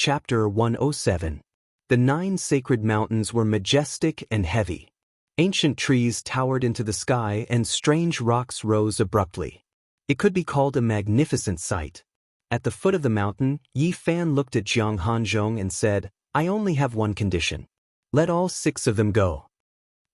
Chapter 107. The 9 sacred mountains were majestic and heavy. Ancient trees towered into the sky and strange rocks rose abruptly. It could be called a magnificent sight. At the foot of the mountain, Yi Fan looked at Jiang Hanzhong and said, "I only have one condition. Let all 6 of them go."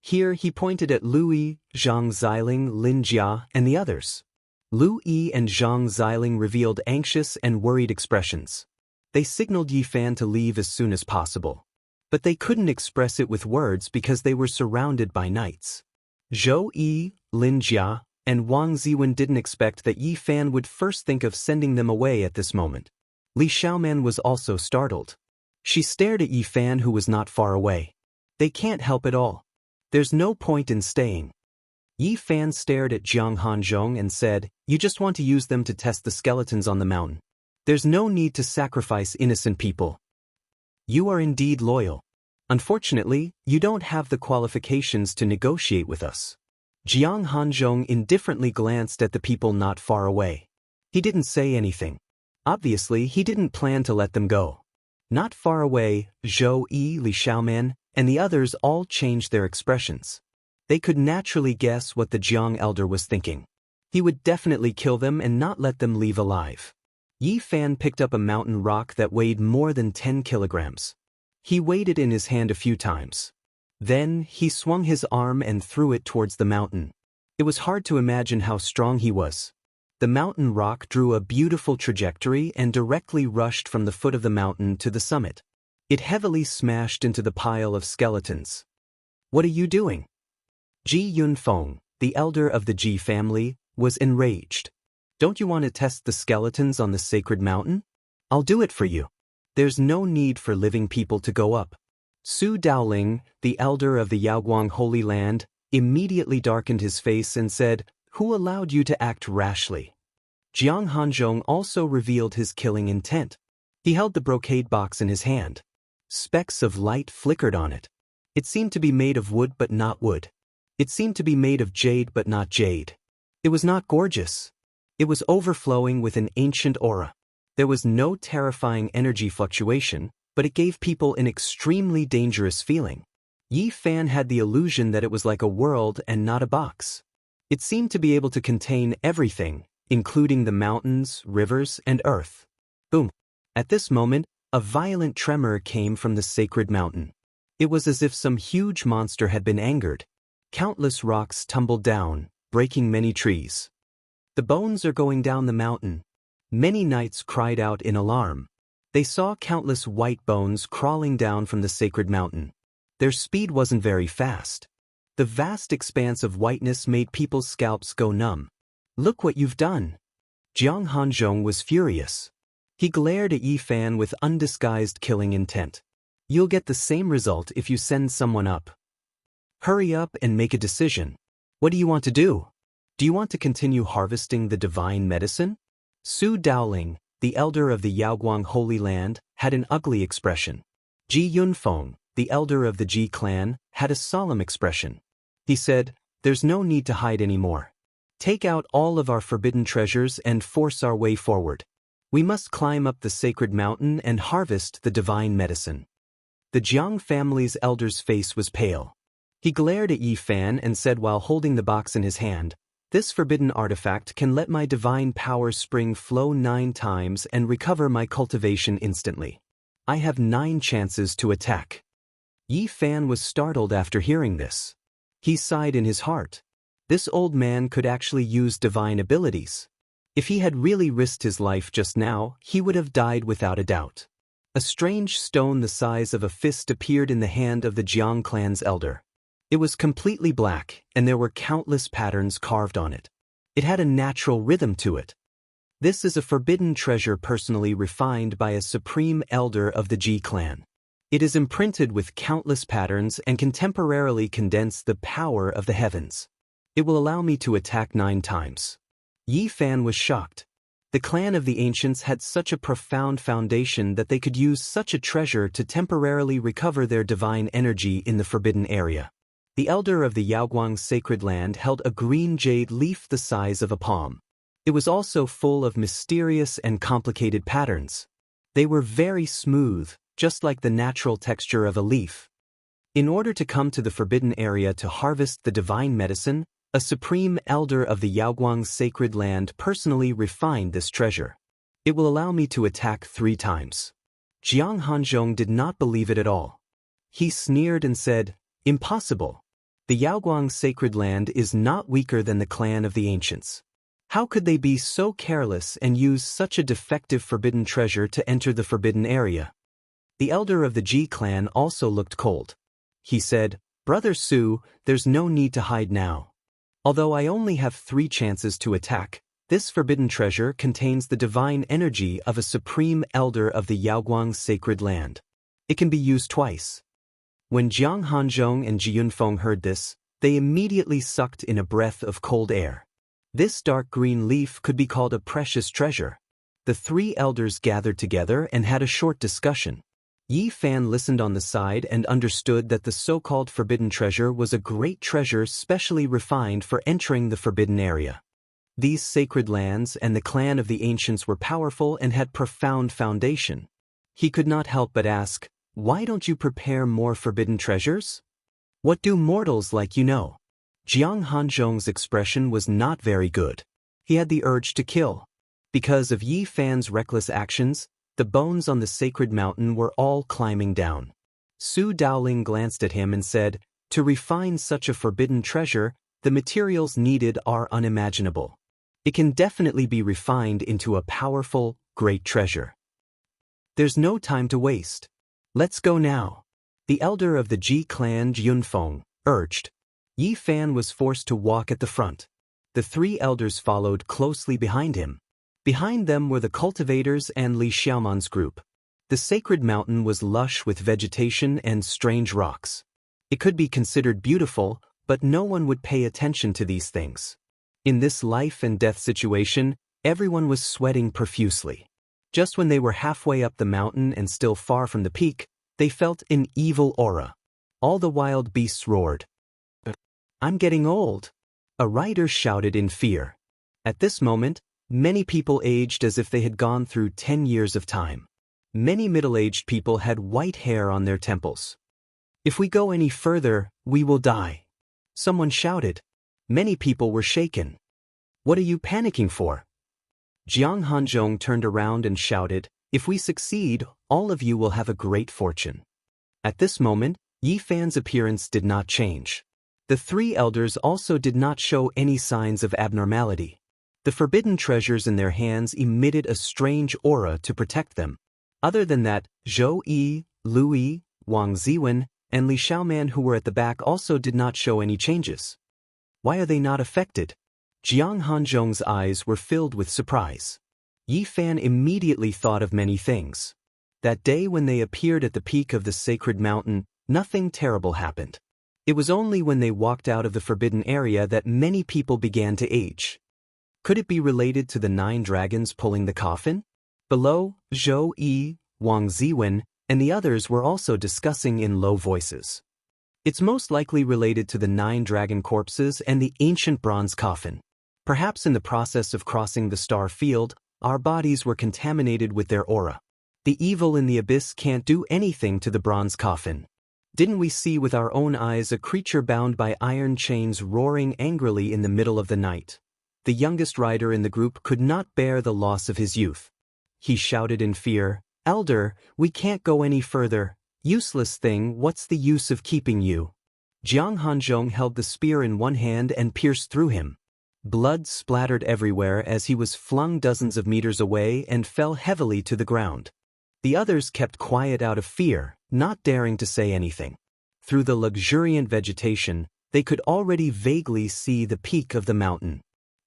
Here he pointed at Lu Yi, Zhang Xiling, Lin Jia, and the others. Lu Yi and Zhang Xiling revealed anxious and worried expressions. They signaled Yi Fan to leave as soon as possible. But they couldn't express it with words because they were surrounded by knights. Zhou Yi, Lin Jia, and Wang Ziwen didn't expect that Yi Fan would first think of sending them away at this moment. Li Xiaoman was also startled. She stared at Yi Fan, who was not far away. They can't help it all. There's no point in staying. Yi Fan stared at Jiang Hanzhong and said, "You just want to use them to test the skeletons on the mountain. There's no need to sacrifice innocent people. You are indeed loyal. Unfortunately, you don't have the qualifications to negotiate with us." Jiang Hanzhong indifferently glanced at the people not far away. He didn't say anything. Obviously, he didn't plan to let them go. Not far away, Zhou Yi, Li Xiaoman, and the others all changed their expressions. They could naturally guess what the Jiang elder was thinking. He would definitely kill them and not let them leave alive. Yi Fan picked up a mountain rock that weighed more than 10 kilograms. He weighed it in his hand a few times. Then, he swung his arm and threw it towards the mountain. It was hard to imagine how strong he was. The mountain rock drew a beautiful trajectory and directly rushed from the foot of the mountain to the summit. It heavily smashed into the pile of skeletons. "What are you doing?" Ji Yunfeng, the elder of the Ji family, was enraged. "Don't you want to test the skeletons on the sacred mountain? I'll do it for you. There's no need for living people to go up." Su Daoling, the elder of the Yaoguang Holy Land, immediately darkened his face and said, "Who allowed you to act rashly?" Jiang Hanzhong also revealed his killing intent. He held the brocade box in his hand. Specks of light flickered on it. It seemed to be made of wood but not wood. It seemed to be made of jade but not jade. It was not gorgeous. It was overflowing with an ancient aura. There was no terrifying energy fluctuation, but it gave people an extremely dangerous feeling. Yi Fan had the illusion that it was like a world and not a box. It seemed to be able to contain everything, including the mountains, rivers, and earth. Boom! At this moment, a violent tremor came from the sacred mountain. It was as if some huge monster had been angered. Countless rocks tumbled down, breaking many trees. "The bones are going down the mountain." Many knights cried out in alarm. They saw countless white bones crawling down from the sacred mountain. Their speed wasn't very fast. The vast expanse of whiteness made people's scalps go numb. "Look what you've done." Jiang Hanzhong was furious. He glared at Yi Fan with undisguised killing intent. "You'll get the same result if you send someone up. Hurry up and make a decision. What do you want to do? Do you want to continue harvesting the divine medicine?" Su Daoling, the elder of the Yaoguang Holy Land, had an ugly expression. Ji Yunfeng, the elder of the Ji clan, had a solemn expression. He said, "There's no need to hide anymore. Take out all of our forbidden treasures and force our way forward. We must climb up the sacred mountain and harvest the divine medicine." The Jiang family's elder's face was pale. He glared at Yi Fan and said while holding the box in his hand, "This forbidden artifact can let my divine power spring flow 9 times and recover my cultivation instantly. I have 9 chances to attack." Yi Fan was startled after hearing this. He sighed in his heart. This old man could actually use divine abilities. If he had really risked his life just now, he would have died without a doubt. A strange stone the size of a fist appeared in the hand of the Jiang clan's elder. It was completely black, and there were countless patterns carved on it. It had a natural rhythm to it. This is a forbidden treasure personally refined by a supreme elder of the Ji clan. It is imprinted with countless patterns and can temporarily condense the power of the heavens. It will allow me to attack 9 times. Yi Fan was shocked. The clan of the ancients had such a profound foundation that they could use such a treasure to temporarily recover their divine energy in the forbidden area. The elder of the Yaoguang sacred land held a green jade leaf the size of a palm. It was also full of mysterious and complicated patterns. They were very smooth, just like the natural texture of a leaf. In order to come to the forbidden area to harvest the divine medicine, a supreme elder of the Yaoguang's sacred land personally refined this treasure. It will allow me to attack 3 times. Jiang Hanzhong did not believe it at all. He sneered and said, "Impossible. The Yaoguang's sacred land is not weaker than the clan of the ancients. How could they be so careless and use such a defective forbidden treasure to enter the forbidden area?" The elder of the Ji clan also looked cold. He said, "Brother Su, there's no need to hide now. Although I only have 3 chances to attack, this forbidden treasure contains the divine energy of a supreme elder of the Yaoguang's sacred land. It can be used twice." When Jiang Hanzhong and Ji Yunfeng heard this, they immediately sucked in a breath of cold air. This dark green leaf could be called a precious treasure. The 3 elders gathered together and had a short discussion. Yi Fan listened on the side and understood that the so-called forbidden treasure was a great treasure specially refined for entering the forbidden area. These sacred lands and the clan of the ancients were powerful and had profound foundation. He could not help but ask, "Why don't you prepare more forbidden treasures? What do mortals like you know?" Jiang Hanzhong's expression was not very good. He had the urge to kill. Because of Yi Fan's reckless actions, the bones on the sacred mountain were all climbing down. Su Daoling glanced at him and said, "To refine such a forbidden treasure, the materials needed are unimaginable. It can definitely be refined into a powerful, great treasure. There's no time to waste. Let's go now." The elder of the Ji clan, Yunfeng, urged. Yi Fan was forced to walk at the front. The 3 elders followed closely behind him. Behind them were the cultivators and Li Xiaoman's group. The sacred mountain was lush with vegetation and strange rocks. It could be considered beautiful, but no one would pay attention to these things. In this life and death situation, everyone was sweating profusely. Just when they were halfway up the mountain and still far from the peak, they felt an evil aura. All the wild beasts roared. "I'm getting old," a rider shouted in fear. At this moment, many people aged as if they had gone through 10 years of time. Many middle-aged people had white hair on their temples. "If we go any further, we will die," someone shouted. Many people were shaken. "What are you panicking for?" Jiang Hanzhong turned around and shouted, "If we succeed, all of you will have a great fortune." At this moment, Yi Fan's appearance did not change. The 3 elders also did not show any signs of abnormality. The forbidden treasures in their hands emitted a strange aura to protect them. Other than that, Zhou Yi, Lu Yi, Wang Ziwen, and Li Xiaoman who were at the back also did not show any changes. Why are they not affected? Jiang Hanzhong's eyes were filled with surprise. Yi Fan immediately thought of many things. That day when they appeared at the peak of the sacred mountain, nothing terrible happened. It was only when they walked out of the forbidden area that many people began to age. Could it be related to the 9 dragons pulling the coffin? Below, Zhou Yi, Wang Ziwen, and the others were also discussing in low voices. It's most likely related to the 9 dragon corpses and the ancient bronze coffin. Perhaps in the process of crossing the star field, our bodies were contaminated with their aura. The evil in the abyss can't do anything to the bronze coffin. Didn't we see with our own eyes a creature bound by iron chains roaring angrily in the middle of the night? The youngest rider in the group could not bear the loss of his youth. He shouted in fear, "Elder, we can't go any further. Useless thing, what's the use of keeping you?" Jiang Hanzhong held the spear in one hand and pierced through him. Blood splattered everywhere as he was flung dozens of meters away and fell heavily to the ground. The others kept quiet out of fear, not daring to say anything. Through the luxuriant vegetation, they could already vaguely see the peak of the mountain.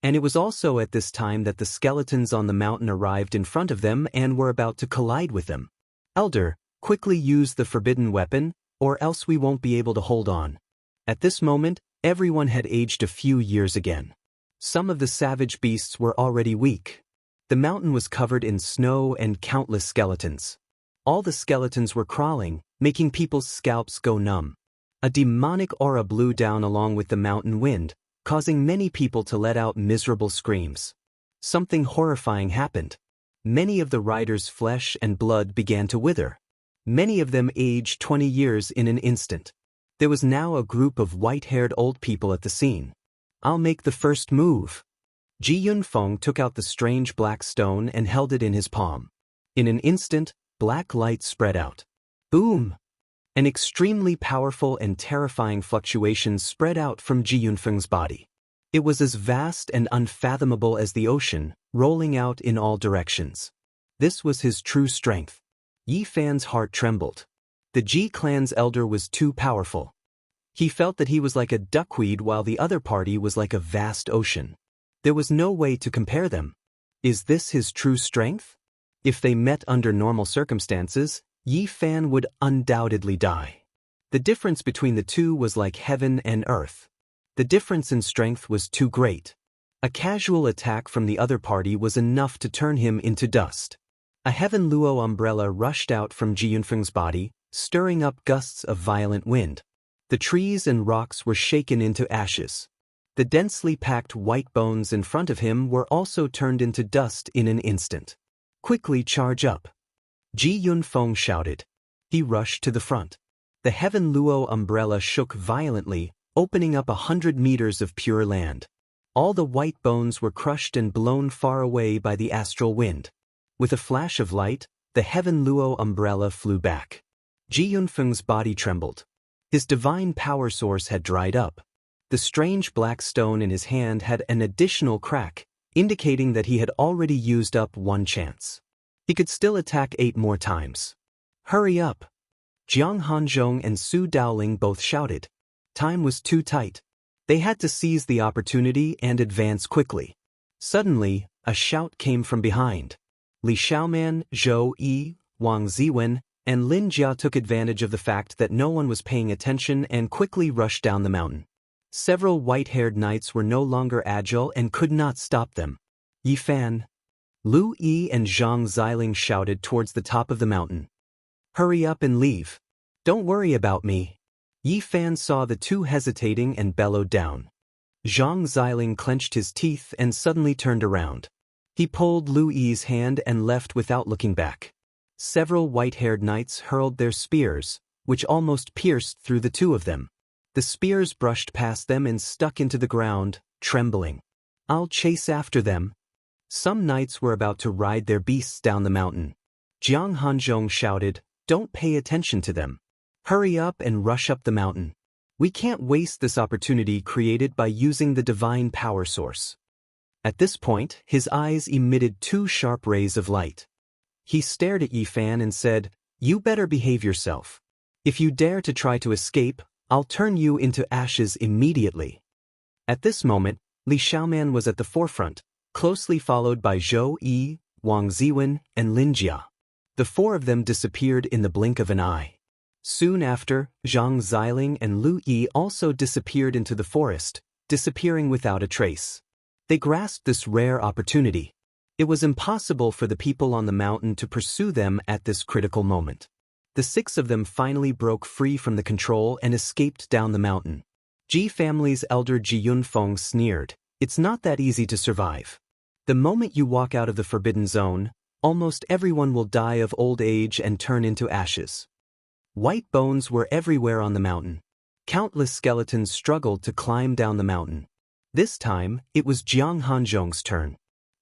And it was also at this time that the skeletons on the mountain arrived in front of them and were about to collide with them. "Elder, quickly use the forbidden weapon, or else we won't be able to hold on." At this moment, everyone had aged a few years again. Some of the savage beasts were already weak. The mountain was covered in snow and countless skeletons. All the skeletons were crawling, making people's scalps go numb. A demonic aura blew down along with the mountain wind, causing many people to let out miserable screams. Something horrifying happened. Many of the riders' flesh and blood began to wither. Many of them aged 20 years in an instant. There was now a group of white-haired old people at the scene. "I'll make the first move." Ji Yunfeng took out the strange black stone and held it in his palm. In an instant, black light spread out. Boom! An extremely powerful and terrifying fluctuation spread out from Ji Yunfeng's body. It was as vast and unfathomable as the ocean, rolling out in all directions. This was his true strength. Yi Fan's heart trembled. The Ji clan's elder was too powerful. He felt that he was like a duckweed while the other party was like a vast ocean. There was no way to compare them. Is this his true strength? If they met under normal circumstances, Yi Fan would undoubtedly die. The difference between the two was like heaven and earth. The difference in strength was too great. A casual attack from the other party was enough to turn him into dust. A heaven luo umbrella rushed out from Ji Yunfeng's body, stirring up gusts of violent wind. The trees and rocks were shaken into ashes. The densely packed white bones in front of him were also turned into dust in an instant. "Quickly charge up!" Ji Yunfeng shouted. He rushed to the front. The heaven luo umbrella shook violently, opening up 100 meters of pure land. All the white bones were crushed and blown far away by the astral wind. With a flash of light, the heaven luo umbrella flew back. Ji Yunfeng's body trembled. His divine power source had dried up. The strange black stone in his hand had an additional crack, indicating that he had already used up one chance. He could still attack 8 more times. "Hurry up!" Jiang Hanzhong and Su Daoling both shouted. Time was too tight. They had to seize the opportunity and advance quickly. Suddenly, a shout came from behind. Li Xiaoman, Zhou Yi, Wang Ziwen, and Lin Jia took advantage of the fact that no one was paying attention and quickly rushed down the mountain. Several white-haired knights were no longer agile and could not stop them. "Yi Fan!" Lu Yi and Zhang Xiling shouted towards the top of the mountain. "Hurry up and leave. Don't worry about me." Yi Fan saw the two hesitating and bellowed down. Zhang Xiling clenched his teeth and suddenly turned around. He pulled Lu Yi's hand and left without looking back. Several white-haired knights hurled their spears, which almost pierced through the two of them. The spears brushed past them and stuck into the ground, trembling. "I'll chase after them." Some knights were about to ride their beasts down the mountain. Jiang Hanzhong shouted, "Don't pay attention to them. Hurry up and rush up the mountain. We can't waste this opportunity created by using the divine power source." At this point, his eyes emitted 2 sharp rays of light. He stared at Yi Fan and said, "You better behave yourself. If you dare to try to escape, I'll turn you into ashes immediately." At this moment, Li Xiaoman was at the forefront, closely followed by Zhou Yi, Wang Ziwen, and Lin Jia. The 4 of them disappeared in the blink of an eye. Soon after, Zhang Xiling and Lu Yi also disappeared into the forest, disappearing without a trace. They grasped this rare opportunity. It was impossible for the people on the mountain to pursue them at this critical moment. The 6 of them finally broke free from the control and escaped down the mountain. Ji family's elder Ji Yunfeng sneered, "It's not that easy to survive. The moment you walk out of the forbidden zone, almost everyone will die of old age and turn into ashes." White bones were everywhere on the mountain. Countless skeletons struggled to climb down the mountain. This time, it was Jiang Hanzhong's turn.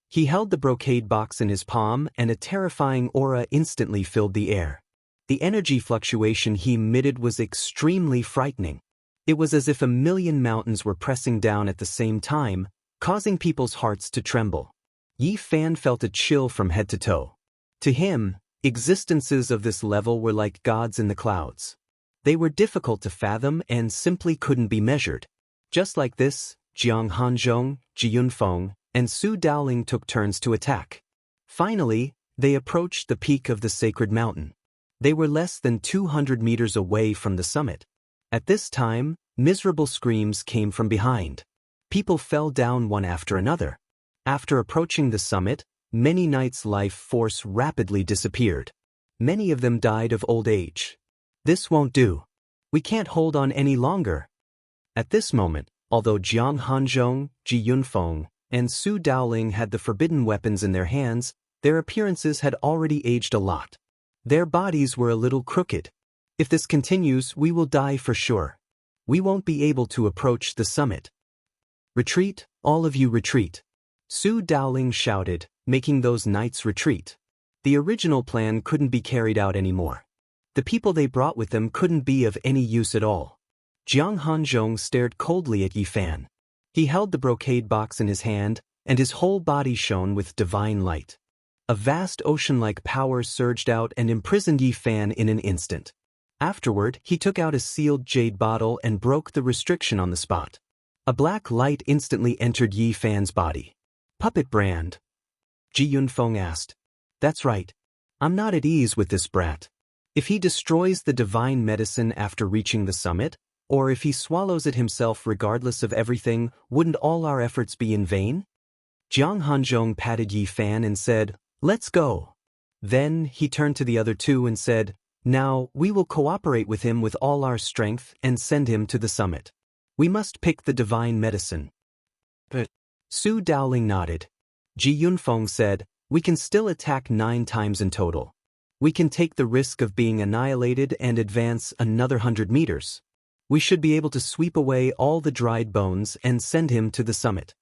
He held the brocade box in his palm and a terrifying aura instantly filled the air. The energy fluctuation he emitted was extremely frightening. It was as if 1,000,000 mountains were pressing down at the same time, causing people's hearts to tremble. Yi Fan felt a chill from head to toe. To him, existences of this level were like gods in the clouds. They were difficult to fathom and simply couldn't be measured. Just like this, Jiang Hanzhong, Ji Yunfeng, and Su Daoling took turns to attack. Finally, they approached the peak of the sacred mountain. They were less than 200 meters away from the summit. At this time, miserable screams came from behind. People fell down one after another. After approaching the summit, many knights' life force rapidly disappeared. Many of them died of old age. "This won't do. We can't hold on any longer." At this moment, although Jiang Hanzhong, Ji Yunfeng, and Su Daoling had the forbidden weapons in their hands, Their appearances had already aged a lot. Their bodies were a little crooked. If this continues, we will die for sure. We won't be able to approach the summit. Retreat, all of you retreat. Su Dowling shouted, making those knights retreat. The original plan couldn't be carried out anymore. The people they brought with them couldn't be of any use at all. Jiang Hanzhong stared coldly at Yi Fan. He held the brocade box in his hand, and his whole body shone with divine light. A vast ocean-like power surged out and imprisoned Yi Fan in an instant. Afterward, he took out a sealed jade bottle and broke the restriction on the spot. A black light instantly entered Yi Fan's body. Puppet brand? Ji Yunfeng asked. That's right. I'm not at ease with this brat. If he destroys the divine medicine after reaching the summit, or if he swallows it himself regardless of everything, wouldn't all our efforts be in vain? Jiang Hanzhong patted Yi Fan and said, "Let's go." Then he turned to the other two and said, "Now, we will cooperate with him with all our strength and send him to the summit. We must pick the divine medicine." But Su Dowling nodded. Ji Yunfeng said, "We can still attack 9 times in total. We can take the risk of being annihilated and advance another 100 meters. We should be able to sweep away all the dried bones and send him to the summit."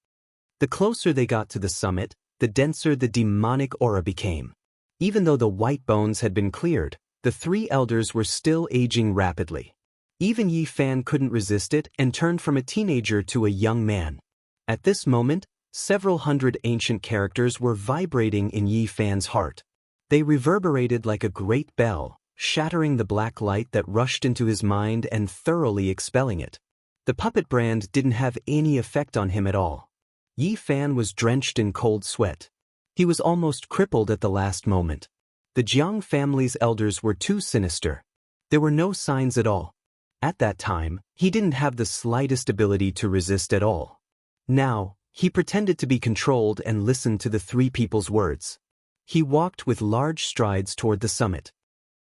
The closer they got to the summit, the denser the demonic aura became. Even though the white bones had been cleared, the 3 elders were still aging rapidly. Even Yi Fan couldn't resist it and turned from a teenager to a young man. At this moment, several hundred ancient characters were vibrating in Yi Fan's heart. They reverberated like a great bell, shattering the black light that rushed into his mind and thoroughly expelling it. The puppet brand didn't have any effect on him at all. Yi Fan was drenched in cold sweat. He was almost crippled at the last moment. The Jiang family's elders were too sinister. There were no signs at all. At that time, he didn't have the slightest ability to resist at all. Now, he pretended to be controlled and listened to the 3 people's words. He walked with large strides toward the summit.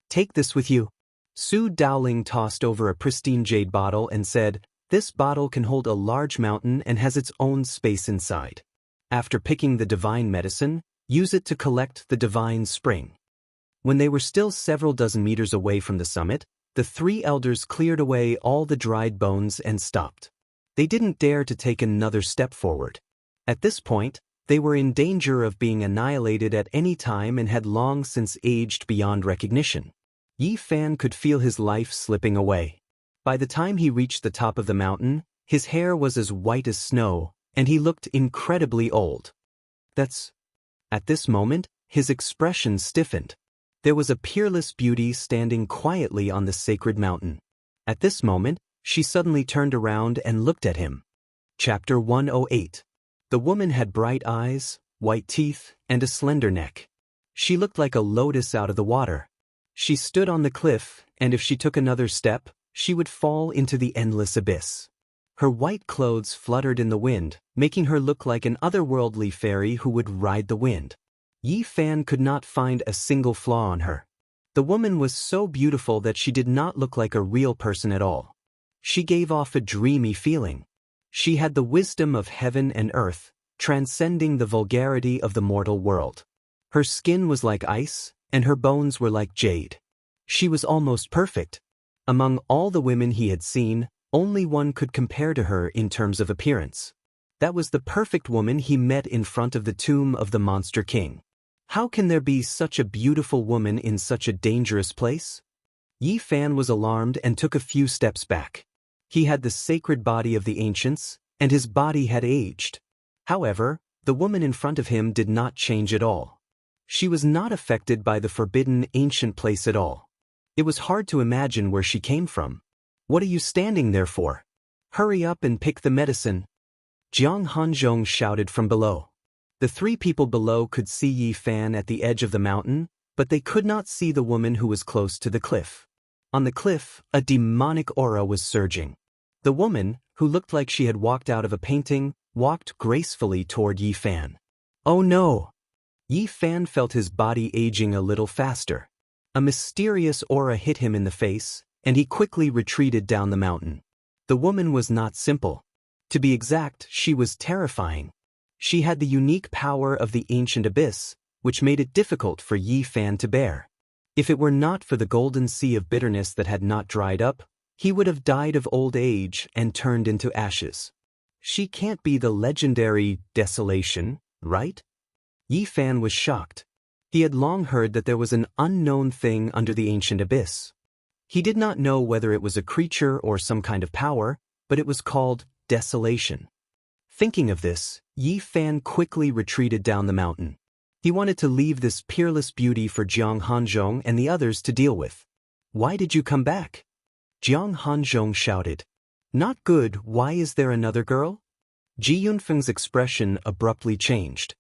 "Take this with you." Su Dowling tossed over a pristine jade bottle and said, "This bottle can hold a large mountain and has its own space inside. After picking the divine medicine, use it to collect the divine spring." When they were still several dozen meters away from the summit, the 3 elders cleared away all the dried bones and stopped. They didn't dare to take another step forward. At this point, they were in danger of being annihilated at any time and had long since aged beyond recognition. Yi Fan could feel his life slipping away. By the time he reached the top of the mountain, his hair was as white as snow, and he looked incredibly old. At this moment, his expression stiffened. There was a peerless beauty standing quietly on the sacred mountain. At this moment, she suddenly turned around and looked at him. Chapter 108. The woman had bright eyes, white teeth, and a slender neck. She looked like a lotus out of the water. She stood on the cliff, and if she took another step, she would fall into the endless abyss. Her white clothes fluttered in the wind, making her look like an otherworldly fairy who would ride the wind. Yi Fan could not find a single flaw on her. The woman was so beautiful that she did not look like a real person at all. She gave off a dreamy feeling. She had the wisdom of heaven and earth, transcending the vulgarity of the mortal world. Her skin was like ice, and her bones were like jade. She was almost perfect. Among all the women he had seen, only one could compare to her in terms of appearance. That was the perfect woman he met in front of the tomb of the Monster King. How can there be such a beautiful woman in such a dangerous place? Yi Fan was alarmed and took a few steps back. He had the sacred body of the ancients, and his body had aged. However, the woman in front of him did not change at all. She was not affected by the forbidden ancient place at all. It was hard to imagine where she came from. "What are you standing there for? Hurry up and pick the medicine." Jiang Hanzhong shouted from below. The 3 people below could see Yi Fan at the edge of the mountain, but they could not see the woman who was close to the cliff. On the cliff, a demonic aura was surging. The woman, who looked like she had walked out of a painting, walked gracefully toward Yi Fan. "Oh no!" Yi Fan felt his body aging a little faster. A mysterious aura hit him in the face, and he quickly retreated down the mountain. The woman was not simple. To be exact, she was terrifying. She had the unique power of the ancient abyss, which made it difficult for Yi Fan to bear. If it were not for the golden sea of bitterness that had not dried up, he would have died of old age and turned into ashes. She can't be the legendary Desolation, right? Yi Fan was shocked. He had long heard that there was an unknown thing under the ancient abyss. He did not know whether it was a creature or some kind of power, but it was called Desolation. Thinking of this, Yi Fan quickly retreated down the mountain. He wanted to leave this peerless beauty for Jiang Hanzhong and the others to deal with. "Why did you come back?" Jiang Hanzhong shouted. "Not good, why is there another girl?" Ji Yunfeng's expression abruptly changed.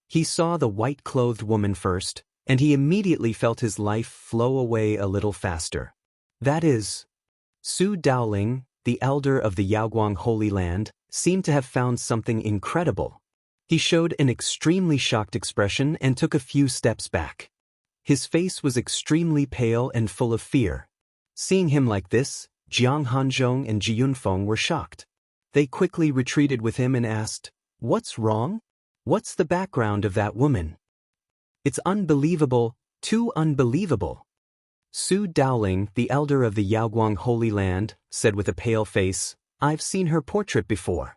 He saw the white-clothed woman first, and he immediately felt his life flow away a little faster. That is, Su Daoling, the elder of the Yaoguang Holy Land, seemed to have found something incredible. He showed an extremely shocked expression and took a few steps back. His face was extremely pale and full of fear. Seeing him like this, Jiang Hanzhong and Ji Yunfeng were shocked. They quickly retreated with him and asked, "What's wrong? What's the background of that woman?" "It's unbelievable, too unbelievable." Su Daoling, the elder of the Yaoguang Holy Land, said with a pale face, "I've seen her portrait before."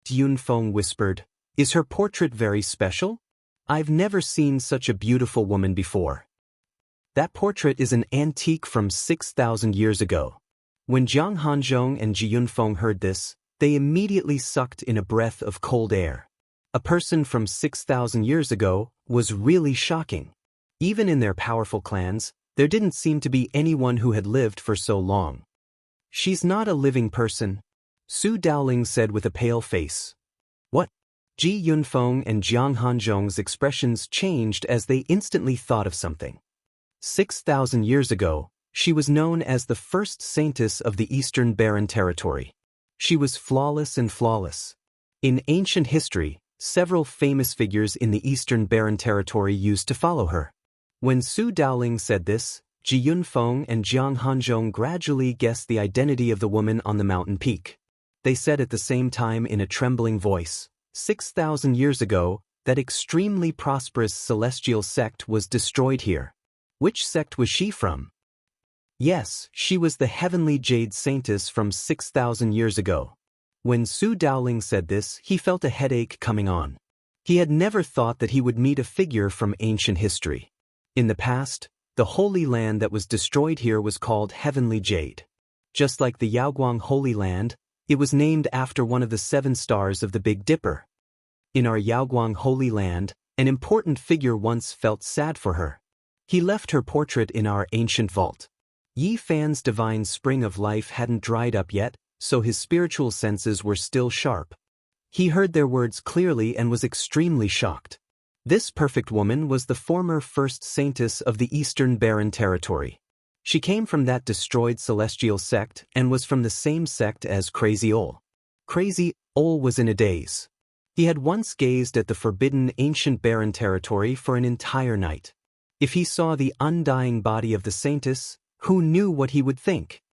Ji Yunfeng whispered, "Is her portrait very special? I've never seen such a beautiful woman before." "That portrait is an antique from 6,000 years ago." When Jiang Hanzhong and Ji Yunfeng heard this, they immediately sucked in a breath of cold air. A person from 6,000 years ago was really shocking. Even in their powerful clans, there didn't seem to be anyone who had lived for so long. "She's not a living person," Su Daoling said with a pale face. "What?" Ji Yunfeng and Jiang Hanzhong's expressions changed as they instantly thought of something. 6,000 years ago, she was known as the first saintess of the Eastern Barren Territory. She was flawless and flawless. In ancient history, several famous figures in the Eastern Barren Territory used to follow her. When Su Daoling said this, Ji Yunfeng and Jiang Hanzhong gradually guessed the identity of the woman on the mountain peak. They said at the same time in a trembling voice, 6,000 years ago, that extremely prosperous celestial sect was destroyed here. Which sect was she from? Yes, she was the heavenly jade saintess from 6,000 years ago. When Su Daoling said this, he felt a headache coming on. He had never thought that he would meet a figure from ancient history. In the past, the Holy Land that was destroyed here was called Heavenly Jade. Just like the Yaoguang Holy Land, it was named after one of the 7 stars of the Big Dipper. In our Yaoguang Holy Land, an important figure once felt sad for her. He left her portrait in our ancient vault. Yi Fan's divine spring of life hadn't dried up yet, so his spiritual senses were still sharp. He heard their words clearly and was extremely shocked. This perfect woman was the former first saintess of the Eastern Barren Territory. She came from that destroyed celestial sect and was from the same sect as Crazy Ol. Crazy Ol was in a daze. He had once gazed at the forbidden ancient barren territory for an entire night. If he saw the undying body of the saintess, who knew what he would think?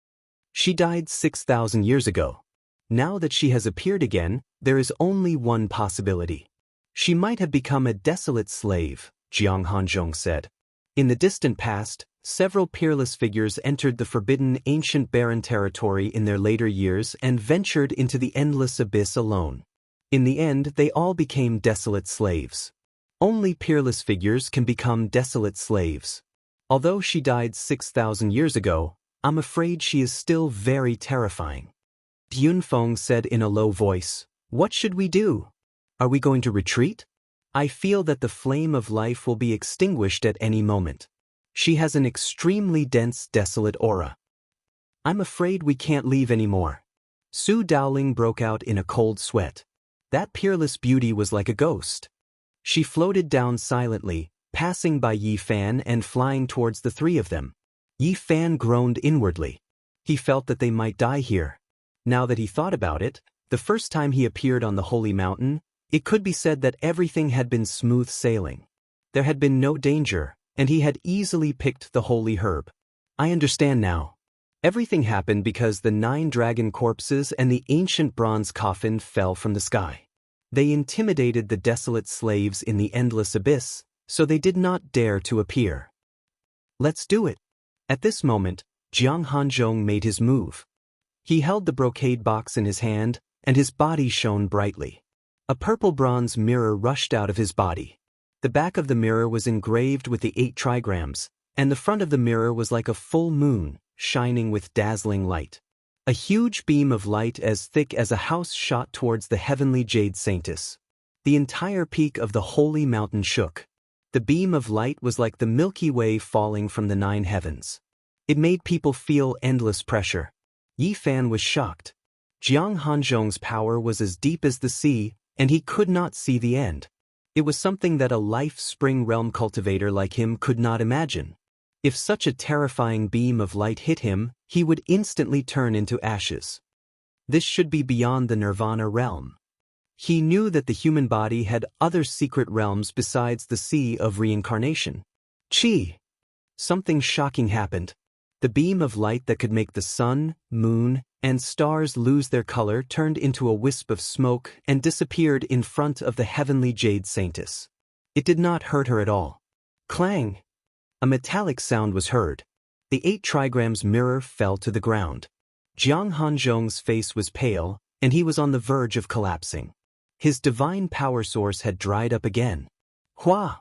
She died 6,000 years ago. Now that she has appeared again, there is only one possibility. She might have become a desolate slave, Jiang Hanzhong said. In the distant past, several peerless figures entered the forbidden ancient barren territory in their later years and ventured into the endless abyss alone. In the end, they all became desolate slaves. Only peerless figures can become desolate slaves. Although she died 6,000 years ago, I'm afraid she is still very terrifying. Yunfeng said in a low voice, "What should we do? Are we going to retreat? I feel that the flame of life will be extinguished at any moment. She has an extremely dense, desolate aura. I'm afraid we can't leave anymore." Su Daoling broke out in a cold sweat. That peerless beauty was like a ghost. She floated down silently, passing by Yi Fan and flying towards the 3 of them. Yi Fan groaned inwardly. He felt that they might die here. Now that he thought about it, the first time he appeared on the holy mountain, it could be said that everything had been smooth sailing. There had been no danger, and he had easily picked the holy herb. I understand now. Everything happened because the 9 dragon corpses and the ancient bronze coffin fell from the sky. They intimidated the desolate slaves in the endless abyss, so they did not dare to appear. Let's do it. At this moment, Jiang Hanzhong made his move. He held the brocade box in his hand, and his body shone brightly. A purple bronze mirror rushed out of his body. The back of the mirror was engraved with the 8 trigrams, and the front of the mirror was like a full moon, shining with dazzling light. A huge beam of light as thick as a house shot towards the heavenly jade saintess. The entire peak of the holy mountain shook. The beam of light was like the Milky Way falling from the 9 heavens. It made people feel endless pressure. Yi Fan was shocked. Jiang Hanzhong's power was as deep as the sea, and he could not see the end. It was something that a life spring realm cultivator like him could not imagine. If such a terrifying beam of light hit him, he would instantly turn into ashes. This should be beyond the nirvana realm. He knew that the human body had other secret realms besides the sea of reincarnation. Chi! Something shocking happened. The beam of light that could make the sun, moon, and stars lose their color turned into a wisp of smoke and disappeared in front of the heavenly jade saintess. It did not hurt her at all. Clang! A metallic sound was heard. The 8 trigrams mirror fell to the ground. Jiang Hanzhong's face was pale, and he was on the verge of collapsing. His divine power source had dried up again. Hua!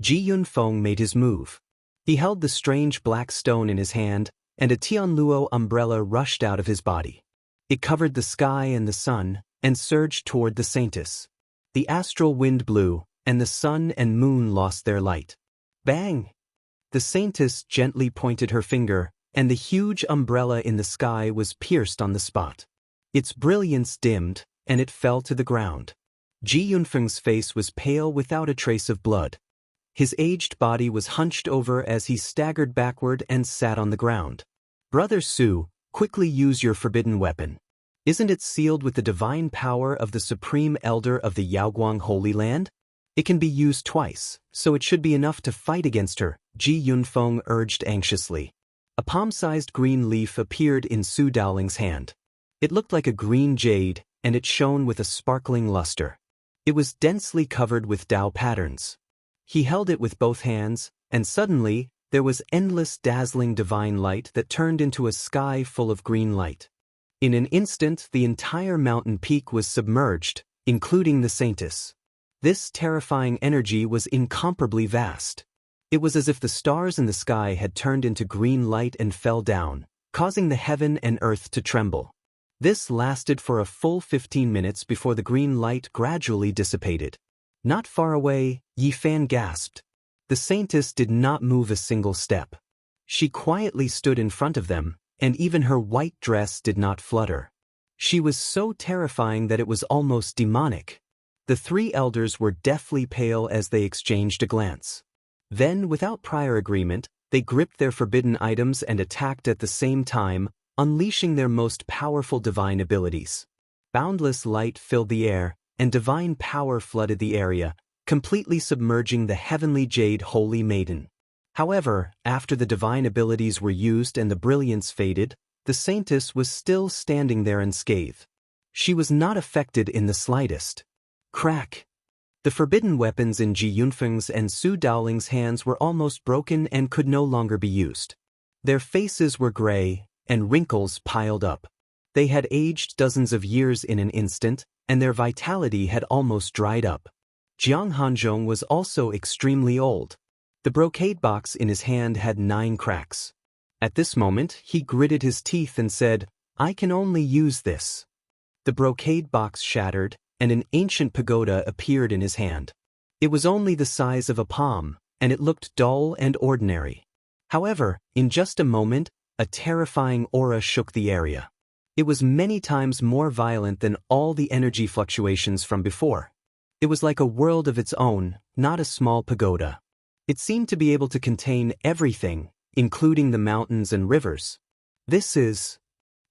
Ji Yunfeng made his move. He held the strange black stone in his hand, and a Tianluo umbrella rushed out of his body. It covered the sky and the sun, and surged toward the saintess. The astral wind blew, and the sun and moon lost their light. Bang! The saintess gently pointed her finger, and the huge umbrella in the sky was pierced on the spot. Its brilliance dimmed, and it fell to the ground. Ji Yunfeng's face was pale without a trace of blood. His aged body was hunched over as he staggered backward and sat on the ground. Brother Su, quickly use your forbidden weapon. Isn't it sealed with the divine power of the Supreme Elder of the Yaoguang Holy Land? It can be used twice, so it should be enough to fight against her, Ji Yunfeng urged anxiously. A palm-sized green leaf appeared in Su Dowling's hand. It looked like a green jade, and it shone with a sparkling luster. It was densely covered with Dao patterns. He held it with both hands, and suddenly, there was endless dazzling divine light that turned into a sky full of green light. In an instant, the entire mountain peak was submerged, including the saintess. This terrifying energy was incomparably vast. It was as if the stars in the sky had turned into green light and fell down, causing the heaven and earth to tremble. This lasted for a full 15 minutes before the green light gradually dissipated. Not far away, Yi Fan gasped. The saintess did not move a single step. She quietly stood in front of them, and even her white dress did not flutter. She was so terrifying that it was almost demonic. The 3 elders were deathly pale as they exchanged a glance. Then, without prior agreement, they gripped their forbidden items and attacked at the same time, unleashing their most powerful divine abilities. Boundless light filled the air, and divine power flooded the area, completely submerging the heavenly jade holy maiden. However, after the divine abilities were used and the brilliance faded, the saintess was still standing there unscathed. She was not affected in the slightest. Crack! The forbidden weapons in Ji Yunfeng's and Su Dowling's hands were almost broken and could no longer be used. Their faces were gray, and wrinkles piled up. They had aged dozens of years in an instant, and their vitality had almost dried up. Jiang Hanzhong was also extremely old. The brocade box in his hand had 9 cracks. At this moment, he gritted his teeth and said, "I can only use this." The brocade box shattered, and an ancient pagoda appeared in his hand. It was only the size of a palm, and it looked dull and ordinary. However, in just a moment, a terrifying aura shook the area. It was many times more violent than all the energy fluctuations from before. It was like a world of its own, not a small pagoda. It seemed to be able to contain everything, including the mountains and rivers. This is...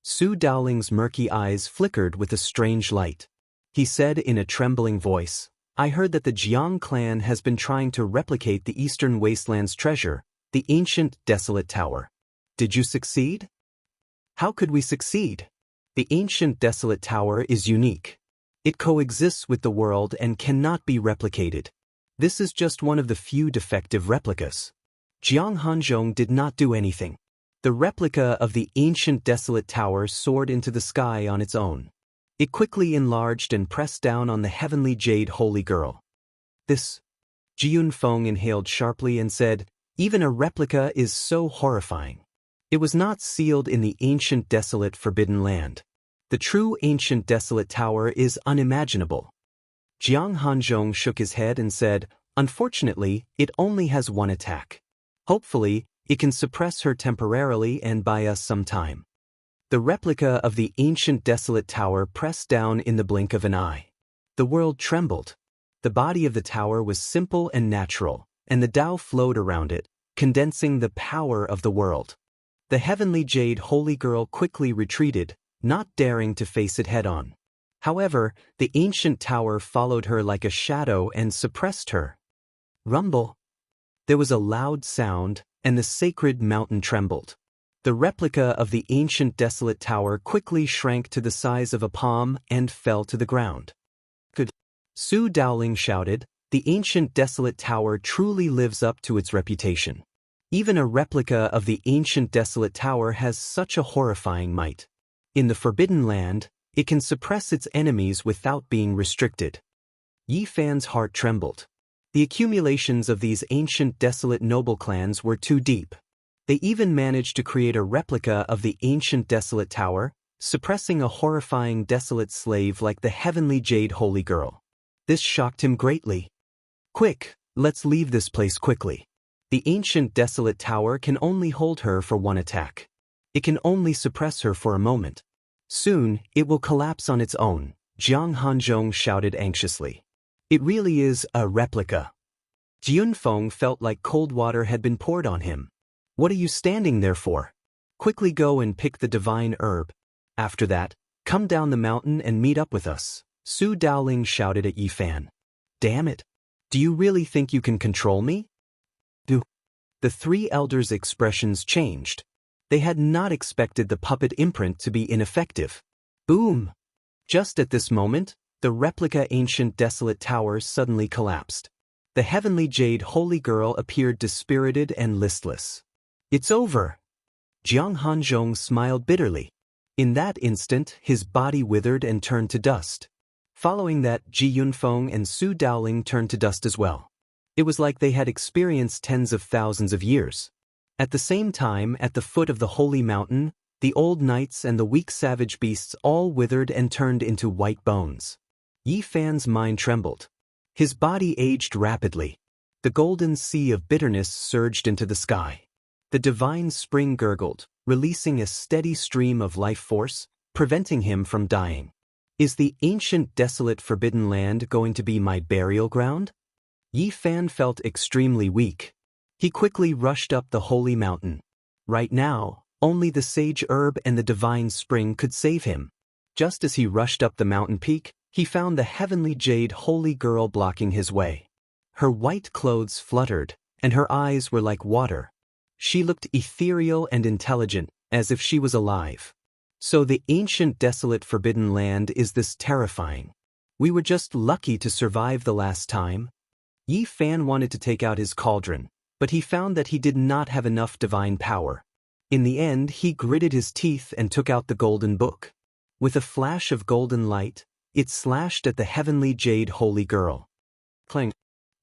Su Dowling's murky eyes flickered with a strange light. He said in a trembling voice, "I heard that the Jiang clan has been trying to replicate the Eastern Wasteland's treasure, the ancient desolate tower. Did you succeed?" "How could we succeed? The ancient desolate tower is unique. It coexists with the world and cannot be replicated. This is just one of the few defective replicas. Jiang Hanzhong did not do anything. The replica of the ancient desolate tower soared into the sky on its own. It quickly enlarged and pressed down on the heavenly jade holy girl. This. Jiyun Feng inhaled sharply and said, even a replica is so horrifying. It was not sealed in the ancient desolate forbidden land. The true ancient desolate tower is unimaginable. Jiang Hanzhong shook his head and said, unfortunately, it only has one attack. Hopefully, it can suppress her temporarily and buy us some time. The replica of the ancient desolate tower pressed down in the blink of an eye. The world trembled. The body of the tower was simple and natural, and the Tao flowed around it, condensing the power of the world. The heavenly jade holy girl quickly retreated, not daring to face it head-on. However, the ancient tower followed her like a shadow and suppressed her. Rumble. There was a loud sound, and the sacred mountain trembled. The replica of the ancient desolate tower quickly shrank to the size of a palm and fell to the ground. Good. Su Dowling shouted, the ancient desolate tower truly lives up to its reputation. Even a replica of the ancient desolate tower has such a horrifying might. In the Forbidden Land, it can suppress its enemies without being restricted. Yi Fan's heart trembled. The accumulations of these ancient desolate noble clans were too deep. They even managed to create a replica of the ancient desolate tower, suppressing a horrifying desolate slave like the heavenly jade holy girl. This shocked him greatly. Quick, let's leave this place quickly. The ancient desolate tower can only hold her for one attack. It can only suppress her for a moment. Soon, it will collapse on its own, Jiang Hanzhong shouted anxiously. It really is a replica. Jiyun Feng felt like cold water had been poured on him. What are you standing there for? Quickly go and pick the divine herb. After that, come down the mountain and meet up with us, Su Dowling shouted at Yi Fan. Damn it. Do you really think you can control me? The three elders' expressions changed. They had not expected the puppet imprint to be ineffective. Boom! Just at this moment, the replica ancient desolate tower suddenly collapsed. The heavenly jade holy girl appeared dispirited and listless. It's over. Jiang Hanzhong smiled bitterly. In that instant, his body withered and turned to dust. Following that, Ji Yunfeng and Su Dowling turned to dust as well. It was like they had experienced tens of thousands of years. At the same time, at the foot of the holy mountain, the old knights and the weak savage beasts all withered and turned into white bones. Yi Fan's mind trembled. His body aged rapidly. The golden sea of bitterness surged into the sky. The divine spring gurgled, releasing a steady stream of life force, preventing him from dying. Is the ancient desolate forbidden land going to be my burial ground? Yi Fan felt extremely weak. He quickly rushed up the holy mountain. Right now, only the sage herb and the divine spring could save him. Just as he rushed up the mountain peak, he found the heavenly jade holy girl blocking his way. Her white clothes fluttered, and her eyes were like water. She looked ethereal and intelligent, as if she was alive. So the ancient desolate forbidden land is this terrifying. We were just lucky to survive the last time. Yi Fan wanted to take out his cauldron, but he found that he did not have enough divine power. In the end, he gritted his teeth and took out the golden book. With a flash of golden light, it slashed at the heavenly jade holy girl. Clang!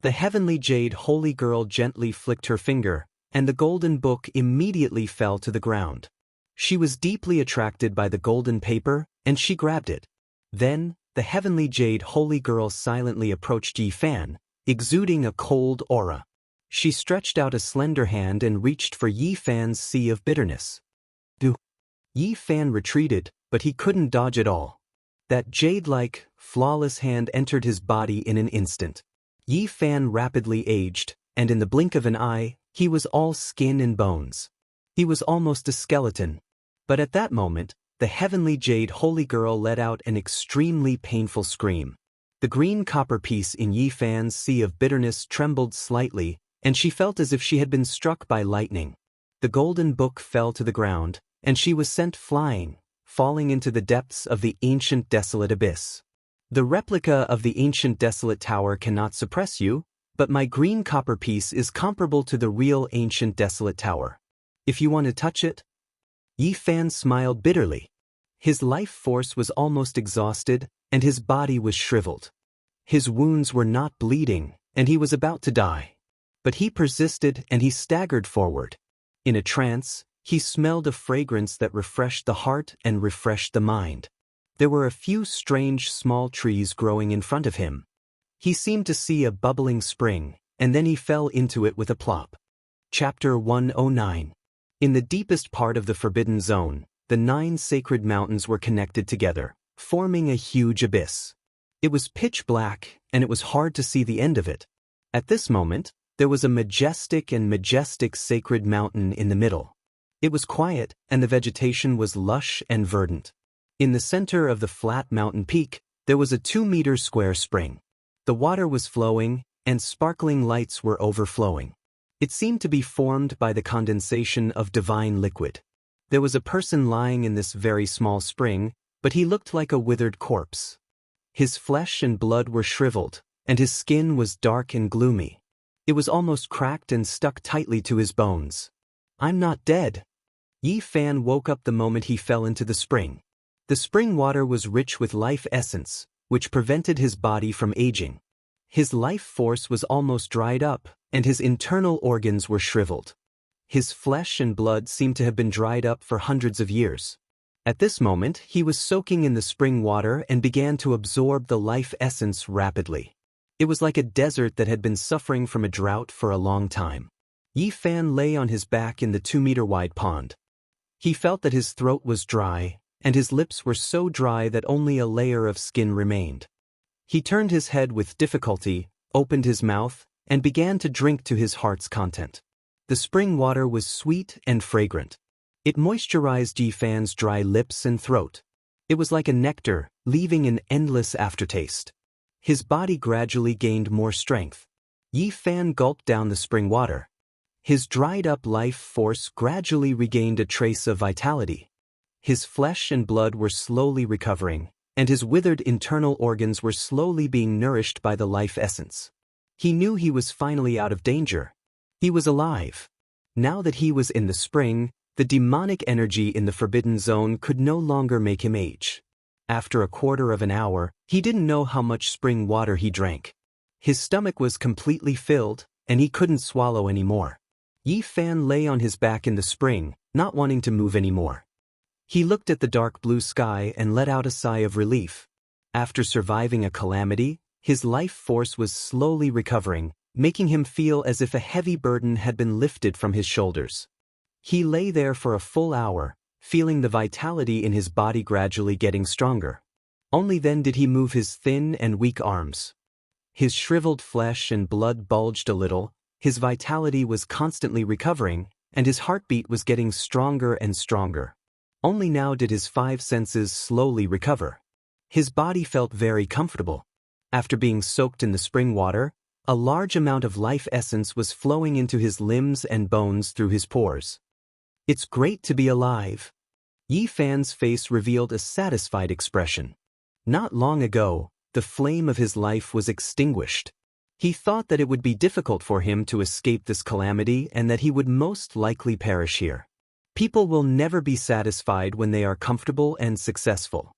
The heavenly jade holy girl gently flicked her finger, and the golden book immediately fell to the ground. She was deeply attracted by the golden paper, and she grabbed it. Then, the heavenly jade holy girl silently approached Yi Fan, exuding a cold aura. She stretched out a slender hand and reached for Yi Fan's sea of bitterness. Yi Fan retreated, but he couldn't dodge at all. That jade-like, flawless hand entered his body in an instant. Yi Fan rapidly aged, and in the blink of an eye, he was all skin and bones. He was almost a skeleton. But at that moment, the heavenly jade holy girl let out an extremely painful scream. The green copper piece in Yi Fan's sea of bitterness trembled slightly, and she felt as if she had been struck by lightning. The golden book fell to the ground, and she was sent flying, falling into the depths of the ancient desolate abyss. The replica of the ancient desolate tower cannot suppress you, but my green copper piece is comparable to the real ancient desolate tower. If you want to touch it? Yi Fan smiled bitterly. His life force was almost exhausted, and his body was shriveled. His wounds were not bleeding, and he was about to die. But he persisted and he staggered forward. In a trance, he smelled a fragrance that refreshed the heart and refreshed the mind. There were a few strange small trees growing in front of him. He seemed to see a bubbling spring, and then he fell into it with a plop. Chapter 109. In the deepest part of the Forbidden Zone, the 9 sacred mountains were connected together, forming a huge abyss. It was pitch black, and it was hard to see the end of it. At this moment, there was a majestic sacred mountain in the middle. It was quiet, and the vegetation was lush and verdant. In the center of the flat mountain peak, there was a 2-meter square spring. The water was flowing, and sparkling lights were overflowing. It seemed to be formed by the condensation of divine liquid. There was a person lying in this very small spring, but he looked like a withered corpse. His flesh and blood were shriveled, and his skin was dark and gloomy. It was almost cracked and stuck tightly to his bones. "I'm not dead." Yi Fan woke up the moment he fell into the spring. The spring water was rich with life essence, which prevented his body from aging. His life force was almost dried up, and his internal organs were shriveled. His flesh and blood seemed to have been dried up for hundreds of years. At this moment, he was soaking in the spring water and began to absorb the life essence rapidly. It was like a desert that had been suffering from a drought for a long time. Yi Fan lay on his back in the 2-meter-wide pond. He felt that his throat was dry, and his lips were so dry that only a layer of skin remained. He turned his head with difficulty, opened his mouth, and began to drink to his heart's content. The spring water was sweet and fragrant. It moisturized Yi Fan's dry lips and throat. It was like a nectar, leaving an endless aftertaste. His body gradually gained more strength. Yi Fan gulped down the spring water. His dried-up life force gradually regained a trace of vitality. His flesh and blood were slowly recovering, and his withered internal organs were slowly being nourished by the life essence. He knew he was finally out of danger. He was alive. Now that he was in the spring, the demonic energy in the Forbidden Zone could no longer make him age. After a quarter of an hour, he didn't know how much spring water he drank. His stomach was completely filled, and he couldn't swallow any more. Yi Fan lay on his back in the spring, not wanting to move anymore. He looked at the dark blue sky and let out a sigh of relief. After surviving a calamity, his life force was slowly recovering, making him feel as if a heavy burden had been lifted from his shoulders. He lay there for a full hour, feeling the vitality in his body gradually getting stronger. Only then did he move his thin and weak arms. His shriveled flesh and blood bulged a little, his vitality was constantly recovering, and his heartbeat was getting stronger and stronger. Only now did his 5 senses slowly recover. His body felt very comfortable. After being soaked in the spring water, a large amount of life essence was flowing into his limbs and bones through his pores. "It's great to be alive." Yi Fan's face revealed a satisfied expression. Not long ago, the flame of his life was extinguished. He thought that it would be difficult for him to escape this calamity and that he would most likely perish here. People will never be satisfied when they are comfortable and successful.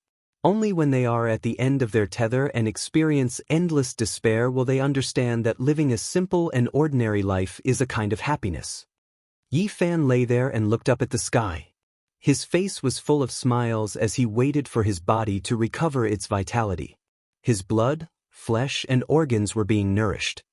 Only when they are at the end of their tether and experience endless despair will they understand that living a simple and ordinary life is a kind of happiness. Yi Fan lay there and looked up at the sky. His face was full of smiles as he waited for his body to recover its vitality. His blood, flesh, and organs were being nourished.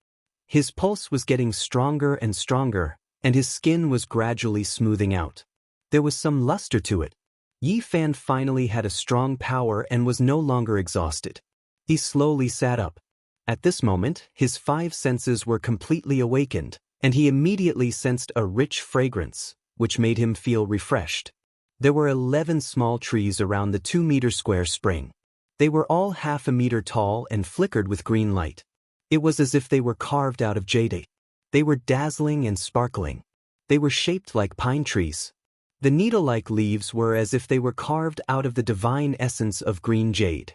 His pulse was getting stronger and stronger, and his skin was gradually smoothing out. There was some luster to it. Yi Fan finally had a strong power and was no longer exhausted. He slowly sat up. At this moment, his 5 senses were completely awakened, and he immediately sensed a rich fragrance, which made him feel refreshed. There were 11 small trees around the 2-meter square spring. They were all half a meter tall and flickered with green light. It was as if they were carved out of jade. They were dazzling and sparkling. They were shaped like pine trees. The needle-like leaves were as if they were carved out of the divine essence of green jade.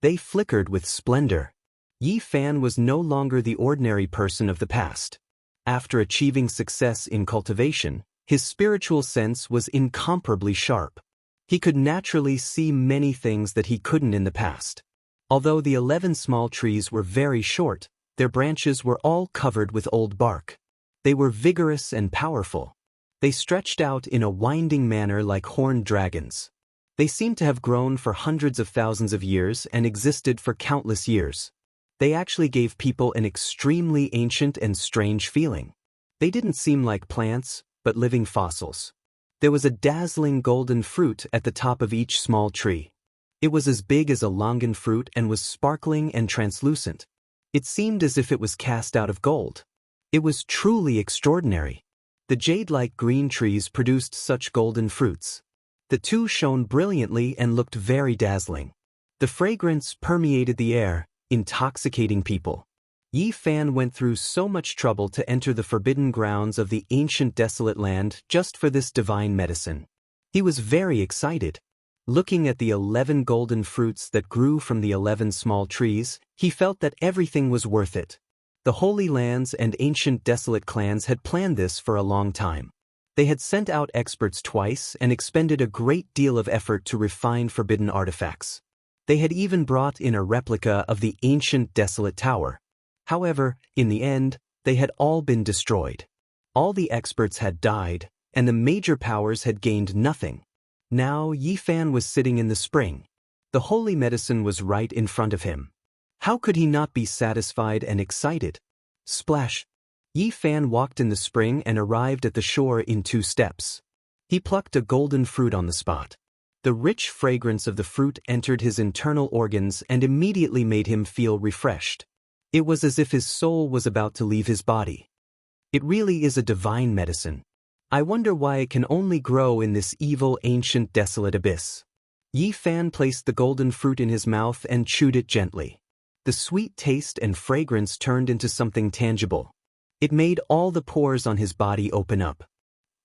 They flickered with splendor. Yi Fan was no longer the ordinary person of the past. After achieving success in cultivation, his spiritual sense was incomparably sharp. He could naturally see many things that he couldn't in the past. Although the 11 small trees were very short, their branches were all covered with old bark. They were vigorous and powerful. They stretched out in a winding manner like horned dragons. They seemed to have grown for hundreds of thousands of years and existed for countless years. They actually gave people an extremely ancient and strange feeling. They didn't seem like plants, but living fossils. There was a dazzling golden fruit at the top of each small tree. It was as big as a longan fruit and was sparkling and translucent. It seemed as if it was cast out of gold. It was truly extraordinary. The jade-like green trees produced such golden fruits. The two shone brilliantly and looked very dazzling. The fragrance permeated the air, intoxicating people. Yi Fan went through so much trouble to enter the forbidden grounds of the ancient desolate land just for this divine medicine. He was very excited. Looking at the 11 golden fruits that grew from the 11 small trees, he felt that everything was worth it. The Holy Lands and ancient desolate clans had planned this for a long time. They had sent out experts twice and expended a great deal of effort to refine forbidden artifacts. They had even brought in a replica of the ancient desolate tower. However, in the end, they had all been destroyed. All the experts had died, and the major powers had gained nothing. Now Yi Fan was sitting in the spring. The holy medicine was right in front of him. How could he not be satisfied and excited? Splash! Yi Fan walked in the spring and arrived at the shore in 2 steps. He plucked a golden fruit on the spot. The rich fragrance of the fruit entered his internal organs and immediately made him feel refreshed. It was as if his soul was about to leave his body. It really is a divine medicine. I wonder why it can only grow in this evil ancient desolate abyss. Yi Fan placed the golden fruit in his mouth and chewed it gently. The sweet taste and fragrance turned into something tangible. It made all the pores on his body open up.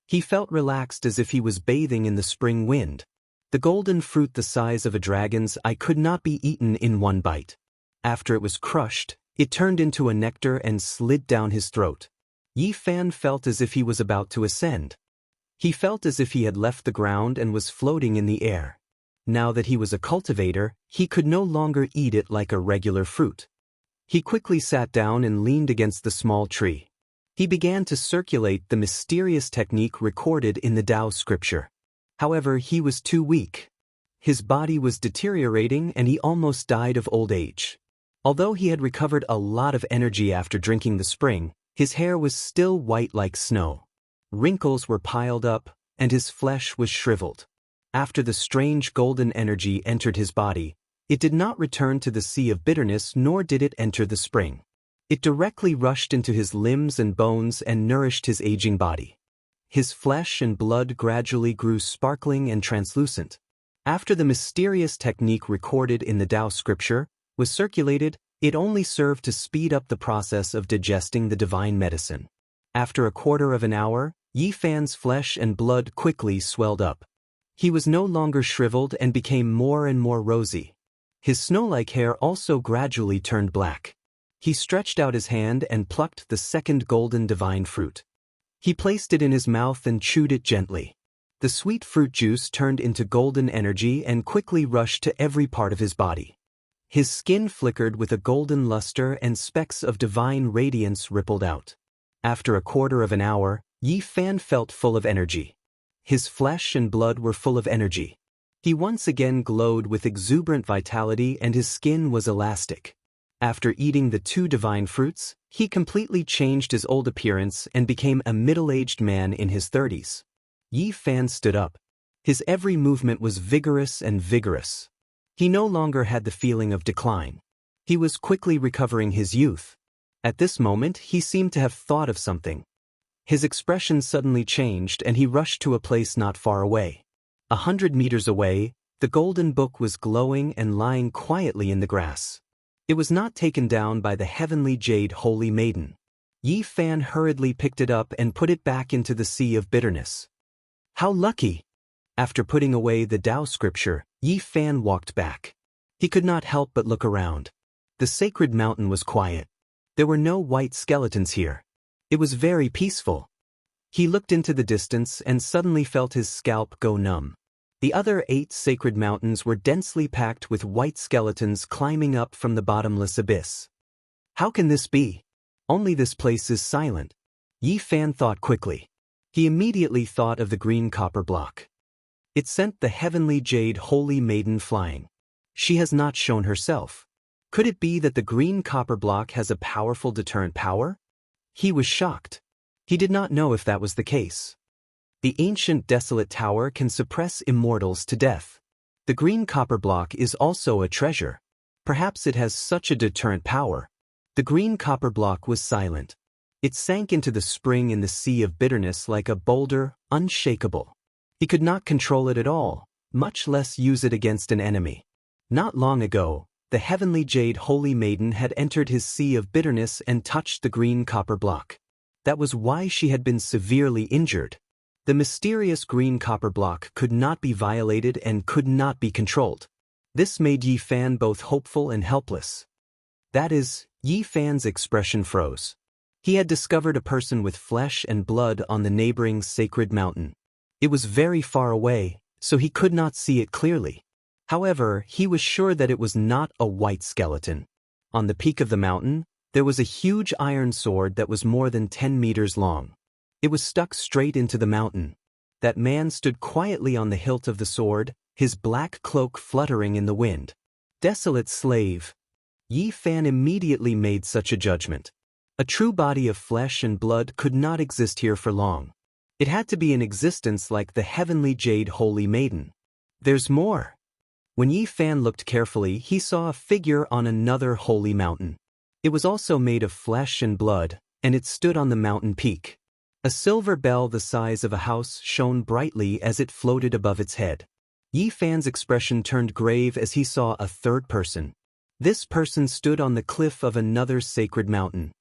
He felt relaxed as if he was bathing in the spring wind. The golden fruit the size of a dragon's eye could not be eaten in one bite. After it was crushed, it turned into a nectar and slid down his throat. Yi Fan felt as if he was about to ascend. He felt as if he had left the ground and was floating in the air. Now that he was a cultivator, he could no longer eat it like a regular fruit. He quickly sat down and leaned against the small tree. He began to circulate the mysterious technique recorded in the Tao scripture. However, he was too weak. His body was deteriorating and he almost died of old age. Although he had recovered a lot of energy after drinking the spring, his hair was still white like snow. Wrinkles were piled up, and his flesh was shriveled. After the strange golden energy entered his body, it did not return to the sea of bitterness nor did it enter the spring. It directly rushed into his limbs and bones and nourished his aging body. His flesh and blood gradually grew sparkling and translucent. After the mysterious technique recorded in the Tao scripture was circulated, it only served to speed up the process of digesting the divine medicine. After a quarter of an hour, Yi Fan's flesh and blood quickly swelled up. He was no longer shriveled and became more and more rosy. His snow-like hair also gradually turned black. He stretched out his hand and plucked the second golden divine fruit. He placed it in his mouth and chewed it gently. The sweet fruit juice turned into golden energy and quickly rushed to every part of his body. His skin flickered with a golden luster and specks of divine radiance rippled out. After a quarter of an hour, Yi Fan felt full of energy. His flesh and blood were full of energy. He once again glowed with exuberant vitality and his skin was elastic. After eating the 2 divine fruits, he completely changed his old appearance and became a middle-aged man in his 30s. Yi Fan stood up. His every movement was vigorous and vigorous. He no longer had the feeling of decline. He was quickly recovering his youth. At this moment, he seemed to have thought of something. His expression suddenly changed and he rushed to a place not far away. 100 meters away, the golden book was glowing and lying quietly in the grass. It was not taken down by the heavenly jade holy maiden. Yi Fan hurriedly picked it up and put it back into the sea of bitterness. How lucky! After putting away the Tao scripture, Yi Fan walked back. He could not help but look around. The sacred mountain was quiet. There were no white skeletons here. It was very peaceful. He looked into the distance and suddenly felt his scalp go numb. The other 8 sacred mountains were densely packed with white skeletons climbing up from the bottomless abyss. How can this be? Only this place is silent. Yi Fan thought quickly. He immediately thought of the green copper block. It sent the heavenly jade holy maiden flying. She has not shown herself. Could it be that the green copper block has a powerful deterrent power? He was shocked. He did not know if that was the case. The ancient desolate tower can suppress immortals to death. The green copper block is also a treasure. Perhaps it has such a deterrent power. The green copper block was silent. It sank into the spring in the sea of bitterness like a boulder, unshakable. He could not control it at all, much less use it against an enemy. Not long ago, the heavenly jade holy maiden had entered his sea of bitterness and touched the green copper block. That was why she had been severely injured. The mysterious green copper block could not be violated and could not be controlled. This made Yi Fan both hopeful and helpless. That is, Yi Fan's expression froze. He had discovered a person with flesh and blood on the neighboring sacred mountain. It was very far away, so he could not see it clearly. However, he was sure that it was not a white skeleton. On the peak of the mountain, there was a huge iron sword that was more than 10 meters long. It was stuck straight into the mountain. That man stood quietly on the hilt of the sword, his black cloak fluttering in the wind. Desolate slave. Yi Fan immediately made such a judgment. A true body of flesh and blood could not exist here for long. It had to be in existence like the heavenly jade holy maiden. There's more. When Yi Fan looked carefully, he saw a figure on another holy mountain. It was also made of flesh and blood, and it stood on the mountain peak. A silver bell the size of a house shone brightly as it floated above its head. Yi Fan's expression turned grave as he saw a third person. This person stood on the cliff of another sacred mountain.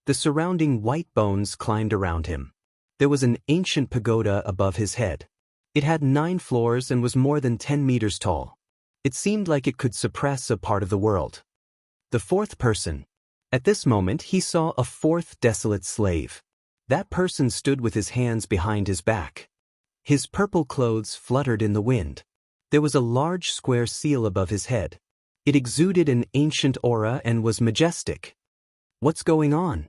The surrounding white bones climbed around him. There was an ancient pagoda above his head. It had 9 floors and was more than 10 meters tall. It seemed like it could suppress a part of the world. The fourth person. At this moment he saw a fourth desolate slave. That person stood with his hands behind his back. His purple clothes fluttered in the wind. There was a large square seal above his head. It exuded an ancient aura and was majestic. What's going on?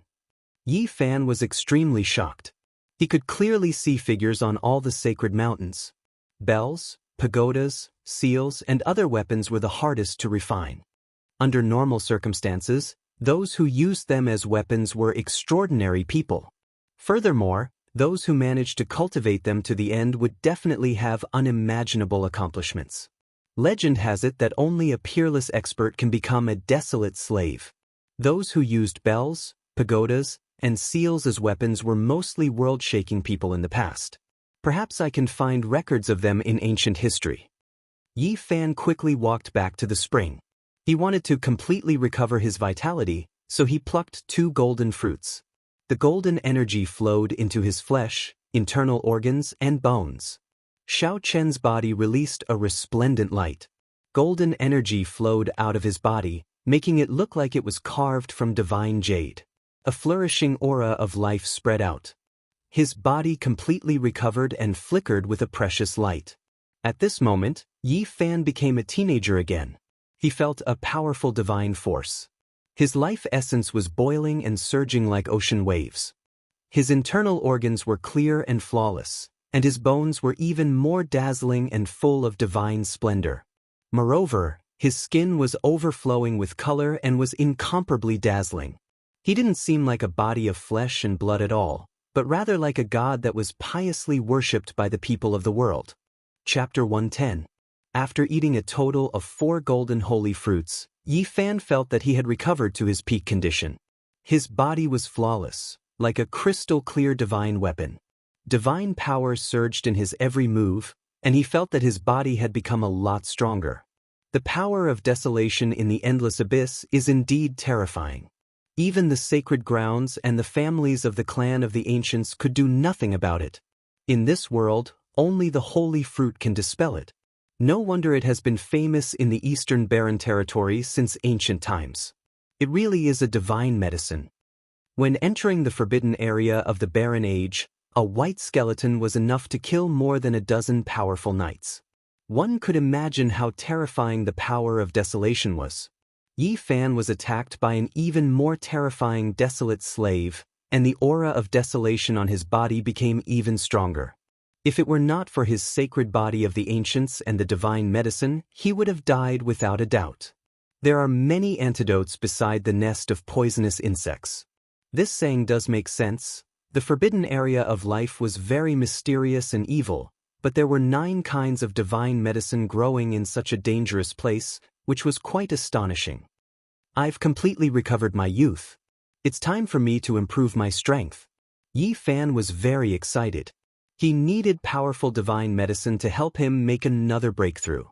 Yi Fan was extremely shocked. He could clearly see figures on all the sacred mountains. Bells, pagodas, seals, and other weapons were the hardest to refine. Under normal circumstances, those who used them as weapons were extraordinary people. Furthermore, those who managed to cultivate them to the end would definitely have unimaginable accomplishments. Legend has it that only a peerless expert can become a desolate slave. Those who used bells, pagodas, and seals as weapons were mostly world-shaking people in the past. Perhaps I can find records of them in ancient history. Yi Fan quickly walked back to the spring. He wanted to completely recover his vitality, so he plucked 2 golden fruits. The golden energy flowed into his flesh, internal organs, and bones. Xiao Chen's body released a resplendent light. Golden energy flowed out of his body, making it look like it was carved from divine jade. A flourishing aura of life spread out. His body completely recovered and flickered with a precious light. At this moment, Yi Fan became a teenager again. He felt a powerful divine force. His life essence was boiling and surging like ocean waves. His internal organs were clear and flawless, and his bones were even more dazzling and full of divine splendor. Moreover, his skin was overflowing with color and was incomparably dazzling. He didn't seem like a body of flesh and blood at all, but rather like a god that was piously worshipped by the people of the world. Chapter 110. After eating a total of 4 golden holy fruits, Yi Fan felt that he had recovered to his peak condition. His body was flawless, like a crystal-clear divine weapon. Divine power surged in his every move, and he felt that his body had become a lot stronger. The power of desolation in the endless abyss is indeed terrifying. Even the sacred grounds and the families of the clan of the ancients could do nothing about it. In this world, only the holy fruit can dispel it. No wonder it has been famous in the eastern barren territory since ancient times. It really is a divine medicine. When entering the forbidden area of the Barren Age, a white skeleton was enough to kill more than a dozen powerful knights. One could imagine how terrifying the power of desolation was. Yi Fan was attacked by an even more terrifying desolate slave, and the aura of desolation on his body became even stronger. If it were not for his sacred body of the ancients and the divine medicine, he would have died without a doubt. There are many antidotes beside the nest of poisonous insects. This saying does make sense. The forbidden area of life was very mysterious and evil, but there were 9 kinds of divine medicine growing in such a dangerous place, which was quite astonishing. I've completely recovered my youth. It's time for me to improve my strength. Yi Fan was very excited. He needed powerful divine medicine to help him make another breakthrough.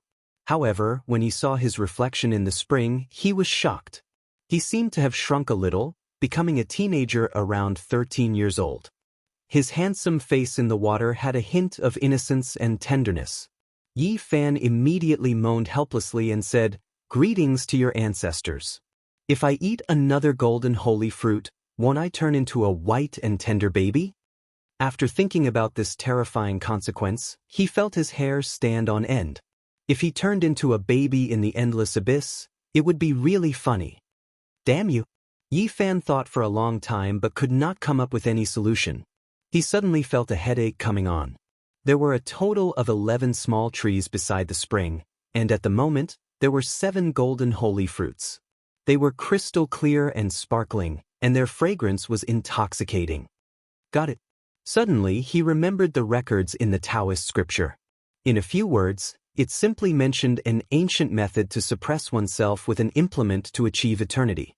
However, when he saw his reflection in the spring, he was shocked. He seemed to have shrunk a little, becoming a teenager around 13 years old. His handsome face in the water had a hint of innocence and tenderness. Yi Fan immediately moaned helplessly and said, "Greetings to your ancestors. If I eat another golden holy fruit, won't I turn into a white and tender baby?" After thinking about this terrifying consequence, he felt his hair stand on end. If he turned into a baby in the endless abyss, it would be really funny. Damn you! Yi Fan thought for a long time but could not come up with any solution. He suddenly felt a headache coming on. There were a total of 11 small trees beside the spring, and at the moment, there were 7 golden holy fruits. They were crystal clear and sparkling, and their fragrance was intoxicating. Got it. Suddenly, he remembered the records in the Taoist scripture. In a few words, it simply mentioned an ancient method to suppress oneself with an implement to achieve eternity.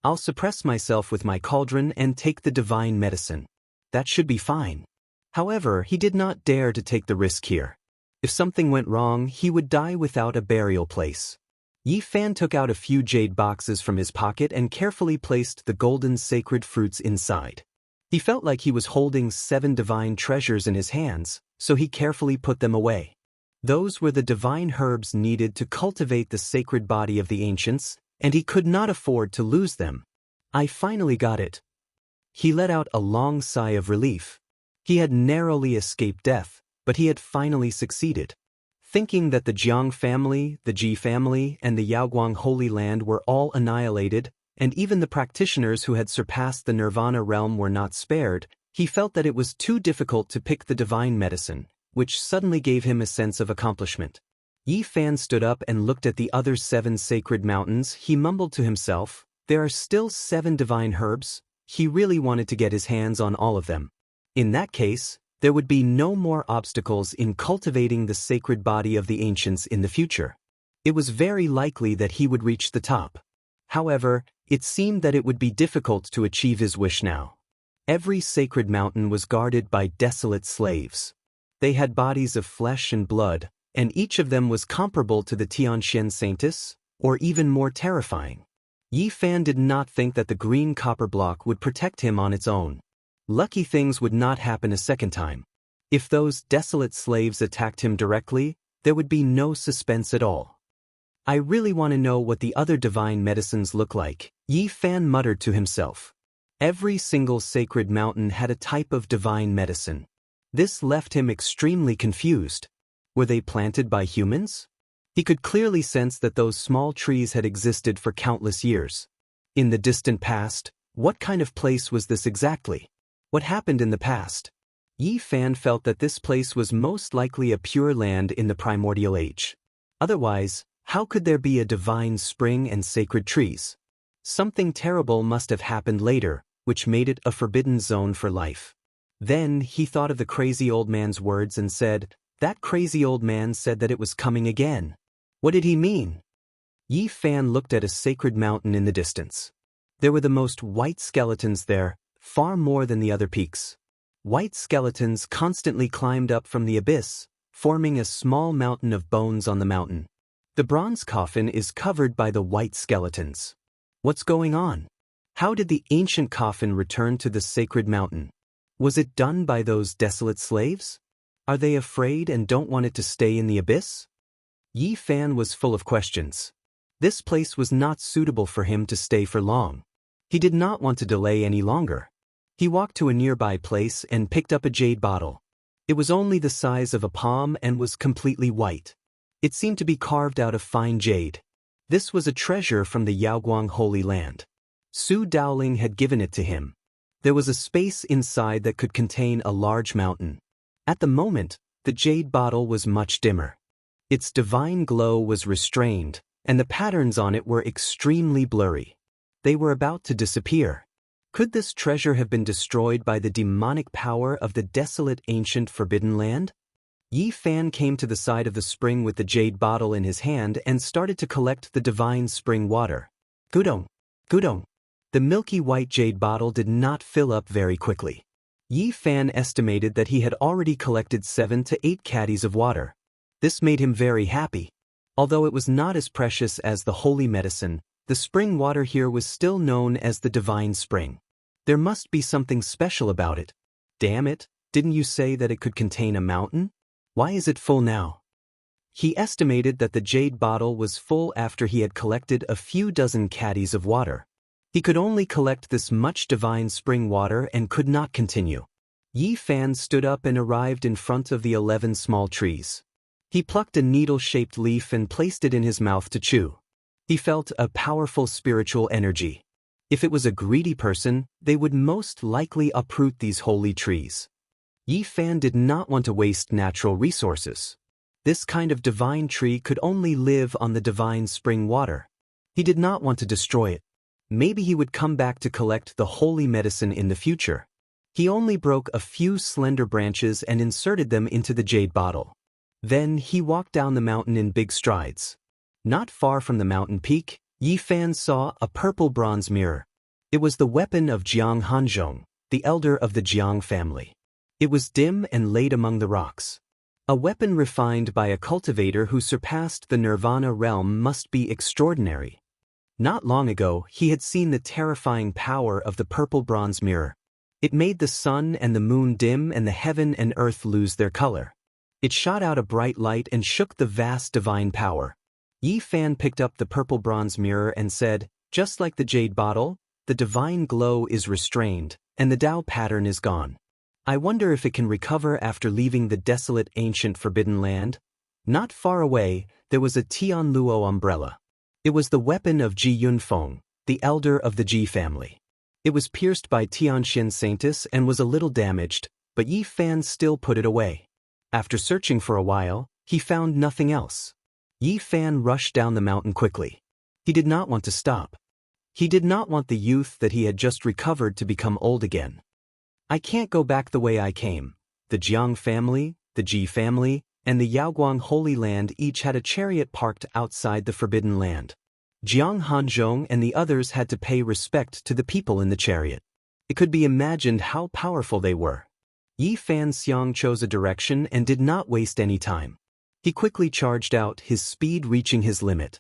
I'll suppress myself with my cauldron and take the divine medicine. That should be fine. However, he did not dare to take the risk here. If something went wrong, he would die without a burial place. Yi Fan took out a few jade boxes from his pocket and carefully placed the golden sacred fruits inside. He felt like he was holding 7 divine treasures in his hands, so he carefully put them away. Those were the divine herbs needed to cultivate the sacred body of the ancients, and he could not afford to lose them. I finally got it. He let out a long sigh of relief. He had narrowly escaped death, but he had finally succeeded. Thinking that the Jiang family, the Ji family, and the Yaoguang Holy Land were all annihilated, and even the practitioners who had surpassed the Nirvana realm were not spared, he felt that it was too difficult to pick the divine medicine, which suddenly gave him a sense of accomplishment. Yi Fan stood up and looked at the other 7 sacred mountains. He mumbled to himself, "There are still 7 divine herbs." He really wanted to get his hands on all of them. In that case, there would be no more obstacles in cultivating the sacred body of the ancients in the future. It was very likely that he would reach the top. However, it seemed that it would be difficult to achieve his wish now. Every sacred mountain was guarded by desolate slaves. They had bodies of flesh and blood, and each of them was comparable to the Tianxian saintess, or even more terrifying. Yi Fan did not think that the green copper block would protect him on its own. Lucky things would not happen a second time. If those desolate slaves attacked him directly, there would be no suspense at all. I really want to know what the other divine medicines look like, Yi Fan muttered to himself. Every single sacred mountain had a type of divine medicine. This left him extremely confused. Were they planted by humans? He could clearly sense that those small trees had existed for countless years. In the distant past, what kind of place was this exactly? What happened in the past? Yi Fan felt that this place was most likely a pure land in the primordial age. Otherwise, how could there be a divine spring and sacred trees? Something terrible must have happened later, which made it a forbidden zone for life. Then he thought of the crazy old man's words and said, "That crazy old man said that it was coming again." What did he mean? Yi Fan looked at a sacred mountain in the distance. There were the most white skeletons there, far more than the other peaks. White skeletons constantly climbed up from the abyss, forming a small mountain of bones on the mountain. The bronze coffin is covered by the white skeletons. What's going on? How did the ancient coffin return to the sacred mountain? Was it done by those desolate slaves? Are they afraid and don't want it to stay in the abyss? Yi Fan was full of questions. This place was not suitable for him to stay for long. He did not want to delay any longer. He walked to a nearby place and picked up a jade bottle. It was only the size of a palm and was completely white. It seemed to be carved out of fine jade. This was a treasure from the Yaoguang Holy Land. Su Daoling had given it to him. There was a space inside that could contain a large mountain. At the moment, the jade bottle was much dimmer. Its divine glow was restrained, and the patterns on it were extremely blurry. They were about to disappear. Could this treasure have been destroyed by the demonic power of the desolate ancient forbidden land? Yi Fan came to the side of the spring with the jade bottle in his hand and started to collect the divine spring water. Gudong, gudong. The milky white jade bottle did not fill up very quickly. Yi Fan estimated that he had already collected 7 to 8 caddies of water. This made him very happy. Although it was not as precious as the holy medicine, the spring water here was still known as the divine spring. There must be something special about it. Damn it, didn't you say that it could contain a mountain? Why is it full now? He estimated that the jade bottle was full after he had collected a few dozen caddies of water. He could only collect this much divine spring water and could not continue. Yi Fan stood up and arrived in front of the 11 small trees. He plucked a needle-shaped leaf and placed it in his mouth to chew. He felt a powerful spiritual energy. If it was a greedy person, they would most likely uproot these holy trees. Yi Fan did not want to waste natural resources. This kind of divine tree could only live on the divine spring water. He did not want to destroy it. Maybe he would come back to collect the holy medicine in the future. He only broke a few slender branches and inserted them into the jade bottle. Then he walked down the mountain in big strides. Not far from the mountain peak, Yi Fan saw a purple bronze mirror. It was the weapon of Jiang Hanzhong, the elder of the Jiang family. It was dim and laid among the rocks. A weapon refined by a cultivator who surpassed the Nirvana realm must be extraordinary. Not long ago, he had seen the terrifying power of the purple bronze mirror. It made the sun and the moon dim and the heaven and earth lose their color. It shot out a bright light and shook the vast divine power. Yi Fan picked up the purple bronze mirror and said, "Just like the jade bottle, the divine glow is restrained, and the Tao pattern is gone. I wonder if it can recover after leaving the desolate ancient forbidden land." Not far away, there was a Tian Luo umbrella. It was the weapon of Ji Yunfeng, the elder of the Ji family. It was pierced by Tianxin Saintis and was a little damaged, but Yi Fan still put it away. After searching for a while, he found nothing else. Yi Fan rushed down the mountain quickly. He did not want to stop. He did not want the youth that he had just recovered to become old again. I can't go back the way I came. The Jiang family, the Ji family, and the Yaoguang Holy Land each had a chariot parked outside the Forbidden Land. Jiang Hanzhong and the others had to pay respect to the people in the chariot. It could be imagined how powerful they were. Yi Fan Xiang chose a direction and did not waste any time. He quickly charged out, his speed reaching his limit.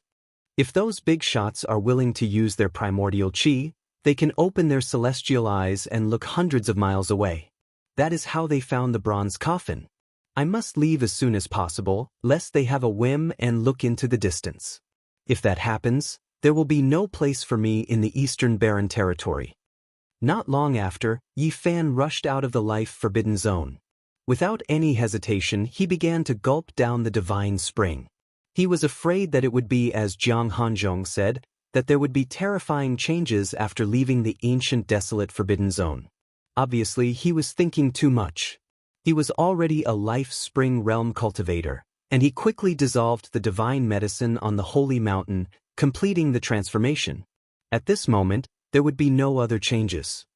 If those big shots are willing to use their primordial qi, they can open their celestial eyes and look hundreds of miles away. That is how they found the bronze coffin. I must leave as soon as possible, lest they have a whim and look into the distance. If that happens, there will be no place for me in the Eastern Barren Territory. Not long after, Yi Fan rushed out of the life-forbidden zone. Without any hesitation, he began to gulp down the divine spring. He was afraid that it would be as Jiang Hanzhong said, that there would be terrifying changes after leaving the ancient desolate forbidden zone. Obviously, he was thinking too much. He was already a life spring realm cultivator, and he quickly dissolved the divine medicine on the holy mountain, completing the transformation. At this moment, there would be no other changes.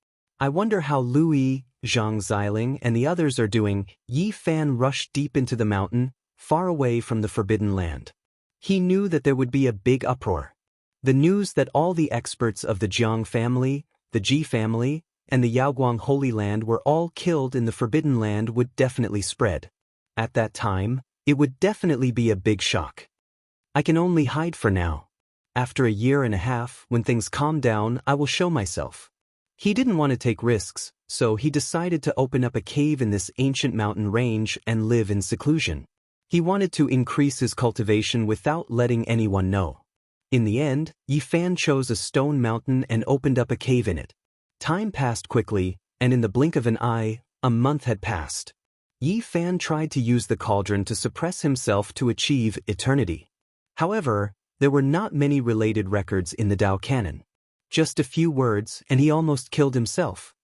I wonder how Lui, Zhang Xiling, and the others are doing. Yi Fan rushed deep into the mountain, far away from the forbidden land. He knew that there would be a big uproar. The news that all the experts of the Jiang family, the Ji family, and the Yaoguang Holy Land were all killed in the Forbidden Land would definitely spread. At that time, it would definitely be a big shock. I can only hide for now. After a year and a half, when things calm down, I will show myself. He didn't want to take risks, so he decided to open up a cave in this ancient mountain range and live in seclusion. He wanted to increase his cultivation without letting anyone know. In the end, Yi Fan chose a stone mountain and opened up a cave in it. Time passed quickly, and in the blink of an eye, a month had passed. Yi Fan tried to use the cauldron to suppress himself to achieve eternity. However, there were not many related records in the Tao canon. Just a few words, and he almost killed himself.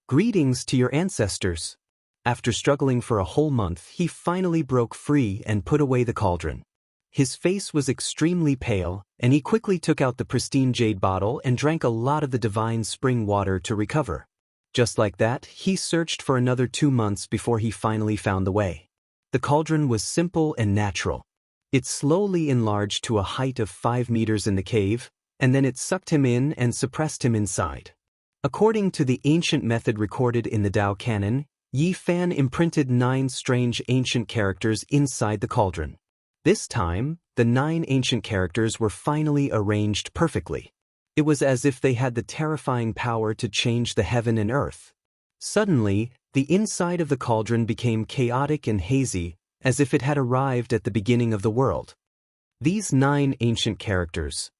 Greetings to your ancestors. After struggling for a whole month, he finally broke free and put away the cauldron. His face was extremely pale, and he quickly took out the pristine jade bottle and drank a lot of the divine spring water to recover. Just like that, he searched for another 2 months before he finally found the way. The cauldron was simple and natural. It slowly enlarged to a height of 5 meters in the cave, and then it sucked him in and suppressed him inside. According to the ancient method recorded in the Tao canon, Yi Fan imprinted 9 strange ancient characters inside the cauldron. This time, the 9 ancient characters were finally arranged perfectly. It was as if they had the terrifying power to change the heaven and earth. Suddenly, the inside of the cauldron became chaotic and hazy, as if it had arrived at the beginning of the world. These 9 ancient characters.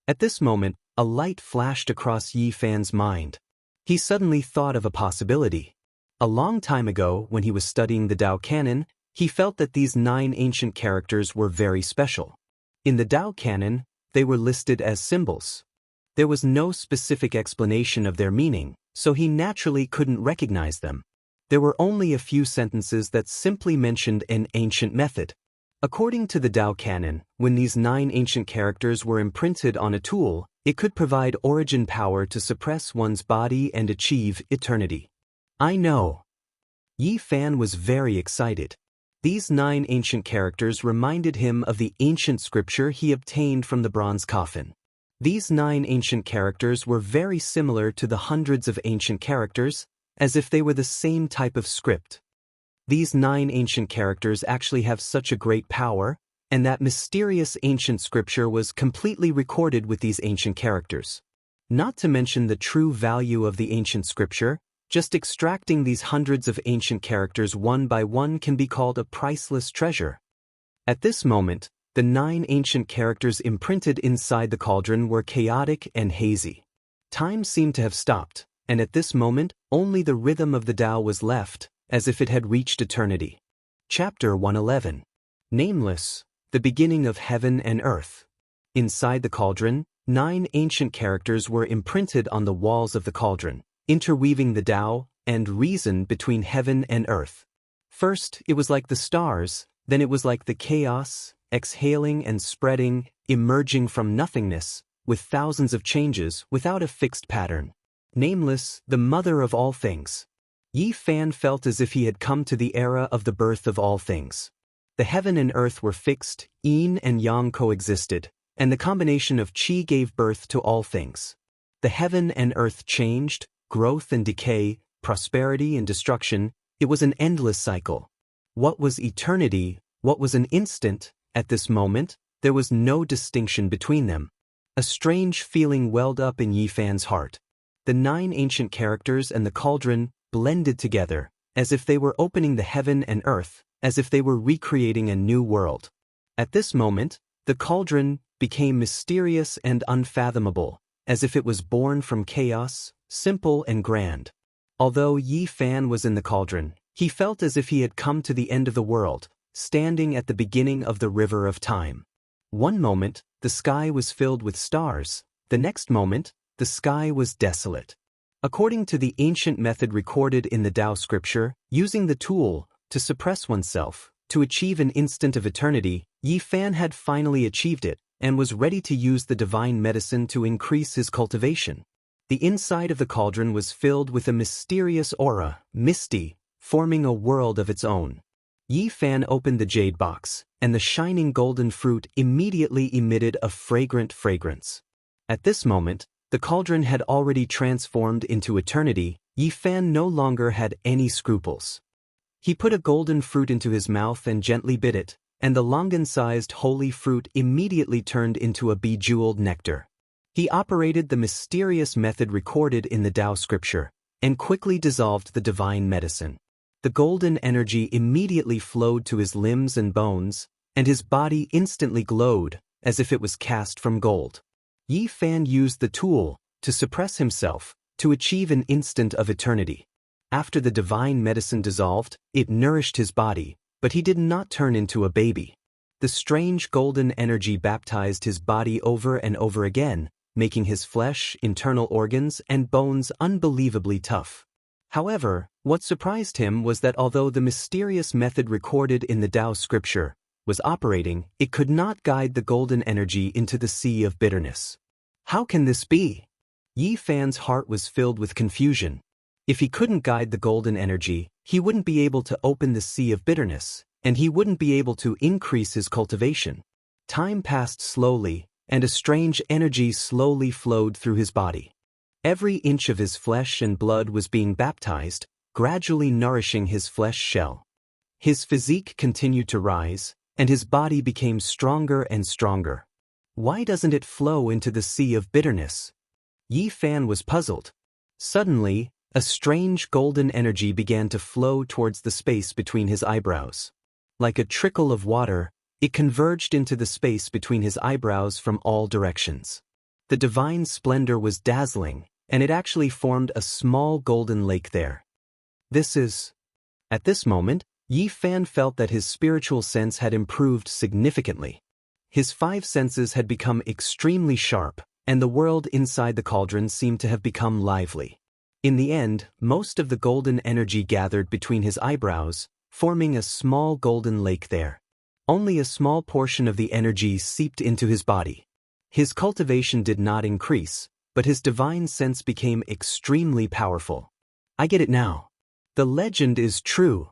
At this moment, a light flashed across Yi Fan's mind. He suddenly thought of a possibility. A long time ago, when he was studying the Tao canon, he felt that these 9 ancient characters were very special. In the Tao canon, they were listed as symbols. There was no specific explanation of their meaning, so he naturally couldn't recognize them. There were only a few sentences that simply mentioned an ancient method. According to the Tao canon, when these 9 ancient characters were imprinted on a tool, it could provide origin power to suppress one's body and achieve eternity. I know. Yi Fan was very excited. These 9 ancient characters reminded him of the ancient scripture he obtained from the bronze coffin. These 9 ancient characters were very similar to the hundreds of ancient characters, as if they were the same type of script. These 9 ancient characters actually have such a great power, and that mysterious ancient scripture was completely recorded with these ancient characters. Not to mention the true value of the ancient scripture, just extracting these hundreds of ancient characters one by one can be called a priceless treasure. At this moment, the 9 ancient characters imprinted inside the cauldron were chaotic and hazy. Time seemed to have stopped, and at this moment, only the rhythm of the Tao was left, as if it had reached eternity. Chapter 111. Nameless, the beginning of heaven and earth. Inside the cauldron, 9 ancient characters were imprinted on the walls of the cauldron, interweaving the Tao and reason between heaven and earth. First, it was like the stars, then it was like the chaos, exhaling and spreading, emerging from nothingness, with thousands of changes without a fixed pattern. Nameless, the mother of all things. Yi Fan felt as if he had come to the era of the birth of all things. The heaven and earth were fixed, yin and yang coexisted, and the combination of qi gave birth to all things. The heaven and earth changed, growth and decay, prosperity and destruction. It was an endless cycle. What was eternity? What was an instant? At this moment, there was no distinction between them. A strange feeling welled up in Yi Fan's heart. The 9 ancient characters and the cauldron blended together, as if they were opening the heaven and earth, as if they were recreating a new world. At this moment, the cauldron became mysterious and unfathomable, as if it was born from chaos, simple and grand. Although Yi Fan was in the cauldron, he felt as if he had come to the end of the world, standing at the beginning of the river of time. One moment, the sky was filled with stars. The next moment, the sky was desolate. According to the ancient method recorded in the Tao scripture, using the tool to suppress oneself, to achieve an instant of eternity, Yi Fan had finally achieved it, and was ready to use the divine medicine to increase his cultivation. The inside of the cauldron was filled with a mysterious aura, misty, forming a world of its own. Yi Fan opened the jade box, and the shining golden fruit immediately emitted a fragrant fragrance. At this moment, the cauldron had already transformed into eternity. Yi Fan no longer had any scruples. He put a golden fruit into his mouth and gently bit it, and the longan-sized holy fruit immediately turned into a bejeweled nectar. He operated the mysterious method recorded in the Tao scripture, and quickly dissolved the divine medicine. The golden energy immediately flowed to his limbs and bones, and his body instantly glowed, as if it was cast from gold. Yi Fan used the tool to suppress himself, to achieve an instant of eternity. After the divine medicine dissolved, it nourished his body, but he did not turn into a baby. The strange golden energy baptized his body over and over again, making his flesh, internal organs, and bones unbelievably tough. However, what surprised him was that although the mysterious method recorded in the Tao scripture was operating, it could not guide the golden energy into the sea of bitterness. How can this be? Yi Fan's heart was filled with confusion. If he couldn't guide the golden energy, he wouldn't be able to open the sea of bitterness, and he wouldn't be able to increase his cultivation. Time passed slowly, and a strange energy slowly flowed through his body. Every inch of his flesh and blood was being baptized, gradually nourishing his flesh shell. His physique continued to rise, and his body became stronger and stronger. Why doesn't it flow into the sea of bitterness? Yi Fan was puzzled. Suddenly, a strange golden energy began to flow towards the space between his eyebrows. Like a trickle of water, it converged into the space between his eyebrows from all directions. The divine splendor was dazzling, and it actually formed a small golden lake there. At this moment, Yi Fan felt that his spiritual sense had improved significantly. His 5 senses had become extremely sharp, and the world inside the cauldron seemed to have become lively. In the end, most of the golden energy gathered between his eyebrows, forming a small golden lake there. Only a small portion of the energy seeped into his body. His cultivation did not increase, but his divine sense became extremely powerful. I get it now. The legend is true.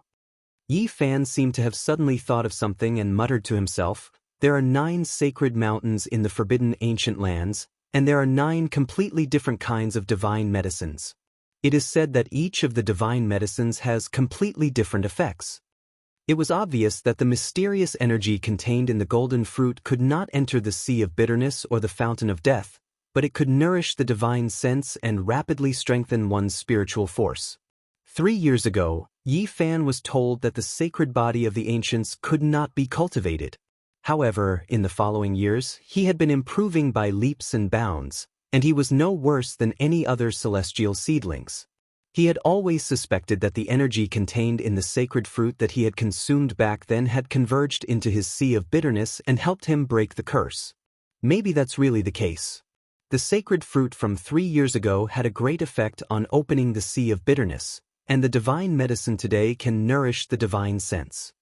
Yi Fan seemed to have suddenly thought of something and muttered to himself, there are 9 sacred mountains in the forbidden ancient lands, and there are 9 completely different kinds of divine medicines. It is said that each of the divine medicines has completely different effects. It was obvious that the mysterious energy contained in the golden fruit could not enter the sea of bitterness or the fountain of death, but it could nourish the divine sense and rapidly strengthen one's spiritual force. 3 years ago, Yi Fan was told that the sacred body of the ancients could not be cultivated. However, in the following years, he had been improving by leaps and bounds, and he was no worse than any other celestial seedlings. He had always suspected that the energy contained in the sacred fruit that he had consumed back then had converged into his sea of bitterness and helped him break the curse. Maybe that's really the case. The sacred fruit from 3 years ago had a great effect on opening the sea of bitterness, and the divine medicine today can nourish the divine sense.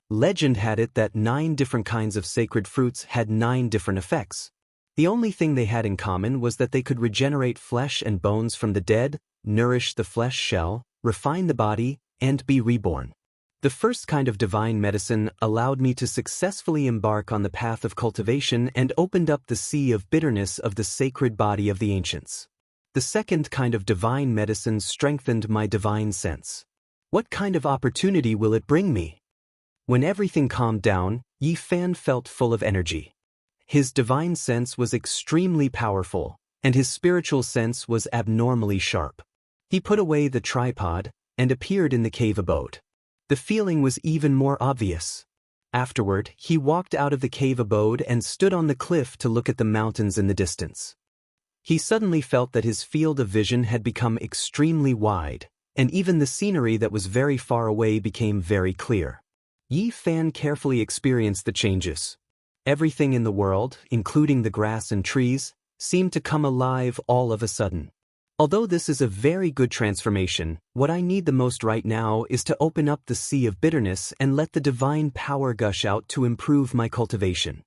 Legend had it that 9 different kinds of sacred fruits had 9 different effects. The only thing they had in common was that they could regenerate flesh and bones from the dead, nourish the flesh shell, refine the body, and be reborn. The first kind of divine medicine allowed me to successfully embark on the path of cultivation and opened up the sea of bitterness of the sacred body of the ancients. The second kind of divine medicine strengthened my divine sense. What kind of opportunity will it bring me? When everything calmed down, Yi Fan felt full of energy. His divine sense was extremely powerful, and his spiritual sense was abnormally sharp. He put away the tripod and appeared in the cave abode. The feeling was even more obvious. Afterward, he walked out of the cave abode and stood on the cliff to look at the mountains in the distance. He suddenly felt that his field of vision had become extremely wide, and even the scenery that was very far away became very clear. Yi Fan carefully experienced the changes. Everything in the world, including the grass and trees, seemed to come alive all of a sudden. Although this is a very good transformation, what I need the most right now is to open up the sea of bitterness and let the divine power gush out to improve my cultivation.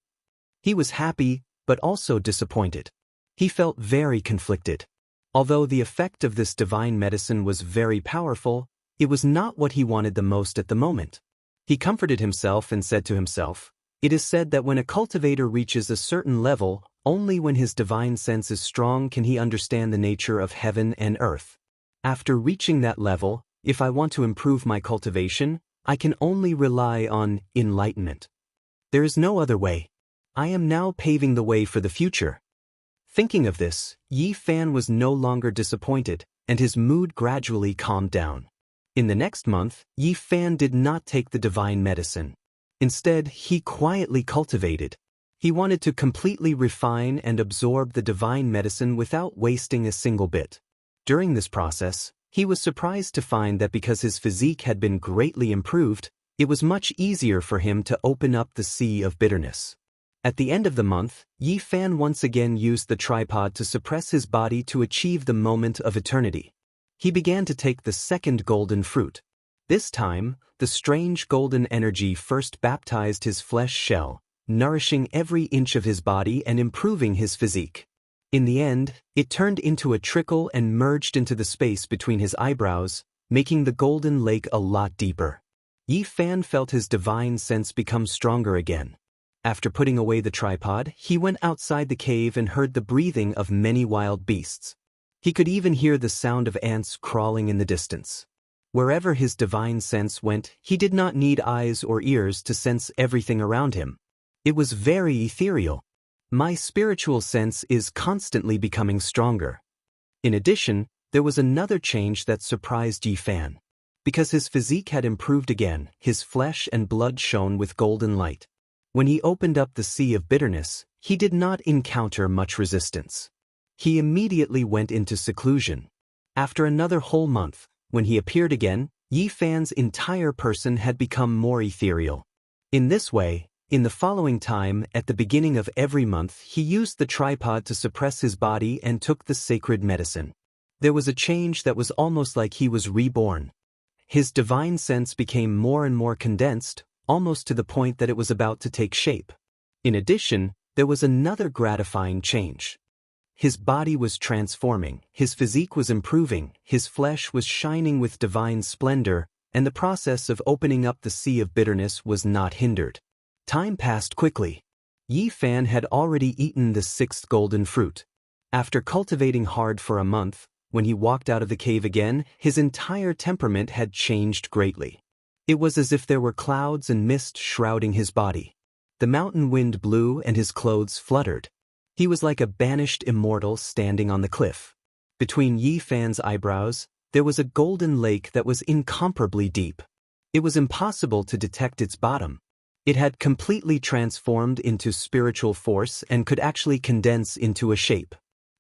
He was happy, but also disappointed. He felt very conflicted. Although the effect of this divine medicine was very powerful, it was not what he wanted the most at the moment. He comforted himself and said to himself, "It is said that when a cultivator reaches a certain level, only when his divine sense is strong can he understand the nature of heaven and earth. After reaching that level, if I want to improve my cultivation, I can only rely on enlightenment. There is no other way. I am now paving the way for the future." Thinking of this, Yi Fan was no longer disappointed, and his mood gradually calmed down. In the next month, Yi Fan did not take the divine medicine. Instead, he quietly cultivated. He wanted to completely refine and absorb the divine medicine without wasting a single bit. During this process, he was surprised to find that because his physique had been greatly improved, it was much easier for him to open up the sea of bitterness. At the end of the month, Yi Fan once again used the tripod to suppress his body to achieve the moment of eternity. He began to take the second golden fruit. This time, the strange golden energy first baptized his flesh shell, nourishing every inch of his body and improving his physique. In the end, it turned into a trickle and merged into the space between his eyebrows, making the golden lake a lot deeper. Yi Fan felt his divine sense become stronger again. After putting away the tripod, he went outside the cave and heard the breathing of many wild beasts. He could even hear the sound of ants crawling in the distance. Wherever his divine sense went, he did not need eyes or ears to sense everything around him. It was very ethereal. My spiritual sense is constantly becoming stronger. In addition, there was another change that surprised Yi Fan. Because his physique had improved again, his flesh and blood shone with golden light. When he opened up the sea of bitterness, he did not encounter much resistance. He immediately went into seclusion. After another whole month, when he appeared again, Yi Fan's entire person had become more ethereal. In this way, in the following time, at the beginning of every month, he used the tripod to suppress his body and took the sacred medicine. There was a change that was almost like he was reborn. His divine sense became more and more condensed, almost to the point that it was about to take shape. In addition, there was another gratifying change. His body was transforming, his physique was improving, his flesh was shining with divine splendor, and the process of opening up the sea of bitterness was not hindered. Time passed quickly. Yi Fan had already eaten the sixth golden fruit. After cultivating hard for a month, when he walked out of the cave again, his entire temperament had changed greatly. It was as if there were clouds and mist shrouding his body. The mountain wind blew and his clothes fluttered. He was like a banished immortal standing on the cliff. Between Yi Fan's eyebrows, there was a golden lake that was incomparably deep. It was impossible to detect its bottom. It had completely transformed into spiritual force and could actually condense into a shape.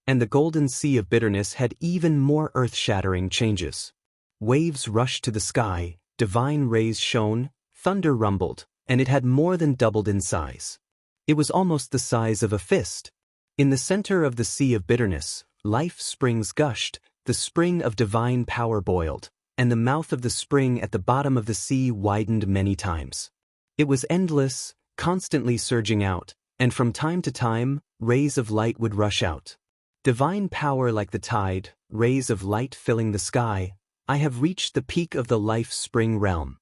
And the golden sea of bitterness had even more earth-shattering changes. Waves rushed to the sky, divine rays shone, thunder rumbled, and it had more than doubled in size. It was almost the size of a fist. In the center of the sea of bitterness, life springs gushed, the spring of divine power boiled, and the mouth of the spring at the bottom of the sea widened many times. It was endless, constantly surging out, and from time to time, rays of light would rush out. Divine power like the tide, rays of light filling the sky. I have reached the peak of the life spring realm.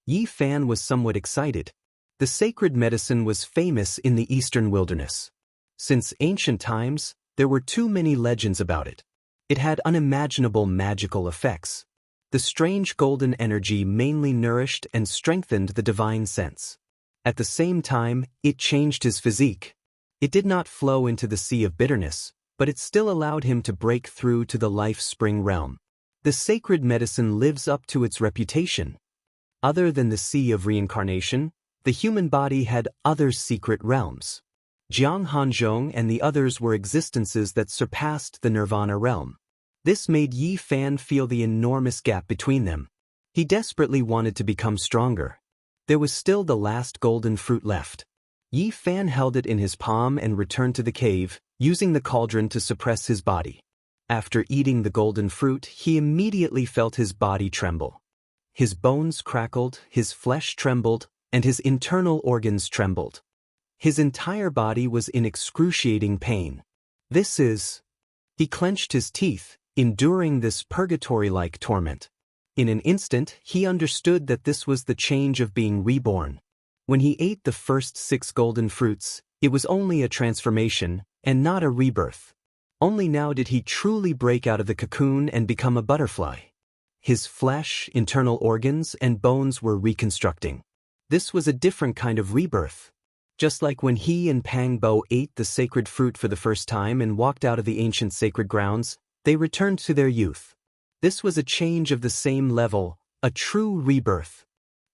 Yi Fan was somewhat excited. The sacred medicine was famous in the eastern wilderness. Since ancient times, there were too many legends about it. It had unimaginable magical effects. The strange golden energy mainly nourished and strengthened the divine sense. At the same time, it changed his physique. It did not flow into the sea of bitterness, but it still allowed him to break through to the life spring realm. The sacred medicine lives up to its reputation. Other than the sea of reincarnation, the human body had other secret realms. Jiang Hanzhong and the others were existences that surpassed the nirvana realm. This made Yi Fan feel the enormous gap between them. He desperately wanted to become stronger. There was still the last golden fruit left. Yi Fan held it in his palm and returned to the cave, using the cauldron to suppress his body. After eating the golden fruit, he immediately felt his body tremble. His bones crackled, his flesh trembled, and his internal organs trembled. His entire body was in excruciating pain. He clenched his teeth, enduring this purgatory-like torment. In an instant, he understood that this was the change of being reborn. When he ate the first 6 golden fruits, it was only a transformation, and not a rebirth. Only now did he truly break out of the cocoon and become a butterfly. His flesh, internal organs, and bones were reconstructing. This was a different kind of rebirth. Just like when he and Pang Bo ate the sacred fruit for the first time and walked out of the ancient sacred grounds, they returned to their youth. This was a change of the same level, a true rebirth.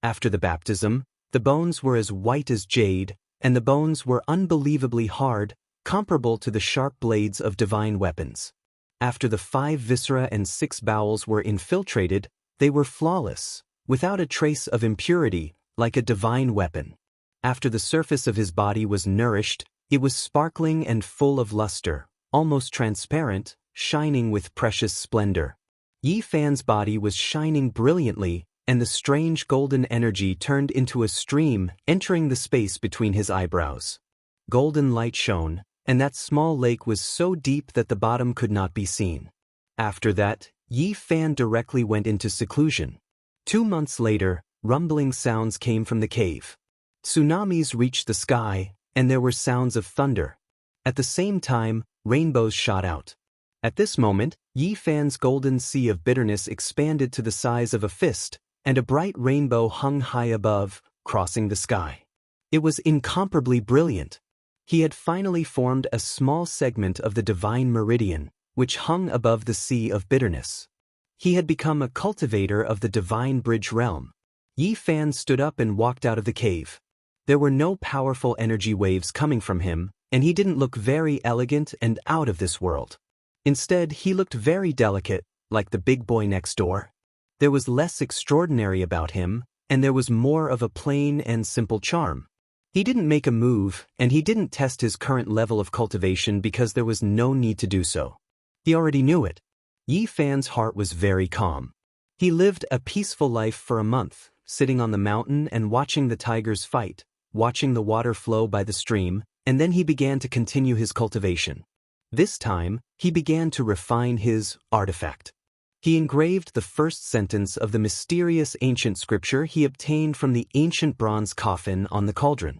After the baptism, the bones were as white as jade, and the bones were unbelievably hard, comparable to the sharp blades of divine weapons. After the 5 viscera and 6 bowels were infiltrated, they were flawless, without a trace of impurity, like a divine weapon. After the surface of his body was nourished, it was sparkling and full of luster, almost transparent, shining with precious splendor. Yi Fan's body was shining brilliantly, and the strange golden energy turned into a stream entering the space between his eyebrows. Golden light shone, and that small lake was so deep that the bottom could not be seen. After that, Yi Fan directly went into seclusion. 2 months later, rumbling sounds came from the cave. Tsunamis reached the sky, and there were sounds of thunder. At the same time, rainbows shot out. At this moment, Yi Fan's golden sea of bitterness expanded to the size of a fist, and a bright rainbow hung high above, crossing the sky. It was incomparably brilliant. He had finally formed a small segment of the divine meridian, which hung above the sea of bitterness. He had become a cultivator of the divine bridge realm. Yi Fan stood up and walked out of the cave. There were no powerful energy waves coming from him, and he didn't look very elegant and out of this world. Instead, he looked very delicate, like the big boy next door. There was less extraordinary about him, and there was more of a plain and simple charm. He didn't make a move, and he didn't test his current level of cultivation because there was no need to do so. He already knew it. Yi Fan's heart was very calm. He lived a peaceful life for a month, sitting on the mountain and watching the tigers fight, watching the water flow by the stream, and then he began to continue his cultivation. This time, he began to refine his artifact. He engraved the first sentence of the mysterious ancient scripture he obtained from the ancient bronze coffin on the cauldron.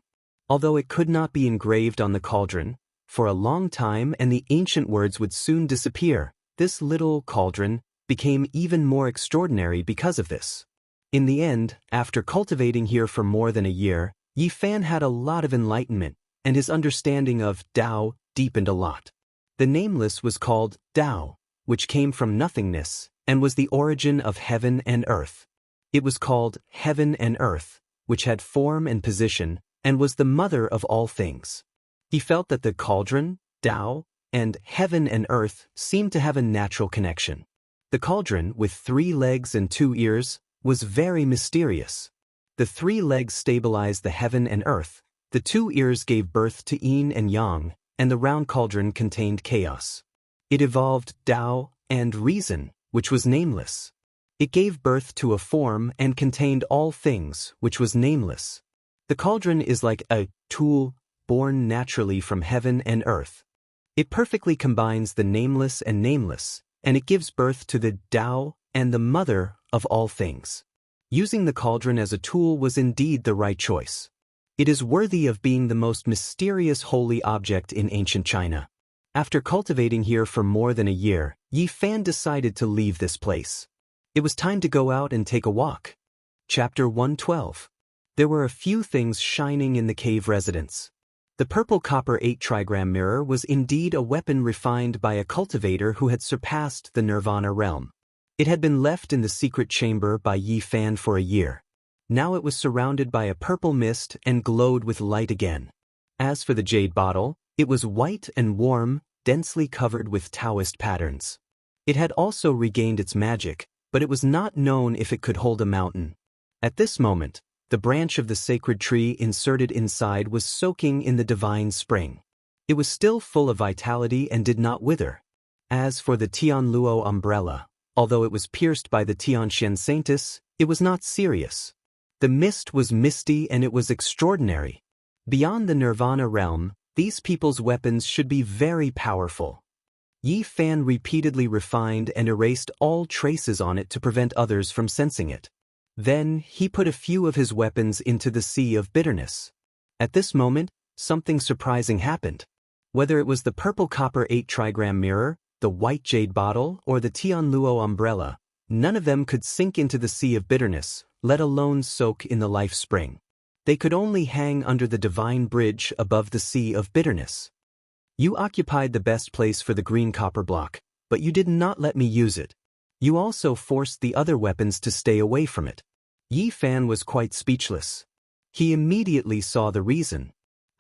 Although it could not be engraved on the cauldron for a long time and the ancient words would soon disappear, this little cauldron became even more extraordinary because of this. In the end, after cultivating here for more than a year, Yi Fan had a lot of enlightenment, and his understanding of Tao deepened a lot. The nameless was called Tao, which came from nothingness, and was the origin of heaven and earth. It was called heaven and earth, which had form and position, and was the mother of all things. He felt that the cauldron, Tao, and heaven and earth seemed to have a natural connection. The cauldron, with 3 legs and 2 ears, was very mysterious. The 3 legs stabilized the heaven and earth, the 2 ears gave birth to yin and yang, and the round cauldron contained chaos. It evolved Tao and reason, which was nameless. It gave birth to a form and contained all things, which was nameless. The cauldron is like a tool born naturally from heaven and earth. It perfectly combines the nameless and nameless, and it gives birth to the Tao and the mother of all things. Using the cauldron as a tool was indeed the right choice. It is worthy of being the most mysterious holy object in ancient China. After cultivating here for more than a year, Yi Fan decided to leave this place. It was time to go out and take a walk. Chapter 112. There were a few things shining in the cave residence. The purple copper 8 trigram mirror was indeed a weapon refined by a cultivator who had surpassed the Nirvana realm. It had been left in the secret chamber by Yi Fan for a year. Now it was surrounded by a purple mist and glowed with light again. As for the jade bottle, it was white and warm, densely covered with Taoist patterns. It had also regained its magic, but it was not known if it could hold a mountain. At this moment, the branch of the sacred tree inserted inside was soaking in the divine spring. It was still full of vitality and did not wither. As for the Tianluo umbrella, although it was pierced by the Tianxian Saintus, it was not serious. The mist was misty and it was extraordinary. Beyond the Nirvana realm, these people's weapons should be very powerful. Yi Fan repeatedly refined and erased all traces on it to prevent others from sensing it. Then, he put a few of his weapons into the sea of bitterness. At this moment, something surprising happened. Whether it was the purple copper 8 trigram mirror, the white jade bottle, or the Tianluo umbrella, none of them could sink into the sea of bitterness, let alone soak in the life spring. They could only hang under the divine bridge above the sea of bitterness. You occupied the best place for the green copper block, but you did not let me use it. You also forced the other weapons to stay away from it. Yi Fan was quite speechless. He immediately saw the reason.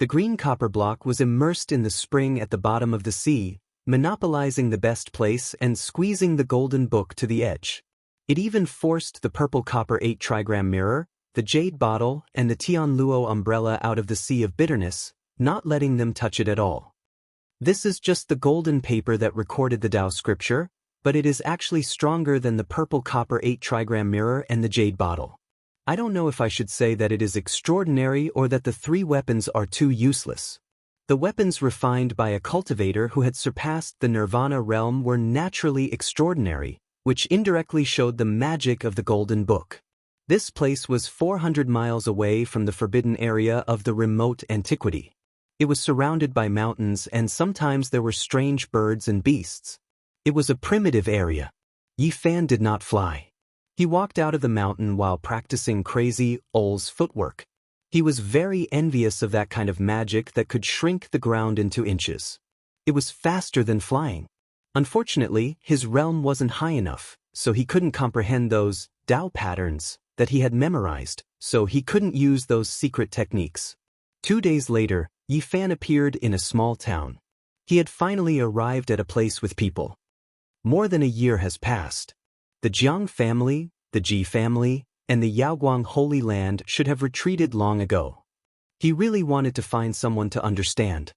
The green copper block was immersed in the spring at the bottom of the sea, monopolizing the best place and squeezing the golden book to the edge. It even forced the purple copper 8-trigram mirror, the jade bottle, and the Tianluo umbrella out of the sea of bitterness, not letting them touch it at all. This is just the golden paper that recorded the Tao scripture, but it is actually stronger than the purple copper 8-trigram mirror and the jade bottle. I don't know if I should say that it is extraordinary or that the 3 weapons are too useless. The weapons refined by a cultivator who had surpassed the Nirvana realm were naturally extraordinary, which indirectly showed the magic of the Golden Book. This place was 400 miles away from the forbidden area of the remote antiquity. It was surrounded by mountains and sometimes there were strange birds and beasts. It was a primitive area. Yi Fan did not fly. He walked out of the mountain while practicing crazy Ol's footwork. He was very envious of that kind of magic that could shrink the ground into inches. It was faster than flying. Unfortunately, his realm wasn't high enough, so he couldn't comprehend those Tao patterns that he had memorized, so he couldn't use those secret techniques. 2 days later, Yi Fan appeared in a small town. He had finally arrived at a place with people. More than a year has passed. The Jiang family, the Ji family, and the Yaoguang Holy Land should have retreated long ago. He really wanted to find someone to understand.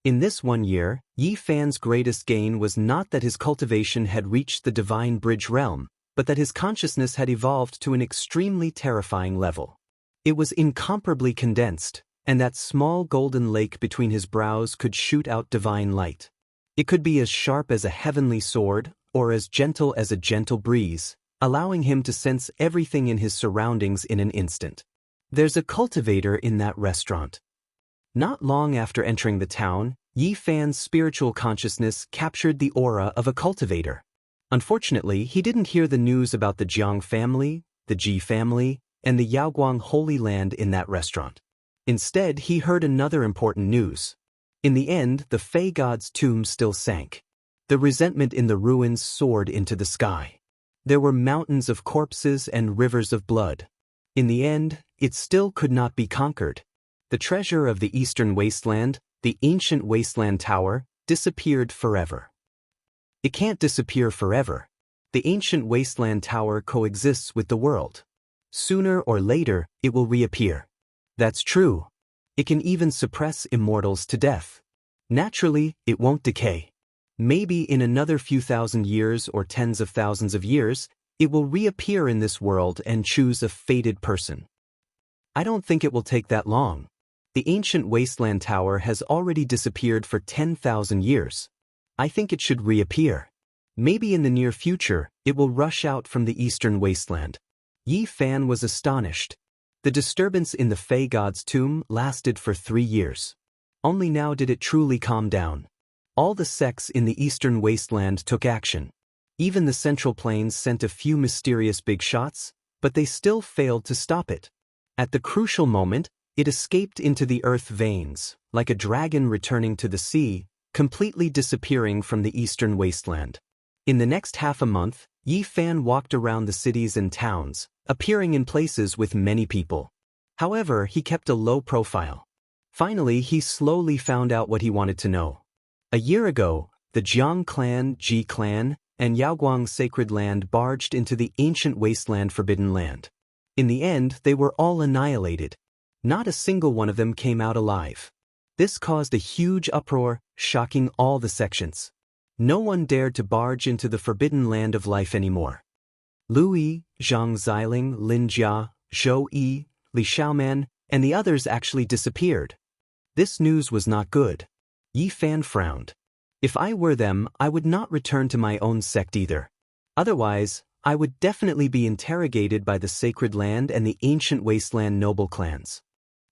In this 1 year, Yi Fan's greatest gain was not that his cultivation had reached the divine bridge realm, but that his consciousness had evolved to an extremely terrifying level. It was incomparably condensed, and that small golden lake between his brows could shoot out divine light. It could be as sharp as a heavenly sword, or as gentle as a gentle breeze, allowing him to sense everything in his surroundings in an instant. There's a cultivator in that restaurant. Not long after entering the town, Yi Fan's spiritual consciousness captured the aura of a cultivator. Unfortunately, he didn't hear the news about the Jiang family, the Ji family, and the Yaoguang Holy Land in that restaurant. Instead, he heard another important news. In the end, the Fey god's tomb still sank. The resentment in the ruins soared into the sky. There were mountains of corpses and rivers of blood. In the end, it still could not be conquered. The treasure of the eastern wasteland, the ancient wasteland tower, disappeared forever. It can't disappear forever. The ancient wasteland tower coexists with the world. Sooner or later, it will reappear. That's true. It can even suppress immortals to death. Naturally, it won't decay. Maybe in another few thousand years or tens of thousands of years, it will reappear in this world and choose a fated person. I don't think it will take that long. The ancient wasteland tower has already disappeared for 10,000 years. I think it should reappear. Maybe in the near future, it will rush out from the eastern wasteland. Yi Fan was astonished. The disturbance in the Fey god's tomb lasted for 3 years. Only now did it truly calm down. All the sects in the eastern wasteland took action. Even the Central Plains sent a few mysterious big shots, but they still failed to stop it. At the crucial moment, it escaped into the earth veins, like a dragon returning to the sea, completely disappearing from the eastern wasteland. In the next half a month, Yi Fan walked around the cities and towns, appearing in places with many people. However, he kept a low profile. Finally, he slowly found out what he wanted to know. A year ago, the Jiang clan, Ji clan, and Yaoguang sacred land barged into the ancient wasteland forbidden land. In the end, they were all annihilated. Not a single one of them came out alive. This caused a huge uproar, shocking all the sections. No one dared to barge into the forbidden land of life anymore. Lu Yi, Zhang Xiling, Lin Jia, Zhou Yi, Li Xiaoman, and the others actually disappeared. This news was not good. Yi Fan frowned. If I were them, I would not return to my own sect either. Otherwise, I would definitely be interrogated by the sacred land and the ancient wasteland noble clans.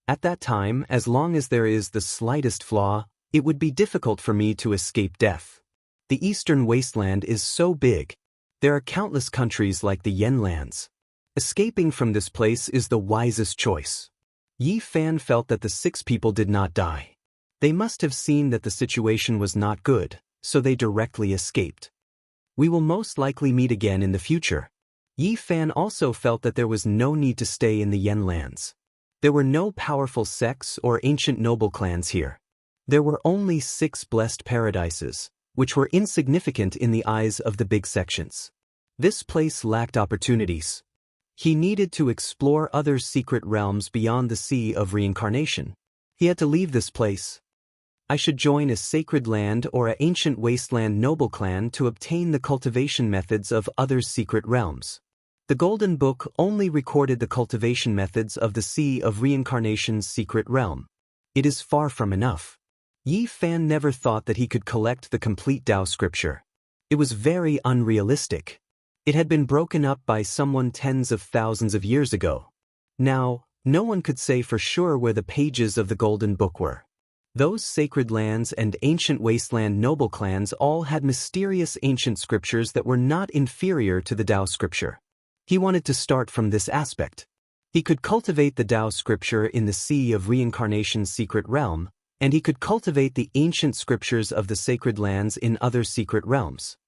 At that time, as long as there is the slightest flaw, it would be difficult for me to escape death. The eastern wasteland is so big. There are countless countries like the Yen lands. Escaping from this place is the wisest choice. Yi Fan felt that the 6 people did not die. They must have seen that the situation was not good, so they directly escaped. We will most likely meet again in the future. Yi Fan also felt that there was no need to stay in the Yen lands. There were no powerful sects or ancient noble clans here. There were only 6 blessed paradises, which were insignificant in the eyes of the big sections. This place lacked opportunities. He needed to explore other secret realms beyond the sea of reincarnation. He had to leave this place. I should join a sacred land or an ancient wasteland noble clan to obtain the cultivation methods of other secret realms. The Golden Book only recorded the cultivation methods of the Sea of Reincarnation's secret realm. It is far from enough. Yi Fan never thought that he could collect the complete Tao scripture. It was very unrealistic. It had been broken up by someone tens of thousands of years ago. Now, no one could say for sure where the pages of the Golden Book were. Those sacred lands and ancient wasteland noble clans all had mysterious ancient scriptures that were not inferior to the Tao scripture. He wanted to start from this aspect. He could cultivate the Tao scripture in the Sea of Reincarnation's secret realm, and he could cultivate the ancient scriptures of the sacred lands in other secret realms.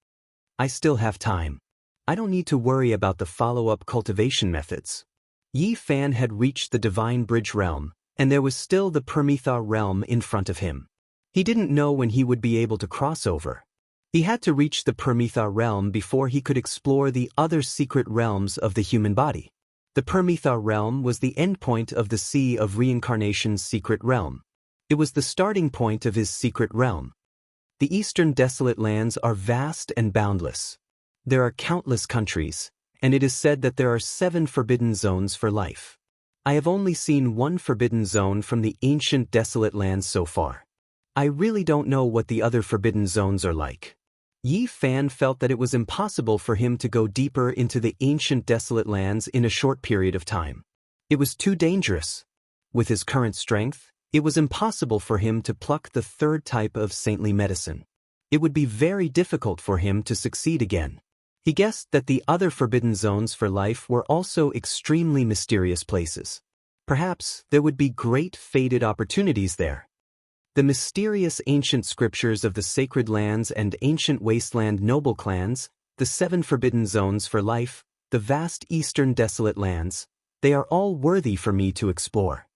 I still have time. I don't need to worry about the follow-up cultivation methods. Yi Fan had reached the Divine Bridge realm, and there was still the Permitha realm in front of him. He didn't know when he would be able to cross over. He had to reach the Permitha realm before he could explore the other secret realms of the human body. The Permitha realm was the endpoint of the Sea of Reincarnation's secret realm. It was the starting point of his secret realm. The eastern desolate lands are vast and boundless. There are countless countries, and it is said that there are 7 forbidden zones for life. I have only seen 1 forbidden zone from the ancient desolate lands so far. I really don't know what the other forbidden zones are like. Yi Fan felt that it was impossible for him to go deeper into the ancient desolate lands in a short period of time. It was too dangerous. With his current strength, it was impossible for him to pluck the 3rd type of saintly medicine. It would be very difficult for him to succeed again. He guessed that the other forbidden zones for life were also extremely mysterious places. Perhaps there would be great fated opportunities there. The mysterious ancient scriptures of the sacred lands and ancient wasteland noble clans, the 7 forbidden zones for life, the vast eastern desolate lands, they are all worthy for me to explore.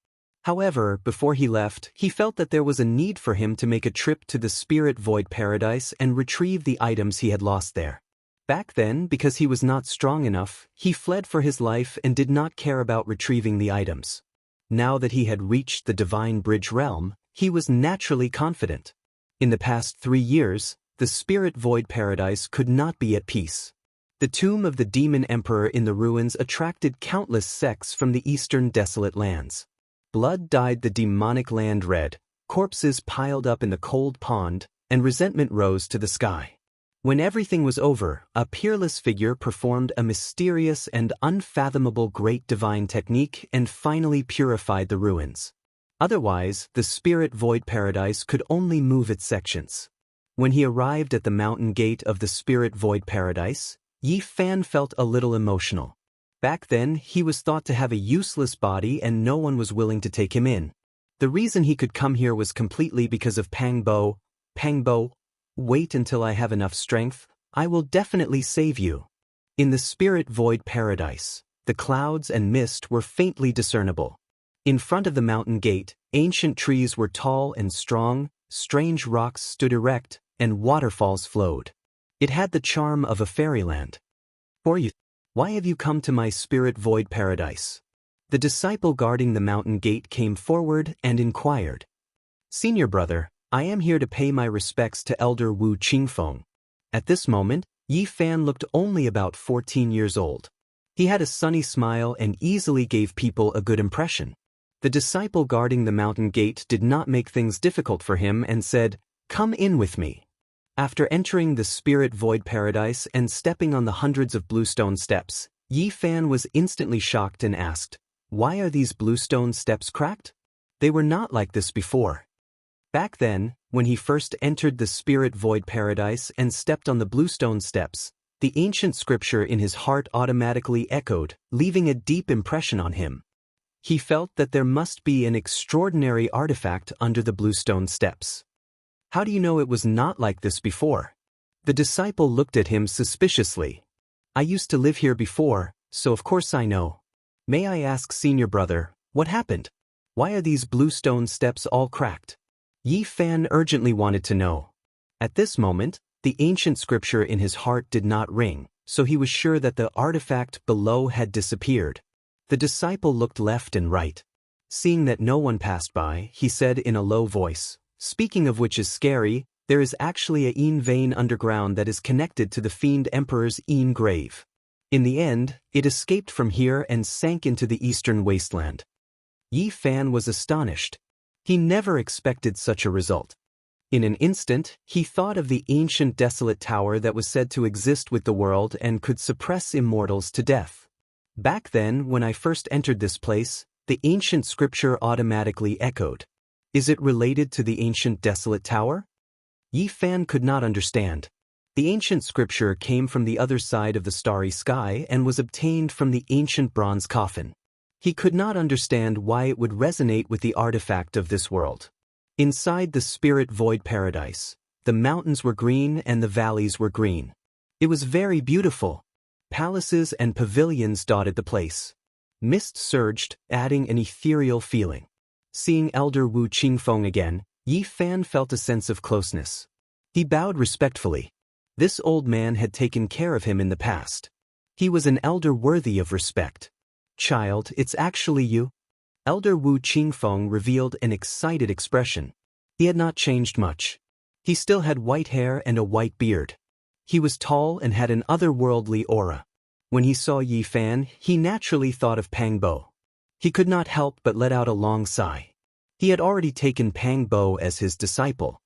However, before he left, he felt that there was a need for him to make a trip to the Spirit Void Paradise and retrieve the items he had lost there. Back then, because he was not strong enough, he fled for his life and did not care about retrieving the items. Now that he had reached the Divine Bridge realm, he was naturally confident. In the past 3 years, the Spirit Void Paradise could not be at peace. The tomb of the Demon Emperor in the ruins attracted countless sects from the eastern desolate lands. Blood dyed the demonic land red, corpses piled up in the cold pond, and resentment rose to the sky. When everything was over, a peerless figure performed a mysterious and unfathomable great divine technique and finally purified the ruins. Otherwise, the Spirit Void Paradise could only move its sections. When he arrived at the mountain gate of the Spirit Void Paradise, Yi Fan felt a little emotional. Back then, he was thought to have a useless body and no one was willing to take him in. The reason he could come here was completely because of Pang Bo. Pang Bo, wait until I have enough strength, I will definitely save you. In the Spirit Void Paradise, the clouds and mist were faintly discernible. In front of the mountain gate, ancient trees were tall and strong, strange rocks stood erect, and waterfalls flowed. It had the charm of a fairyland. Why have you come to my Spirit Void Paradise? The disciple guarding the mountain gate came forward and inquired. Senior brother, I am here to pay my respects to Elder Wu Qingfeng. At this moment, Yi Fan looked only about 14 years old. He had a sunny smile and easily gave people a good impression. The disciple guarding the mountain gate did not make things difficult for him and said, "Come in with me." After entering the Spirit Void Paradise and stepping on the hundreds of bluestone steps, Yi Fan was instantly shocked and asked, "Why are these bluestone steps cracked? They were not like this before." Back then, when he first entered the Spirit Void Paradise and stepped on the bluestone steps, the ancient scripture in his heart automatically echoed, leaving a deep impression on him. He felt that there must be an extraordinary artifact under the bluestone steps. How do you know it was not like this before? The disciple looked at him suspiciously. I used to live here before, so of course I know. May I ask, senior brother, What happened? Why are these bluestone steps all cracked? Yi Fan urgently wanted to know. At this moment, the ancient scripture in his heart did not ring, so he was sure that the artifact below had disappeared. The disciple looked left and right. Seeing that no one passed by, he said in a low voice, "Speaking of which is scary, there is actually a Yin vein underground that is connected to the Fiend Emperor's Yin grave. In the end, it escaped from here and sank into the eastern wasteland." Yi Fan was astonished. He never expected such a result. In an instant, he thought of the ancient desolate tower that was said to exist with the world and could suppress immortals to death. Back then, when I first entered this place, the ancient scripture automatically echoed. Is it related to the ancient desolate tower? Yi Fan could not understand. The ancient scripture came from the other side of the starry sky and was obtained from the ancient bronze coffin. He could not understand why it would resonate with the artifact of this world. Inside the spirit void paradise, the mountains were green and the valleys were green. It was very beautiful. Palaces and pavilions dotted the place. Mist surged, adding an ethereal feeling. Seeing Elder Wu Qingfeng again, Yi Fan felt a sense of closeness. He bowed respectfully. This old man had taken care of him in the past. He was an elder worthy of respect. "Child, it's actually you?" Elder Wu Qingfeng revealed an excited expression. He had not changed much. He still had white hair and a white beard. He was tall and had an otherworldly aura. When he saw Yi Fan, he naturally thought of Pang Bo. He could not help but let out a long sigh. He had already taken Pang Bo as his disciple.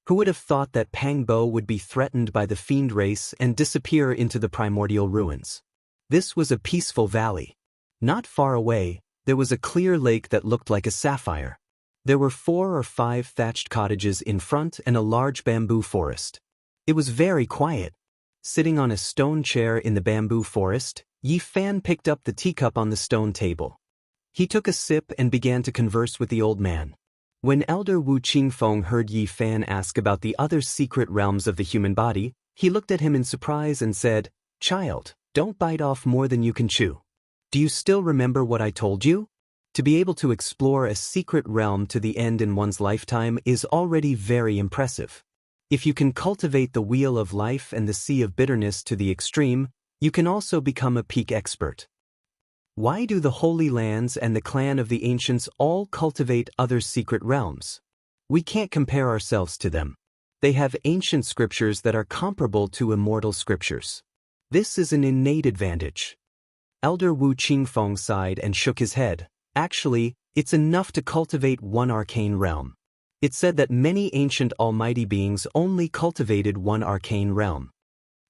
Who would have thought that Pang Bo would be threatened by the fiend race and disappear into the primordial ruins? This was a peaceful valley. Not far away, there was a clear lake that looked like a sapphire. There were 4 or 5 thatched cottages in front and a large bamboo forest. It was very quiet. Sitting on a stone chair in the bamboo forest, Yi Fan picked up the teacup on the stone table. He took a sip and began to converse with the old man. When Elder Wu Qingfeng heard Yi Fan ask about the other secret realms of the human body, he looked at him in surprise and said, "Child, don't bite off more than you can chew. Do you still remember what I told you? To be able to explore a secret realm to the end in one's lifetime is already very impressive. If you can cultivate the wheel of life and the sea of bitterness to the extreme, you can also become a peak expert." Why do the Holy Lands and the clan of the Ancients all cultivate other secret realms? We can't compare ourselves to them. They have ancient scriptures that are comparable to immortal scriptures. This is an innate advantage. Elder Wu Qingfeng sighed and shook his head. Actually, it's enough to cultivate one arcane realm. It said that many ancient almighty beings only cultivated one arcane realm.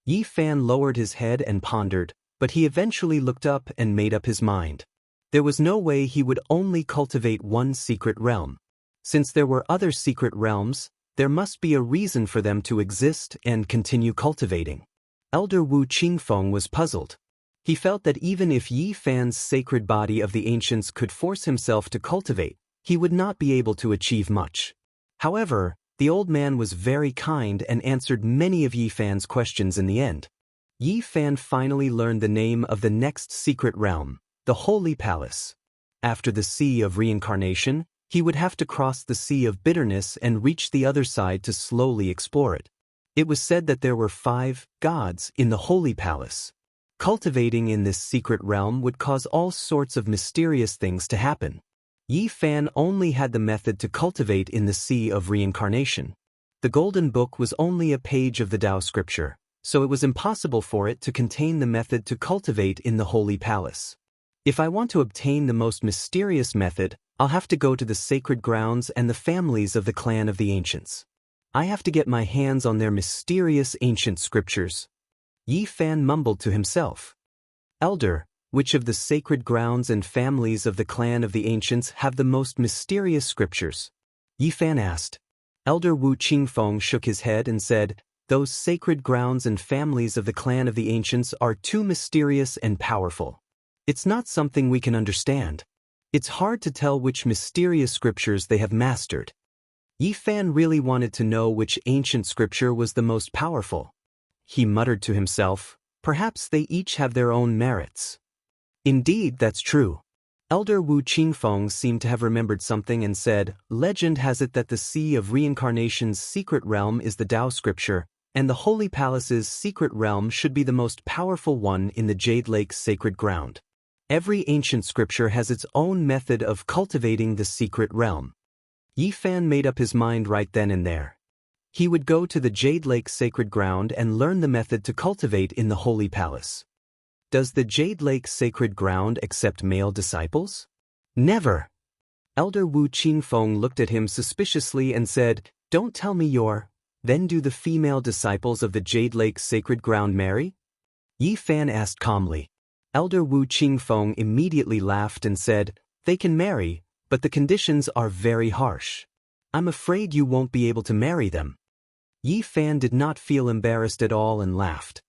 Yi Fan lowered his head and pondered, but he eventually looked up and made up his mind. There was no way he would only cultivate one secret realm. Since there were other secret realms, there must be a reason for them to exist and continue cultivating. Elder Wu Qingfeng was puzzled. He felt that even if Yi Fan's sacred body of the ancients could force himself to cultivate, he would not be able to achieve much. However, the old man was very kind and answered many of Yi Fan's questions in the end. Yi Fan finally learned the name of the next secret realm, the Holy Palace. After the Sea of Reincarnation, he would have to cross the Sea of Bitterness and reach the other side to slowly explore it. It was said that there were 5 gods in the Holy Palace. Cultivating in this secret realm would cause all sorts of mysterious things to happen. Yi Fan only had the method to cultivate in the Sea of Reincarnation. The Golden Book was only a page of the Tao scripture, so it was impossible for it to contain the method to cultivate in the Holy Palace. If I want to obtain the most mysterious method, I'll have to go to the sacred grounds and the families of the clan of the Ancients. I have to get my hands on their mysterious ancient scriptures. Yi Fan mumbled to himself. Elder, which of the sacred grounds and families of the clan of the Ancients have the most mysterious scriptures? Yi Fan asked. Elder Wu Qingfeng shook his head and said, "Those sacred grounds and families of the clan of the Ancients are too mysterious and powerful. It's not something we can understand. It's hard to tell which mysterious scriptures they have mastered." Yi Fan really wanted to know which ancient scripture was the most powerful. He muttered to himself, perhaps they each have their own merits. Indeed, that's true. Elder Wu Qingfeng seemed to have remembered something and said, "Legend has it that the Sea of Reincarnation's secret realm is the Tao scripture, and the Holy Palace's secret realm should be the most powerful one in the Jade Lake's sacred ground. Every ancient scripture has its own method of cultivating the secret realm." Yi Fan made up his mind right then and there. He would go to the Jade Lake's sacred ground and learn the method to cultivate in the Holy Palace. Does the Jade Lake's sacred ground accept male disciples? Never. Elder Wu Qingfeng looked at him suspiciously and said, "Don't tell me you're... Then do the female disciples of the Jade Lake's sacred ground marry?" Yi Fan asked calmly. Elder Wu Qingfeng immediately laughed and said, "They can marry, but the conditions are very harsh. I'm afraid you won't be able to marry them." Yi Fan did not feel embarrassed at all and laughed.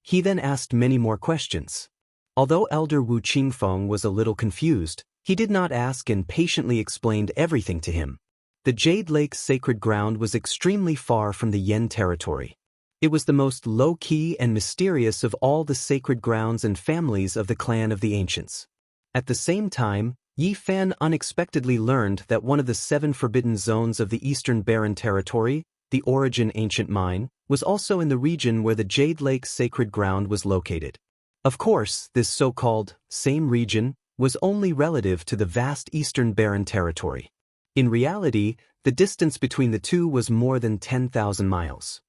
He then asked many more questions. Although Elder Wu Qingfeng was a little confused, he did not ask and patiently explained everything to him. The Jade Lake's sacred ground was extremely far from the Yen territory. It was the most low-key and mysterious of all the sacred grounds and families of the clan of the ancients. At the same time, Yi Fan unexpectedly learned that one of the 7 forbidden zones of the Eastern Barren Territory, the Origin Ancient Mine, was also in the region where the Jade Lake's sacred ground was located. Of course, this so-called same region was only relative to the vast Eastern Barren Territory. In reality, the distance between the two was more than 10,000 miles.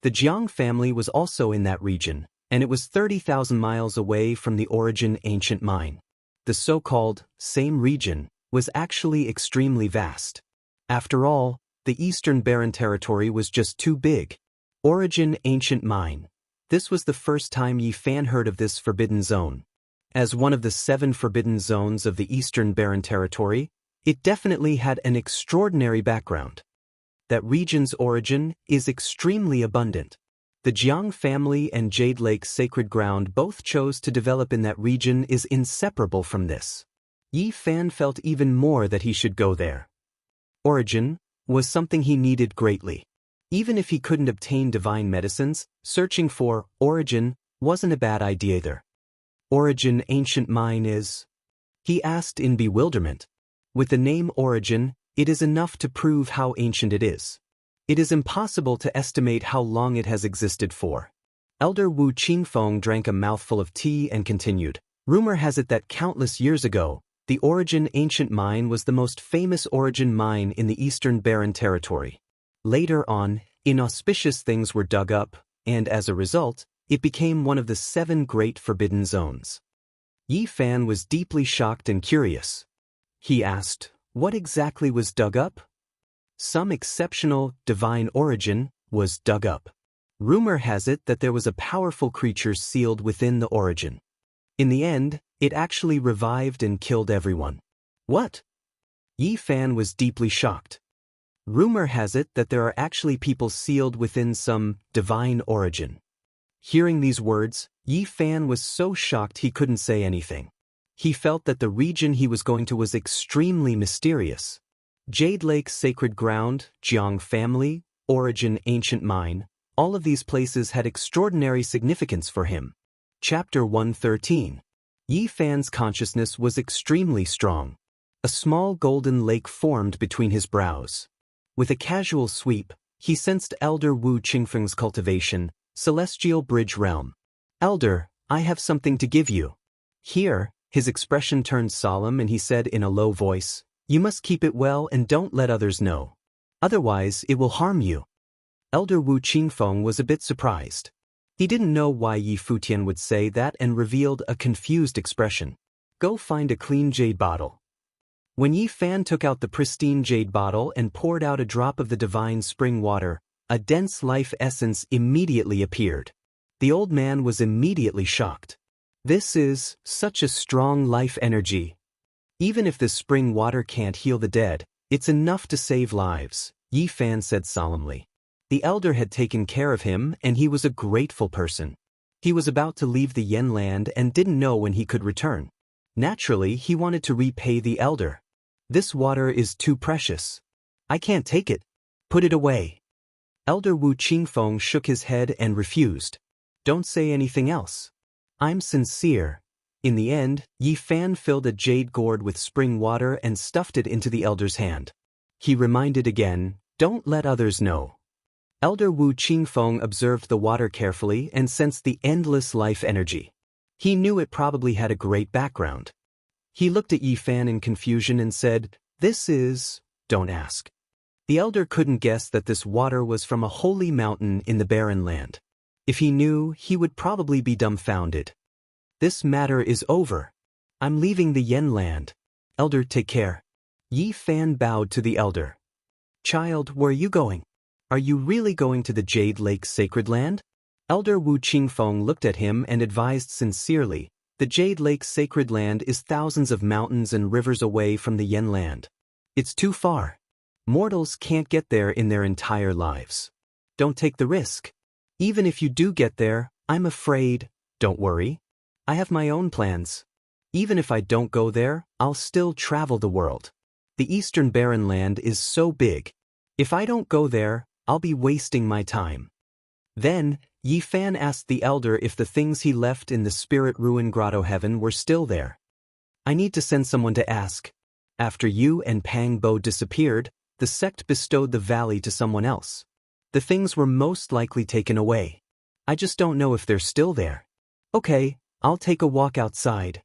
The Jiang family was also in that region, and it was 30,000 miles away from the Origin Ancient Mine. The so-called same region was actually extremely vast. After all, the Eastern Barren Territory was just too big. Origin Ancient Mine. This was the first time Yi Fan heard of this forbidden zone. As one of the 7 forbidden zones of the Eastern Barren Territory, it definitely had an extraordinary background. That region's origin is extremely abundant. The Jiang family and Jade Lake's sacred ground both chose to develop in that region is inseparable from this. Yi Fan felt even more that he should go there. Origin was something he needed greatly. Even if he couldn't obtain divine medicines, searching for origin wasn't a bad idea either. Origin Ancient Mine is? He asked in bewilderment. With the name Origin, it is enough to prove how ancient it is. It is impossible to estimate how long it has existed for. Elder Wu Qingfeng drank a mouthful of tea and continued. Rumor has it that countless years ago, the Origin Ancient Mine was the most famous origin mine in the Eastern Barren Territory. Later on, inauspicious things were dug up, and as a result, it became one of the 7 great forbidden zones. Yi Fan was deeply shocked and curious. He asked, "What exactly was dug up?" Some exceptional, divine origin was dug up. Rumor has it that there was a powerful creature sealed within the origin. In the end, it actually revived and killed everyone. What? Yi Fan was deeply shocked. Rumor has it that there are actually people sealed within some divine origin. Hearing these words, Yi Fan was so shocked he couldn't say anything. He felt that the region he was going to was extremely mysterious. Jade Lake's sacred ground, Jiang family, Origin Ancient Mine, all of these places had extraordinary significance for him. Chapter 113. Yi Fan's consciousness was extremely strong. A small golden lake formed between his brows. With a casual sweep, he sensed Elder Wu Qingfeng's cultivation, Celestial Bridge Realm. "Elder, I have something to give you." Here, his expression turned solemn and he said in a low voice, "You must keep it well and don't let others know. Otherwise, it will harm you." Elder Wu Qingfeng was a bit surprised. He didn't know why Yi Futian would say that and revealed a confused expression. "Go find a clean jade bottle." When Yi Fan took out the pristine jade bottle and poured out a drop of the divine spring water, a dense life essence immediately appeared. The old man was immediately shocked. This is such a strong life energy. Even if the spring water can't heal the dead, it's enough to save lives, Yi Fan said solemnly. The elder had taken care of him and he was a grateful person. He was about to leave the Yen land and didn't know when he could return. Naturally, he wanted to repay the elder. "This water is too precious. I can't take it. Put it away." Elder Wu Qingfeng shook his head and refused. "Don't say anything else. I'm sincere. In the end, Yi Fan filled a jade gourd with spring water and stuffed it into the elder's hand. He reminded again, "Don't let others know." Elder Wu Qingfeng observed the water carefully and sensed the endless life energy. He knew it probably had a great background. He looked at Yi Fan in confusion and said, "This is, don't ask." The elder couldn't guess that this water was from a holy mountain in the barren land. If he knew, he would probably be dumbfounded. "This matter is over. I'm leaving the Yen land. Elder, take care." Yi Fan bowed to the elder. "Child, where are you going? Are you really going to the Jade Lake's sacred land?" Elder Wu Qingfeng looked at him and advised sincerely, "The Jade Lake's sacred land is thousands of mountains and rivers away from the Yen land. It's too far. Mortals can't get there in their entire lives. Don't take the risk. Even if you do get there, I'm afraid, don't worry. I have my own plans. Even if I don't go there, I'll still travel the world. The Eastern Barren Land is so big. If I don't go there, I'll be wasting my time." Then, Yi Fan asked the elder if the things he left in the Spirit Ruin Grotto Heaven were still there. "I need to send someone to ask. After you and Pang Bo disappeared, the sect bestowed the valley to someone else. The things were most likely taken away. I just don't know if they're still there." "Okay, I'll take a walk outside."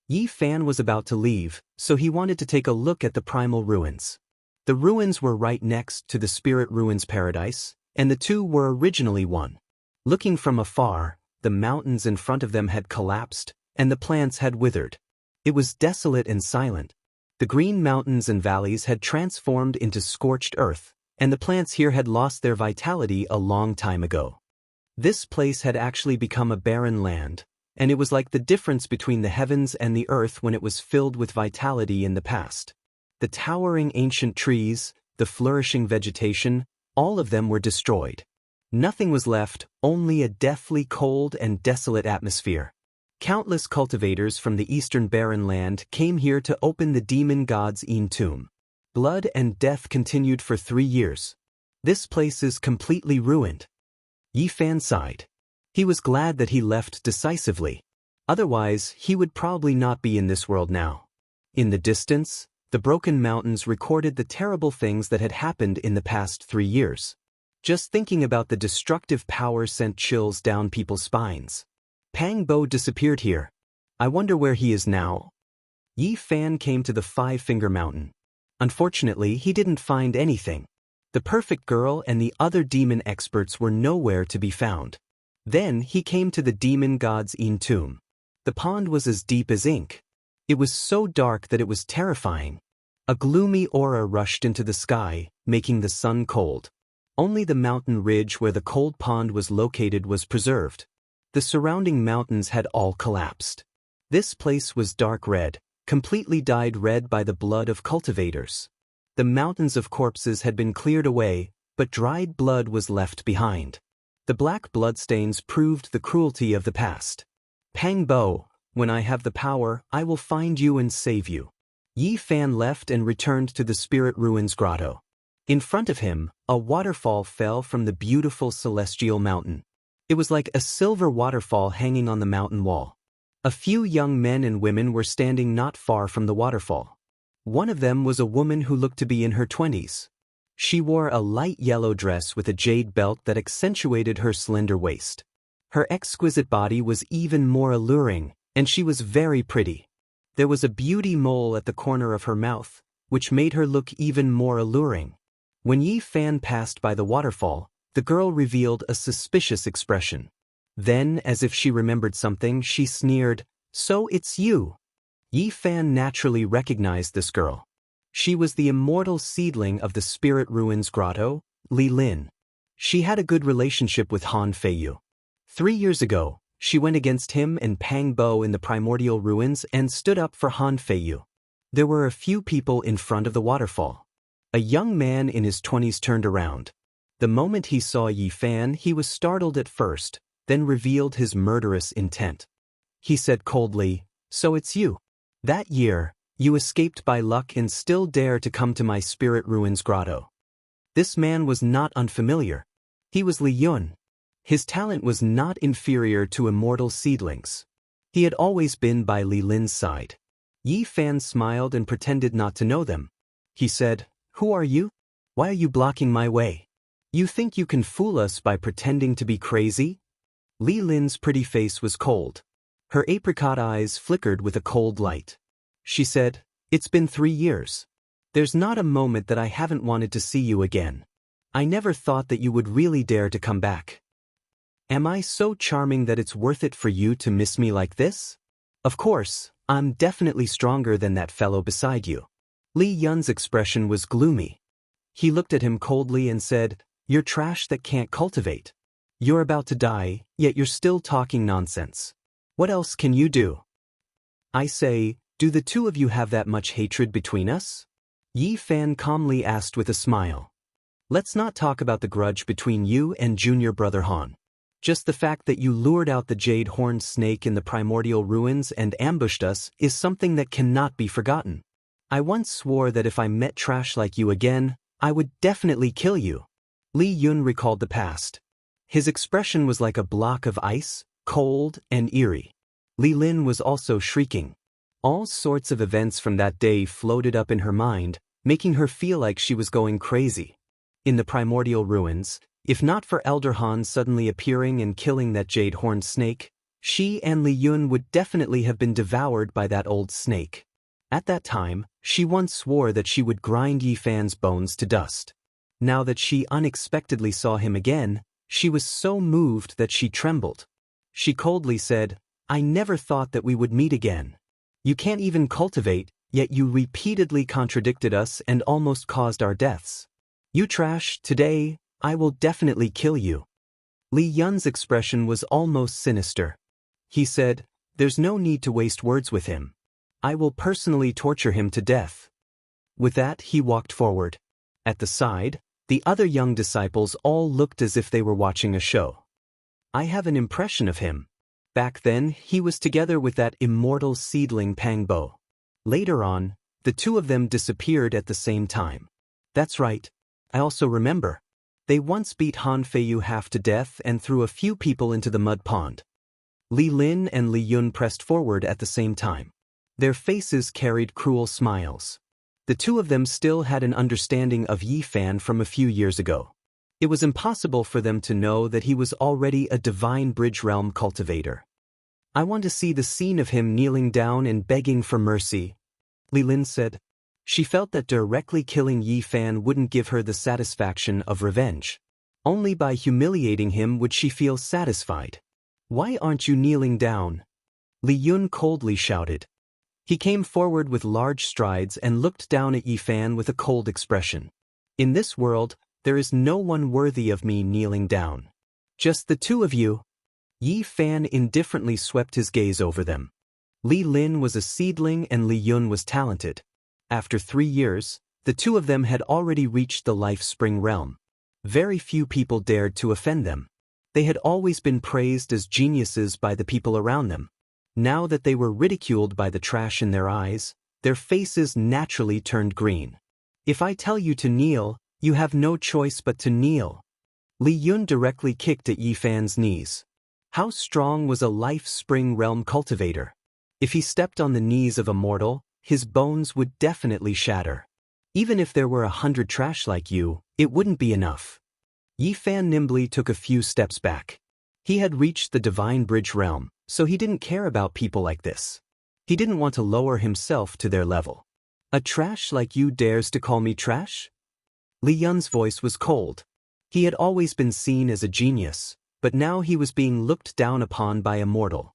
Yi Fan was about to leave, so he wanted to take a look at the primal ruins. The ruins were right next to the Spirit Ruins Paradise, and the two were originally one. Looking from afar, the mountains in front of them had collapsed, and the plants had withered. It was desolate and silent. The green mountains and valleys had transformed into scorched earth, and the plants here had lost their vitality a long time ago. This place had actually become a barren land, and it was like the difference between the heavens and the earth when it was filled with vitality in the past. The towering ancient trees, the flourishing vegetation, all of them were destroyed. Nothing was left, only a deathly cold and desolate atmosphere. Countless cultivators from the Eastern Barren Land came here to open the demon god's tomb. Blood and death continued for 3 years. This place is completely ruined. Yi Fan sighed. He was glad that he left decisively. Otherwise, he would probably not be in this world now. In the distance, the broken mountains recorded the terrible things that had happened in the past 3 years. Just thinking about the destructive power sent chills down people's spines. Pang Bo disappeared here. I wonder where he is now. Yi Fan came to the Five-Finger Mountain. Unfortunately, he didn't find anything. The perfect girl and the other demon experts were nowhere to be found. Then he came to the demon god's tomb. The pond was as deep as ink. It was so dark that it was terrifying. A gloomy aura rushed into the sky, making the sun cold. Only the mountain ridge where the cold pond was located was preserved. The surrounding mountains had all collapsed. This place was dark red, completely dyed red by the blood of cultivators. The mountains of corpses had been cleared away, but dried blood was left behind. The black bloodstains proved the cruelty of the past. Pang Bo, when I have the power, I will find you and save you. Yi Fan left and returned to the Spirit Ruins Grotto. In front of him, a waterfall fell from the beautiful celestial mountain. It was like a silver waterfall hanging on the mountain wall. A few young men and women were standing not far from the waterfall. One of them was a woman who looked to be in her 20s. She wore a light yellow dress with a jade belt that accentuated her slender waist. Her exquisite body was even more alluring, and she was very pretty. There was a beauty mole at the corner of her mouth, which made her look even more alluring. When Yi Fan passed by the waterfall, the girl revealed a suspicious expression. Then, as if she remembered something, she sneered, "So it's you." Yi Fan naturally recognized this girl. She was the immortal seedling of the Spirit Ruins Grotto, Li Lin. She had a good relationship with Han Feiyu. 3 years ago, she went against him and Pang Bo in the primordial ruins and stood up for Han Feiyu. There were a few people in front of the waterfall. A young man in his 20s turned around. The moment he saw Yi Fan, he was startled at first, then revealed his murderous intent. He said coldly, "So it's you. That year, you escaped by luck and still dare to come to my Spirit Ruins Grotto." This man was not unfamiliar. He was Li Yun. His talent was not inferior to immortal seedlings. He had always been by Li Lin's side. Yi Fan smiled and pretended not to know them. He said, "Who are you? Why are you blocking my way? You think you can fool us by pretending to be crazy?" Li Lin's pretty face was cold. Her apricot eyes flickered with a cold light. She said, "It's been 3 years. There's not a moment that I haven't wanted to see you again. I never thought that you would really dare to come back. Am I so charming that it's worth it for you to miss me like this? Of course, I'm definitely stronger than that fellow beside you." Li Yun's expression was gloomy. He looked at him coldly and said, "You're trash that can't cultivate. You're about to die, yet you're still talking nonsense. What else can you do? I say, do the two of you have that much hatred between us?" Yi Fan calmly asked with a smile. "Let's not talk about the grudge between you and junior brother Han. Just the fact that you lured out the jade-horned snake in the primordial ruins and ambushed us is something that cannot be forgotten. I once swore that if I met trash like you again, I would definitely kill you." Li Yun recalled the past. His expression was like a block of ice, cold and eerie. Li Lin was also shrieking. All sorts of events from that day floated up in her mind, making her feel like she was going crazy. In the primordial ruins, if not for Elder Han suddenly appearing and killing that jade-horned snake, she and Li Yun would definitely have been devoured by that old snake. At that time, she once swore that she would grind Yi Fan's bones to dust. Now that she unexpectedly saw him again, she was so moved that she trembled. She coldly said, "I never thought that we would meet again. You can't even cultivate, yet you repeatedly contradicted us and almost caused our deaths. You trash, today, I will definitely kill you." Li Yun's expression was almost sinister. He said, "There's no need to waste words with him. I will personally torture him to death." With that, he walked forward. At the side, the other young disciples all looked as if they were watching a show. I have an impression of him. Back then, he was together with that immortal seedling Pangbo. Later on, the two of them disappeared at the same time. That's right. I also remember. They once beat Han Feiyu half to death and threw a few people into the mud pond. Li Lin and Li Yun pressed forward at the same time. Their faces carried cruel smiles. The two of them still had an understanding of Yi Fan from a few years ago. It was impossible for them to know that he was already a divine bridge realm cultivator. "I want to see the scene of him kneeling down and begging for mercy," Li Lin said. She felt that directly killing Yi Fan wouldn't give her the satisfaction of revenge. Only by humiliating him would she feel satisfied. "Why aren't you kneeling down?" Li Yun coldly shouted. He came forward with large strides and looked down at Yi Fan with a cold expression. "In this world, there is no one worthy of me kneeling down. Just the two of you." Yi Fan indifferently swept his gaze over them. Li Lin was a seedling and Li Yun was talented. After 3 years, the two of them had already reached the Life Spring realm. Very few people dared to offend them. They had always been praised as geniuses by the people around them. Now that they were ridiculed by the trash in their eyes, their faces naturally turned green. "If I tell you to kneel, you have no choice but to kneel." Li Yun directly kicked at Yi Fan's knees. How strong was a Life Spring realm cultivator? If he stepped on the knees of a mortal, his bones would definitely shatter. Even if there were 100 trash like you, it wouldn't be enough. Yi Fan nimbly took a few steps back. He had reached the divine bridge realm, so he didn't care about people like this. He didn't want to lower himself to their level. "A trash like you dares to call me trash?" Li Yun's voice was cold. He had always been seen as a genius, but now he was being looked down upon by a mortal.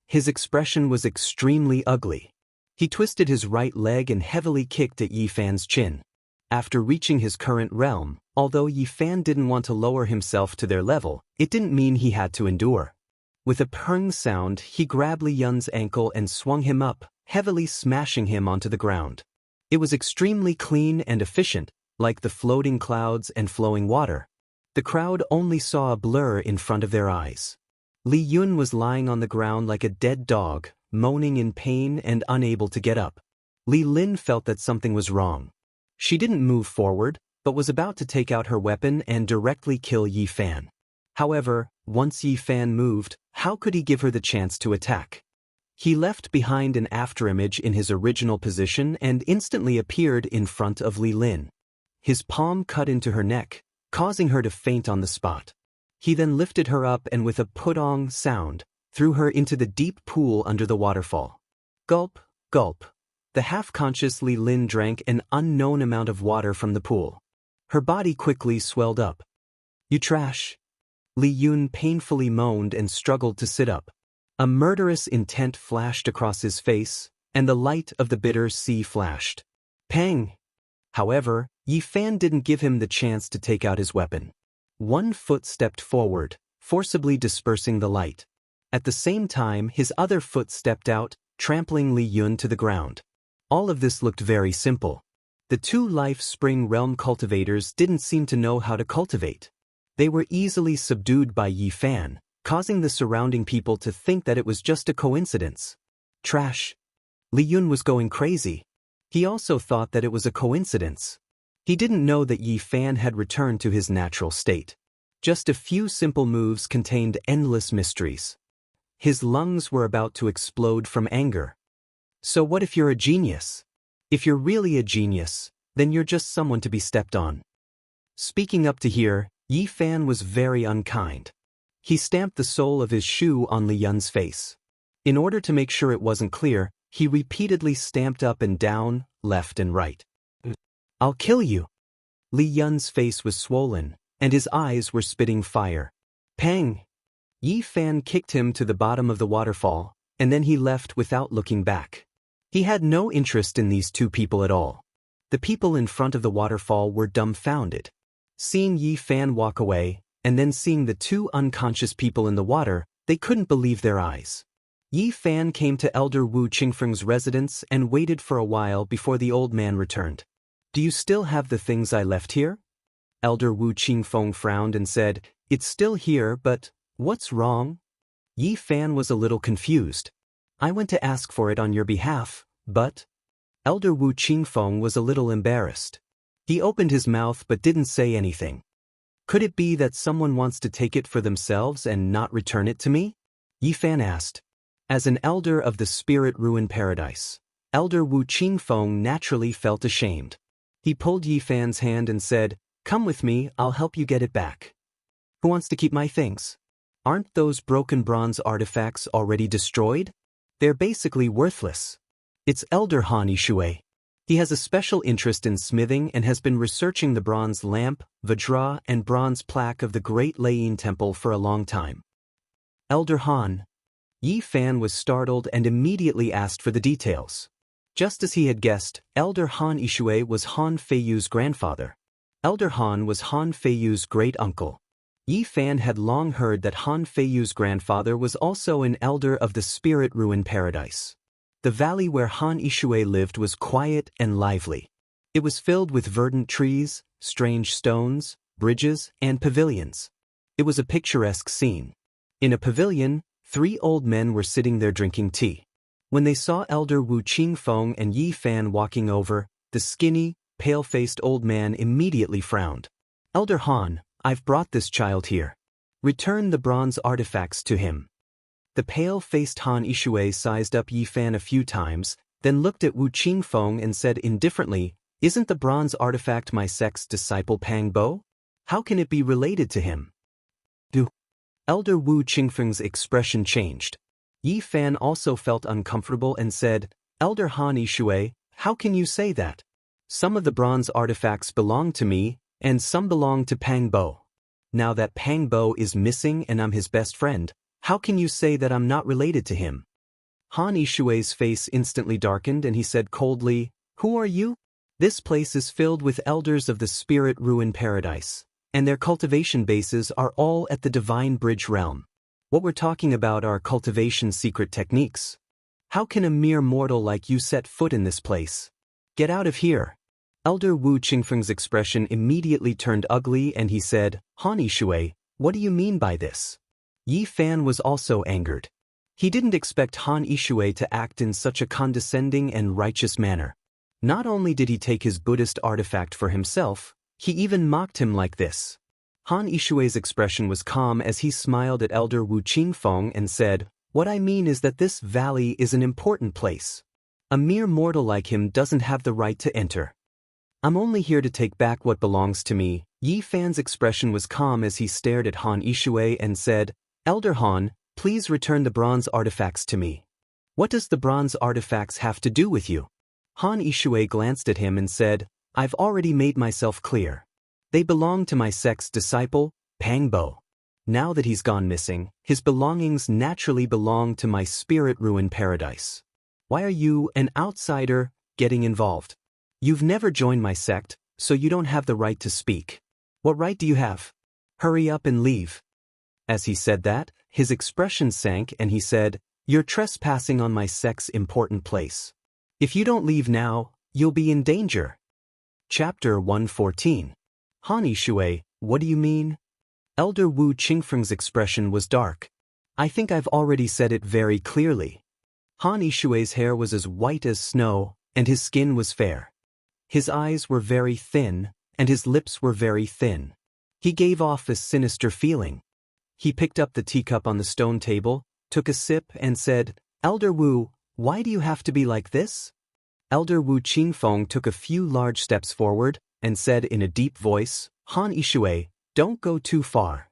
His expression was extremely ugly. He twisted his right leg and heavily kicked at Yi Fan's chin. After reaching his current realm, although Yi Fan didn't want to lower himself to their level, it didn't mean he had to endure. With a purring sound, he grabbed Li Yun's ankle and swung him up, heavily smashing him onto the ground. It was extremely clean and efficient, like the floating clouds and flowing water. The crowd only saw a blur in front of their eyes. Li Yun was lying on the ground like a dead dog, moaning in pain and unable to get up. Li Lin felt that something was wrong. She didn't move forward, but was about to take out her weapon and directly kill Yi Fan. However, once Yi Fan moved, how could he give her the chance to attack? He left behind an afterimage in his original position and instantly appeared in front of Li Lin. His palm cut into her neck, causing her to faint on the spot. He then lifted her up and with a pudong sound, threw her into the deep pool under the waterfall. Gulp, gulp. The half-conscious Li Lin drank an unknown amount of water from the pool. Her body quickly swelled up. You trash. Li Yun painfully moaned and struggled to sit up. A murderous intent flashed across his face, and the light of the bitter sea flashed. Pang! However, Yi Fan didn't give him the chance to take out his weapon. One foot stepped forward, forcibly dispersing the light. At the same time, his other foot stepped out, trampling Li Yun to the ground. All of this looked very simple. The two Life Spring Realm cultivators didn't seem to know how to cultivate. They were easily subdued by Yi Fan, causing the surrounding people to think that it was just a coincidence. Trash. Li Yun was going crazy. He also thought that it was a coincidence. He didn't know that Yi Fan had returned to his natural state. Just a few simple moves contained endless mysteries. His lungs were about to explode from anger. So what if you're a genius? If you're really a genius, then you're just someone to be stepped on. Speaking up to here, Yi Fan was very unkind. He stamped the sole of his shoe on Li Yun's face. In order to make sure it wasn't clear, he repeatedly stamped up and down, left and right. I'll kill you. Li Yun's face was swollen, and his eyes were spitting fire. Pang! Yi Fan kicked him to the bottom of the waterfall, and then he left without looking back. He had no interest in these two people at all. The people in front of the waterfall were dumbfounded. Seeing Yi Fan walk away, and then seeing the two unconscious people in the water, they couldn't believe their eyes. Yi Fan came to Elder Wu Qingfeng's residence and waited for a while before the old man returned. Do you still have the things I left here? Elder Wu Qingfeng frowned and said, It's still here, but what's wrong? Yi Fan was a little confused. I went to ask for it on your behalf, but... Elder Wu Qingfeng was a little embarrassed. He opened his mouth but didn't say anything. Could it be that someone wants to take it for themselves and not return it to me? Yi Fan asked. As an elder of the Spirit Ruin Paradise, Elder Wu Qingfeng naturally felt ashamed. He pulled Yi Fan's hand and said, Come with me, I'll help you get it back. Who wants to keep my things? Aren't those broken bronze artifacts already destroyed? They're basically worthless. It's Elder Han Yishui. He has a special interest in smithing and has been researching the bronze lamp, vajra, and bronze plaque of the Great Lane Temple for a long time. Elder Han. Yi Fan was startled and immediately asked for the details. Just as he had guessed, Elder Han Yishui was Han Feiyu's grandfather. Elder Han was Han Feiyu's great-uncle. Yi Fan had long heard that Han Feiyu's grandfather was also an elder of the Spirit Ruin Paradise. The valley where Han Yishui lived was quiet and lively. It was filled with verdant trees, strange stones, bridges, and pavilions. It was a picturesque scene. In a pavilion, 3 old men were sitting there drinking tea. When they saw Elder Wu Qingfeng and Yi Fan walking over, the skinny, pale-faced old man immediately frowned. Elder Han, I've brought this child here. Return the bronze artifacts to him. The pale-faced Han Yishui sized up Yi Fan a few times, then looked at Wu Qingfeng and said indifferently, Isn't the bronze artifact my sect's disciple Pang Bo? How can it be related to him? Elder Wu Qingfeng's expression changed. Yi Fan also felt uncomfortable and said, Elder Han Yishui, how can you say that? Some of the bronze artifacts belong to me, and some belong to Pang Bo. Now that Pang Bo is missing and I'm his best friend, how can you say that I'm not related to him? Han Yishui's face instantly darkened and he said coldly, Who are you? This place is filled with elders of the Spirit Ruin Paradise, and their cultivation bases are all at the Divine Bridge realm. What we're talking about are cultivation secret techniques. How can a mere mortal like you set foot in this place? Get out of here. Elder Wu Qingfeng's expression immediately turned ugly and he said, Han Yishui, what do you mean by this? Yi Fan was also angered. He didn't expect Han Yishui to act in such a condescending and righteous manner. Not only did he take his Buddhist artifact for himself, he even mocked him like this. Han Yishui's expression was calm as he smiled at Elder Wu Qingfeng and said, What I mean is that this valley is an important place. A mere mortal like him doesn't have the right to enter. I'm only here to take back what belongs to me. Yi Fan's expression was calm as he stared at Han Yishui and said, Elder Han, please return the bronze artifacts to me. What does the bronze artifacts have to do with you? Han Yishui glanced at him and said, I've already made myself clear. They belong to my sect's disciple, Pangbo. Now that he's gone missing, his belongings naturally belong to my spirit-ruined paradise. Why are you, an outsider, getting involved? You've never joined my sect, so you don't have the right to speak. What right do you have? Hurry up and leave. As he said that, his expression sank and he said, You're trespassing on my sect's important place. If you don't leave now, you'll be in danger. Chapter 114. Han Yishui, what do you mean? Elder Wu Qingfeng's expression was dark. I think I've already said it very clearly. Han Yishui's hair was as white as snow, and his skin was fair. His eyes were very thin, and his lips were very thin. He gave off a sinister feeling. He picked up the teacup on the stone table, took a sip and said, Elder Wu, why do you have to be like this? Elder Wu Qingfeng took a few large steps forward and said in a deep voice, Han Yishui, don't go too far.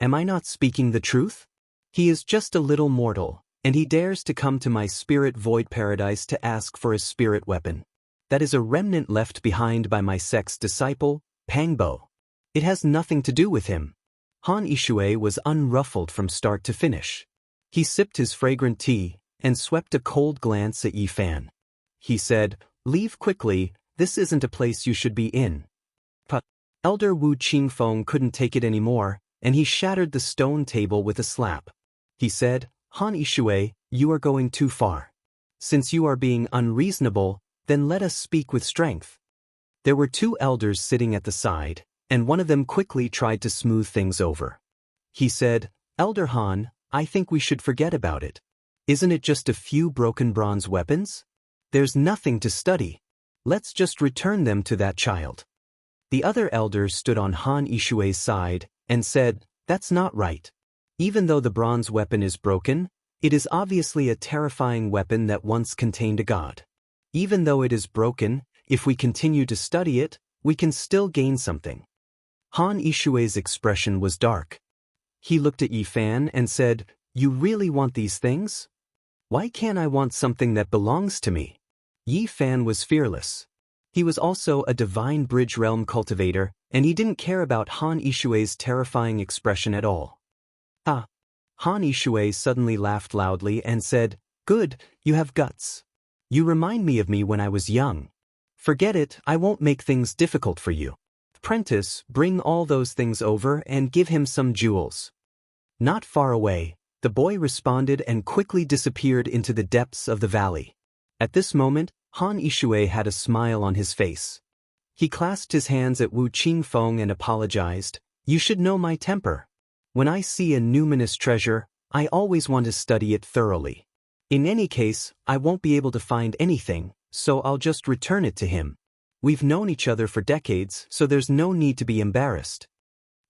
Am I not speaking the truth? He is just a little mortal, and he dares to come to my spirit void paradise to ask for a spirit weapon. That is a remnant left behind by my sect's disciple, Pangbo. It has nothing to do with him. Han Yishui was unruffled from start to finish. He sipped his fragrant tea and swept a cold glance at Yi Fan. He said, Leave quickly, this isn't a place you should be in. But Elder Wu Qingfeng couldn't take it anymore, and he shattered the stone table with a slap. He said, Han Yishui, you are going too far. Since you are being unreasonable, then let us speak with strength. There were two elders sitting at the side, and one of them quickly tried to smooth things over. He said, Elder Han, I think we should forget about it. Isn't it just a few broken bronze weapons? There's nothing to study. Let's just return them to that child. The other elders stood on Han Yishui's side and said, That's not right. Even though the bronze weapon is broken, it is obviously a terrifying weapon that once contained a god. Even though it is broken, if we continue to study it, we can still gain something. Han Yishui's expression was dark. He looked at Yi Fan and said, You really want these things? Why can't I want something that belongs to me? Yi Fan was fearless. He was also a divine bridge realm cultivator, and he didn't care about Han Yishui's terrifying expression at all. Ah! Han Yishui suddenly laughed loudly and said, Good, you have guts. You remind me of me when I was young. Forget it, I won't make things difficult for you. Apprentice, bring all those things over and give him some jewels. Not far away, the boy responded and quickly disappeared into the depths of the valley. At this moment, Han Yishui had a smile on his face. He clasped his hands at Wu Qingfeng and apologized, You should know my temper. When I see a numinous treasure, I always want to study it thoroughly. In any case, I won't be able to find anything, so I'll just return it to him. We've known each other for decades, so there's no need to be embarrassed.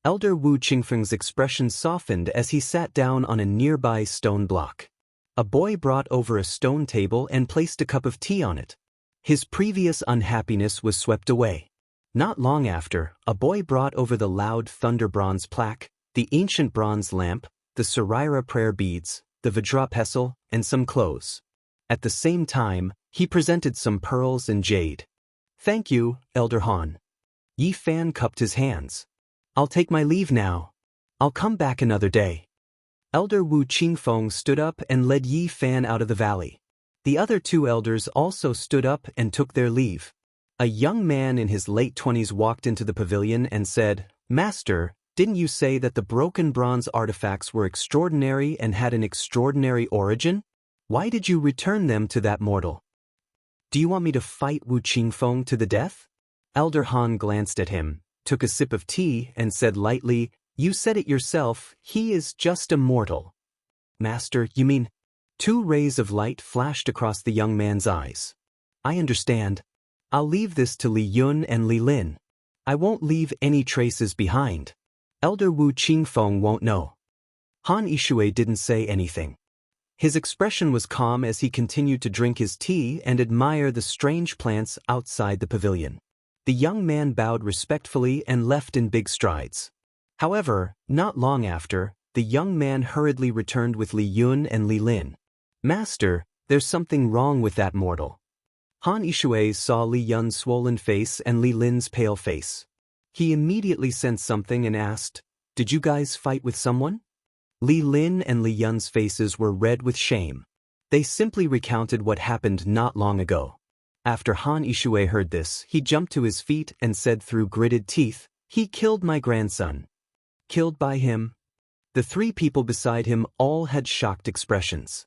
Elder Wu Qingfeng's expression softened as he sat down on a nearby stone block. A boy brought over a stone table and placed a cup of tea on it. His previous unhappiness was swept away. Not long after, a boy brought over the loud thunder bronze plaque, the ancient bronze lamp, the Sarira prayer beads, the Vajra pestle, and some clothes. At the same time, he presented some pearls and jade. Thank you, Elder Han. Yi Fan cupped his hands. I'll take my leave now. I'll come back another day. Elder Wu Qingfeng stood up and led Yi Fan out of the valley. The other two elders also stood up and took their leave. A young man in his late 20s walked into the pavilion and said, Master, didn't you say that the broken bronze artifacts were extraordinary and had an extraordinary origin? Why did you return them to that mortal? Do you want me to fight Wu Qingfeng to the death? Elder Han glanced at him, took a sip of tea and said lightly, You said it yourself, he is just a mortal. Master, you mean? 2 rays of light flashed across the young man's eyes. I understand. I'll leave this to Li Yun and Li Lin. I won't leave any traces behind. Elder Wu Qingfeng won't know. Han Yishui didn't say anything. His expression was calm as he continued to drink his tea and admire the strange plants outside the pavilion. The young man bowed respectfully and left in big strides. However, not long after, the young man hurriedly returned with Li Yun and Li Lin. "Master, there's something wrong with that mortal." Han Yishui saw Li Yun's swollen face and Li Lin's pale face. He immediately sensed something and asked, "Did you guys fight with someone?" Li Lin and Li Yun's faces were red with shame. They simply recounted what happened not long ago. After Han Yishui heard this, he jumped to his feet and said through gritted teeth, "He killed my grandson." Killed by him? The three people beside him all had shocked expressions.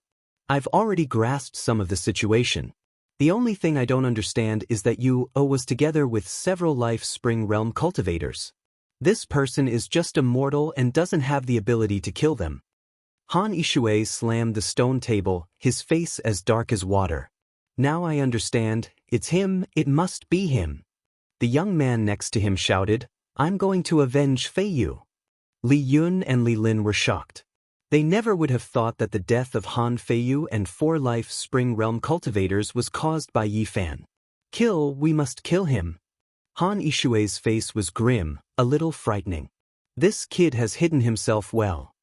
"I've already grasped some of the situation. The only thing I don't understand is that you was together with several Life Spring Realm cultivators. This person is just a mortal and doesn't have the ability to kill them." Han Yishui slammed the stone table, his face as dark as water. "Now I understand, it's him, it must be him." The young man next to him shouted, "I'm going to avenge Fei Yu." Li Yun and Li Lin were shocked. They never would have thought that the death of Han Feiyu and 4 Life Spring Realm cultivators was caused by Yi Fan. We must kill him." Han Yishui's face was grim, a little frightening. This kid has hidden himself well.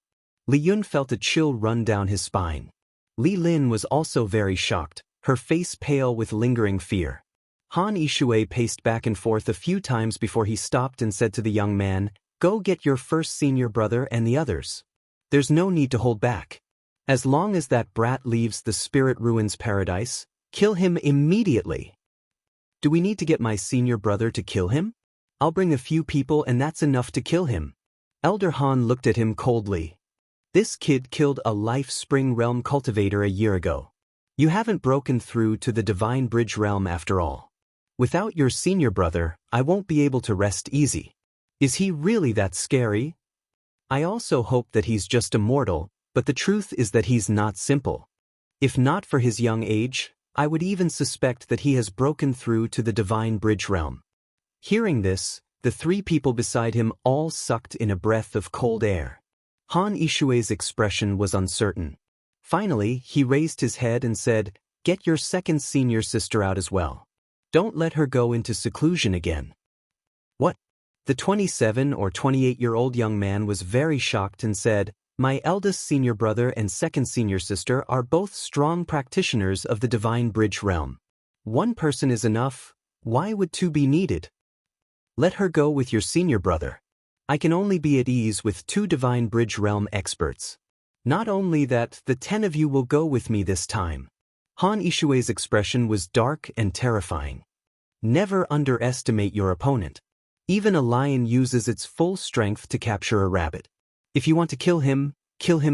Li Yun felt a chill run down his spine. Li Lin was also very shocked, her face pale with lingering fear. Han Yishui paced back and forth a few times before he stopped and said to the young man, "Go get your first senior brother and the others. There's no need to hold back. As long as that brat leaves the Spirit Ruins paradise, kill him immediately." "Do we need to get my senior brother to kill him? I'll bring a few people and that's enough to kill him." Elder Han looked at him coldly. "This kid killed a Life Spring Realm cultivator a year ago. You haven't broken through to the Divine Bridge Realm after all. Without your senior brother, I won't be able to rest easy. Is he really that scary? I also hope that he's just a mortal, but the truth is that he's not simple. If not for his young age, I would even suspect that he has broken through to the Divine Bridge Realm." Hearing this, the three people beside him all sucked in a breath of cold air. Han Yishui's expression was uncertain. Finally, he raised his head and said, "Get your second senior sister out as well. Don't let her go into seclusion again." "What?" The 27 or 28-year-old young man was very shocked and said, "My eldest senior brother and second senior sister are both strong practitioners of the Divine Bridge Realm. One person is enough. Why would 2 be needed? Let her go with your senior brother. I can only be at ease with 2 Divine Bridge Realm experts. Not only that, the 10 of you will go with me this time." Han Yishui's expression was dark and terrifying. Never underestimate your opponent. Even a lion uses its full strength to capture a rabbit. If you want to kill him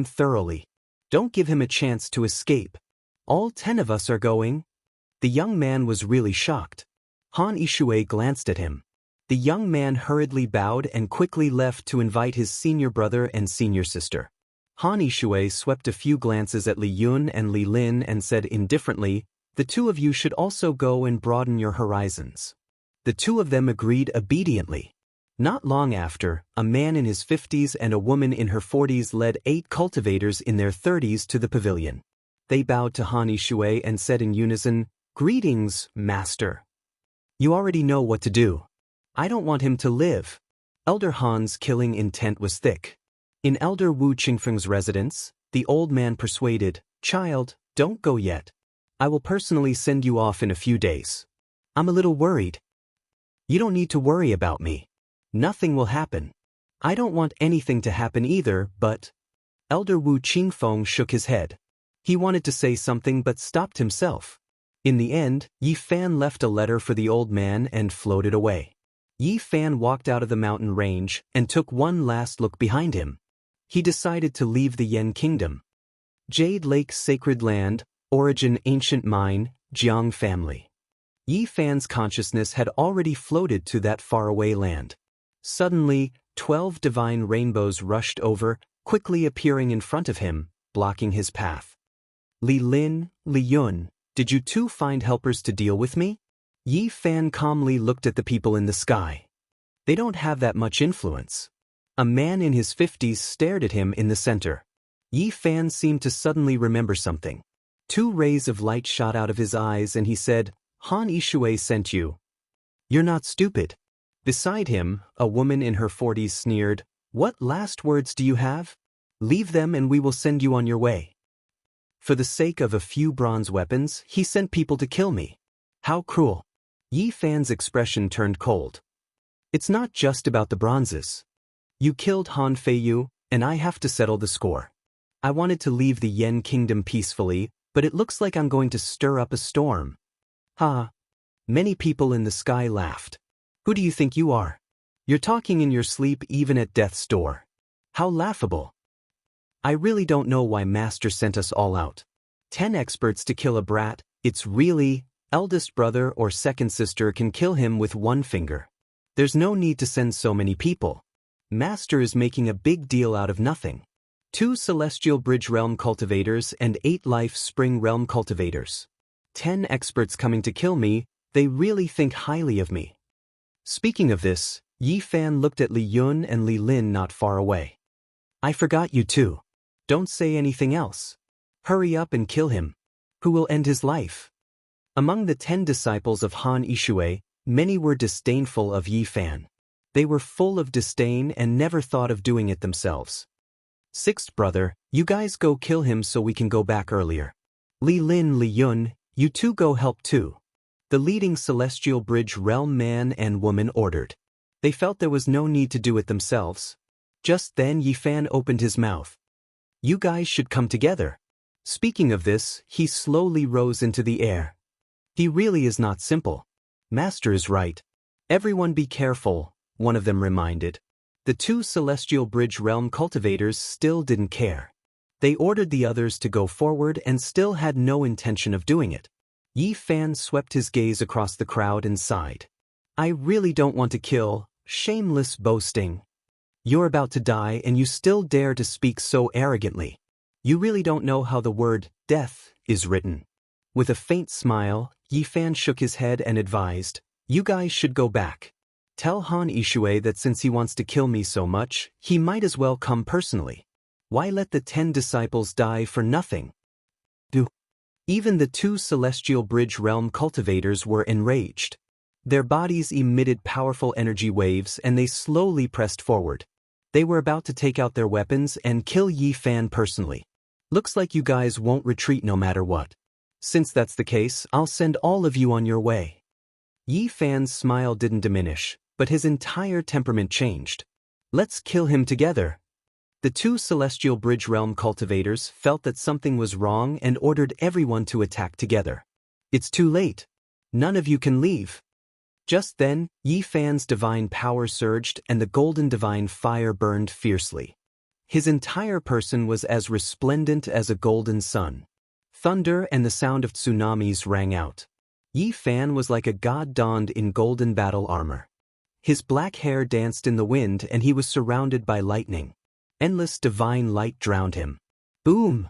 thoroughly. Don't give him a chance to escape. All 10 of us are going." The young man was really shocked. Han Yishui glanced at him. The young man hurriedly bowed and quickly left to invite his senior brother and senior sister. Han Yishui swept a few glances at Li Yun and Li Lin and said indifferently, "The 2 of you should also go and broaden your horizons." The 2 of them agreed obediently. Not long after, a man in his 50s and a woman in her 40s led 8 cultivators in their 30s to the pavilion. They bowed to Han Yishui and said in unison, "Greetings, Master. You already know what to do. I don't want him to live." Elder Han's killing intent was thick. In Elder Wu Qingfeng's residence, the old man persuaded, "Child, don't go yet. I will personally send you off in a few days. I'm a little worried." "You don't need to worry about me. Nothing will happen. I don't want anything to happen either, but—" Elder Wu Qingfeng shook his head. He wanted to say something but stopped himself. In the end, Yi Fan left a letter for the old man and floated away. Yi Fan walked out of the mountain range and took one last look behind him. He decided to leave the Yen Kingdom. Jade Lake Sacred Land, origin ancient mine, Jiang family. Yi Fan's consciousness had already floated to that faraway land. Suddenly, 12 divine rainbows rushed over, quickly appearing in front of him, blocking his path. "Li Lin, Li Yun, did you 2 find helpers to deal with me?" Yi Fan calmly looked at the people in the sky. "They don't have that much influence." A man in his 50s stared at him in the center. Yi Fan seemed to suddenly remember something. 2 rays of light shot out of his eyes and he said, Han Yishui sent you. You're not stupid. Beside him, a woman in her 40s sneered, What last words do you have? Leave them and we will send you on your way. For the sake of a few bronze weapons, he sent people to kill me. How cruel. Yi Fan's expression turned cold. It's not just about the bronzes. You killed Han Feiyu, and I have to settle the score. I wanted to leave the Yen kingdom peacefully, but it looks like I'm going to stir up a storm. Ha! Many people in the sky laughed. Who do you think you are? You're talking in your sleep even at death's door. How laughable. I really don't know why Master sent us all out. 10 experts to kill a brat, it's really, eldest brother or second sister can kill him with 1 finger. There's no need to send so many people. Master is making a big deal out of nothing. 2 Celestial Bridge Realm cultivators and 8 Life Spring Realm cultivators. 10 experts coming to kill me, they really think highly of me. Speaking of this, Yi Fan looked at Li Yun and Li Lin not far away. I forgot you too. Don't say anything else. Hurry up and kill him. Who will end his life? Among the 10 disciples of Han Yishui, many were disdainful of Yi Fan. They were full of disdain and never thought of doing it themselves. 6th brother, you guys go kill him so we can go back earlier. Li Lin, Li Yun, you two go help too. The leading Celestial Bridge Realm man and woman ordered. They felt there was no need to do it themselves. Just then Yi Fan opened his mouth. You guys should come together. Speaking of this, he slowly rose into the air. He really is not simple. Master is right. Everyone be careful, one of them reminded. The 2 Celestial Bridge Realm cultivators still didn't care. They ordered the others to go forward and still had no intention of doing it. Yi Fan swept his gaze across the crowd and sighed. I really don't want to kill, shameless boasting. You're about to die and you still dare to speak so arrogantly. You really don't know how the word death is written. With a faint smile, Yi Fan shook his head and advised, you guys should go back. Tell Han Yishui that since he wants to kill me so much, he might as well come personally. Why let the 10 disciples die for nothing? Even the 2 Celestial Bridge Realm cultivators were enraged. Their bodies emitted powerful energy waves and they slowly pressed forward. They were about to take out their weapons and kill Yi Fan personally. Looks like you guys won't retreat no matter what. Since that's the case, I'll send all of you on your way. Yi Fan's smile didn't diminish, but his entire temperament changed. Let's kill him together. The 2 Celestial Bridge Realm cultivators felt that something was wrong and ordered everyone to attack together. It's too late. None of you can leave. Just then, Yi Fan's divine power surged and the golden divine fire burned fiercely. His entire person was as resplendent as a golden sun. Thunder and the sound of tsunamis rang out. Yi Fan was like a god donned in golden battle armor. His black hair danced in the wind and he was surrounded by lightning. Endless divine light drowned him. Boom!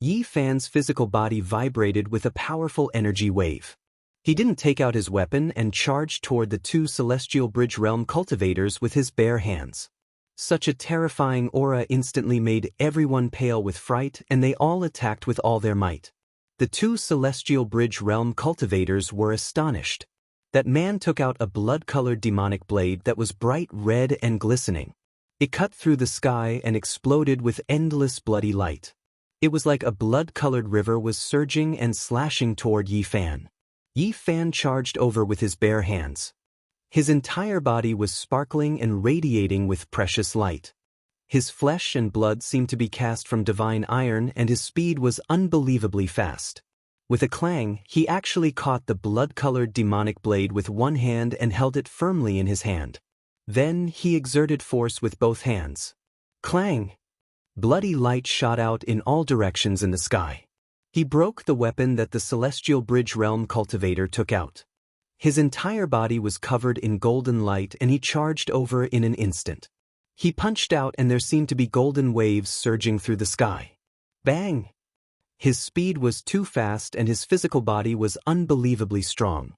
Yi Fan's physical body vibrated with a powerful energy wave. He didn't take out his weapon and charged toward the 2 Celestial Bridge Realm cultivators with his bare hands. Such a terrifying aura instantly made everyone pale with fright and they all attacked with all their might. The 2 Celestial Bridge Realm cultivators were astonished. That man took out a blood-colored demonic blade that was bright red and glistening. It cut through the sky and exploded with endless bloody light. It was like a blood-colored river was surging and slashing toward Yi Fan. Yi Fan charged over with his bare hands. His entire body was sparkling and radiating with precious light. His flesh and blood seemed to be cast from divine iron and his speed was unbelievably fast. With a clang, he actually caught the blood-colored demonic blade with one hand and held it firmly in his hand. Then he exerted force with both hands. Clang! Bloody light shot out in all directions in the sky. He broke the weapon that the Celestial Bridge Realm cultivator took out. His entire body was covered in golden light and he charged over in an instant. He punched out and there seemed to be golden waves surging through the sky. Bang! His speed was too fast and his physical body was unbelievably strong.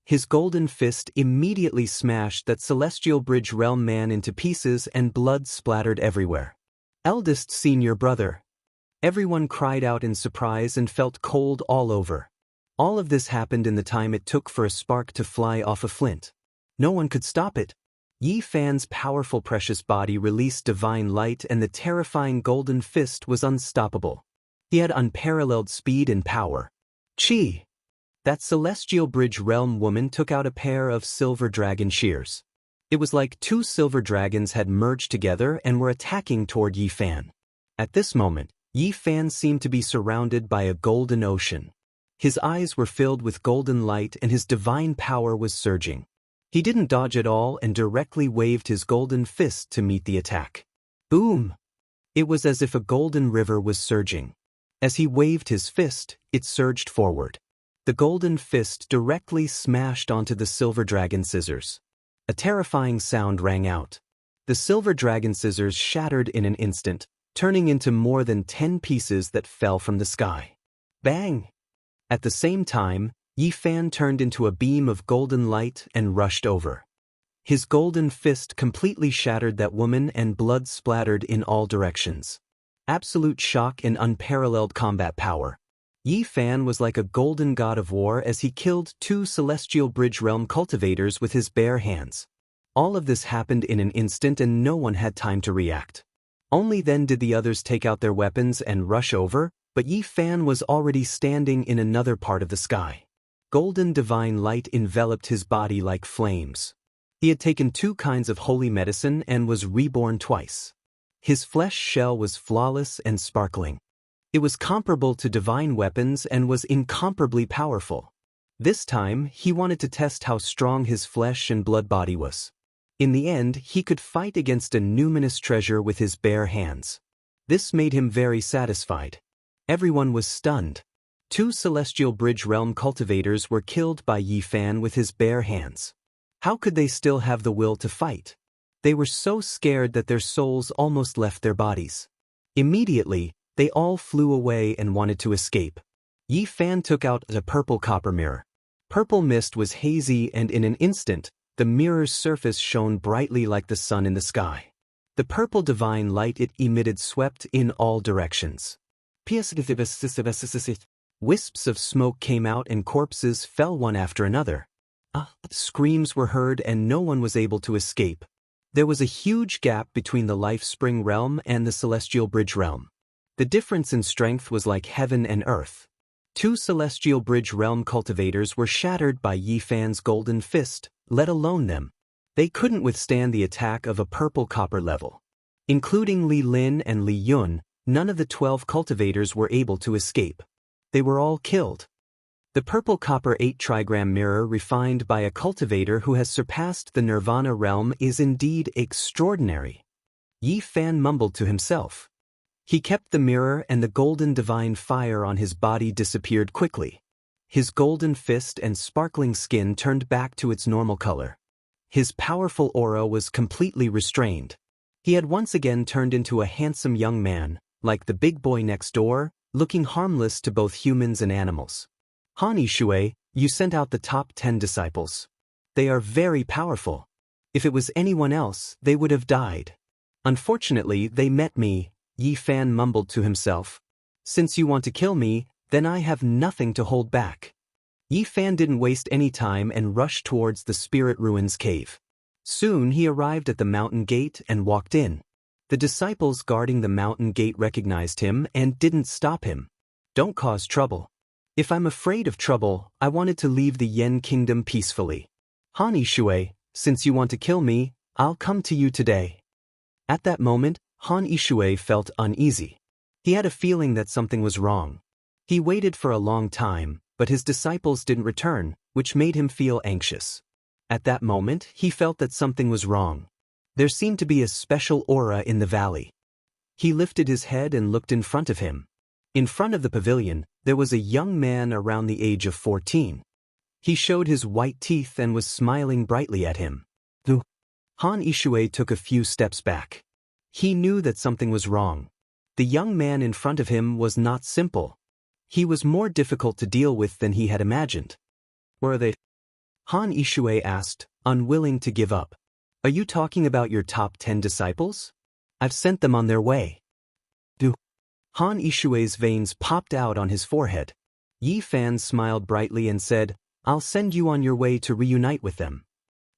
His golden fist immediately smashed that Celestial Bridge Realm man into pieces and blood splattered everywhere. Eldest senior brother, Everyone cried out in surprise and felt cold all over. All of this happened in the time it took for a spark to fly off a flint. No one could stop it. Yi Fan's powerful precious body released divine light, and the terrifying golden fist was unstoppable. He had unparalleled speed and power. Chi! That celestial bridge realm woman took out a pair of silver dragon shears. It was like two silver dragons had merged together and were attacking toward Yi Fan. At this moment, Yi Fan seemed to be surrounded by a golden ocean. His eyes were filled with golden light and his divine power was surging. He didn't dodge at all and directly waved his golden fist to meet the attack. Boom! It was as if a golden river was surging. As he waved his fist, it surged forward. The golden fist directly smashed onto the silver dragon scissors. A terrifying sound rang out. The silver dragon scissors shattered in an instant, turning into more than 10 pieces that fell from the sky. Bang! At the same time, Yi Fan turned into a beam of golden light and rushed over. His golden fist completely shattered that woman and blood splattered in all directions. Absolute shock and unparalleled combat power. Yi Fan was like a golden god of war as he killed 2 celestial bridge realm cultivators with his bare hands. All of this happened in an instant and no one had time to react. Only then did the others take out their weapons and rush over, but Yi Fan was already standing in another part of the sky. Golden divine light enveloped his body like flames. He had taken 2 kinds of holy medicine and was reborn twice. His flesh shell was flawless and sparkling. It was comparable to divine weapons and was incomparably powerful. This time, he wanted to test how strong his flesh and blood body was. In the end, he could fight against a numinous treasure with his bare hands. This made him very satisfied. Everyone was stunned. 2 celestial bridge realm cultivators were killed by Yi Fan with his bare hands. How could they still have the will to fight? They were so scared that their souls almost left their bodies. Immediately, they all flew away and wanted to escape. Yi Fan took out a purple copper mirror. Purple mist was hazy and in an instant, the mirror's surface shone brightly like the sun in the sky. The purple divine light it emitted swept in all directions. Wisps of smoke came out and corpses fell one after another. Screams were heard and no one was able to escape. There was a huge gap between the Life Spring realm and the Celestial Bridge realm. The difference in strength was like heaven and earth. 2 Celestial Bridge realm cultivators were shattered by Yi Fan's golden fist, let alone them. They couldn't withstand the attack of a purple copper level. Including Li Lin and Li Yun, none of the 12 cultivators were able to escape. They were all killed. The purple copper 8 trigram mirror refined by a cultivator who has surpassed the Nirvana realm is indeed extraordinary. Yi Fan mumbled to himself. He kept the mirror and the golden divine fire on his body disappeared quickly. His golden fist and sparkling skin turned back to its normal color. His powerful aura was completely restrained. He had once again turned into a handsome young man, like the big boy next door, looking harmless to both humans and animals. Han Yishui, you sent out the top 10 disciples. They are very powerful. If it was anyone else, they would have died. Unfortunately, they met me, Yi Fan mumbled to himself. Since you want to kill me, then I have nothing to hold back. Yi Fan didn't waste any time and rushed towards the Spirit Ruins cave. Soon he arrived at the mountain gate and walked in. The disciples guarding the mountain gate recognized him and didn't stop him. Don't cause trouble. If I'm afraid of trouble, I wanted to leave the Yen kingdom peacefully. Han Yishui, since you want to kill me, I'll come to you today. At that moment, Han Yishui felt uneasy. He had a feeling that something was wrong. He waited for a long time, but his disciples didn't return, which made him feel anxious. At that moment, he felt that something was wrong. There seemed to be a special aura in the valley. He lifted his head and looked in front of him. In front of the pavilion, there was a young man around the age of 14. He showed his white teeth and was smiling brightly at him. Han Yishui took a few steps back. He knew that something was wrong. The young man in front of him was not simple. He was more difficult to deal with than he had imagined. Where are they? Han Yishui asked, unwilling to give up. Are you talking about your top 10 disciples? I've sent them on their way. Han Yishui's veins popped out on his forehead. Yi Fan smiled brightly and said, "I'll send you on your way to reunite with them."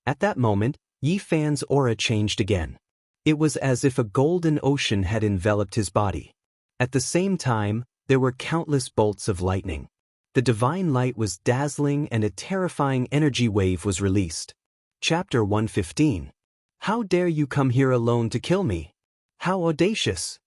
At that moment, Yi Fan's aura changed again. It was as if a golden ocean had enveloped his body. At the same time, there were countless bolts of lightning. The divine light was dazzling and a terrifying energy wave was released. Chapter 115. How dare you come here alone to kill me? How audacious!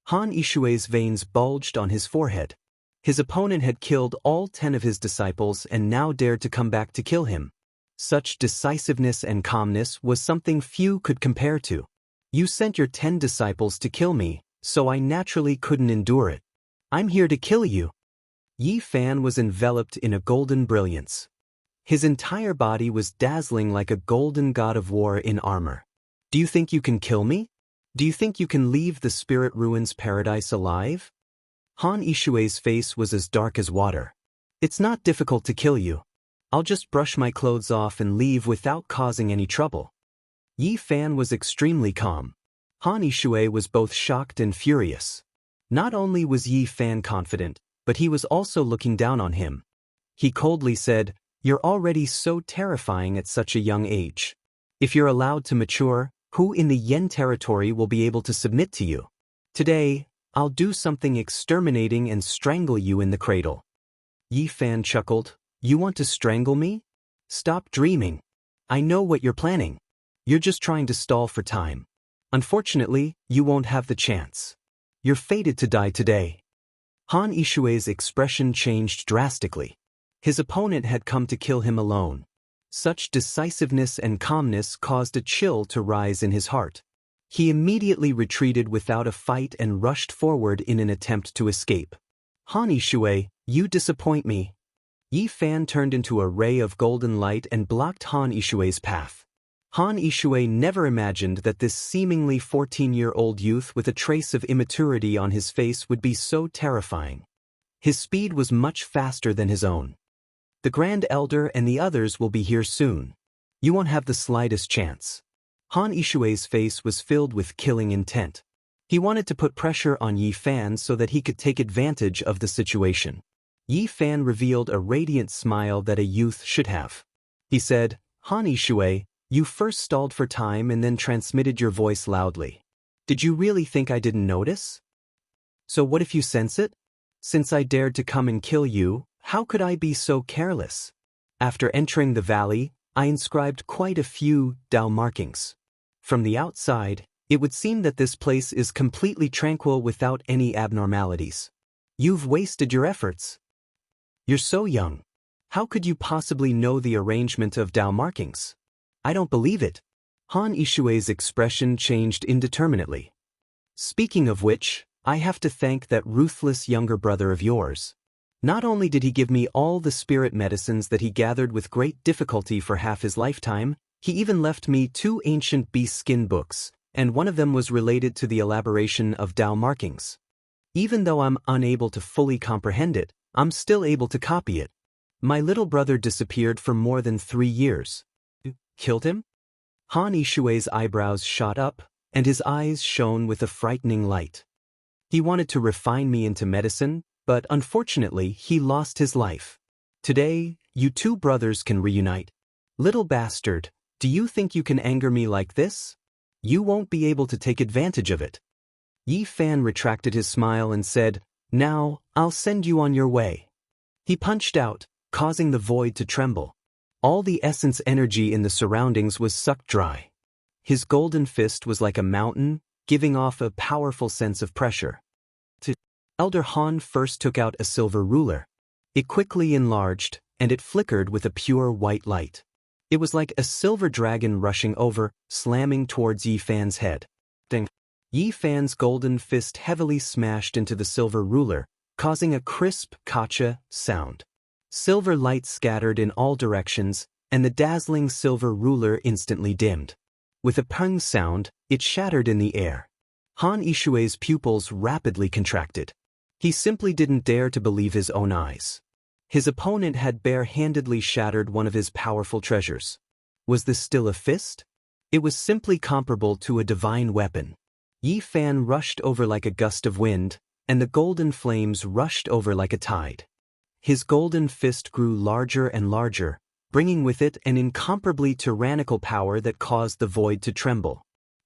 Han Yishui's veins bulged on his forehead. His opponent had killed all 10 of his disciples and now dared to come back to kill him. Such decisiveness and calmness was something few could compare to. You sent your 10 disciples to kill me, so I naturally couldn't endure it. I'm here to kill you. Yi Fan was enveloped in a golden brilliance. His entire body was dazzling like a golden god of war in armor. Do you think you can kill me? Do you think you can leave the spirit ruins paradise alive? Han Yishui's face was as dark as water. It's not difficult to kill you. I'll just brush my clothes off and leave without causing any trouble. Yi Fan was extremely calm. Han Yishui was both shocked and furious. Not only was Yi Fan confident, but he was also looking down on him. He coldly said, "You're already so terrifying at such a young age. If you're allowed to mature, who in the Yen territory will be able to submit to you? Today, I'll do something exterminating and strangle you in the cradle." Yi Fan chuckled, "You want to strangle me? Stop dreaming. I know what you're planning. You're just trying to stall for time. Unfortunately, you won't have the chance. You're fated to die today." Han Yishui's expression changed drastically. His opponent had come to kill him alone. Such decisiveness and calmness caused a chill to rise in his heart. He immediately retreated without a fight and rushed forward in an attempt to escape. "Han Yishui, you disappoint me." Yi Fan turned into a ray of golden light and blocked Han Yishui's path. Han Yishui never imagined that this seemingly 14-year-old youth with a trace of immaturity on his face would be so terrifying. His speed was much faster than his own. "The Grand Elder and the others will be here soon. You won't have the slightest chance." Han Yishui's face was filled with killing intent. He wanted to put pressure on Yi Fan so that he could take advantage of the situation. Yi Fan revealed a radiant smile that a youth should have. He said, "Han Yishui, you first stalled for time and then transmitted your voice loudly. Did you really think I didn't notice? So what if you sense it? Since I dared to come and kill you, how could I be so careless? After entering the valley, I inscribed quite a few Dao markings. From the outside, it would seem that this place is completely tranquil without any abnormalities. You've wasted your efforts. You're so young. How could you possibly know the arrangement of Dao markings? I don't believe it." Han Yishui's expression changed indeterminately. "Speaking of which, I have to thank that ruthless younger brother of yours. Not only did he give me all the spirit medicines that he gathered with great difficulty for half his lifetime, he even left me 2 ancient beast skin books, and one of them was related to the elaboration of Dao markings. Even though I'm unable to fully comprehend it, I'm still able to copy it. My little brother disappeared for more than 3 years. Killed him?" Han Yishui's eyebrows shot up, and his eyes shone with a frightening light. "He wanted to refine me into medicine, but unfortunately he lost his life. Today, you 2 brothers can reunite. Little bastard, do you think you can anger me like this? You won't be able to take advantage of it." Yi Fan retracted his smile and said, "Now, I'll send you on your way." He punched out, causing the void to tremble. All the essence energy in the surroundings was sucked dry. His golden fist was like a mountain, giving off a powerful sense of pressure. Elder Han first took out a silver ruler. It quickly enlarged, and it flickered with a pure white light. It was like a silver dragon rushing over, slamming towards Yi Fan's head. Ding! Yi Fan's golden fist heavily smashed into the silver ruler, causing a crisp "kacha" sound. Silver light scattered in all directions, and the dazzling silver ruler instantly dimmed. With a pung sound, it shattered in the air. Han Yishui's pupils rapidly contracted. He simply didn't dare to believe his own eyes. His opponent had bare-handedly shattered one of his powerful treasures. Was this still a fist? It was simply comparable to a divine weapon. Yi Fan rushed over like a gust of wind, and the golden flames rushed over like a tide. His golden fist grew larger and larger, bringing with it an incomparably tyrannical power that caused the void to tremble.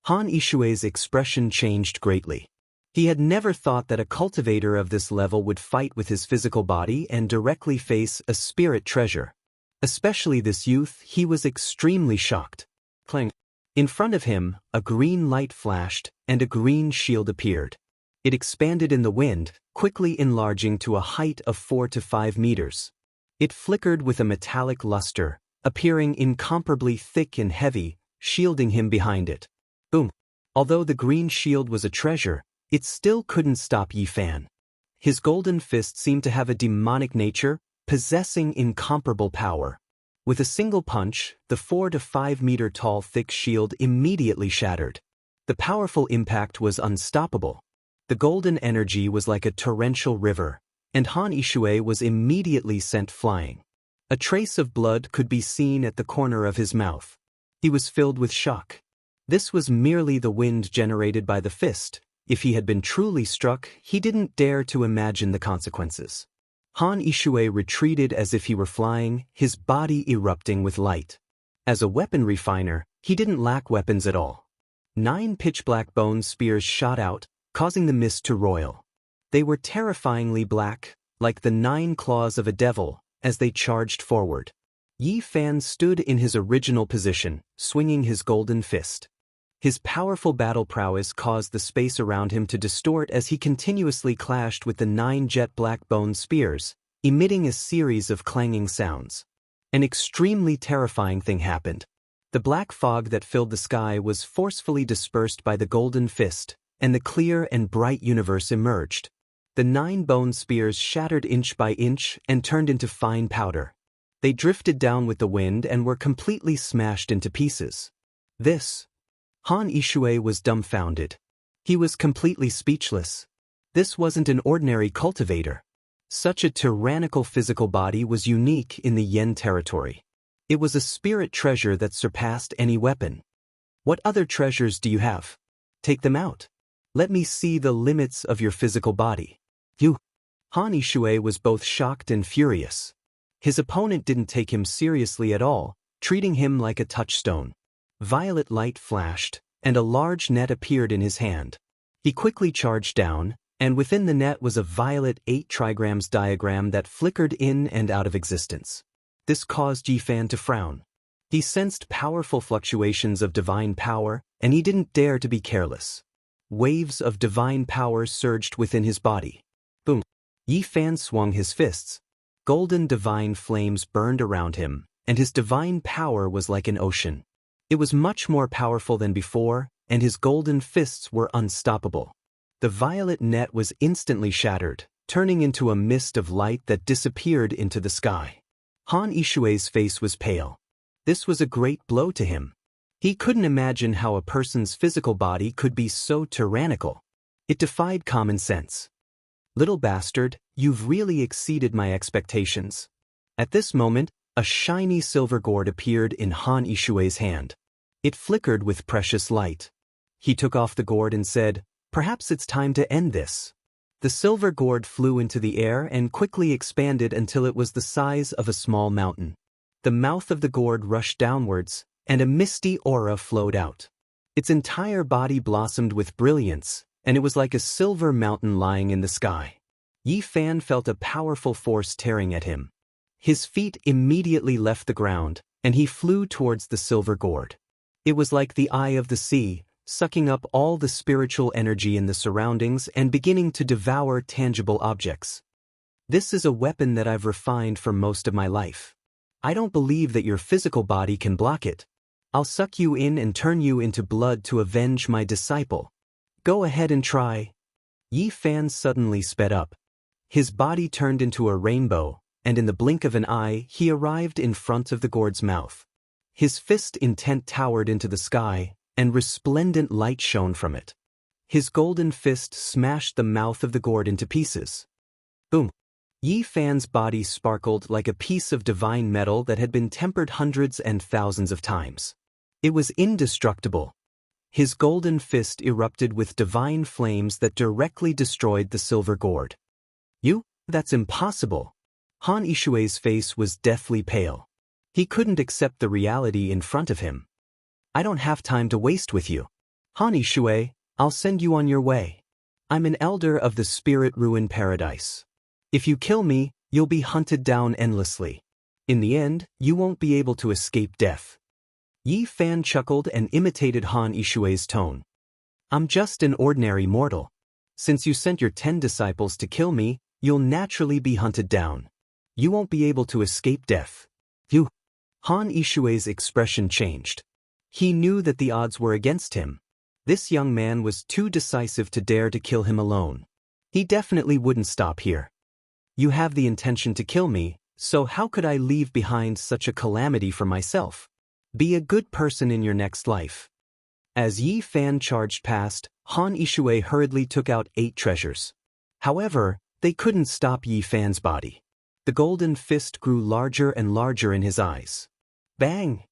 Han Yishui's expression changed greatly. He had never thought that a cultivator of this level would fight with his physical body and directly face a spirit treasure. Especially this youth, he was extremely shocked. Clang! In front of him, a green light flashed, and a green shield appeared. It expanded in the wind, quickly enlarging to a height of 4 to 5 meters. It flickered with a metallic luster, appearing incomparably thick and heavy, shielding him behind it. Boom! Although the green shield was a treasure, it still couldn't stop Yi Fan. His golden fist seemed to have a demonic nature, possessing incomparable power. With a single punch, the 4 to 5 meter tall thick shield immediately shattered. The powerful impact was unstoppable. The golden energy was like a torrential river, and Han Yishui was immediately sent flying. A trace of blood could be seen at the corner of his mouth. He was filled with shock. This was merely the wind generated by the fist. If he had been truly struck, he didn't dare to imagine the consequences. Han Yishui retreated as if he were flying, his body erupting with light. As a weapon refiner, he didn't lack weapons at all. 9 pitch-black bone spears shot out, causing the mist to roil. They were terrifyingly black, like the 9 claws of a devil, as they charged forward. Yi Fan stood in his original position, swinging his golden fist. His powerful battle prowess caused the space around him to distort as he continuously clashed with the 9 jet-black bone spears, emitting a series of clanging sounds. An extremely terrifying thing happened. The black fog that filled the sky was forcefully dispersed by the golden fist, and the clear and bright universe emerged. The 9 bone spears shattered inch by inch and turned into fine powder. They drifted down with the wind and were completely smashed into pieces. Han Yishui was dumbfounded. He was completely speechless. This wasn't an ordinary cultivator. Such a tyrannical physical body was unique in the Yen territory. It was a spirit treasure that surpassed any weapon. What other treasures do you have? Take them out. Let me see the limits of your physical body. Han Yishui was both shocked and furious. His opponent didn't take him seriously at all, treating him like a touchstone. Violet light flashed, and a large net appeared in his hand. He quickly charged down, and within the net was a violet 8 trigrams diagram that flickered in and out of existence. This caused Yi Fan to frown. He sensed powerful fluctuations of divine power, and he didn't dare to be careless. Waves of divine power surged within his body. Boom! Yi Fan swung his fists. Golden divine flames burned around him, and his divine power was like an ocean. It was much more powerful than before, and his golden fists were unstoppable. The violet net was instantly shattered, turning into a mist of light that disappeared into the sky. Han Yishui's face was pale. This was a great blow to him. He couldn't imagine how a person's physical body could be so tyrannical. It defied common sense. Little bastard, you've really exceeded my expectations. At this moment, a shiny silver gourd appeared in Han Yishui's hand. It flickered with precious light. He took off the gourd and said, "Perhaps it's time to end this." The silver gourd flew into the air and quickly expanded until it was the size of a small mountain. The mouth of the gourd rushed downwards, and a misty aura flowed out. Its entire body blossomed with brilliance, and it was like a silver mountain lying in the sky. Yi Fan felt a powerful force tearing at him. His feet immediately left the ground, and he flew towards the silver gourd. It was like the eye of the sea, sucking up all the spiritual energy in the surroundings and beginning to devour tangible objects. This is a weapon that I've refined for most of my life. I don't believe that your physical body can block it. I'll suck you in and turn you into blood to avenge my disciple. Go ahead and try. Yi Fan suddenly sped up. His body turned into a rainbow, and in the blink of an eye he arrived in front of the gourd's mouth. His fist intent towered into the sky, and resplendent light shone from it. His golden fist smashed the mouth of the gourd into pieces. Boom! Yi Fan's body sparkled like a piece of divine metal that had been tempered hundreds and thousands of times. It was indestructible. His golden fist erupted with divine flames that directly destroyed the silver gourd. "You? That's impossible." Han Yishui's face was deathly pale. He couldn't accept the reality in front of him. "I don't have time to waste with you. Han Yishui, I'll send you on your way. I'm an elder of the Spirit Ruin Paradise. If you kill me, you'll be hunted down endlessly. In the end, you won't be able to escape death." Yi Fan chuckled and imitated Han Yishui's tone. "I'm just an ordinary mortal. Since you sent your 10 disciples to kill me, you'll naturally be hunted down. You won't be able to escape death." "You?" Han Yishui's expression changed. He knew that the odds were against him. This young man was too decisive to dare to kill him alone. He definitely wouldn't stop here. "You have the intention to kill me, so how could I leave behind such a calamity for myself? Be a good person in your next life." As Yi Fan charged past, Han Yishui hurriedly took out 8 treasures. However, they couldn't stop Yi Fan's body. The golden fist grew larger and larger in his eyes. Bang!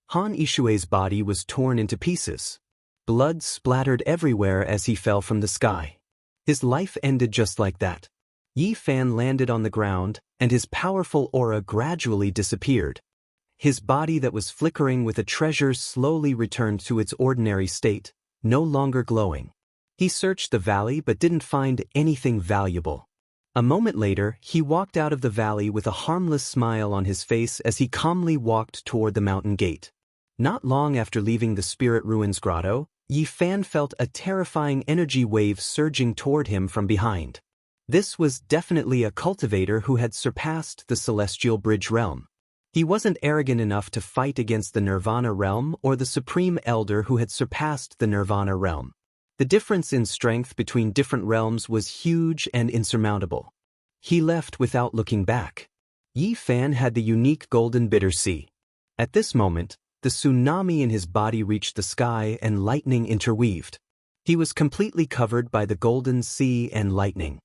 Han Yishui's body was torn into pieces. Blood splattered everywhere as he fell from the sky. His life ended just like that. Yi Fan landed on the ground, and his powerful aura gradually disappeared. His body that was flickering with a treasure slowly returned to its ordinary state, no longer glowing. He searched the valley but didn't find anything valuable. A moment later, he walked out of the valley with a harmless smile on his face as he calmly walked toward the mountain gate. Not long after leaving the Spirit Ruins grotto, Yi Fan felt a terrifying energy wave surging toward him from behind. This was definitely a cultivator who had surpassed the Celestial Bridge realm. He wasn't arrogant enough to fight against the Nirvana realm or the Supreme Elder who had surpassed the Nirvana realm. The difference in strength between different realms was huge and insurmountable. He left without looking back. Yi Fan had the unique golden bitter sea. At this moment, the tsunami in his body reached the sky and lightning interweaved. He was completely covered by the golden sea and lightning.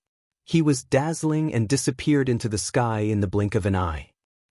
He was dazzling and disappeared into the sky in the blink of an eye.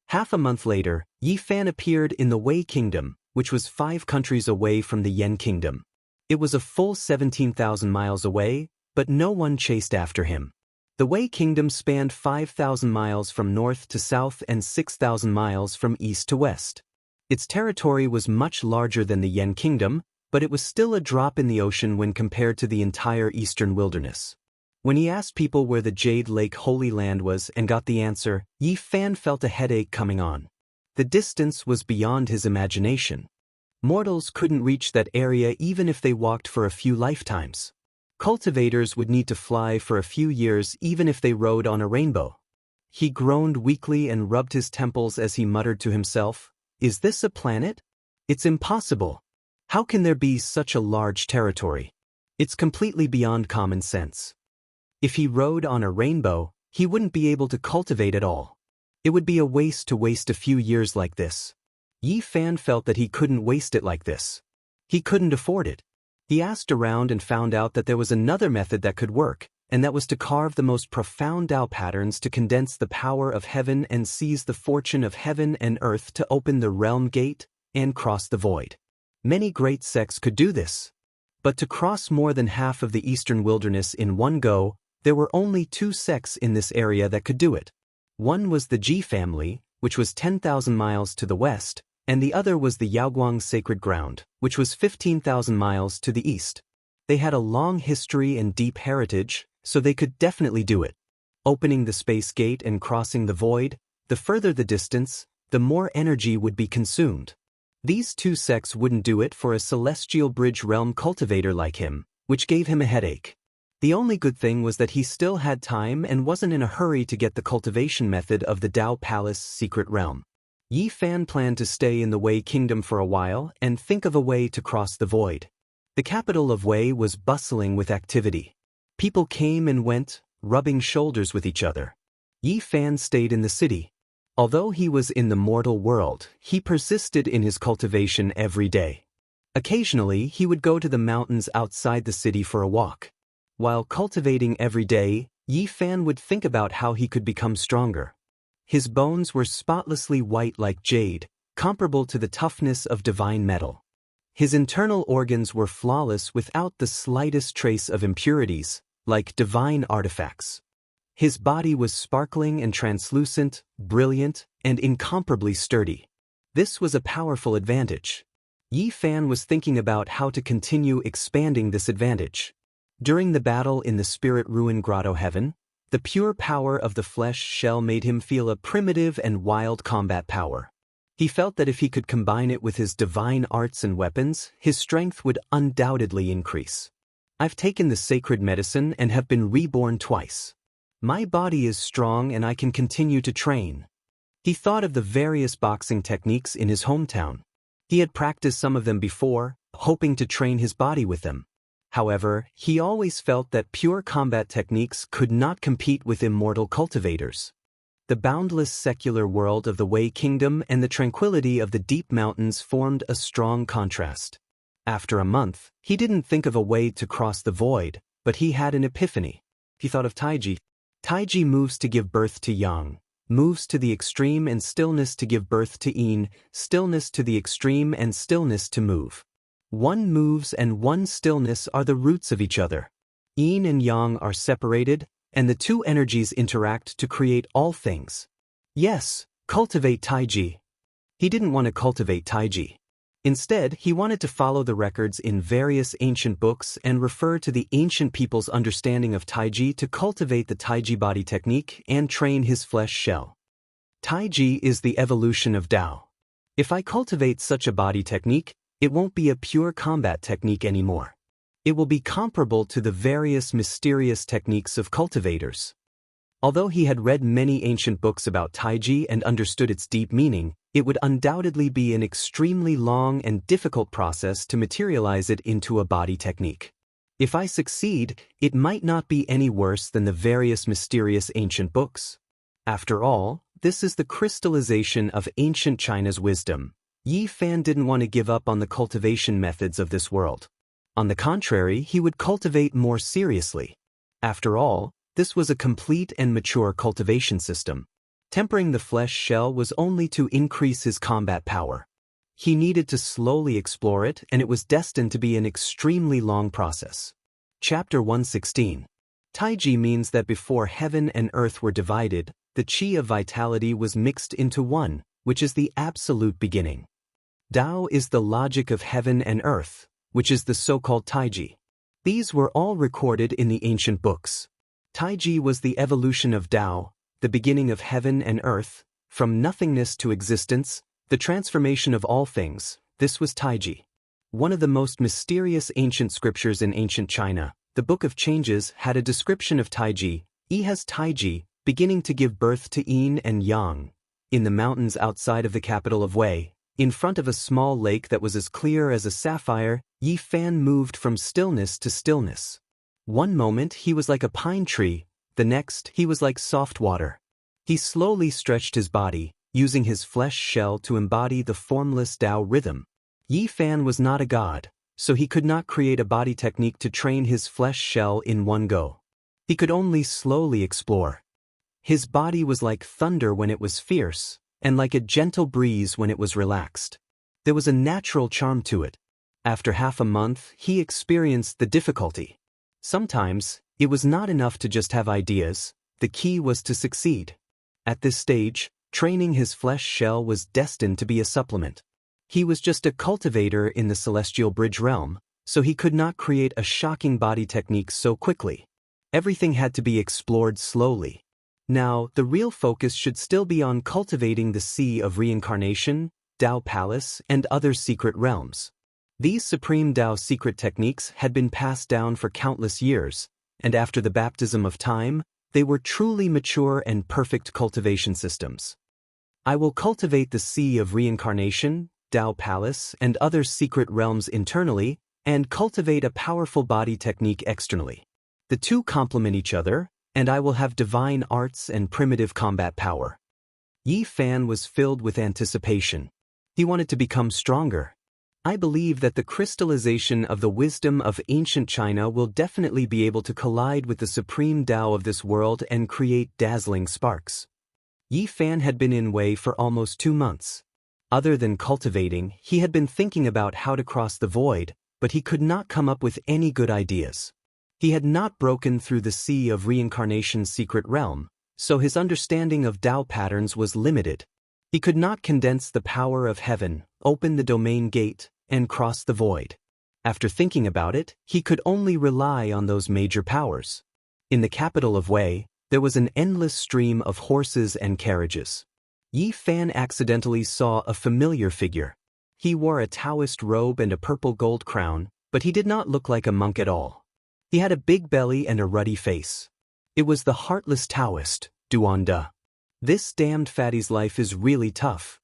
Half a month later, Yi Fan appeared in the Wei Kingdom, which was 5 countries away from the Yen Kingdom. It was a full 17,000 miles away, but no one chased after him. The Wei Kingdom spanned 5,000 miles from north to south and 6,000 miles from east to west. Its territory was much larger than the Yen Kingdom, but it was still a drop in the ocean when compared to the entire eastern wilderness. When he asked people where the Jade Lake Holy Land was and got the answer, Yi Fan felt a headache coming on. The distance was beyond his imagination. Mortals couldn't reach that area even if they walked for a few lifetimes. Cultivators would need to fly for a few years even if they rode on a rainbow. He groaned weakly and rubbed his temples as he muttered to himself, "Is this a planet? It's impossible. How can there be such a large territory? It's completely beyond common sense." If he rode on a rainbow, he wouldn't be able to cultivate at all. It would be a waste to waste a few years like this. Yi Fan felt that he couldn't waste it like this. He couldn't afford it. He asked around and found out that there was another method that could work, and that was to carve the most profound Tao patterns to condense the power of heaven and seize the fortune of heaven and earth to open the realm gate and cross the void. Many great sects could do this. But to cross more than half of the eastern wilderness in one go, there were only 2 sects in this area that could do it. One was the Ji family, which was 10,000 miles to the west, and the other was the Yaoguang Sacred Ground, which was 15,000 miles to the east. They had a long history and deep heritage, so they could definitely do it. Opening the space gate and crossing the void, the further the distance, the more energy would be consumed. These 2 sects wouldn't do it for a Celestial Bridge realm cultivator like him, which gave him a headache. The only good thing was that he still had time and wasn't in a hurry to get the cultivation method of the Tao Palace secret realm. Yi Fan planned to stay in the Wei Kingdom for a while and think of a way to cross the void. The capital of Wei was bustling with activity. People came and went, rubbing shoulders with each other. Yi Fan stayed in the city. Although he was in the mortal world, he persisted in his cultivation every day. Occasionally, he would go to the mountains outside the city for a walk. While cultivating every day, Yi Fan would think about how he could become stronger. His bones were spotlessly white like jade, comparable to the toughness of divine metal. His internal organs were flawless without the slightest trace of impurities, like divine artifacts. His body was sparkling and translucent, brilliant, and incomparably sturdy. This was a powerful advantage. Yi Fan was thinking about how to continue expanding this advantage. During the battle in the Spirit Ruin Grotto Heaven, the pure power of the flesh shell made him feel a primitive and wild combat power. He felt that if he could combine it with his divine arts and weapons, his strength would undoubtedly increase. I've taken the sacred medicine and have been reborn twice. My body is strong and I can continue to train. He thought of the various boxing techniques in his hometown. He had practiced some of them before, hoping to train his body with them. However, he always felt that pure combat techniques could not compete with immortal cultivators. The boundless secular world of the Wei Kingdom and the tranquility of the deep mountains formed a strong contrast. After a month, he didn't think of a way to cross the void, but he had an epiphany. He thought of Taiji. Taiji moves to give birth to Yang, moves to the extreme and stillness to give birth to Yin, stillness to the extreme and stillness to move. One moves and one stillness are the roots of each other. Yin and Yang are separated, and the two energies interact to create all things. Yes, cultivate Taiji. He didn't want to cultivate Taiji. Instead, he wanted to follow the records in various ancient books and refer to the ancient people's understanding of Taiji to cultivate the Taiji body technique and train his flesh shell. Taiji is the evolution of Tao. If I cultivate such a body technique, it won't be a pure combat technique anymore. It will be comparable to the various mysterious techniques of cultivators. Although he had read many ancient books about Taiji and understood its deep meaning, it would undoubtedly be an extremely long and difficult process to materialize it into a body technique. If I succeed, it might not be any worse than the various mysterious ancient books. After all, this is the crystallization of ancient China's wisdom. Yi Fan didn't want to give up on the cultivation methods of this world. On the contrary, he would cultivate more seriously. After all, this was a complete and mature cultivation system. Tempering the flesh shell was only to increase his combat power. He needed to slowly explore it, and it was destined to be an extremely long process. Chapter 116. Taiji means that before heaven and earth were divided, the qi of vitality was mixed into one, which is the absolute beginning. Tao is the logic of heaven and earth, which is the so-called Taiji. These were all recorded in the ancient books. Taiji was the evolution of Tao, the beginning of heaven and earth, from nothingness to existence, the transformation of all things. This was Taiji. One of the most mysterious ancient scriptures in ancient China, the Book of Changes, had a description of Taiji. Yi has Taiji, beginning to give birth to Yin and Yang. In the mountains outside of the capital of Wei, in front of a small lake that was as clear as a sapphire, Yi Fan moved from stillness to stillness. One moment he was like a pine tree, the next he was like soft water. He slowly stretched his body, using his flesh shell to embody the formless Tao rhythm. Yi Fan was not a god, so he could not create a body technique to train his flesh shell in one go. He could only slowly explore. His body was like thunder when it was fierce, and like a gentle breeze when it was relaxed. There was a natural charm to it. After half a month, he experienced the difficulty. Sometimes, it was not enough to just have ideas, the key was to succeed. At this stage, training his flesh shell was destined to be a supplement. He was just a cultivator in the celestial bridge realm, so he could not create a shocking body technique so quickly. Everything had to be explored slowly. Now, the real focus should still be on cultivating the Sea of Reincarnation, Tao Palace, and other secret realms. These supreme Tao secret techniques had been passed down for countless years, and after the baptism of time, they were truly mature and perfect cultivation systems. I will cultivate the Sea of Reincarnation, Tao Palace, and other secret realms internally, and cultivate a powerful body technique externally. The two complement each other, and I will have divine arts and primitive combat power. Yi Fan was filled with anticipation. He wanted to become stronger. I believe that the crystallization of the wisdom of ancient China will definitely be able to collide with the supreme Tao of this world and create dazzling sparks. Yi Fan had been in Wei for almost 2 months. Other than cultivating, he had been thinking about how to cross the void, but he could not come up with any good ideas. He had not broken through the sea of reincarnation's secret realm, so his understanding of Tao patterns was limited. He could not condense the power of heaven, open the domain gate, and cross the void. After thinking about it, he could only rely on those major powers. In the capital of Wei, there was an endless stream of horses and carriages. Yi Fan accidentally saw a familiar figure. He wore a Taoist robe and a purple gold crown, but he did not look like a monk at all. He had a big belly and a ruddy face. It was the heartless Taoist, Duanda. This damned fatty's life is really tough.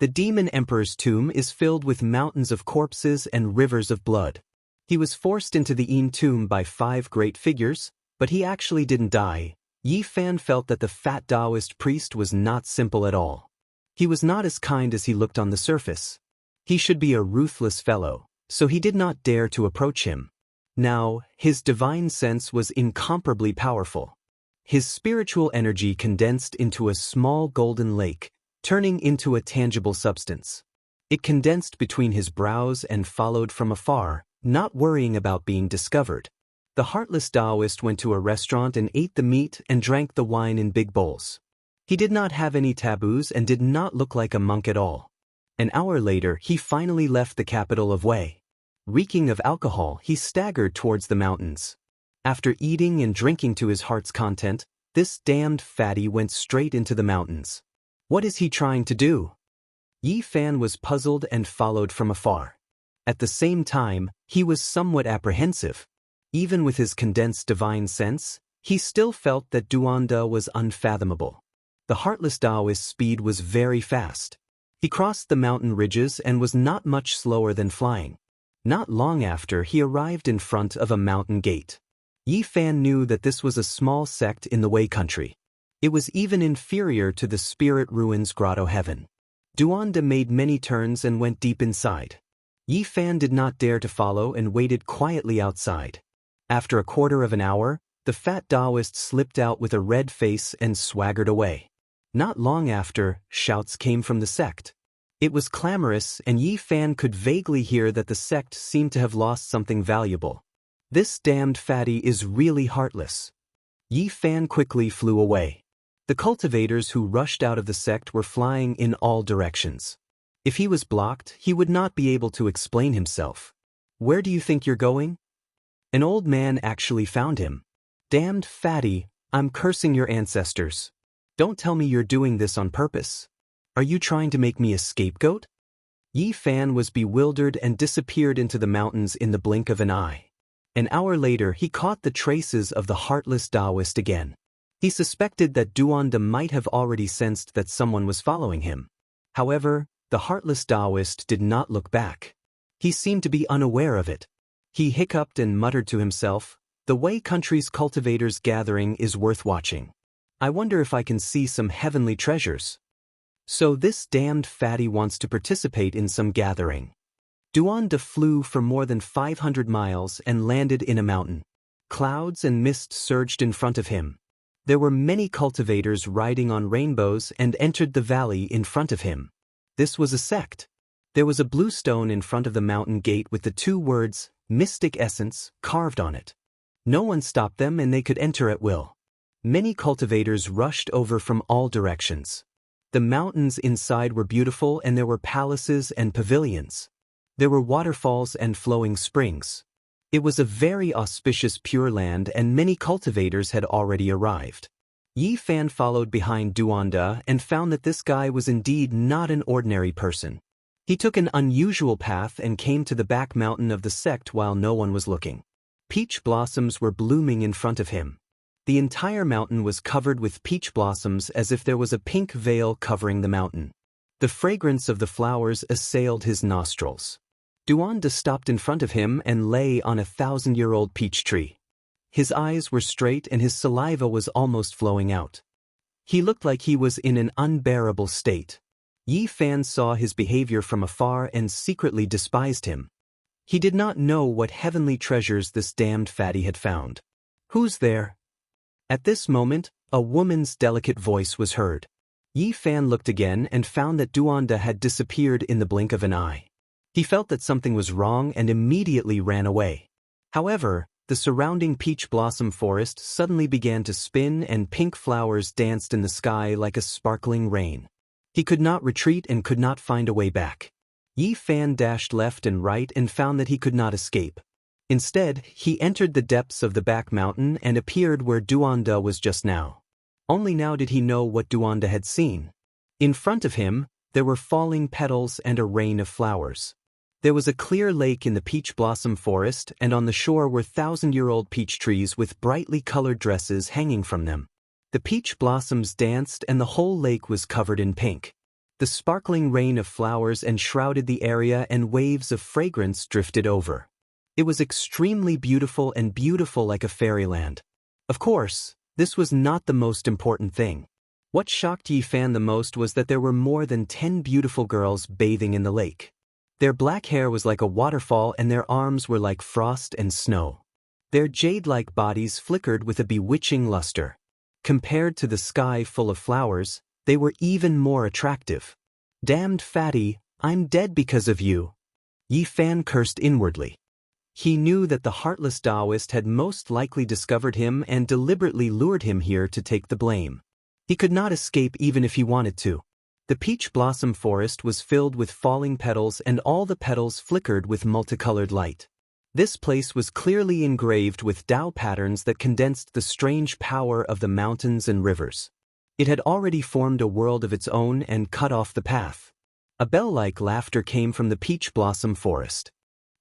The demon emperor's tomb is filled with mountains of corpses and rivers of blood. He was forced into the Yin tomb by 5 great figures, but he actually didn't die. Yi Fan felt that the fat Taoist priest was not simple at all. He was not as kind as he looked on the surface. He should be a ruthless fellow, so he did not dare to approach him. Now, his divine sense was incomparably powerful. His spiritual energy condensed into a small golden lake, turning into a tangible substance. It condensed between his brows and followed from afar, not worrying about being discovered. The heartless Taoist went to a restaurant and ate the meat and drank the wine in big bowls. He did not have any taboos and did not look like a monk at all. An hour later, he finally left the capital of Wei. Reeking of alcohol, he staggered towards the mountains. After eating and drinking to his heart's content, this damned fatty went straight into the mountains. What is he trying to do? Yi Fan was puzzled and followed from afar. At the same time, he was somewhat apprehensive. Even with his condensed divine sense, he still felt that Duanda was unfathomable. The heartless Taoist's speed was very fast. He crossed the mountain ridges and was not much slower than flying. Not long after, he arrived in front of a mountain gate. Yi Fan knew that this was a small sect in the Wei country. It was even inferior to the Spirit Ruins Grotto Heaven. Duanda made many turns and went deep inside. Yi Fan did not dare to follow and waited quietly outside. After a quarter of an hour, the fat Taoist slipped out with a red face and swaggered away. Not long after, shouts came from the sect. It was clamorous, and Yi Fan could vaguely hear that the sect seemed to have lost something valuable. This damned fatty is really heartless. Yi Fan quickly flew away. The cultivators who rushed out of the sect were flying in all directions. If he was blocked, he would not be able to explain himself. Where do you think you're going? An old man actually found him. Damned fatty, I'm cursing your ancestors. Don't tell me you're doing this on purpose. Are you trying to make me a scapegoat? Yi Fan was bewildered and disappeared into the mountains in the blink of an eye. An hour later, he caught the traces of the heartless Taoist again. He suspected that Duanda might have already sensed that someone was following him. However, the heartless Taoist did not look back. He seemed to be unaware of it. He hiccuped and muttered to himself, "The Wei country's cultivators' gathering is worth watching. I wonder if I can see some heavenly treasures." So this damned fatty wants to participate in some gathering. Duanda flew for more than 500 miles and landed in a mountain. Clouds and mist surged in front of him. There were many cultivators riding on rainbows and entered the valley in front of him. This was a sect. There was a blue stone in front of the mountain gate with the 2 words, Mystic Essence, carved on it. No one stopped them and they could enter at will. Many cultivators rushed over from all directions. The mountains inside were beautiful and there were palaces and pavilions. There were waterfalls and flowing springs. It was a very auspicious Pure Land and many cultivators had already arrived. Yi Fan followed behind Duanda and found that this guy was indeed not an ordinary person. He took an unusual path and came to the back mountain of the sect while no one was looking. Peach blossoms were blooming in front of him. The entire mountain was covered with peach blossoms as if there was a pink veil covering the mountain. The fragrance of the flowers assailed his nostrils. Duanda stopped in front of him and lay on a 1,000-year-old peach tree. His eyes were straight and his saliva was almost flowing out. He looked like he was in an unbearable state. Yi Fan saw his behavior from afar and secretly despised him. He did not know what heavenly treasures this damned fatty had found. "Who's there?" At this moment, a woman's delicate voice was heard. Yi Fan looked again and found that Duanda had disappeared in the blink of an eye. He felt that something was wrong and immediately ran away. However, the surrounding peach blossom forest suddenly began to spin and pink flowers danced in the sky like a sparkling rain. He could not retreat and could not find a way back. Yi Fan dashed left and right and found that he could not escape. Instead, he entered the depths of the back mountain and appeared where Duanda was just now. Only now did he know what Duanda had seen. In front of him, there were falling petals and a rain of flowers. There was a clear lake in the peach blossom forest, and on the shore were 1,000-year-old peach trees with brightly colored dresses hanging from them. The peach blossoms danced and the whole lake was covered in pink. The sparkling rain of flowers enshrouded the area and waves of fragrance drifted over. It was extremely beautiful and beautiful like a fairyland. Of course, this was not the most important thing. What shocked Yi Fan the most was that there were more than 10 beautiful girls bathing in the lake. Their black hair was like a waterfall and their arms were like frost and snow. Their jade-like bodies flickered with a bewitching luster. Compared to the sky full of flowers, they were even more attractive. "Damned fatty, I'm dead because of you." Yi Fan cursed inwardly. He knew that the heartless Taoist had most likely discovered him and deliberately lured him here to take the blame. He could not escape even if he wanted to. The peach blossom forest was filled with falling petals and all the petals flickered with multicolored light. This place was clearly engraved with Tao patterns that condensed the strange power of the mountains and rivers. It had already formed a world of its own and cut off the path. A bell-like laughter came from the peach blossom forest.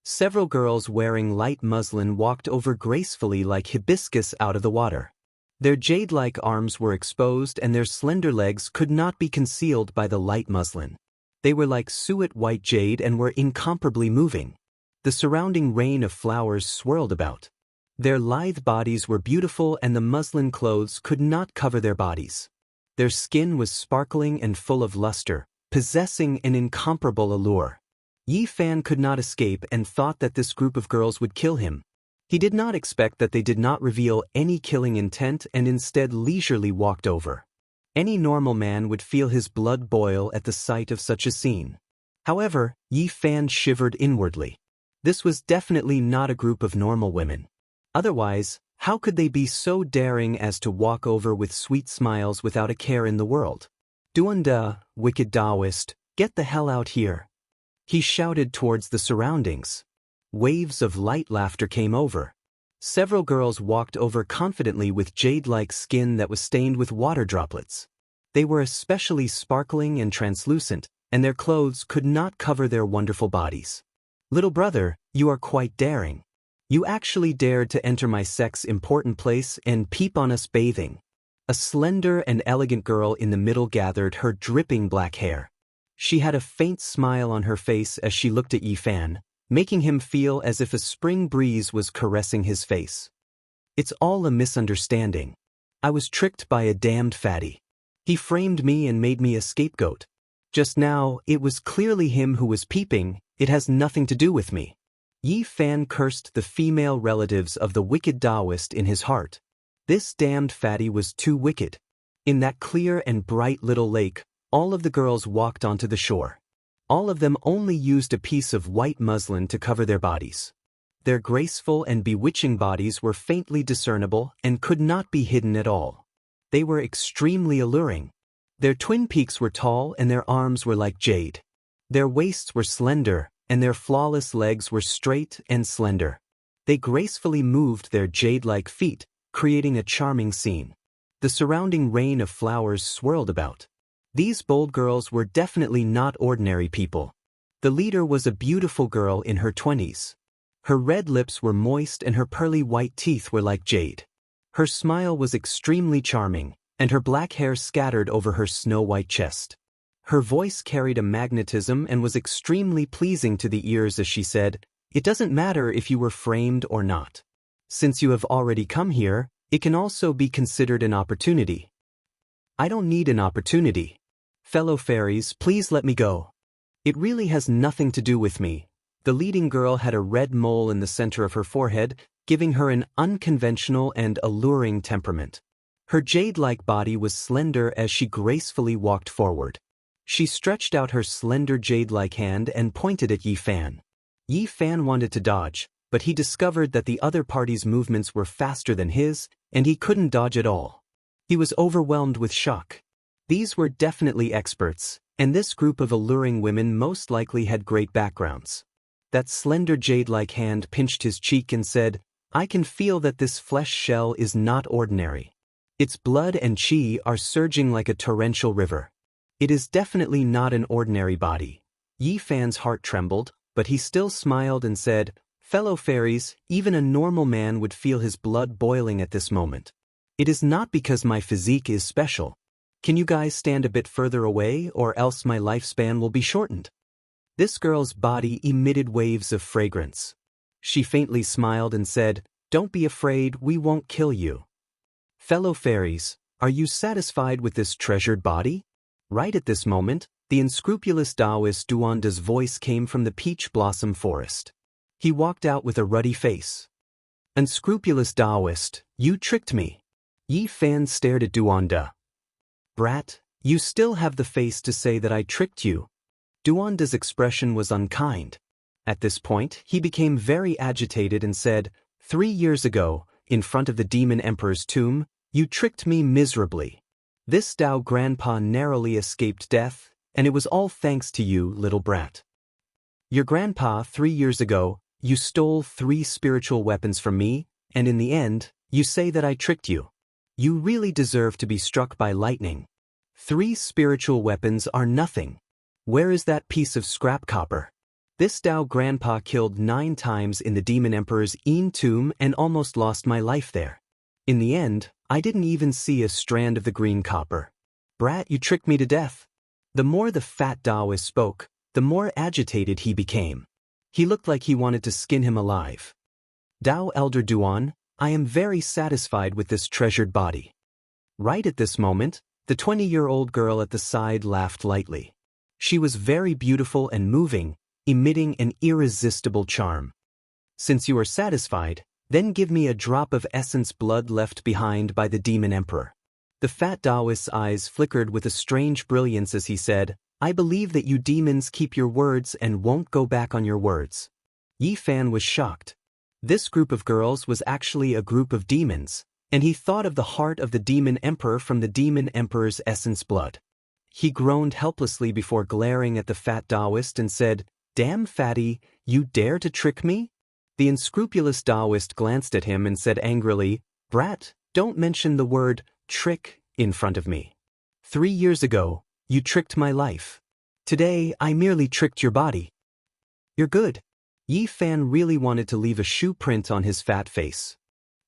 Several girls wearing light muslin walked over gracefully like hibiscus out of the water. Their jade-like arms were exposed and their slender legs could not be concealed by the light muslin. They were like suet white jade and were incomparably moving. The surrounding rain of flowers swirled about. Their lithe bodies were beautiful and the muslin clothes could not cover their bodies. Their skin was sparkling and full of luster, possessing an incomparable allure. Yi Fan could not escape and thought that this group of girls would kill him. He did not expect that they did not reveal any killing intent and instead leisurely walked over. Any normal man would feel his blood boil at the sight of such a scene. However, Yi Fan shivered inwardly. This was definitely not a group of normal women. Otherwise, how could they be so daring as to walk over with sweet smiles without a care in the world? "Duanda, wicked Taoist, get the hell out here!" He shouted towards the surroundings. Waves of light laughter came over. Several girls walked over confidently with jade-like skin that was stained with water droplets. They were especially sparkling and translucent, and their clothes could not cover their wonderful bodies. "Little brother, you are quite daring. You actually dared to enter my sect's important place and peep on us bathing." A slender and elegant girl in the middle gathered her dripping black hair. She had a faint smile on her face as she looked at Yi Fan, making him feel as if a spring breeze was caressing his face. "It's all a misunderstanding. I was tricked by a damned fatty. He framed me and made me a scapegoat. Just now, it was clearly him who was peeping. It has nothing to do with me." Yi Fan cursed the female relatives of the wicked Taoist in his heart. This damned fatty was too wicked. In that clear and bright little lake, all of the girls walked onto the shore. All of them only used a piece of white muslin to cover their bodies. Their graceful and bewitching bodies were faintly discernible and could not be hidden at all. They were extremely alluring. Their twin peaks were tall and their arms were like jade. Their waists were slender, and their flawless legs were straight and slender. They gracefully moved their jade-like feet, creating a charming scene. The surrounding rain of flowers swirled about. These bold girls were definitely not ordinary people. The leader was a beautiful girl in her 20s. Her red lips were moist and her pearly white teeth were like jade. Her smile was extremely charming, and her black hair scattered over her snow-white chest. Her voice carried a magnetism and was extremely pleasing to the ears as she said, "It doesn't matter if you were framed or not. Since you have already come here, it can also be considered an opportunity." "I don't need an opportunity. Fellow fairies, please let me go. It really has nothing to do with me." The leading girl had a red mole in the center of her forehead, giving her an unconventional and alluring temperament. Her jade-like body was slender as she gracefully walked forward. She stretched out her slender jade-like hand and pointed at Yi Fan. Yi Fan wanted to dodge, but he discovered that the other party's movements were faster than his, and he couldn't dodge at all. He was overwhelmed with shock. These were definitely experts, and this group of alluring women most likely had great backgrounds. That slender jade-like hand pinched his cheek and said, "I can feel that this flesh shell is not ordinary. Its blood and qi are surging like a torrential river. It is definitely not an ordinary body." Yi Fan's heart trembled, but he still smiled and said, "Fellow fairies, even a normal man would feel his blood boiling at this moment. It is not because my physique is special. Can you guys stand a bit further away or else my lifespan will be shortened?" This girl's body emitted waves of fragrance. She faintly smiled and said, "Don't be afraid, we won't kill you. Fellow fairies, are you satisfied with this treasured body?" Right at this moment, the unscrupulous Taoist Duanda's voice came from the peach blossom forest. He walked out with a ruddy face. "Unscrupulous Taoist, you tricked me." Yi Fan stared at Duanda. "Brat, you still have the face to say that I tricked you." Duanda's expression was unkind. At this point, he became very agitated and said, 3 years ago, in front of the Demon Emperor's tomb, you tricked me miserably. This Dao grandpa narrowly escaped death, and it was all thanks to you, little brat. Your grandpa 3 years ago, you stole 3 spiritual weapons from me, and in the end, you say that I tricked you. You really deserve to be struck by lightning. 3 spiritual weapons are nothing. Where is that piece of scrap copper? This Dao grandpa killed 9 times in the Demon Emperor's tomb and almost lost my life there. In the end, I didn't even see a strand of the green copper. Brat, you tricked me to death." The more the fat Taoist spoke, the more agitated he became. He looked like he wanted to skin him alive. "Dao Elder Duan, I am very satisfied with this treasured body." Right at this moment, the 20-year-old girl at the side laughed lightly. She was very beautiful and moving, emitting an irresistible charm. "Since you are satisfied, then give me a drop of essence blood left behind by the Demon Emperor." The fat Taoist's eyes flickered with a strange brilliance as he said, "I believe that you demons keep your words and won't go back on your words." Yi Fan was shocked. This group of girls was actually a group of demons, and he thought of the heart of the Demon Emperor from the Demon Emperor's essence blood. He groaned helplessly before glaring at the fat Taoist and said, "Damn fatty, you dare to trick me?" The unscrupulous Taoist glanced at him and said angrily, "Brat, don't mention the word trick in front of me. 3 years ago, you tricked my life. Today, I merely tricked your body. You're good." Yi Fan really wanted to leave a shoe print on his fat face.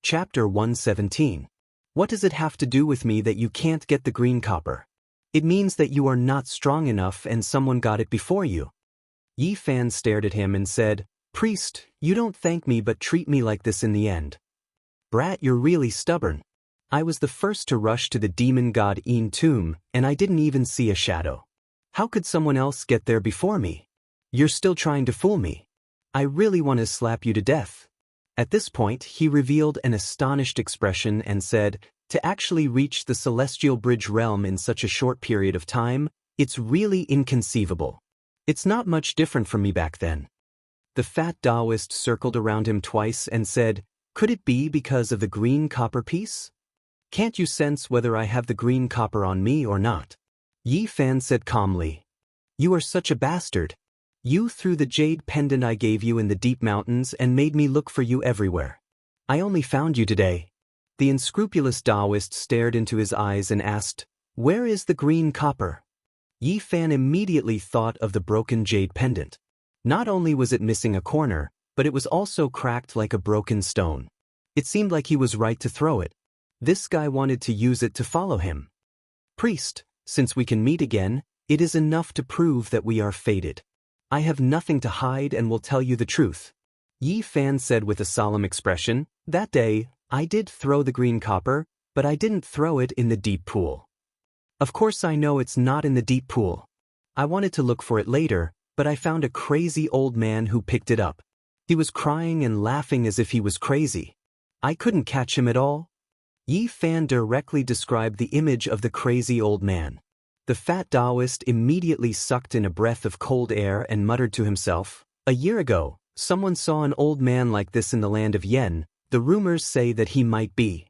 Chapter 117. What does it have to do with me that you can't get the green copper? It means that you are not strong enough and someone got it before you. Yi Fan stared at him and said, "Priest, you don't thank me but treat me like this in the end. Brat, you're really stubborn. I was the first to rush to the demon god tomb, and I didn't even see a shadow. How could someone else get there before me? You're still trying to fool me. I really want to slap you to death." At this point, he revealed an astonished expression and said, "To actually reach the celestial bridge realm in such a short period of time, it's really inconceivable. It's not much different from me back then." The fat Taoist circled around him twice and said, "Could it be because of the green copper piece? Can't you sense whether I have the green copper on me or not?" Yi Fan said calmly, "You are such a bastard. You threw the jade pendant I gave you in the deep mountains and made me look for you everywhere. I only found you today." The unscrupulous Taoist stared into his eyes and asked, "Where is the green copper?" Yi Fan immediately thought of the broken jade pendant. Not only was it missing a corner, but it was also cracked like a broken stone. It seemed like he was right to throw it. This guy wanted to use it to follow him. "Priest, since we can meet again, it is enough to prove that we are fated. I have nothing to hide and will tell you the truth." Yi Fan said with a solemn expression, "That day, I did throw the green copper, but I didn't throw it in the deep pool. Of course I know it's not in the deep pool. I wanted to look for it later, but I found a crazy old man who picked it up. He was crying and laughing as if he was crazy. I couldn't catch him at all." Yi Fan directly described the image of the crazy old man. The fat Taoist immediately sucked in a breath of cold air and muttered to himself, "A year ago, someone saw an old man like this in the land of Yen. The rumors say that he might be."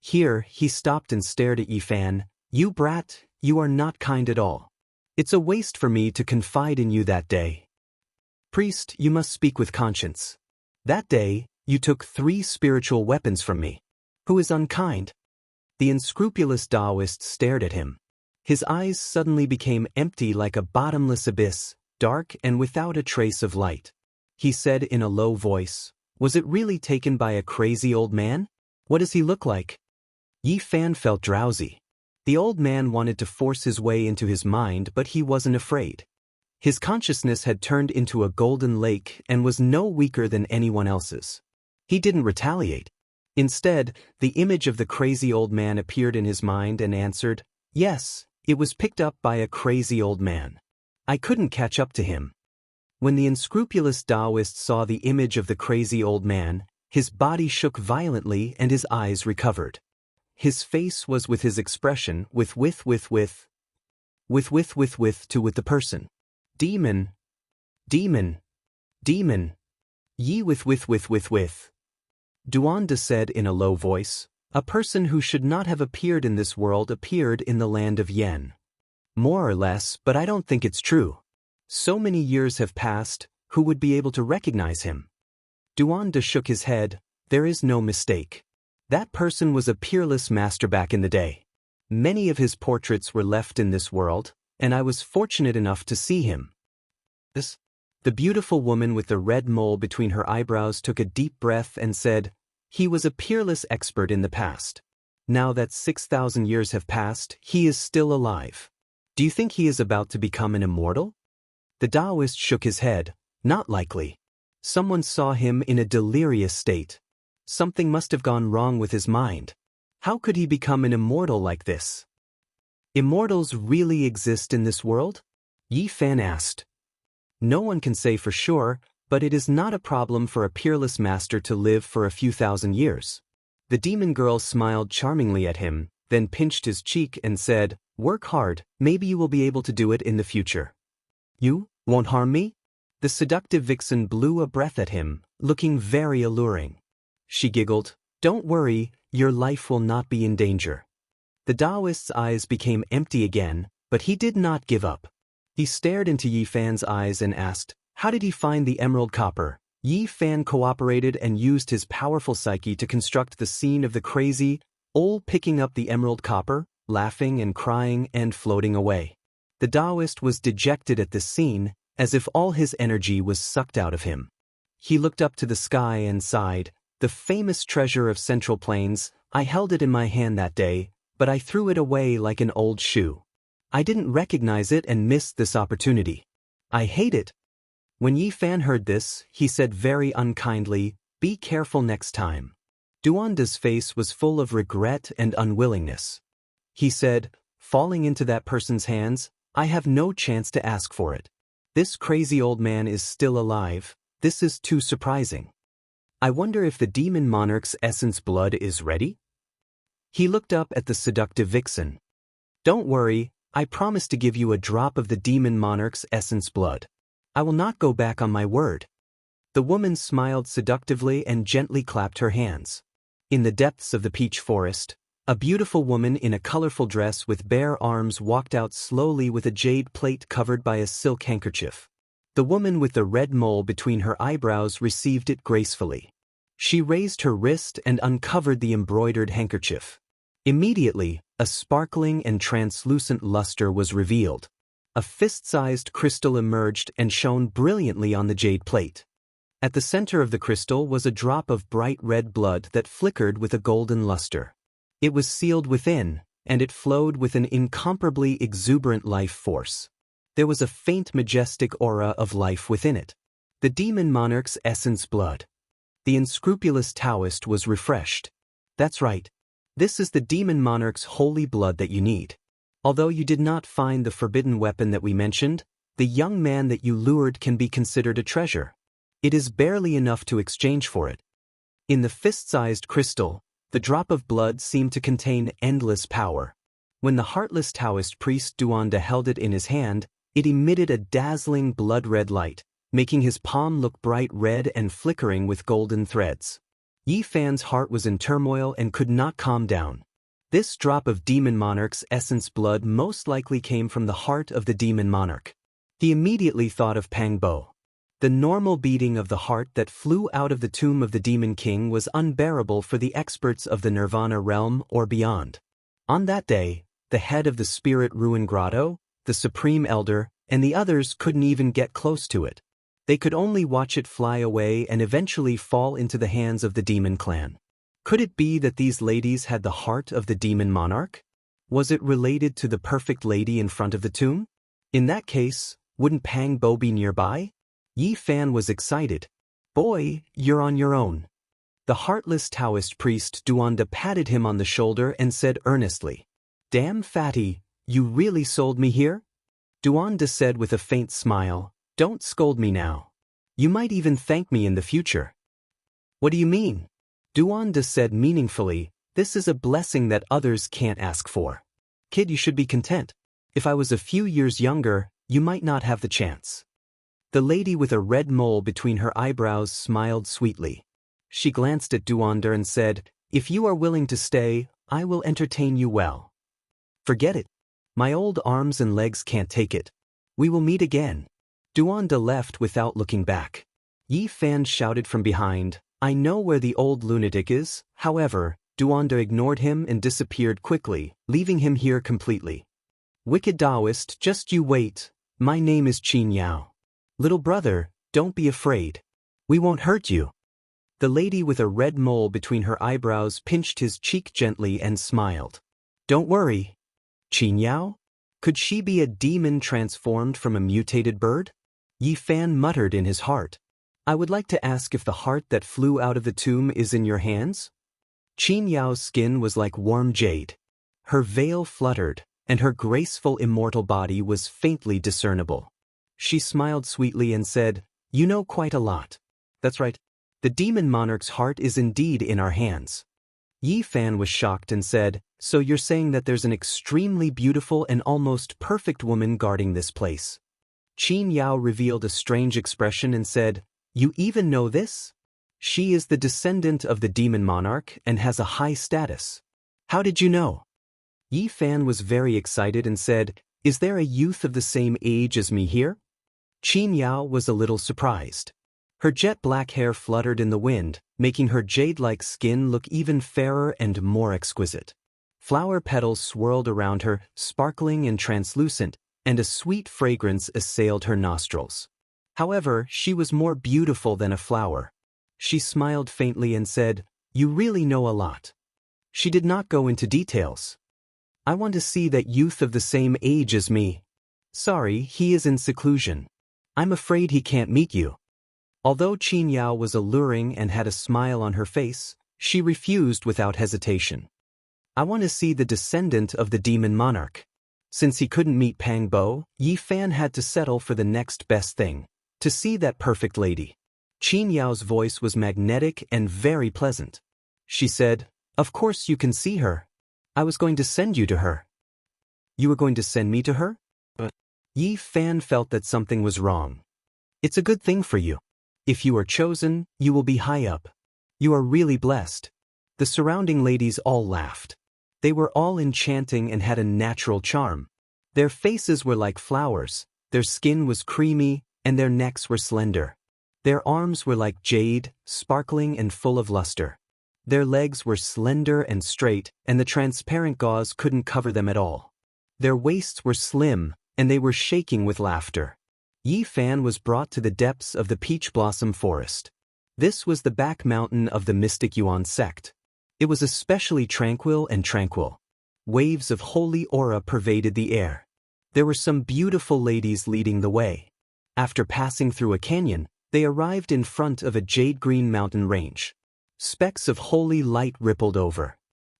Here, he stopped and stared at Yi Fan. "You brat, you are not kind at all. It's a waste for me to confide in you that day. Priest, you must speak with conscience. That day, you took 3 spiritual weapons from me. Who is unkind?" The unscrupulous Taoist stared at him. His eyes suddenly became empty like a bottomless abyss, dark and without a trace of light. He said in a low voice, "Was it really taken by a crazy old man? What does he look like?" Yi Fan felt drowsy. The old man wanted to force his way into his mind, but he wasn't afraid. His consciousness had turned into a golden lake and was no weaker than anyone else's. He didn't retaliate. Instead, the image of the crazy old man appeared in his mind and answered, "Yes, it was picked up by a crazy old man. I couldn't catch up to him." When the unscrupulous Taoist saw the image of the crazy old man, his body shook violently and his eyes recovered. His face was with his expression with the person. "Demon. Demon. Demon. Yi with. Duanda said in a low voice, "A person who should not have appeared in this world appeared in the land of Yen." "More or less, but I don't think it's true. So many years have passed, who would be able to recognize him?" Duanda shook his head. "There is no mistake. That person was a peerless master back in the day. Many of his portraits were left in this world, and I was fortunate enough to see him." The beautiful woman with the red mole between her eyebrows took a deep breath and said, "He was a peerless expert in the past. Now that 6,000 years have passed, he is still alive. Do you think he is about to become an immortal?" The Taoist shook his head. "Not likely. Someone saw him in a delirious state. Something must have gone wrong with his mind. How could he become an immortal like this?" "Immortals really exist in this world?" Yi Fan asked. "No one can say for sure, but it is not a problem for a peerless master to live for a few thousand years." The demon girl smiled charmingly at him, then pinched his cheek and said, "Work hard, maybe you will be able to do it in the future." "You won't harm me?" The seductive vixen blew a breath at him, looking very alluring. She giggled, "Don't worry, your life will not be in danger." The Taoist's eyes became empty again, but he did not give up. He stared into Yi Fan's eyes and asked, "How did he find the emerald copper?" Yi Fan cooperated and used his powerful psyche to construct the scene of the crazy old picking up the emerald copper, laughing and crying and floating away. The Taoist was dejected at this scene, as if all his energy was sucked out of him. He looked up to the sky and sighed, "The famous treasure of Central Plains, I held it in my hand that day, but I threw it away like an old shoe. I didn't recognize it and missed this opportunity. I hate it." When Yi Fan heard this, he said very unkindly, "Be careful next time." Duanda's face was full of regret and unwillingness. He said, "Falling into that person's hands, I have no chance to ask for it. This crazy old man is still alive. This is too surprising. I wonder if the demon monarch's essence blood is ready?" He looked up at the seductive vixen. "Don't worry, I promise to give you a drop of the demon monarch's essence blood. I will not go back on my word." The woman smiled seductively and gently clapped her hands. In the depths of the peach forest, a beautiful woman in a colorful dress with bare arms walked out slowly with a jade plate covered by a silk handkerchief. The woman with the red mole between her eyebrows received it gracefully. She raised her wrist and uncovered the embroidered handkerchief. Immediately, a sparkling and translucent luster was revealed. A fist-sized crystal emerged and shone brilliantly on the jade plate. At the center of the crystal was a drop of bright red blood that flickered with a golden luster. It was sealed within, and it flowed with an incomparably exuberant life force. There was a faint majestic aura of life within it. The demon monarch's essence blood. The unscrupulous Taoist was refreshed. "That's right. This is the demon monarch's holy blood that you need. Although you did not find the forbidden weapon that we mentioned, the young man that you lured can be considered a treasure. It is barely enough to exchange for it." In the fist-sized crystal, The drop of blood seemed to contain endless power. When the heartless Taoist priest Duanda held it in his hand, it emitted a dazzling blood-red light, making his palm look bright red and flickering with golden threads. Yi Fan's heart was in turmoil and could not calm down. This drop of demon monarch's essence blood most likely came from the heart of the demon monarch. He immediately thought of Pang Bo. The normal beating of the heart that flew out of the tomb of the demon king was unbearable for the experts of the Nirvana realm or beyond. On that day, the head of the spirit ruin grotto, the supreme elder, and the others couldn't even get close to it. They could only watch it fly away and eventually fall into the hands of the demon clan. Could it be that these ladies had the heart of the demon monarch? Was it related to the perfect lady in front of the tomb? In that case, wouldn't Pang Bo be nearby? Yi Fan was excited. Boy, you're on your own. The heartless Taoist priest Duanda patted him on the shoulder and said earnestly, "Damn fatty, you really sold me here?" Duanda said with a faint smile, "Don't scold me now. You might even thank me in the future." "What do you mean?" Duanda said meaningfully, "This is a blessing that others can't ask for. Kid, you should be content. If I was a few years younger, you might not have the chance." The lady with a red mole between her eyebrows smiled sweetly. She glanced at Duanda and said, "If you are willing to stay, I will entertain you well." "Forget it. My old arms and legs can't take it. We will meet again." Duanda left without looking back. Yi Fan shouted from behind, "I know where the old lunatic is." However, Duanda ignored him and disappeared quickly, leaving him here completely. "Wicked Taoist, just you wait. My name is Xianxia. Little brother, don't be afraid. We won't hurt you." The lady with a red mole between her eyebrows pinched his cheek gently and smiled. "Don't worry." Xianxia? Could she be a demon transformed from a mutated bird? Yi Fan muttered in his heart. "I would like to ask if the heart that flew out of the tomb is in your hands?" Xianxia's skin was like warm jade. Her veil fluttered, and her graceful immortal body was faintly discernible. She smiled sweetly and said, "You know quite a lot." "That's right. The demon monarch's heart is indeed in our hands." Yi Fan was shocked and said, "So you're saying that there's an extremely beautiful and almost perfect woman guarding this place?" Xianxia revealed a strange expression and said, "You even know this? She is the descendant of the demon monarch and has a high status." "How did you know?" Yi Fan was very excited and said, "Is there a youth of the same age as me here?" Xianxia was a little surprised. Her jet black hair fluttered in the wind, making her jade-like skin look even fairer and more exquisite. Flower petals swirled around her, sparkling and translucent, and a sweet fragrance assailed her nostrils. However, she was more beautiful than a flower. She smiled faintly and said, "You really know a lot." She did not go into details. "I want to see that youth of the same age as me. Sorry, he is in seclusion. I'm afraid he can't meet you." Although Xianxia was alluring and had a smile on her face, she refused without hesitation. "I want to see the descendant of the demon monarch." Since he couldn't meet Pang Bo, Yi Fan had to settle for the next best thing, to see that perfect lady. Xianxia's voice was magnetic and very pleasant. She said, "Of course you can see her. I was going to send you to her." "You were going to send me to her?" But Yi Fan felt that something was wrong. "It's a good thing for you. If you are chosen, you will be high up. You are really blessed." The surrounding ladies all laughed. They were all enchanting and had a natural charm. Their faces were like flowers, their skin was creamy, and their necks were slender. Their arms were like jade, sparkling and full of luster. Their legs were slender and straight, and the transparent gauze couldn't cover them at all. Their waists were slim, and they were shaking with laughter. Yi Fan was brought to the depths of the peach blossom forest. This was the back mountain of the mystic Yuan sect. It was especially tranquil. Waves of holy aura pervaded the air. There were some beautiful ladies leading the way. After passing through a canyon, they arrived in front of a jade-green mountain range. Specks of holy light rippled over.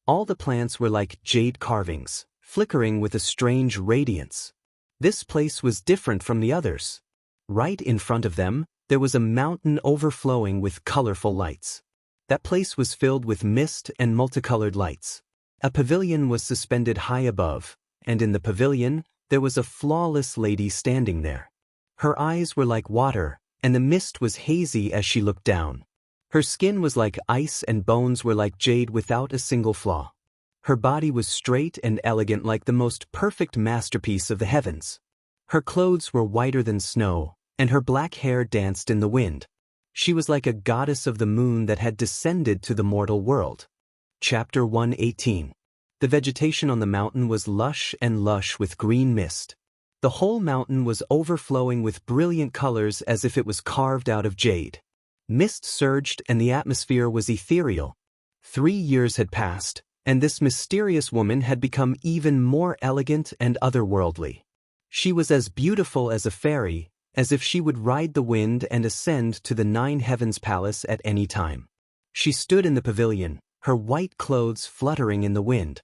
All the plants were like jade carvings, flickering with a strange radiance. This place was different from the others. Right in front of them, there was a mountain overflowing with colorful lights. That place was filled with mist and multicolored lights. A pavilion was suspended high above, and in the pavilion, there was a flawless lady standing there. Her eyes were like water, and the mist was hazy as she looked down. Her skin was like ice and bones were like jade without a single flaw. Her body was straight and elegant like the most perfect masterpiece of the heavens. Her clothes were whiter than snow, and her black hair danced in the wind. She was like a goddess of the moon that had descended to the mortal world. Chapter 118. The vegetation on the mountain was lush with green mist. The whole mountain was overflowing with brilliant colors as if it was carved out of jade. Mist surged and the atmosphere was ethereal. 3 years had passed, and this mysterious woman had become even more elegant and otherworldly. She was as beautiful as a fairy, as if she would ride the wind and ascend to the 9 heavens palace at any time. She stood in the pavilion, her white clothes fluttering in the wind.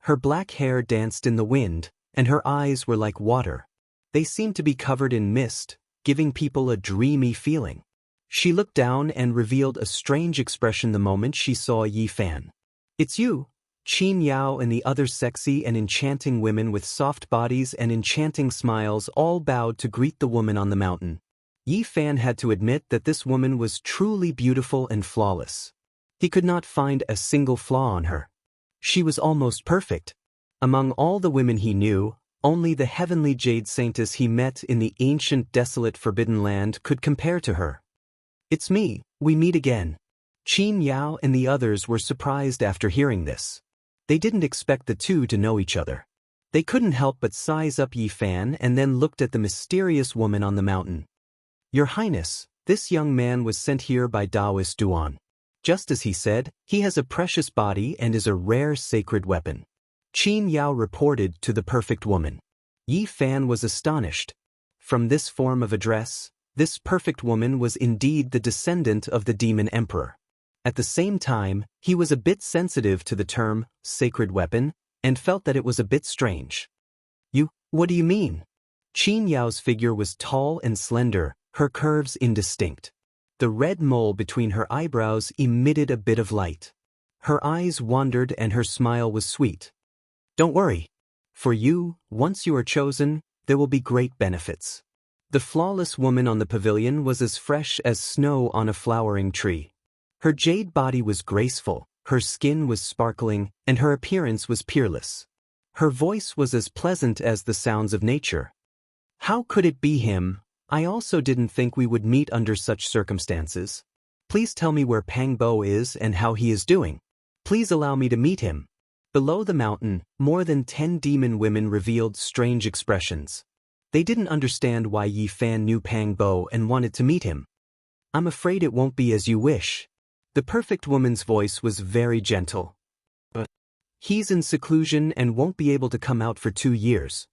Her black hair danced in the wind, and her eyes were like water. They seemed to be covered in mist, giving people a dreamy feeling. She looked down and revealed a strange expression the moment she saw Yi Fan. "It's you." Xianxia and the other sexy and enchanting women with soft bodies and enchanting smiles all bowed to greet the woman on the mountain. Yi Fan had to admit that this woman was truly beautiful and flawless. He could not find a single flaw on her. She was almost perfect. Among all the women he knew, only the heavenly jade saintess he met in the ancient desolate forbidden land could compare to her. "It's me, we meet again." Xianxia and the others were surprised after hearing this. They didn't expect the two to know each other. They couldn't help but size up Yi Fan and then looked at the mysterious woman on the mountain. "Your Highness, this young man was sent here by Taoist Duan. Just as he said, he has a precious body and is a rare sacred weapon." Xianxia reported to the perfect woman. Yi Fan was astonished. From this form of address, this perfect woman was indeed the descendant of the demon emperor. At the same time, he was a bit sensitive to the term, sacred weapon, and felt that it was a bit strange. What do you mean?" Xianxia's figure was tall and slender, her curves indistinct. The red mole between her eyebrows emitted a bit of light. Her eyes wandered and her smile was sweet. "Don't worry. For you, once you are chosen, there will be great benefits." The flawless woman on the pavilion was as fresh as snow on a flowering tree. Her jade body was graceful, her skin was sparkling, and her appearance was peerless. Her voice was as pleasant as the sounds of nature. "How could it be him? I also didn't think we would meet under such circumstances. Please tell me where Pang Bo is and how he is doing. Please allow me to meet him." Below the mountain, more than 10 demon women revealed strange expressions. They didn't understand why Yi Fan knew Pang Bo and wanted to meet him. "I'm afraid it won't be as you wish." The perfect woman's voice was very gentle. "But he's in seclusion and won't be able to come out for 2 years."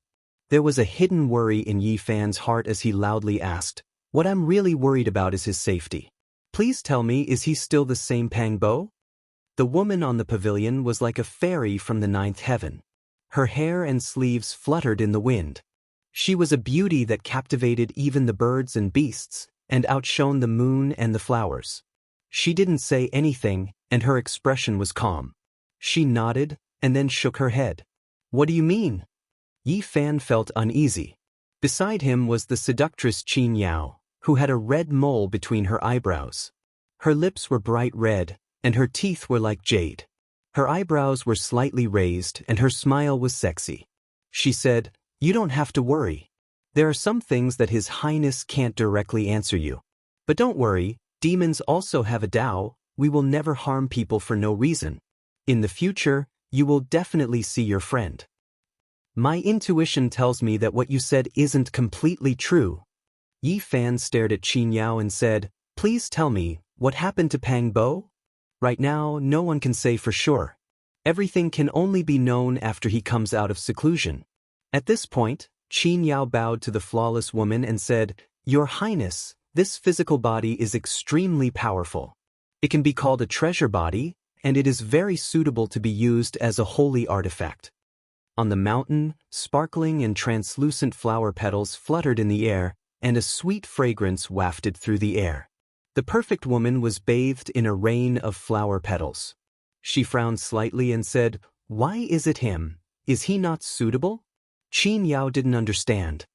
There was a hidden worry in Yi Fan's heart as he loudly asked, "What I'm really worried about is his safety. Please tell me, is he still the same Pang Bo?" The woman on the pavilion was like a fairy from the 9th heaven. Her hair and sleeves fluttered in the wind. She was a beauty that captivated even the birds and beasts, and outshone the moon and the flowers. She didn't say anything, and her expression was calm. She nodded, and then shook her head. "What do you mean?" Yi Fan felt uneasy. Beside him was the seductress Xianxia, who had a red mole between her eyebrows. Her lips were bright red, and her teeth were like jade. Her eyebrows were slightly raised, and her smile was sexy. She said, "You don't have to worry. There are some things that His Highness can't directly answer you. But don't worry, demons also have a Tao. We will never harm people for no reason. In the future, you will definitely see your friend." "My intuition tells me that what you said isn't completely true." Yi Fan stared at Xianxia and said, "Please tell me, what happened to Pang Bo?" "Right now, no one can say for sure. Everything can only be known after he comes out of seclusion." At this point, Xianxia bowed to the flawless woman and said, "Your Highness, this physical body is extremely powerful. It can be called a treasure body, and it is very suitable to be used as a holy artifact." On the mountain, sparkling and translucent flower petals fluttered in the air, and a sweet fragrance wafted through the air. The perfect woman was bathed in a rain of flower petals. She frowned slightly and said, "Why is it him? Is he not suitable?" Xianxia didn't understand.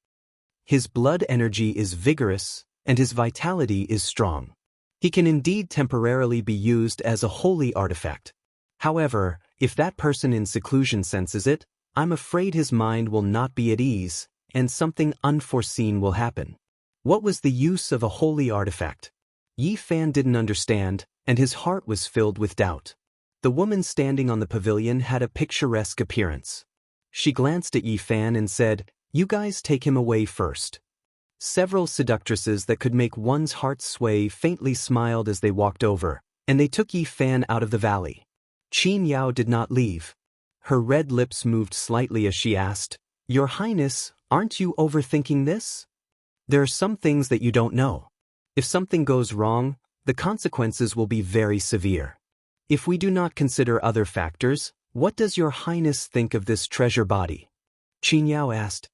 His blood energy is vigorous, and his vitality is strong. He can indeed temporarily be used as a holy artifact. However, if that person in seclusion senses it, I'm afraid his mind will not be at ease, and something unforeseen will happen. What was the use of a holy artifact? Yi Fan didn't understand, and his heart was filled with doubt. The woman standing on the pavilion had a picturesque appearance. She glanced at Yi Fan and said, "You guys take him away first." Several seductresses that could make one's heart sway faintly smiled as they walked over, and they took Yi Fan out of the valley. Xianxia did not leave. Her red lips moved slightly as she asked, "Your Highness, aren't you overthinking this? There are some things that you don't know. If something goes wrong, the consequences will be very severe. If we do not consider other factors, what does your Highness think of this treasure body?" Xianxia asked.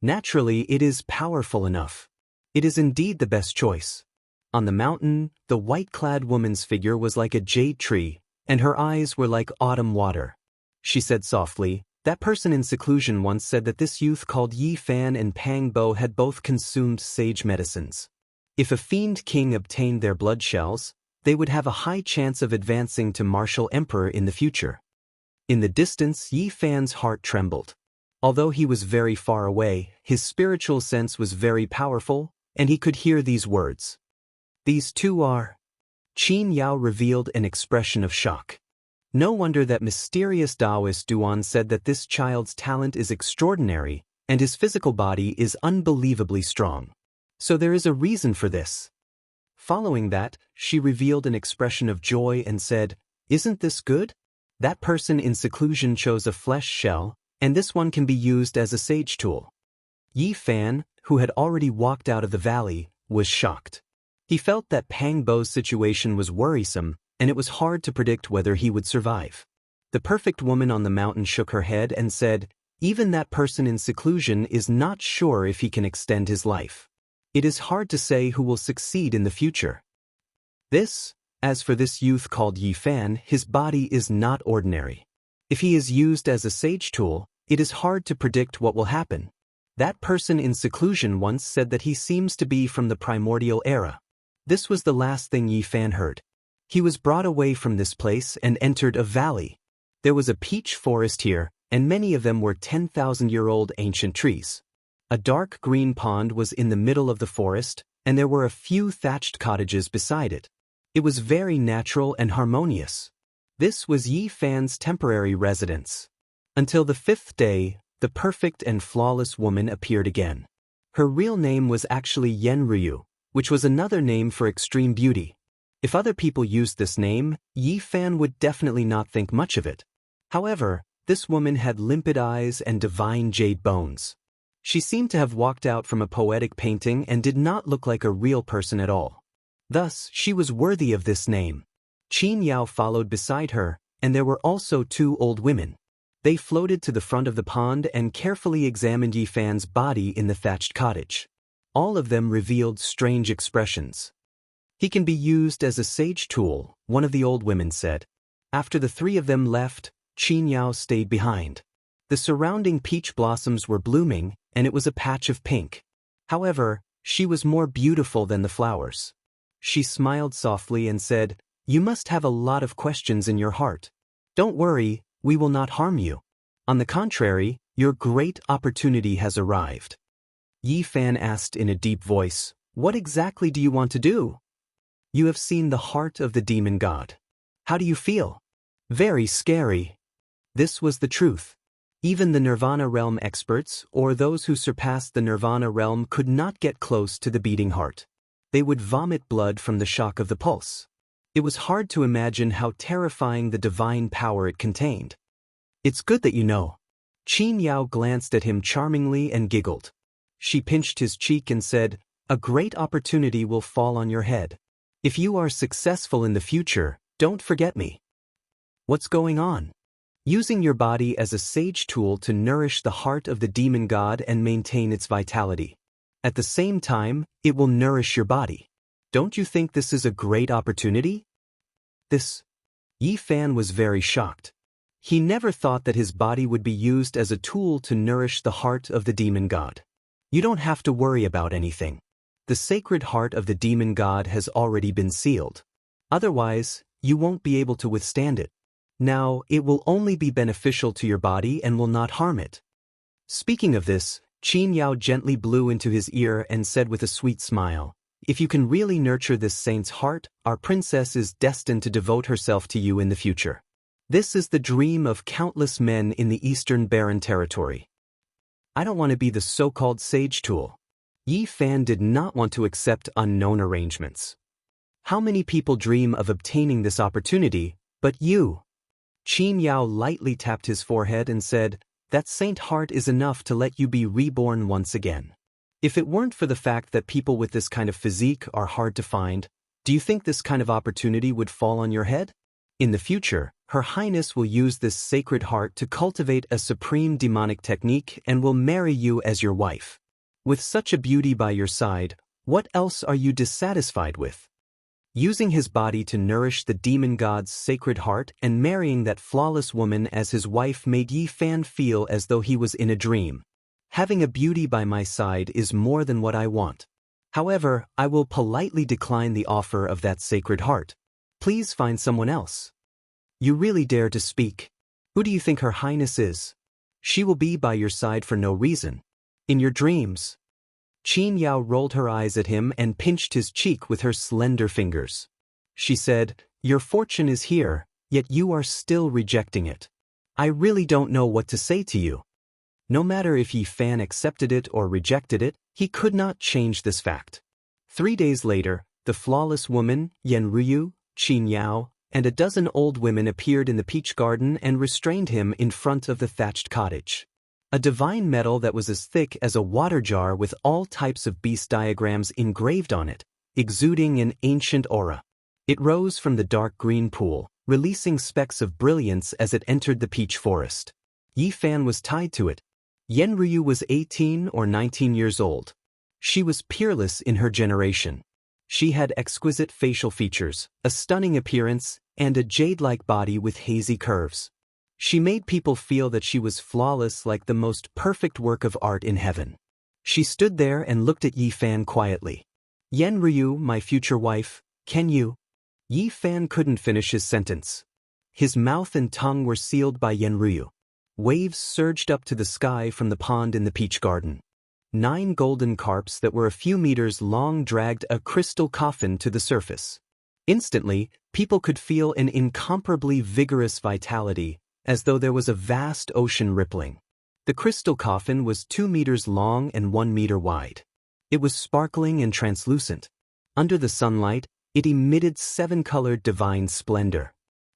"Naturally, it is powerful enough. It is indeed the best choice." On the mountain, the white-clad woman's figure was like a jade tree, and her eyes were like autumn water. She said softly, "That person in seclusion once said that this youth called Yi Fan and Pang Bo had both consumed sage medicines. If a fiend king obtained their blood shells, they would have a high chance of advancing to martial emperor in the future." In the distance, Yi Fan's heart trembled. Although he was very far away, his spiritual sense was very powerful, and he could hear these words. "These two are..." Xianxia revealed an expression of shock. No wonder that mysterious Taoist Duan said that this child's talent is extraordinary, and his physical body is unbelievably strong. So there is a reason for this. Following that, she revealed an expression of joy and said, "Isn't this good? That person in seclusion chose a flesh shell, and this one can be used as a sage tool." Yi Fan, who had already walked out of the valley, was shocked. He felt that Pang Bo's situation was worrisome, and it was hard to predict whether he would survive. The perfect woman on the mountain shook her head and said, "Even that person in seclusion is not sure if he can extend his life. It is hard to say who will succeed in the future. As for this youth called Yi Fan, his body is not ordinary. If he is used as a sage tool, it is hard to predict what will happen. That person in seclusion once said that he seems to be from the primordial era." This was the last thing Yi Fan heard. He was brought away from this place and entered a valley. There was a peach forest here, and many of them were 10,000-year-old ancient trees. A dark green pond was in the middle of the forest, and there were a few thatched cottages beside it. It was very natural and harmonious. This was Yi Fan's temporary residence. Until the 5th day, the perfect and flawless woman appeared again. Her real name was actually Yen Ryu, which was another name for extreme beauty. If other people used this name, Yi Fan would definitely not think much of it. However, this woman had limpid eyes and divine jade bones. She seemed to have walked out from a poetic painting and did not look like a real person at all. Thus, she was worthy of this name. Xianxia followed beside her, and there were also 2 old women. They floated to the front of the pond and carefully examined Yi Fan's body in the thatched cottage. All of them revealed strange expressions. "He can be used as a sage tool," one of the old women said. After the 3 of them left, Xianxia stayed behind. The surrounding peach blossoms were blooming, and it was a patch of pink. However, she was more beautiful than the flowers. She smiled softly and said, "You must have a lot of questions in your heart. Don't worry, we will not harm you. On the contrary, your great opportunity has arrived." Yi Fan asked in a deep voice, "What exactly do you want to do?" "You have seen the heart of the demon god. How do you feel?" "Very scary." This was the truth. Even the Nirvana realm experts, or those who surpassed the Nirvana realm, could not get close to the beating heart. They would vomit blood from the shock of the pulse. It was hard to imagine how terrifying the divine power it contained. "It's good that you know." Xianxia glanced at him charmingly and giggled. She pinched his cheek and said, "A great opportunity will fall on your head. If you are successful in the future, don't forget me." "What's going on?" "Using your body as a sage tool to nourish the heart of the demon god and maintain its vitality. At the same time, it will nourish your body. Don't you think this is a great opportunity? This Yi Fan was very shocked. He never thought that his body would be used as a tool to nourish the heart of the demon god. You don't have to worry about anything. The sacred heart of the demon god has already been sealed. Otherwise, you won't be able to withstand it. Now, it will only be beneficial to your body and will not harm it. Speaking of this, Xianxia gently blew into his ear and said with a sweet smile, "If you can really nurture this saint's heart, our princess is destined to devote herself to you in the future. This is the dream of countless men in the Eastern Barren Territory." I don't want to be the so-called sage tool. Yi Fan did not want to accept unknown arrangements. How many people dream of obtaining this opportunity, but you? Xianxia lightly tapped his forehead and said, "That saint heart is enough to let you be reborn once again. If it weren't for the fact that people with this kind of physique are hard to find, do you think this kind of opportunity would fall on your head? In the future, Her Highness will use this sacred heart to cultivate a supreme demonic technique and will marry you as your wife. With such a beauty by your side, what else are you dissatisfied with?" Using his body to nourish the demon god's sacred heart and marrying that flawless woman as his wife made Yi Fan feel as though he was in a dream. Having a beauty by my side is more than what I want. However, I will politely decline the offer of that sacred heart. Please find someone else. You really dare to speak? Who do you think Her Highness is? She will be by your side for no reason. In your dreams. Xianxia rolled her eyes at him and pinched his cheek with her slender fingers. She said, "Your fortune is here, yet you are still rejecting it. I really don't know what to say to you." No matter if Yi Fan accepted it or rejected it, he could not change this fact. 3 days later, the flawless woman, Yenryu, Xianxia, and a dozen old women appeared in the peach garden and restrained him in front of the thatched cottage. A divine metal that was as thick as a water jar with all types of beast diagrams engraved on it, exuding an ancient aura. It rose from the dark green pool, releasing specks of brilliance as it entered the peach forest. Yi Fan was tied to it. Yenryu was 18 or 19 years old. She was peerless in her generation. She had exquisite facial features, a stunning appearance, and a jade-like body with hazy curves. She made people feel that she was flawless like the most perfect work of art in heaven. She stood there and looked at Yi Fan quietly. "Yenryu, my future wife, can you?" Yi Fan couldn't finish his sentence. His mouth and tongue were sealed by Yenryu. Waves surged up to the sky from the pond in the peach garden. 9 golden carps that were a few meters long dragged a crystal coffin to the surface. Instantly, people could feel an incomparably vigorous vitality, as though there was a vast ocean rippling. The crystal coffin was 2 meters long and 1 meter wide. It was sparkling and translucent. Under the sunlight, it emitted 7-colored divine splendor.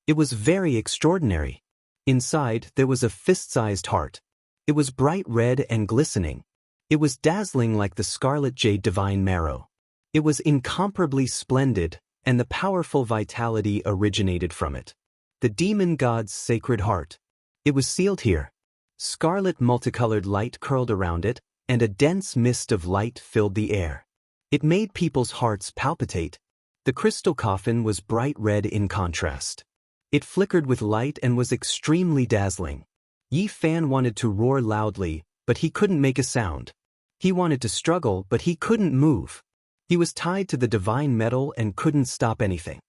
It was very extraordinary. Inside, there was a fist-sized heart. It was bright red and glistening. It was dazzling like the scarlet jade divine marrow. It was incomparably splendid, and the powerful vitality originated from it. The demon god's sacred heart. It was sealed here. Scarlet multicolored light curled around it, and a dense mist of light filled the air. It made people's hearts palpitate. The crystal coffin was bright red in contrast. It flickered with light and was extremely dazzling. Yi Fan wanted to roar loudly, but he couldn't make a sound. He wanted to struggle, but he couldn't move. He was tied to the divine metal and couldn't stop anything.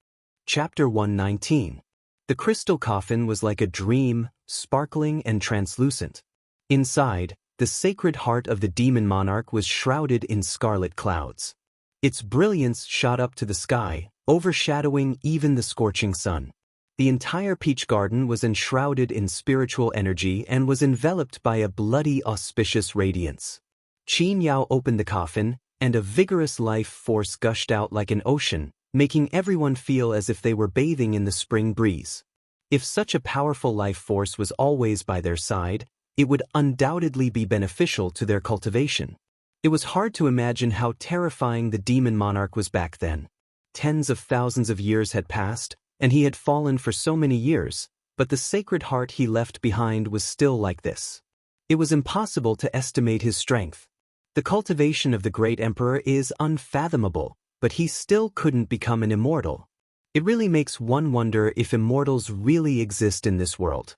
Chapter 119. The crystal coffin was like a dream, sparkling and translucent. Inside, the sacred heart of the demon monarch was shrouded in scarlet clouds. Its brilliance shot up to the sky, overshadowing even the scorching sun. The entire peach garden was enshrouded in spiritual energy and was enveloped by a bloody auspicious radiance. Xianxia opened the coffin, and a vigorous life force gushed out like an ocean, making everyone feel as if they were bathing in the spring breeze. If such a powerful life force was always by their side, it would undoubtedly be beneficial to their cultivation. It was hard to imagine how terrifying the demon monarch was back then. Tens of thousands of years had passed, and he had fallen for so many years, but the sacred heart he left behind was still like this. It was impossible to estimate his strength. The cultivation of the great emperor is unfathomable, but he still couldn't become an immortal. It really makes one wonder if immortals really exist in this world.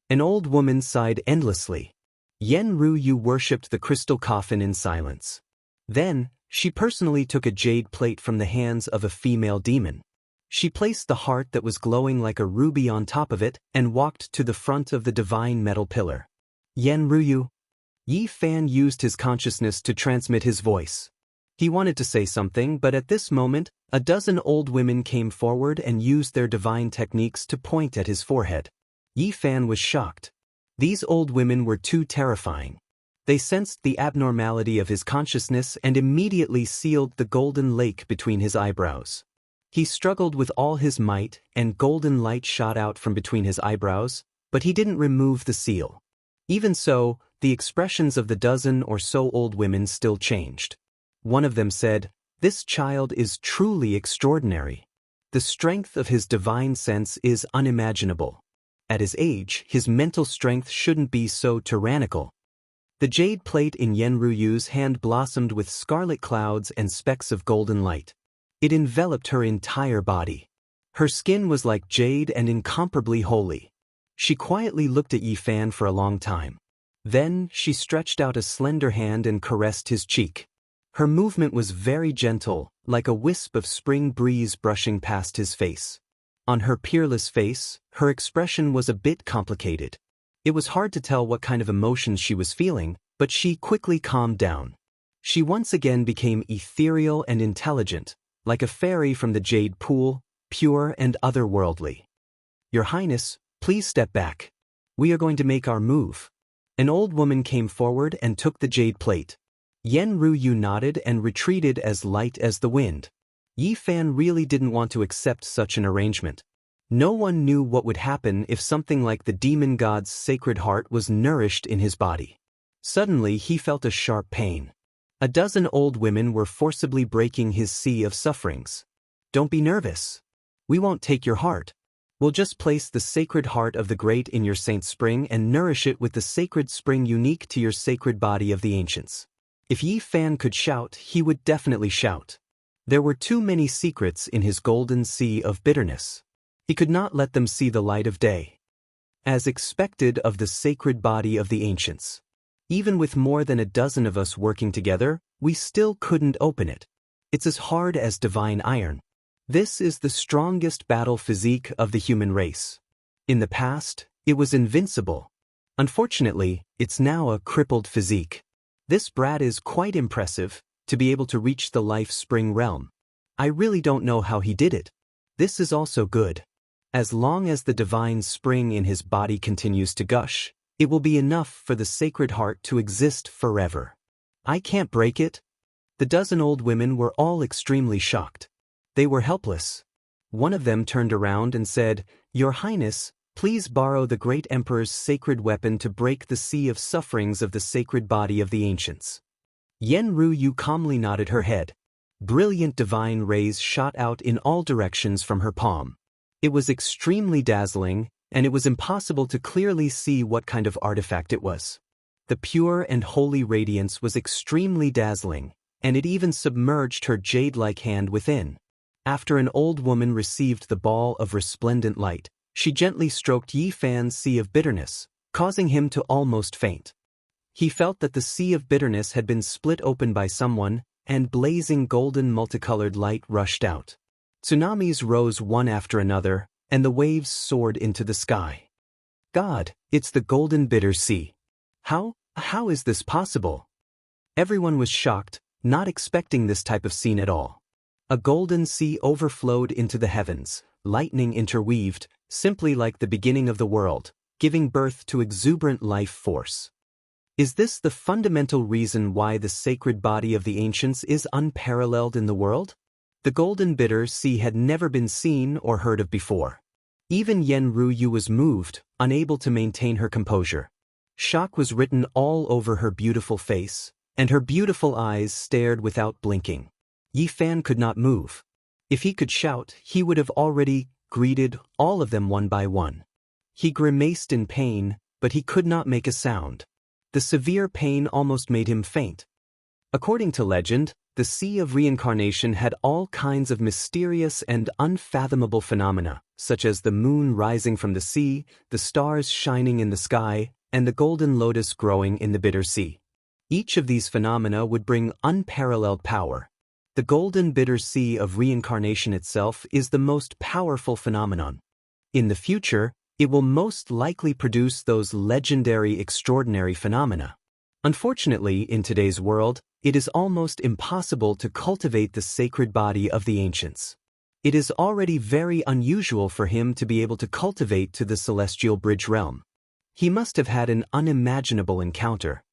An old woman sighed endlessly. Yen Ruyu worshipped the crystal coffin in silence. Then, she personally took a jade plate from the hands of a female demon. She placed the heart that was glowing like a ruby on top of it and walked to the front of the divine metal pillar. Yen Ruyu. Yi Fan used his consciousness to transmit his voice. He wanted to say something, but at this moment, a dozen old women came forward and used their divine techniques to point at his forehead. Yi Fan was shocked. These old women were too terrifying. They sensed the abnormality of his consciousness and immediately sealed the golden lake between his eyebrows. He struggled with all his might, and golden light shot out from between his eyebrows, but he didn't remove the seal. Even so, the expressions of the dozen or so old women still changed. One of them said, "This child is truly extraordinary. The strength of his divine sense is unimaginable. At his age, his mental strength shouldn't be so tyrannical." The jade plate in Yen Ruyu's hand blossomed with scarlet clouds and specks of golden light. It enveloped her entire body. Her skin was like jade and incomparably holy. She quietly looked at Yi Fan for a long time. Then, she stretched out a slender hand and caressed his cheek. Her movement was very gentle, like a wisp of spring breeze brushing past his face. On her peerless face, her expression was a bit complicated. It was hard to tell what kind of emotions she was feeling, but she quickly calmed down. She once again became ethereal and intelligent, like a fairy from the jade pool, pure and otherworldly. "Your Highness, please step back. We are going to make our move." An old woman came forward and took the jade plate. Yen Ruyu nodded and retreated as light as the wind. Yi Fan really didn't want to accept such an arrangement. No one knew what would happen if something like the demon god's sacred heart was nourished in his body. Suddenly he felt a sharp pain. A dozen old women were forcibly breaking his sea of sufferings. "Don't be nervous. We won't take your heart. We'll just place the sacred heart of the great in your saint spring and nourish it with the sacred spring unique to your sacred body of the ancients." If Yi Fan could shout, he would definitely shout. There were too many secrets in his golden sea of bitterness. He could not let them see the light of day. As expected of the sacred body of the ancients. Even with more than a dozen of us working together, we still couldn't open it. It's as hard as divine iron. This is the strongest battle physique of the human race. In the past, it was invincible. Unfortunately, it's now a crippled physique. This brat is quite impressive, to be able to reach the life spring realm. I really don't know how he did it. This is also good. As long as the divine spring in his body continues to gush, it will be enough for the sacred heart to exist forever. I can't break it. The dozen old women were all extremely shocked. They were helpless. One of them turned around and said, "Your Highness, please borrow the great emperor's sacred weapon to break the sea of sufferings of the sacred body of the ancients." Yen Ruyu calmly nodded her head. Brilliant divine rays shot out in all directions from her palm. It was extremely dazzling, and it was impossible to clearly see what kind of artifact it was. The pure and holy radiance was extremely dazzling, and it even submerged her jade-like hand within. After an old woman received the ball of resplendent light, she gently stroked Yi Fan's sea of bitterness, causing him to almost faint. He felt that the sea of bitterness had been split open by someone, and blazing golden multicolored light rushed out. Tsunamis rose one after another, and the waves soared into the sky. God, it's the golden bitter sea. How is this possible? Everyone was shocked, not expecting this type of scene at all. A golden sea overflowed into the heavens, lightning interweaved, simply like the beginning of the world, giving birth to exuberant life force. Is this the fundamental reason why the sacred body of the ancients is unparalleled in the world? The golden bitter sea had never been seen or heard of before. Even Yen Ruyu was moved, unable to maintain her composure. Shock was written all over her beautiful face, and her beautiful eyes stared without blinking. Yi Fan could not move. If he could shout, he would have already greeted all of them one by one. He grimaced in pain, but he could not make a sound. The severe pain almost made him faint. According to legend, the Sea of Reincarnation had all kinds of mysterious and unfathomable phenomena, such as the moon rising from the sea, the stars shining in the sky, and the golden lotus growing in the bitter sea. Each of these phenomena would bring unparalleled power. The golden bitter sea of reincarnation itself is the most powerful phenomenon. In the future, it will most likely produce those legendary extraordinary phenomena. Unfortunately, in today's world, it is almost impossible to cultivate the sacred body of the ancients. It is already very unusual for him to be able to cultivate to the celestial bridge realm. He must have had an unimaginable encounter.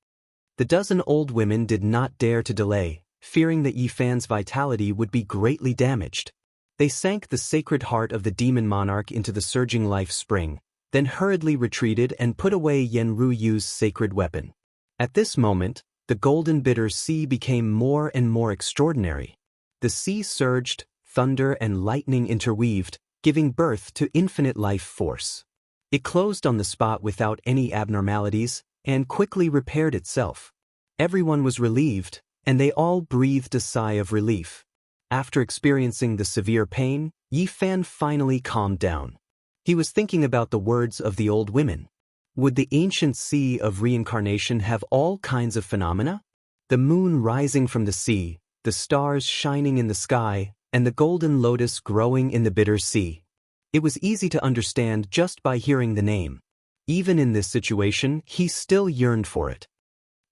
The dozen old women did not dare to delay, fearing that Yi Fan's vitality would be greatly damaged. They sank the sacred heart of the demon monarch into the surging life spring, then hurriedly retreated and put away Yen Ruiyu's sacred weapon. At this moment, the golden bitter sea became more and more extraordinary. The sea surged, thunder and lightning interweaved, giving birth to infinite life force. It closed on the spot without any abnormalities, and quickly repaired itself. Everyone was relieved, and they all breathed a sigh of relief. After experiencing the severe pain, Yi Fan finally calmed down. He was thinking about the words of the old women. Would the ancient sea of reincarnation have all kinds of phenomena? The moon rising from the sea, the stars shining in the sky, and the golden lotus growing in the bitter sea. It was easy to understand just by hearing the name. Even in this situation, he still yearned for it.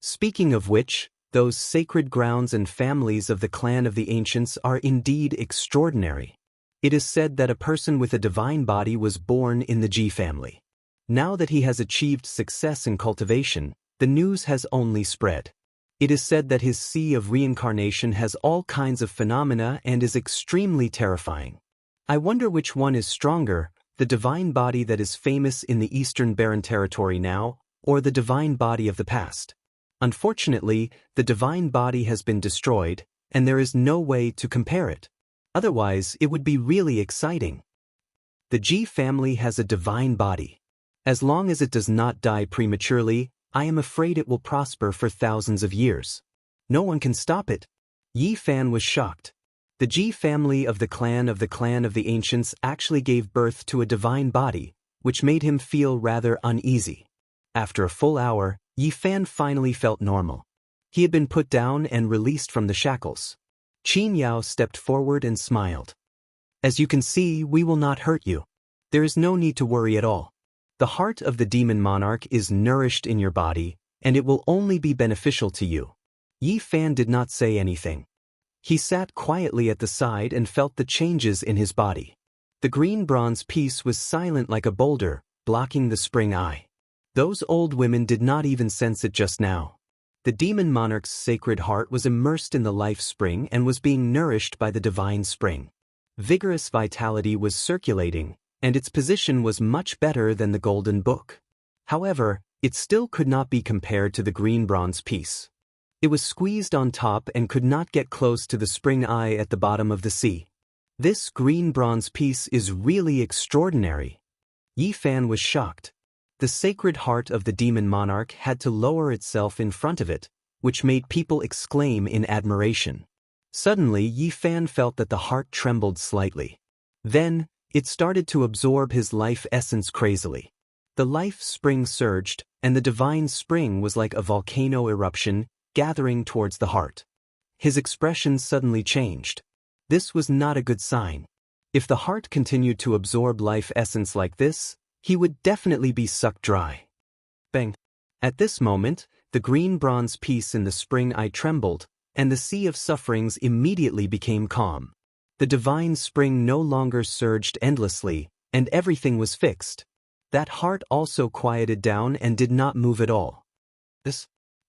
Speaking of which, those sacred grounds and families of the clan of the ancients are indeed extraordinary. It is said that a person with a divine body was born in the Ji family. Now that he has achieved success in cultivation, the news has only spread. It is said that his sea of reincarnation has all kinds of phenomena and is extremely terrifying. I wonder which one is stronger, the divine body that is famous in the Eastern Barren Territory now, or the divine body of the past. Unfortunately, the divine body has been destroyed, and there is no way to compare it. Otherwise, it would be really exciting. The Ji family has a divine body. As long as it does not die prematurely, I am afraid it will prosper for thousands of years. No one can stop it. Yi Fan was shocked. The Ji family of the clan of the ancients actually gave birth to a divine body, which made him feel rather uneasy. After a full hour, Yi Fan finally felt normal. He had been put down and released from the shackles. Qin Yao stepped forward and smiled. As you can see, we will not hurt you. There is no need to worry at all. The heart of the demon monarch is nourished in your body, and it will only be beneficial to you. Yi Fan did not say anything. He sat quietly at the side and felt the changes in his body. The green bronze piece was silent like a boulder, blocking the spring eye. Those old women did not even sense it just now. The demon monarch's sacred heart was immersed in the life spring and was being nourished by the divine spring. Vigorous vitality was circulating, and its position was much better than the golden book. However, it still could not be compared to the green bronze piece. It was squeezed on top and could not get close to the spring eye at the bottom of the sea. This green bronze piece is really extraordinary. Yi Fan was shocked. The sacred heart of the demon monarch had to lower itself in front of it, which made people exclaim in admiration. Suddenly, Yi Fan felt that the heart trembled slightly. Then, it started to absorb his life essence crazily. The life spring surged, and the divine spring was like a volcano eruption, gathering towards the heart. His expression suddenly changed. This was not a good sign. If the heart continued to absorb life essence like this, he would definitely be sucked dry. Bang! At this moment, the green bronze piece in the spring eye trembled, and the sea of sufferings immediately became calm. The divine spring no longer surged endlessly, and everything was fixed. That heart also quieted down and did not move at all.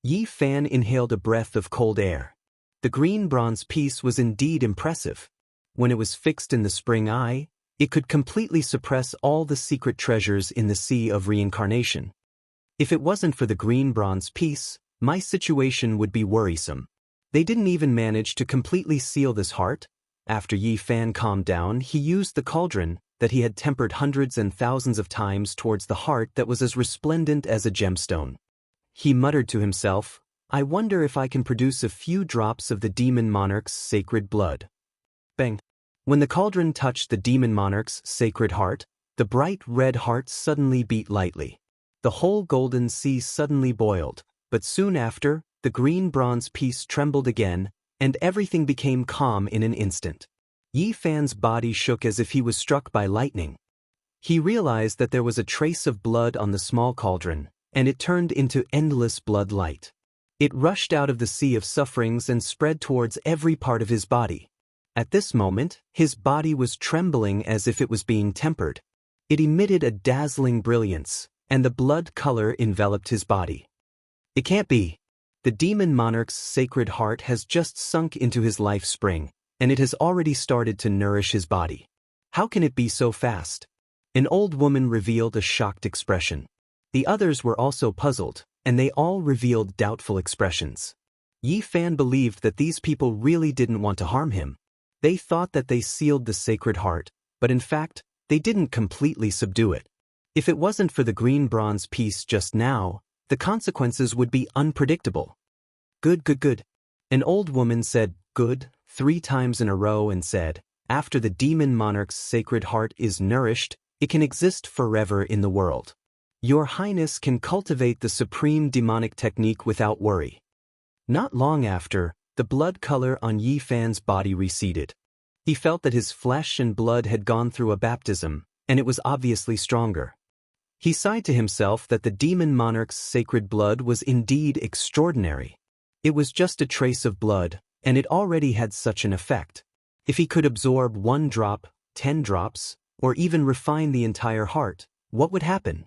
Yi Fan inhaled a breath of cold air. The green bronze piece was indeed impressive. When it was fixed in the spring eye, it could completely suppress all the secret treasures in the sea of reincarnation. If it wasn't for the green bronze piece, my situation would be worrisome. They didn't even manage to completely seal this heart. After Yi Fan calmed down, he used the cauldron that he had tempered hundreds and thousands of times towards the heart that was as resplendent as a gemstone. He muttered to himself, I wonder if I can produce a few drops of the demon monarch's sacred blood. Bang! When the cauldron touched the demon monarch's sacred heart, the bright red heart suddenly beat lightly. The whole golden sea suddenly boiled, but soon after, the green bronze piece trembled again, and everything became calm in an instant. Yi Fan's body shook as if he was struck by lightning. He realized that there was a trace of blood on the small cauldron, and it turned into endless blood light. It rushed out of the sea of sufferings and spread towards every part of his body. At this moment, his body was trembling as if it was being tempered. It emitted a dazzling brilliance, and the blood color enveloped his body. It can't be. The demon monarch's sacred heart has just sunk into his life spring, and it has already started to nourish his body. How can it be so fast? An old woman revealed a shocked expression. The others were also puzzled, and they all revealed doubtful expressions. Yi Fan believed that these people really didn't want to harm him. They thought that they sealed the sacred heart, but in fact, they didn't completely subdue it. If it wasn't for the green bronze piece just now, the consequences would be unpredictable. Good, good, good. An old woman said, good, 3 times in a row and said, after the demon monarch's sacred heart is nourished, it can exist forever in the world. Your Highness can cultivate the supreme demonic technique without worry. Not long after, the blood color on Yi Fan's body receded. He felt that his flesh and blood had gone through a baptism, and it was obviously stronger. He sighed to himself that the demon monarch's sacred blood was indeed extraordinary. It was just a trace of blood, and it already had such an effect. If he could absorb 1 drop, 10 drops, or even refine the entire heart, what would happen?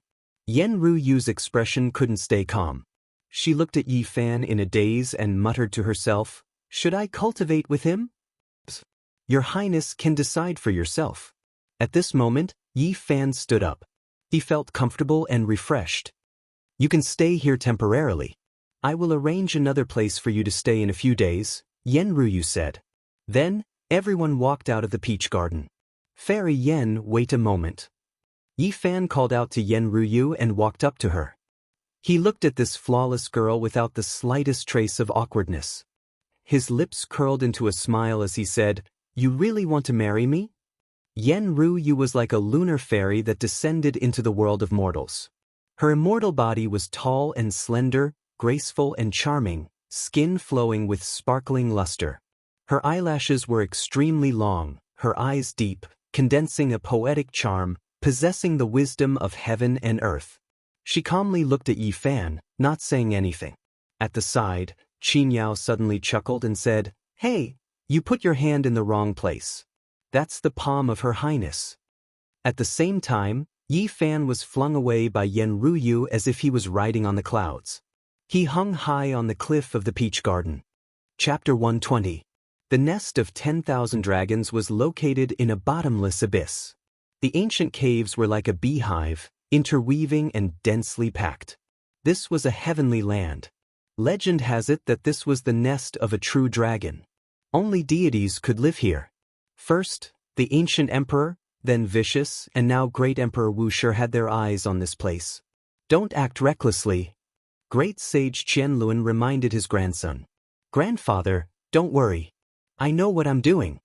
Yen Ruyu's expression couldn't stay calm. She looked at Yi Fan in a daze and muttered to herself, should I cultivate with him? Your Highness can decide for yourself. At this moment, Yi Fan stood up. He felt comfortable and refreshed. You can stay here temporarily. I will arrange another place for you to stay in a few days, Yen Ruyu said. Then, everyone walked out of the peach garden. Fairy Yen, wait a moment. Yi Fan called out to Yen Ryu and walked up to her. He looked at this flawless girl without the slightest trace of awkwardness. His lips curled into a smile as he said, You really want to marry me? Yen Ryu was like a lunar fairy that descended into the world of mortals. Her immortal body was tall and slender, graceful and charming, skin flowing with sparkling luster. Her eyelashes were extremely long, her eyes deep, condensing a poetic charm, possessing the wisdom of heaven and earth. She calmly looked at Yi Fan, not saying anything. At the side, Qin Yao suddenly chuckled and said, Hey, you put your hand in the wrong place. That's the palm of Her Highness. At the same time, Yi Fan was flung away by Yen Ryu as if he was riding on the clouds. He hung high on the cliff of the peach garden. Chapter 120. The nest of 10,000 dragons was located in a bottomless abyss. The ancient caves were like a beehive, interweaving and densely packed. This was a heavenly land. Legend has it that this was the nest of a true dragon. Only deities could live here. First, the ancient emperor, then vicious, and now great Emperor Wuxia had their eyes on this place. Don't act recklessly. Great sage Qianluan reminded his grandson. Grandfather, don't worry. I know what I'm doing.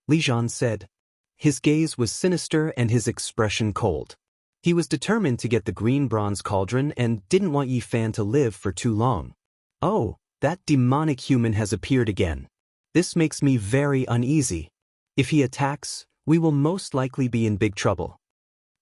Li Zhan said. His gaze was sinister and his expression cold. He was determined to get the green bronze cauldron and didn't want Yi Fan to live for too long. Oh, that demonic human has appeared again. This makes me very uneasy. If he attacks, we will most likely be in big trouble.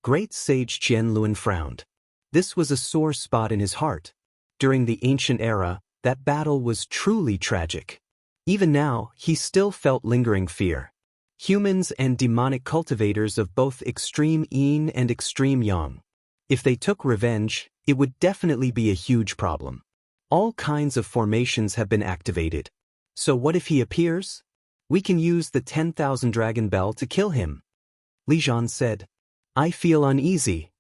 Great sage Qianluan frowned. This was a sore spot in his heart. During the ancient era, that battle was truly tragic. Even now, he still felt lingering fear. Humans and demonic cultivators of both extreme yin and extreme yang. If they took revenge, it would definitely be a huge problem. All kinds of formations have been activated. So what if he appears? We can use the 10,000 dragon bell to kill him. Li Zhan said. I feel uneasy.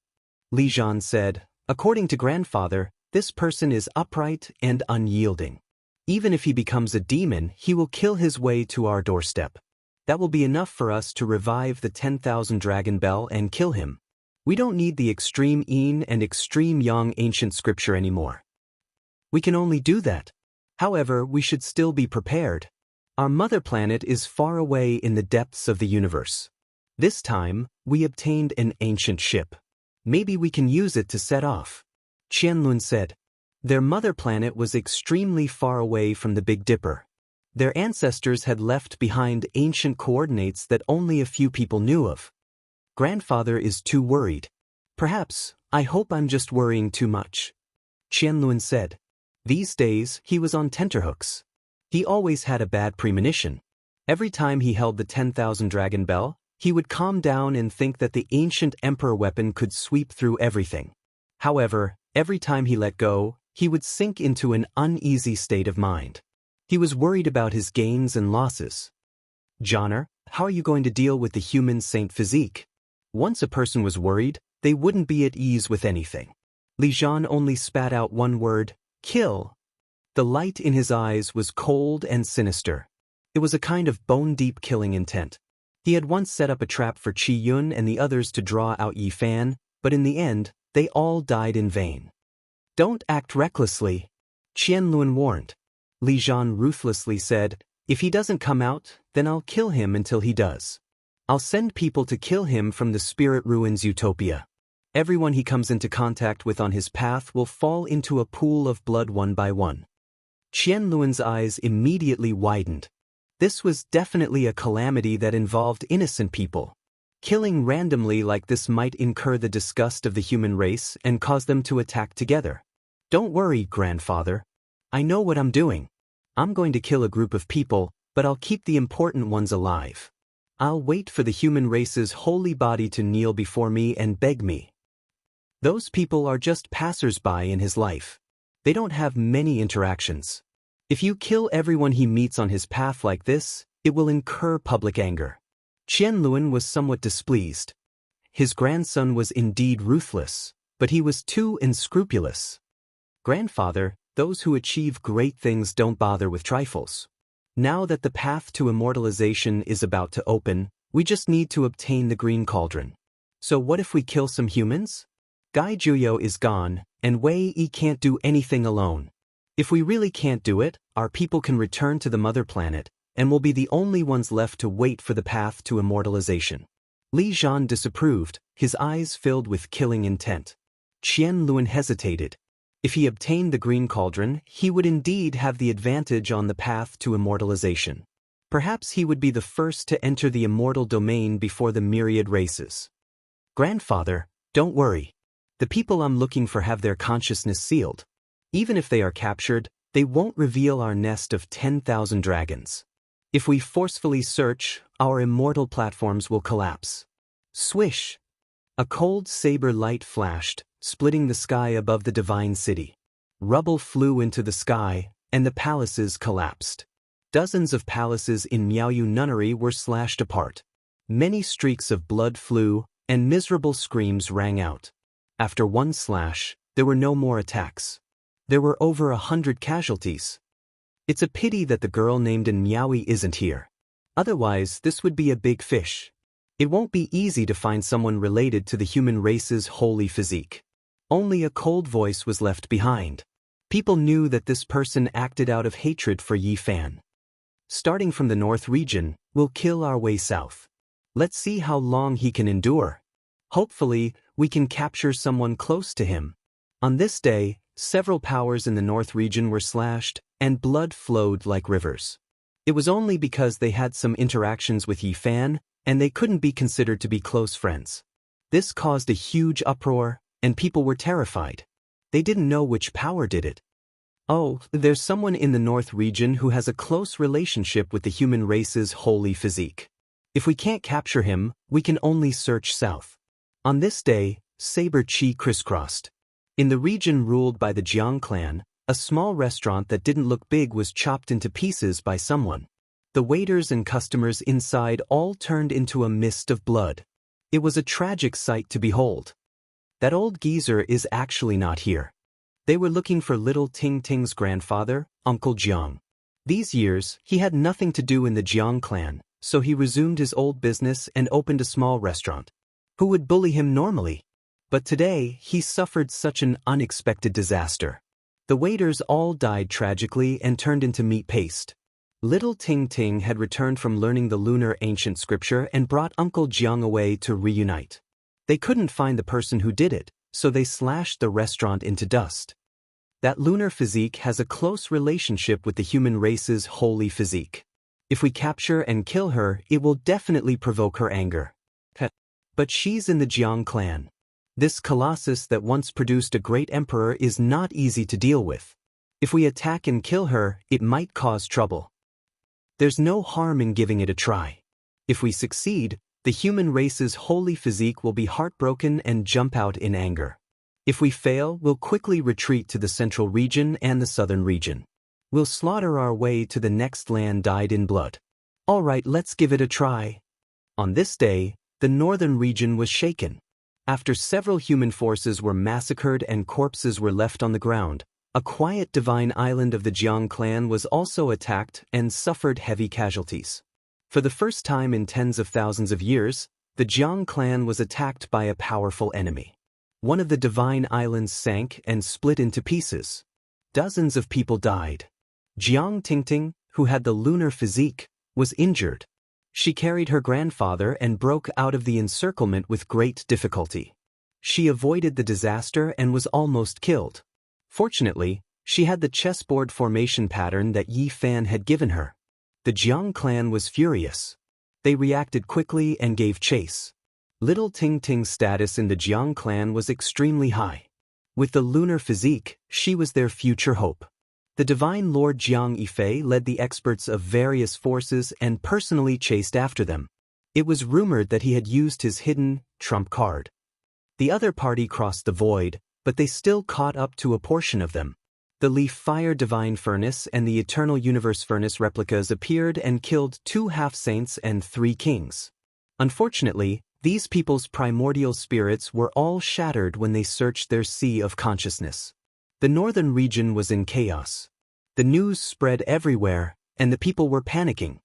Li Zhan said, according to grandfather, this person is upright and unyielding. Even if he becomes a demon, he will kill his way to our doorstep. That will be enough for us to revive the 10,000 dragon bell and kill him. We don't need the extreme yin and extreme yang ancient scripture anymore. We can only do that. However, we should still be prepared. Our mother planet is far away in the depths of the universe. This time, we obtained an ancient ship. Maybe we can use it to set off. Qianlun said. Their mother planet was extremely far away from the Big Dipper. Their ancestors had left behind ancient coordinates that only a few people knew of. Grandfather is too worried. Perhaps, I hope I'm just worrying too much. Qianlun said. These days, he was on tenterhooks. He always had a bad premonition. Every time he held the 10,000 dragon bell, he would calm down and think that the ancient emperor weapon could sweep through everything. However, every time he let go, he would sink into an uneasy state of mind. He was worried about his gains and losses. Johnner, how are you going to deal with the human saint physique? Once a person was worried, they wouldn't be at ease with anything. Li Zhan only spat out one word, kill. The light in his eyes was cold and sinister. It was a kind of bone-deep killing intent. He had once set up a trap for Qi Yun and the others to draw out Yi Fan, but in the end, they all died in vain. Don't act recklessly, Qianlun warned. Li Zhan ruthlessly said, if he doesn't come out, then I'll kill him until he does. I'll send people to kill him from the Spirit Ruins Utopia. Everyone he comes into contact with on his path will fall into a pool of blood one by one. Qianlun's eyes immediately widened. This was definitely a calamity that involved innocent people. Killing randomly like this might incur the disgust of the human race and cause them to attack together. Don't worry, grandfather. I know what I'm doing. I'm going to kill a group of people, but I'll keep the important ones alive. I'll wait for the human race's holy body to kneel before me and beg me. Those people are just passers-by in his life. They don't have many interactions. If you kill everyone he meets on his path like this, it will incur public anger. Qianlun was somewhat displeased. His grandson was indeed ruthless, but he was too unscrupulous. Grandfather, those who achieve great things don't bother with trifles. Now that the path to immortalization is about to open, we just need to obtain the green cauldron. So what if we kill some humans? Gai Juyo is gone, and Wei Yi can't do anything alone. If we really can't do it, our people can return to the mother planet, and will be the only ones left to wait for the path to immortalization. Li Zhan disapproved, his eyes filled with killing intent. Qianlun hesitated. If he obtained the green cauldron, he would indeed have the advantage on the path to immortalization. Perhaps he would be the first to enter the immortal domain before the myriad races. Grandfather, don't worry. The people I'm looking for have their consciousness sealed. Even if they are captured, they won't reveal our nest of 10,000 dragons. If we forcefully search, our immortal platforms will collapse. Swish! A cold saber light flashed, splitting the sky above the divine city. Rubble flew into the sky, and the palaces collapsed. Dozens of palaces in Miaoyu Nunnery were slashed apart. Many streaks of blood flew, and miserable screams rang out. After one slash, there were no more attacks. There were over 100 casualties. It's a pity that the girl named in Miaoyu isn't here. Otherwise, this would be a big fish. It won't be easy to find someone related to the human race's holy physique. Only a cold voice was left behind. People knew that this person acted out of hatred for Yi Fan. Starting from the north region, we'll kill our way south. Let's see how long he can endure. Hopefully, we can capture someone close to him. On this day, several powers in the north region were slashed, and blood flowed like rivers. It was only because they had some interactions with Yi Fan, and they couldn't be considered to be close friends. This caused a huge uproar, and people were terrified. They didn't know which power did it. Oh, there's someone in the north region who has a close relationship with the human race's holy physique. If we can't capture him, we can only search south. On this day, saber qi crisscrossed. In the region ruled by the Jiang clan, a small restaurant that didn't look big was chopped into pieces by someone. The waiters and customers inside all turned into a mist of blood. It was a tragic sight to behold. That old geezer is actually not here. They were looking for little Ting Ting's grandfather, Uncle Jiang. These years, he had nothing to do in the Jiang clan, so he resumed his old business and opened a small restaurant. Who would bully him normally? But today, he suffered such an unexpected disaster. The waiters all died tragically and turned into meat paste. Little Ting Ting had returned from learning the lunar ancient scripture and brought Uncle Jiang away to reunite. They couldn't find the person who did it, so they slashed the restaurant into dust. That lunar physique has a close relationship with the human race's holy physique. If we capture and kill her, it will definitely provoke her anger. But she's in the Jiang clan. This colossus that once produced a great emperor is not easy to deal with. If we attack and kill her, it might cause trouble. There's no harm in giving it a try. If we succeed, the human race's holy physique will be heartbroken and jump out in anger. If we fail, we'll quickly retreat to the central region and the southern region. We'll slaughter our way to the next land dyed in blood. All right, let's give it a try. On this day, the northern region was shaken. After several human forces were massacred and corpses were left on the ground, a quiet divine island of the Jiang clan was also attacked and suffered heavy casualties. For the first time in tens of thousands of years, the Jiang clan was attacked by a powerful enemy. One of the divine islands sank and split into pieces. Dozens of people died. Jiang Tingting, who had the lunar physique, was injured. She carried her grandfather and broke out of the encirclement with great difficulty. She avoided the disaster and was almost killed. Fortunately, she had the chessboard formation pattern that Yi Fan had given her. The Jiang clan was furious. They reacted quickly and gave chase. Little Ting Ting's status in the Jiang clan was extremely high. With the lunar physique, she was their future hope. The divine Lord Jiang Yifei led the experts of various forces and personally chased after them. It was rumored that he had used his hidden trump card. The other party crossed the void, but they still caught up to a portion of them. The Leaf Fire Divine Furnace and the Eternal Universe Furnace replicas appeared and killed 2 half-saints and 3 kings. Unfortunately, these people's primordial spirits were all shattered when they searched their sea of consciousness. The northern region was in chaos. The news spread everywhere, and the people were panicking.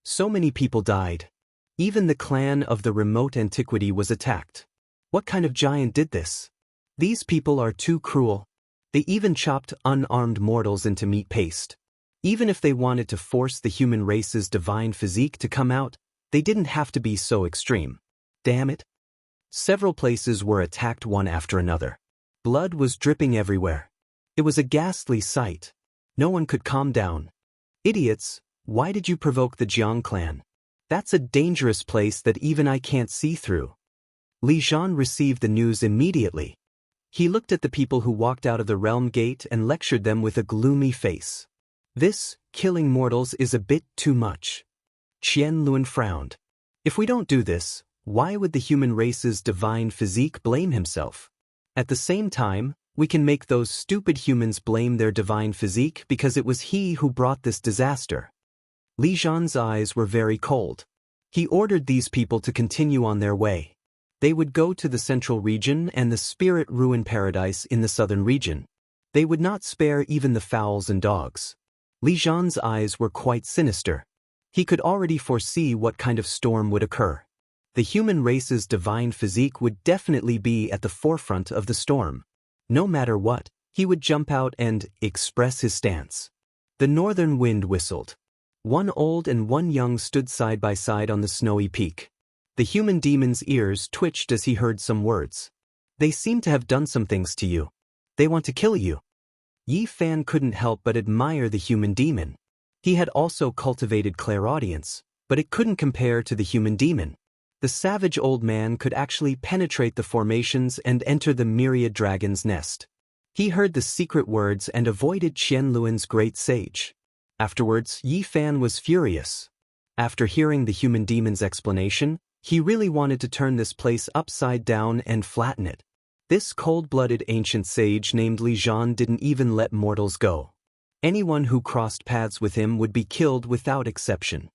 So many people died. Even the clan of the remote antiquity was attacked. What kind of giant did this? These people are too cruel. They even chopped unarmed mortals into meat paste. Even if they wanted to force the human race's divine physique to come out, they didn't have to be so extreme. Damn it. Several places were attacked one after another. Blood was dripping everywhere. It was a ghastly sight. No one could calm down. Idiots, why did you provoke the Jiang clan? That's a dangerous place that even I can't see through. Li Zhan received the news immediately. He looked at the people who walked out of the realm gate and lectured them with a gloomy face. This, killing mortals, is a bit too much. Qian Luan frowned. If we don't do this, why would the human race's divine physique blame himself? At the same time, we can make those stupid humans blame their divine physique because it was he who brought this disaster. Li Zhan's eyes were very cold. He ordered these people to continue on their way. They would go to the central region and the spirit ruin paradise in the southern region. They would not spare even the fowls and dogs. Li Zhan's eyes were quite sinister. He could already foresee what kind of storm would occur. The human race's divine physique would definitely be at the forefront of the storm. No matter what, he would jump out and express his stance. The northern wind whistled. One old and one young stood side by side on the snowy peak. The human demon's ears twitched as he heard some words. They seem to have done some things to you. They want to kill you. Yi Fan couldn't help but admire the human demon. He had also cultivated clairaudience, but it couldn't compare to the human demon. The savage old man could actually penetrate the formations and enter the myriad dragon's nest. He heard the secret words and avoided Qian Luan's great sage. Afterwards, Yi Fan was furious. After hearing the human demon's explanation, he really wanted to turn this place upside down and flatten it. This cold-blooded ancient sage named Li Zhan didn't even let mortals go. Anyone who crossed paths with him would be killed without exception.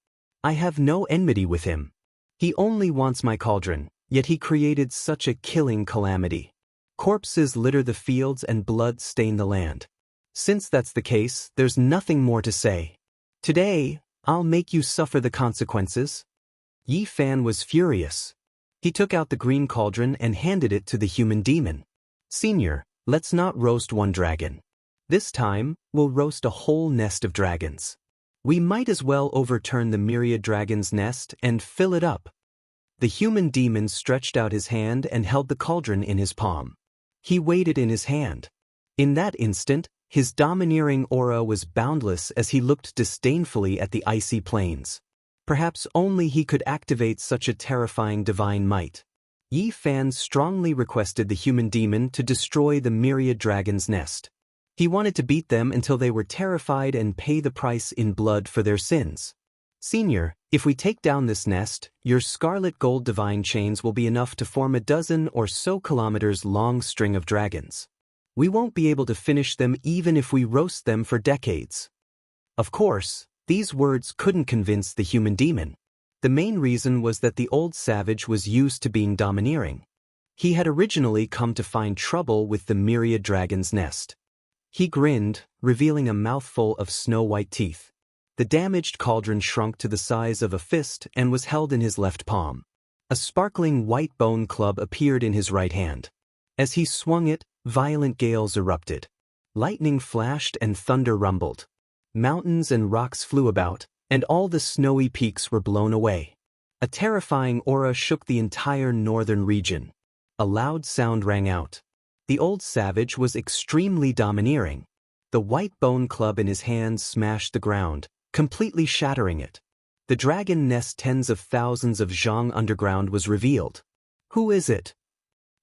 I have no enmity with him. He only wants my cauldron, yet he created such a killing calamity. Corpses litter the fields and blood stain the land. Since that's the case, there's nothing more to say. Today, I'll make you suffer the consequences. Yi Fan was furious. He took out the green cauldron and handed it to the human demon. Senior, let's not roast one dragon. This time, we'll roast a whole nest of dragons. We might as well overturn the myriad dragon's nest and fill it up. The human demon stretched out his hand and held the cauldron in his palm. He weighed it in his hand. In that instant, his domineering aura was boundless as he looked disdainfully at the icy plains. Perhaps only he could activate such a terrifying divine might. Yi Fan strongly requested the human demon to destroy the myriad dragon's nest. He wanted to beat them until they were terrified and pay the price in blood for their sins. Senior, if we take down this nest, your scarlet gold divine chains will be enough to form a dozen or so kilometers long string of dragons. We won't be able to finish them even if we roast them for decades. Of course, these words couldn't convince the human demon. The main reason was that the old savage was used to being domineering. He had originally come to find trouble with the myriad dragon's nest. He grinned, revealing a mouthful of snow-white teeth. The damaged cauldron shrunk to the size of a fist and was held in his left palm. A sparkling white bone club appeared in his right hand. As he swung it, violent gales erupted. Lightning flashed and thunder rumbled. Mountains and rocks flew about, and all the snowy peaks were blown away. A terrifying aura shook the entire northern region. A loud sound rang out. The old savage was extremely domineering. The white bone club in his hand smashed the ground, completely shattering it. The dragon nest tens of thousands of zhang underground was revealed. Who is it?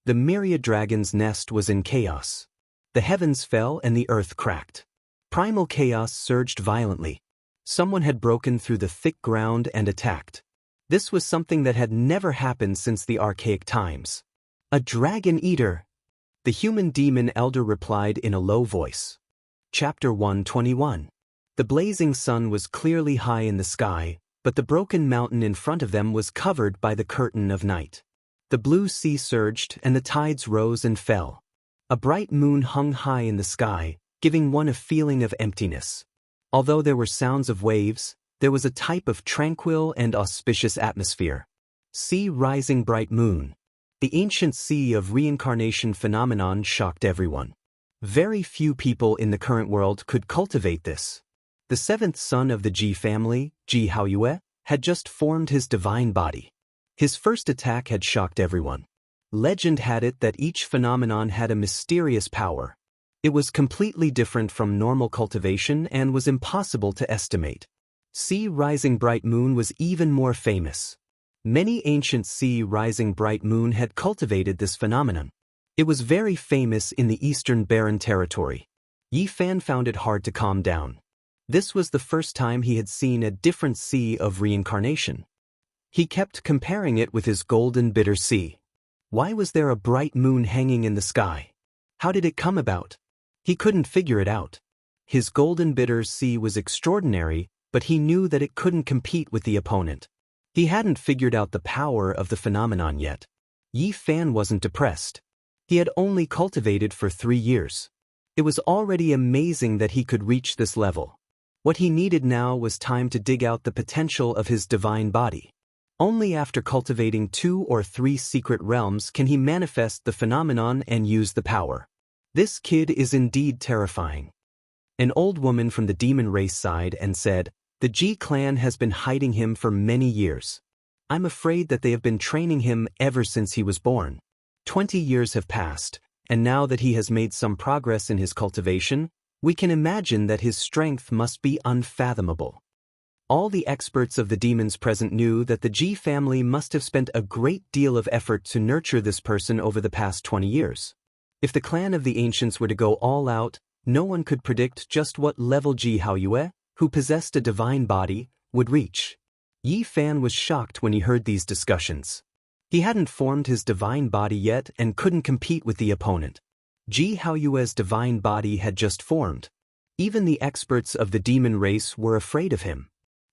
The myriad dragon's nest was in chaos. The heavens fell and the earth cracked. Primal chaos surged violently. Someone had broken through the thick ground and attacked. This was something that had never happened since the archaic times. A dragon eater! The human demon elder replied in a low voice. Chapter 121. The blazing sun was clearly high in the sky, but the broken mountain in front of them was covered by the curtain of night. The blue sea surged and the tides rose and fell. A bright moon hung high in the sky, giving one a feeling of emptiness. Although there were sounds of waves, there was a type of tranquil and auspicious atmosphere. Sea rising bright moon. The ancient sea of reincarnation phenomenon shocked everyone. Very few people in the current world could cultivate this. The seventh son of the Ji family, Ji Haoyue, had just formed his divine body. His first attack had shocked everyone. Legend had it that each phenomenon had a mysterious power. It was completely different from normal cultivation and was impossible to estimate. Sea rising bright moon was even more famous. Many ancient sea rising bright moon had cultivated this phenomenon. It was very famous in the eastern barren territory. Yi Fan found it hard to calm down. This was the first time he had seen a different sea of reincarnation. He kept comparing it with his golden bitter sea. Why was there a bright moon hanging in the sky? How did it come about? He couldn't figure it out. His golden bitter sea was extraordinary, but he knew that it couldn't compete with the opponent. He hadn't figured out the power of the phenomenon yet. Yi Fan wasn't depressed. He had only cultivated for 3 years. It was already amazing that he could reach this level. What he needed now was time to dig out the potential of his divine body. Only after cultivating 2 or 3 secret realms can he manifest the phenomenon and use the power. This kid is indeed terrifying. An old woman from the demon race sighed and said, "The Ji clan has been hiding him for many years. I'm afraid that they have been training him ever since he was born. 20 years have passed, and now that he has made some progress in his cultivation, we can imagine that his strength must be unfathomable." All the experts of the demons present knew that the Ji family must have spent a great deal of effort to nurture this person over the past 20 years. If the clan of the ancients were to go all out, no one could predict just what level Ji Haoyue, who possessed a divine body, would reach. Yi Fan was shocked when he heard these discussions. He hadn't formed his divine body yet and couldn't compete with the opponent. Ji Haoyue's divine body had just formed. Even the experts of the demon race were afraid of him.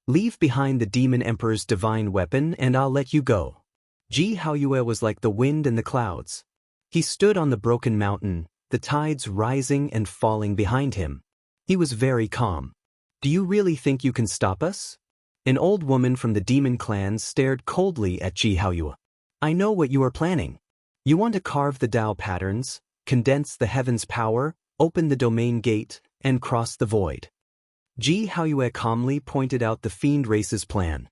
"Leave behind the demon emperor's divine weapon and I'll let you go." Ji Haoyue was like the wind and the clouds. He stood on the broken mountain, the tides rising and falling behind him. He was very calm. "Do you really think you can stop us?" An old woman from the demon clan stared coldly at Ji Haoyue. "I know what you are planning. You want to carve the Tao patterns, condense the heaven's power, open the domain gate, and cross the void. Ji Haoyue calmly pointed out the fiend race's plan.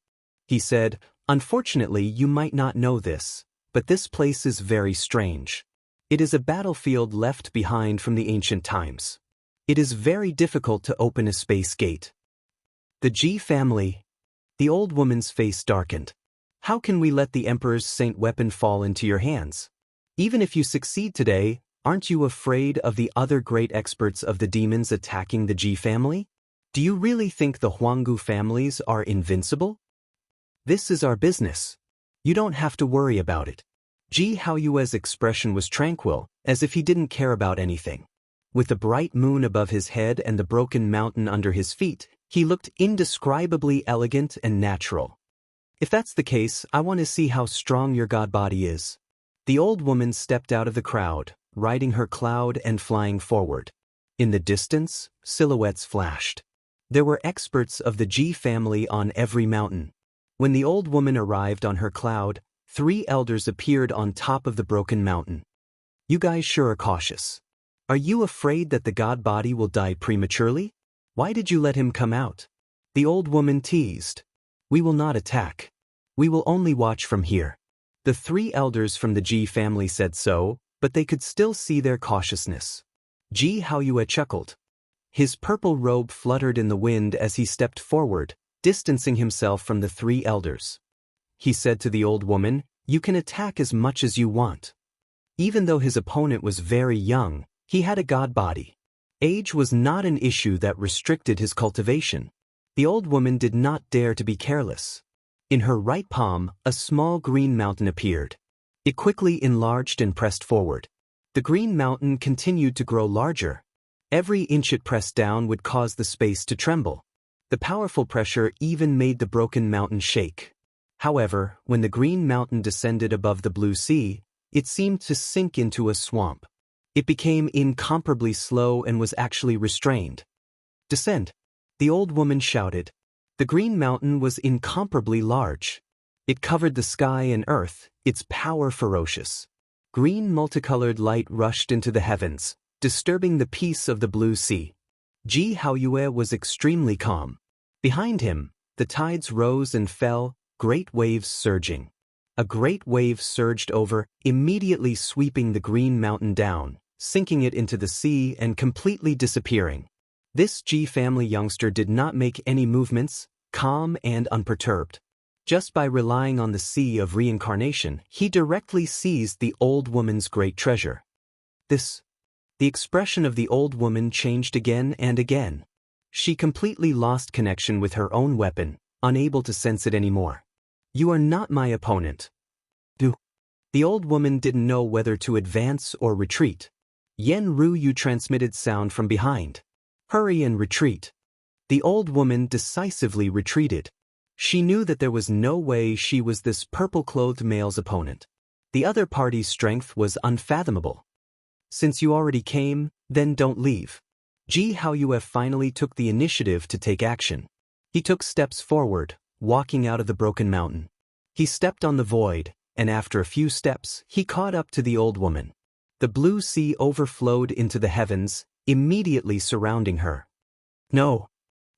He said, "Unfortunately, you might not know this, but this place is very strange. It is a battlefield left behind from the ancient times. It is very difficult to open a space gate." The Ji family. The old woman's face darkened. "How can we let the Emperor's saint weapon fall into your hands? Even if you succeed today, aren't you afraid of the other great experts of the demons attacking the Ji family? Do you really think the Huanggu families are invincible? This is our business. You don't have to worry about it." Ji Haoyue's expression was tranquil, as if he didn't care about anything. With the bright moon above his head and the broken mountain under his feet, he looked indescribably elegant and natural. "If that's the case, I want to see how strong your god body is." The old woman stepped out of the crowd, riding her cloud and flying forward. In the distance, silhouettes flashed. There were experts of the Ji family on every mountain. When the old woman arrived on her cloud, 3 elders appeared on top of the broken mountain. "You guys sure are cautious. Are you afraid that the god body will die prematurely? Why did you let him come out?" The old woman teased. "We will not attack. We will only watch from here." The 3 elders from the Ji family said so, but they could still see their cautiousness. Ji Haoyue chuckled. His purple robe fluttered in the wind as he stepped forward, distancing himself from the 3 elders. He said to the old woman, "You can attack as much as you want." Even though his opponent was very young, he had a god body. Age was not an issue that restricted his cultivation. The old woman did not dare to be careless. In her right palm, a small green mountain appeared. It quickly enlarged and pressed forward. The green mountain continued to grow larger. Every inch it pressed down would cause the space to tremble. The powerful pressure even made the broken mountain shake. However, when the green mountain descended above the blue sea, it seemed to sink into a swamp. It became incomparably slow and was actually restrained. "Descend!" the old woman shouted. The green mountain was incomparably large. It covered the sky and earth, its power ferocious. Green multicolored light rushed into the heavens, disturbing the peace of the blue sea. Ji Haoyue was extremely calm. Behind him, the tides rose and fell, great waves surging. A great wave surged over, immediately sweeping the green mountain down, sinking it into the sea and completely disappearing. This Ji family youngster did not make any movements, calm and unperturbed. Just by relying on the sea of reincarnation, he directly seized the old woman's great treasure. The expression of the old woman changed again and again. She completely lost connection with her own weapon, unable to sense it anymore. "You are not my opponent." The old woman didn't know whether to advance or retreat. Yen Ruyu transmitted sound from behind. "Hurry and retreat." The old woman decisively retreated. She knew that there was no way she was this purple-clothed male's opponent. The other party's strength was unfathomable. "Since you already came, then don't leave." Ji Haoyue finally took the initiative to take action. He took steps forward, walking out of the broken mountain. He stepped on the void, and after a few steps, he caught up to the old woman. The blue sea overflowed into the heavens, immediately surrounding her. "No!"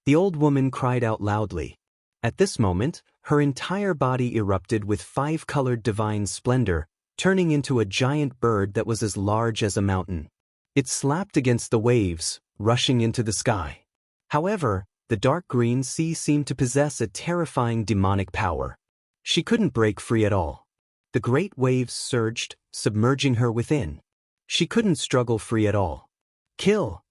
the old woman cried out loudly. At this moment, her entire body erupted with 5-colored divine splendor, turning into a giant bird that was as large as a mountain. It slapped against the waves, rushing into the sky. However, the dark green sea seemed to possess a terrifying demonic power. She couldn't break free at all. The great waves surged, submerging her within. She couldn't struggle free at all. "Kill!"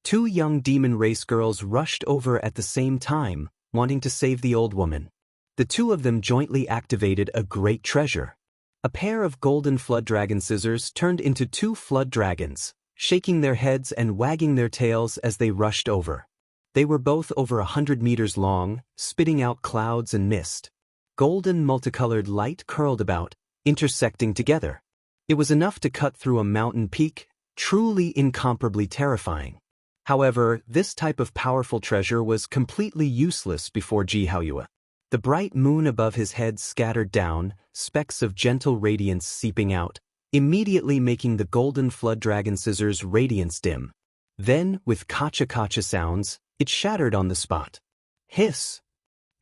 2 young demon race girls rushed over at the same time, wanting to save the old woman. The 2 of them jointly activated a great treasure. A pair of golden flood dragon scissors turned into 2 flood dragons, shaking their heads and wagging their tails as they rushed over. They were both over 100 meters long, spitting out clouds and mist. Golden multicolored light curled about, intersecting together. It was enough to cut through a mountain peak, truly incomparably terrifying. However, this type of powerful treasure was completely useless before Ji Haoyue. The bright moon above his head scattered down, specks of gentle radiance seeping out, immediately making the golden flood dragon scissors' radiance dim. Then, with kacha-kacha sounds, it shattered on the spot. Hiss!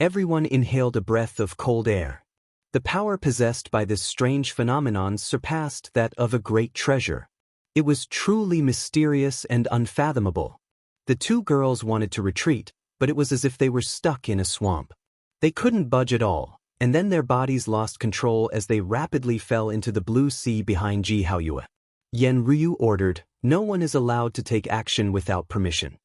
Everyone inhaled a breath of cold air. The power possessed by this strange phenomenon surpassed that of a great treasure. It was truly mysterious and unfathomable. The two girls wanted to retreat, but it was as if they were stuck in a swamp. They couldn't budge at all, and then their bodies lost control as they rapidly fell into the blue sea behind Ji Haoyue. Yan Ryu ordered, "No one is allowed to take action without permission."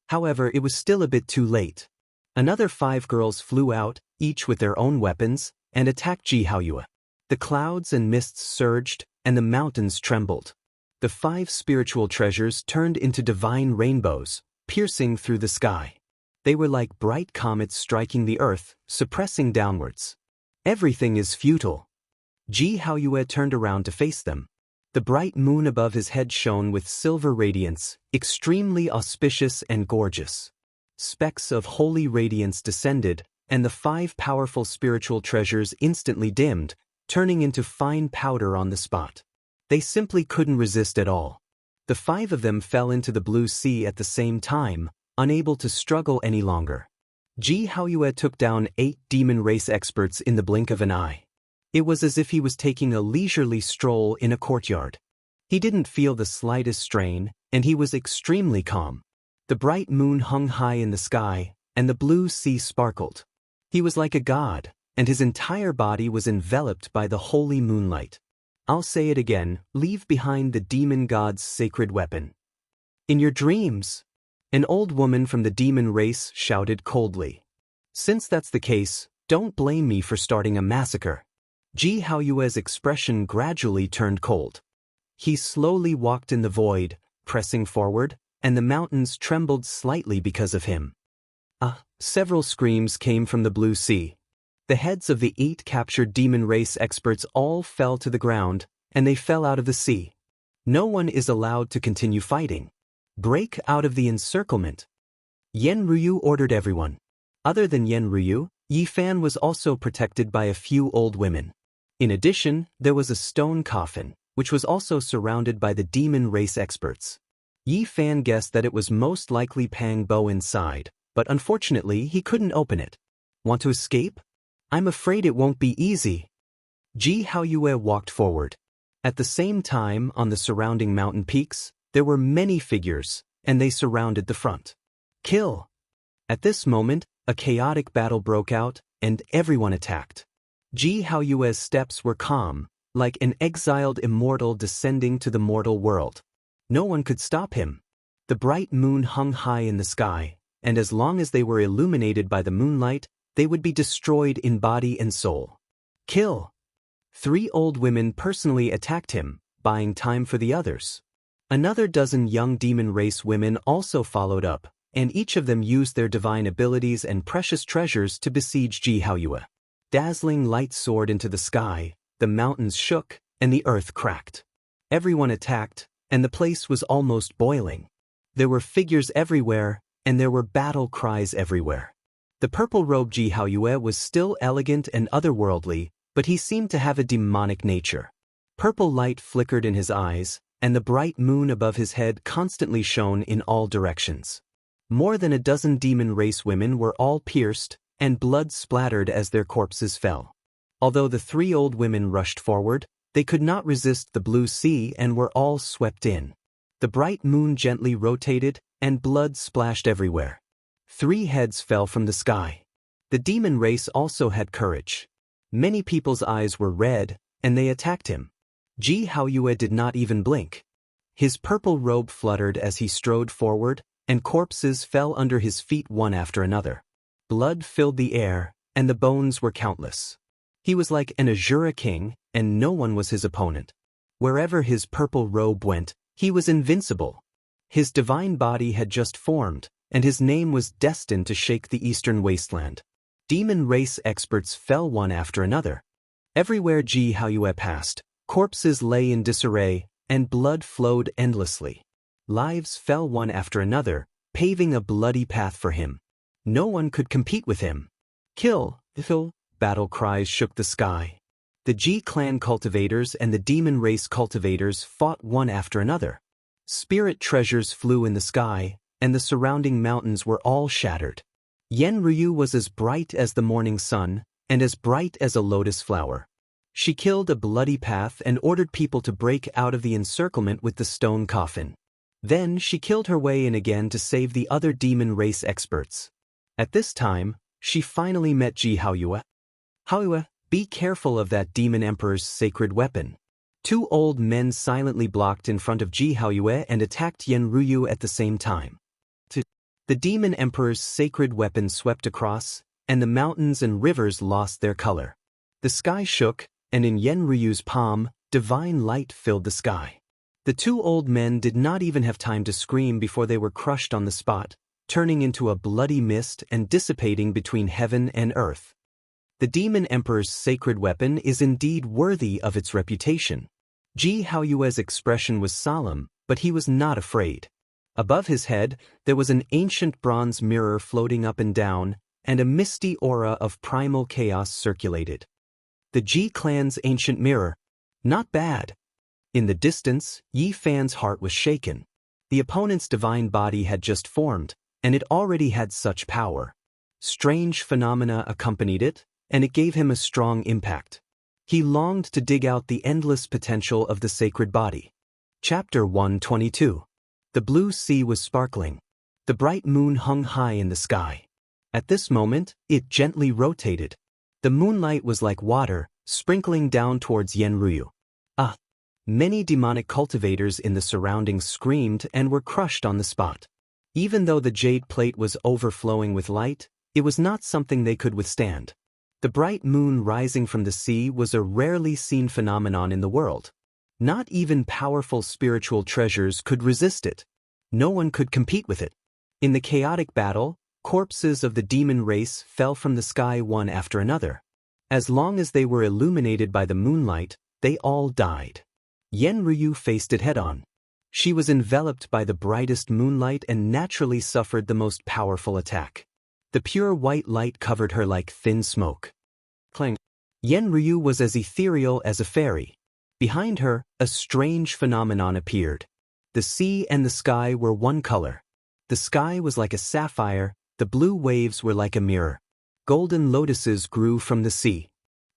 However, it was still a bit too late. Another 5 girls flew out, each with their own weapons, and attacked Ji Haoyue. The clouds and mists surged, and the mountains trembled. The 5 spiritual treasures turned into divine rainbows, piercing through the sky. They were like bright comets striking the earth, suppressing downwards. Everything is futile. Ji Haoyue turned around to face them. The bright moon above his head shone with silver radiance, extremely auspicious and gorgeous. Specks of holy radiance descended, and the 5 powerful spiritual treasures instantly dimmed, turning into fine powder on the spot. They simply couldn't resist at all. The 5 of them fell into the blue sea at the same time, unable to struggle any longer. Ji Haoyue took down 8 demon race experts in the blink of an eye. It was as if he was taking a leisurely stroll in a courtyard. He didn't feel the slightest strain, and he was extremely calm. The bright moon hung high in the sky, and the blue sea sparkled. He was like a god, and his entire body was enveloped by the holy moonlight. I'll say it again, leave behind the demon god's sacred weapon. In your dreams, an old woman from the demon race shouted coldly. Since that's the case, don't blame me for starting a massacre. Ji Haoyue's expression gradually turned cold. He slowly walked in the void, pressing forward, and the mountains trembled slightly because of him. Several screams came from the blue sea. The heads of the 8 captured demon race experts all fell to the ground, and they fell out of the sea. No one is allowed to continue fighting. Break out of the encirclement. Yan Ryu ordered everyone. Other than Yan Ryu, Yi Fan was also protected by a few old women. In addition, there was a stone coffin, which was also surrounded by the demon race experts. Yi Fan guessed that it was most likely Pang Bo inside, but unfortunately he couldn't open it. Want to escape? I'm afraid it won't be easy. Ji Haoyue walked forward. At the same time, on the surrounding mountain peaks, there were many figures, and they surrounded the front. Kill! At this moment, a chaotic battle broke out, and everyone attacked. Ji Haoyue's steps were calm, like an exiled immortal descending to the mortal world. No one could stop him. The bright moon hung high in the sky, and as long as they were illuminated by the moonlight, they would be destroyed in body and soul. Kill! 3 old women personally attacked him, buying time for the others. Another dozen young demon race women also followed up, and each of them used their divine abilities and precious treasures to besiege Ji Haoyue. Dazzling light soared into the sky, the mountains shook, and the earth cracked. Everyone attacked, and the place was almost boiling. There were figures everywhere, and there were battle cries everywhere. The purple-robed Ji Haoyue was still elegant and otherworldly, but he seemed to have a demonic nature. Purple light flickered in his eyes, and the bright moon above his head constantly shone in all directions. More than a dozen demon race women were all pierced, and blood splattered as their corpses fell. Although the 3 old women rushed forward, they could not resist the blue sea and were all swept in. The bright moon gently rotated, and blood splashed everywhere. 3 heads fell from the sky. The demon race also had courage. Many people's eyes were red, and they attacked him. Ji Haoyue did not even blink. His purple robe fluttered as he strode forward, and corpses fell under his feet one after another. Blood filled the air, and the bones were countless. He was like an Azura king, and no one was his opponent. Wherever his purple robe went, he was invincible. His divine body had just formed, and his name was destined to shake the eastern wasteland. Demon race experts fell one after another. Everywhere Ji Haoyue passed, corpses lay in disarray, and blood flowed endlessly. Lives fell one after another, paving a bloody path for him. No one could compete with him. Kill! Battle cries shook the sky. The Ji clan cultivators and the demon race cultivators fought one after another. Spirit treasures flew in the sky, and the surrounding mountains were all shattered. Yenryu was as bright as the morning sun, and as bright as a lotus flower. She killed a bloody path and ordered people to break out of the encirclement with the stone coffin. Then she killed her way in again to save the other demon race experts. At this time, she finally met Ji Haoyue. Haoyue, be careful of that demon emperor's sacred weapon. Two old men silently blocked in front of Ji Haoyue and attacked Yenryu at the same time. The demon emperor's sacred weapon swept across, and the mountains and rivers lost their color. The sky shook, and in Yenryu's palm, divine light filled the sky. The two old men did not even have time to scream before they were crushed on the spot, turning into a bloody mist and dissipating between heaven and earth. The demon emperor's sacred weapon is indeed worthy of its reputation. Ji Haoyue's expression was solemn, but he was not afraid. Above his head, there was an ancient bronze mirror floating up and down, and a misty aura of primal chaos circulated. The Ji clan's ancient mirror. Not bad. In the distance, Yi Fan's heart was shaken. The opponent's divine body had just formed, and it already had such power. Strange phenomena accompanied it, and it gave him a strong impact. He longed to dig out the endless potential of the sacred body. Chapter 122. The blue sea was sparkling. The bright moon hung high in the sky. At this moment, it gently rotated. The moonlight was like water, sprinkling down towards Yenryu. Many demonic cultivators in the surroundings screamed and were crushed on the spot. Even though the jade plate was overflowing with light, it was not something they could withstand. The bright moon rising from the sea was a rarely seen phenomenon in the world. Not even powerful spiritual treasures could resist it. No one could compete with it. In the chaotic battle, corpses of the demon race fell from the sky one after another. As long as they were illuminated by the moonlight, they all died. Yenryu faced it head-on. She was enveloped by the brightest moonlight and naturally suffered the most powerful attack. The pure white light covered her like thin smoke. Clang. Yenryu was as ethereal as a fairy. Behind her, a strange phenomenon appeared. The sea and the sky were one color. The sky was like a sapphire, the blue waves were like a mirror. Golden lotuses grew from the sea.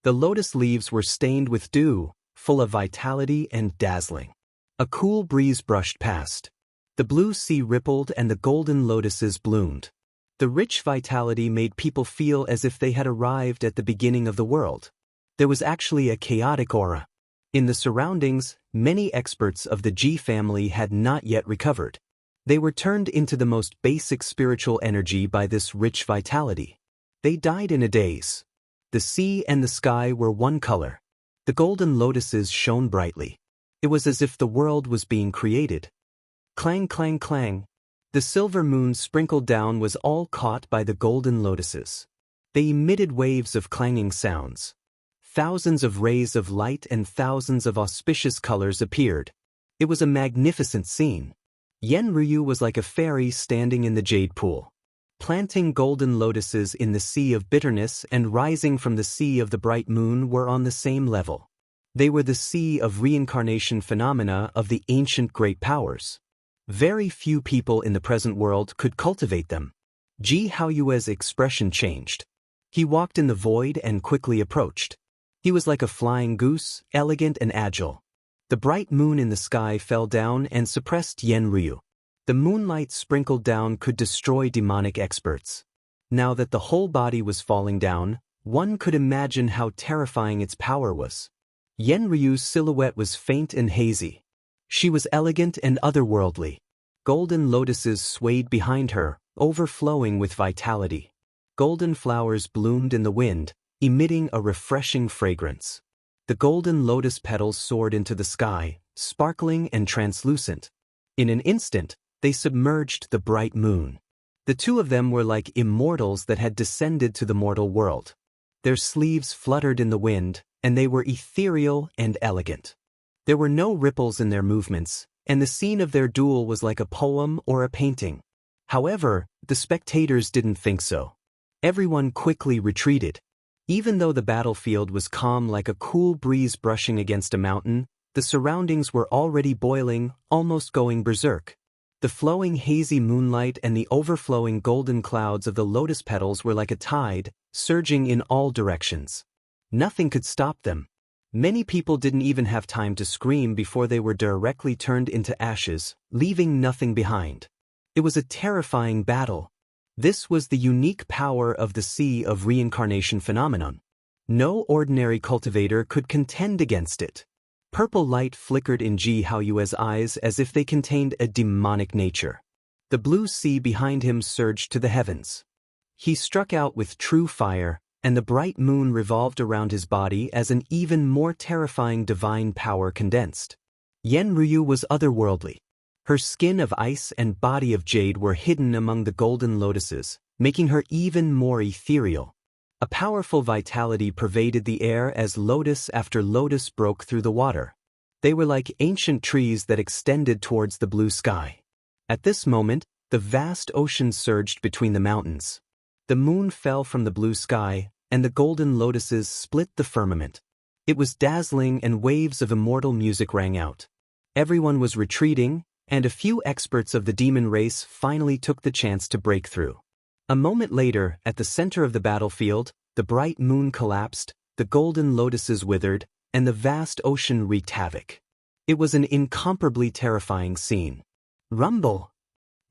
The lotus leaves were stained with dew, full of vitality and dazzling. A cool breeze brushed past. The blue sea rippled and the golden lotuses bloomed. The rich vitality made people feel as if they had arrived at the beginning of the world. There was actually a chaotic aura. In the surroundings, many experts of the Ji family had not yet recovered. They were turned into the most basic spiritual energy by this rich vitality. They died in a daze. The sea and the sky were one color. The golden lotuses shone brightly. It was as if the world was being created. Clang, clang, clang. The silver moon sprinkled down was all caught by the golden lotuses. They emitted waves of clanging sounds. Thousands of rays of light and thousands of auspicious colors appeared. It was a magnificent scene. Yenryu was like a fairy standing in the jade pool. Planting golden lotuses in the sea of bitterness and rising from the sea of the bright moon were on the same level. They were the sea of reincarnation phenomena of the ancient great powers. Very few people in the present world could cultivate them. Ji Haoyue's expression changed. He walked in the void and quickly approached. He was like a flying goose, elegant and agile. The bright moon in the sky fell down and suppressed Yenryu. The moonlight sprinkled down could destroy demonic experts. Now that the whole body was falling down, one could imagine how terrifying its power was. Yenryu's silhouette was faint and hazy. She was elegant and otherworldly. Golden lotuses swayed behind her, overflowing with vitality. Golden flowers bloomed in the wind, emitting a refreshing fragrance. The golden lotus petals soared into the sky, sparkling and translucent. In an instant, they submerged the bright moon. The two of them were like immortals that had descended to the mortal world. Their sleeves fluttered in the wind, and they were ethereal and elegant. There were no ripples in their movements, and the scene of their duel was like a poem or a painting. However, the spectators didn't think so. Everyone quickly retreated. Even though the battlefield was calm like a cool breeze brushing against a mountain, The surroundings were already boiling, almost going berserk. The flowing hazy moonlight and the overflowing golden clouds of the lotus petals were like a tide, surging in all directions. Nothing could stop them. Many people didn't even have time to scream before they were directly turned into ashes, leaving nothing behind. It was a terrifying battle. This was the unique power of the Sea of Reincarnation phenomenon. No ordinary cultivator could contend against it. Purple light flickered in Ji Haoyue's eyes as if they contained a demonic nature. The blue sea behind him surged to the heavens. He struck out with true fire, and the bright moon revolved around his body as an even more terrifying divine power condensed. Yen Ryu was otherworldly. Her skin of ice and body of jade were hidden among the golden lotuses, making her even more ethereal. A powerful vitality pervaded the air as lotus after lotus broke through the water. They were like ancient trees that extended towards the blue sky. At this moment, the vast ocean surged between the mountains. The moon fell from the blue sky, and the golden lotuses split the firmament. It was dazzling, and waves of immortal music rang out. Everyone was retreating, and a few experts of the demon race finally took the chance to break through. A moment later, at the center of the battlefield, the bright moon collapsed, the golden lotuses withered, and the vast ocean wreaked havoc. It was an incomparably terrifying scene. Rumble!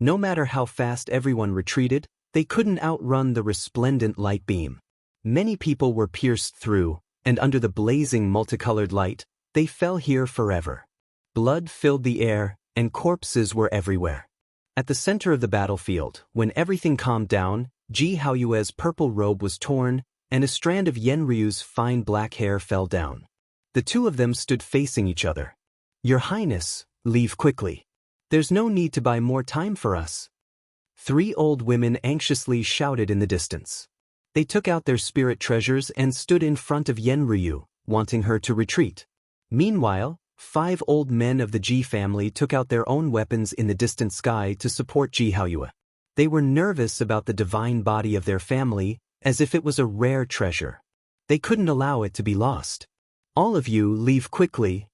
No matter how fast everyone retreated, they couldn't outrun the resplendent light beam. Many people were pierced through, and under the blazing multicolored light, they fell here forever. Blood filled the air, and corpses were everywhere. At the center of the battlefield, when everything calmed down, Ji Haoyue's purple robe was torn, and a strand of Yen Ryu's fine black hair fell down. The two of them stood facing each other. "Your Highness, leave quickly. There's no need to buy more time for us." Three old women anxiously shouted in the distance. They took out their spirit treasures and stood in front of Yen Ryu, wanting her to retreat. Meanwhile, 5 old men of the Ji family took out their own weapons in the distant sky to support Ji Haoyue. They were nervous about the divine body of their family, as if it was a rare treasure. They couldn't allow it to be lost. "All of you leave quickly."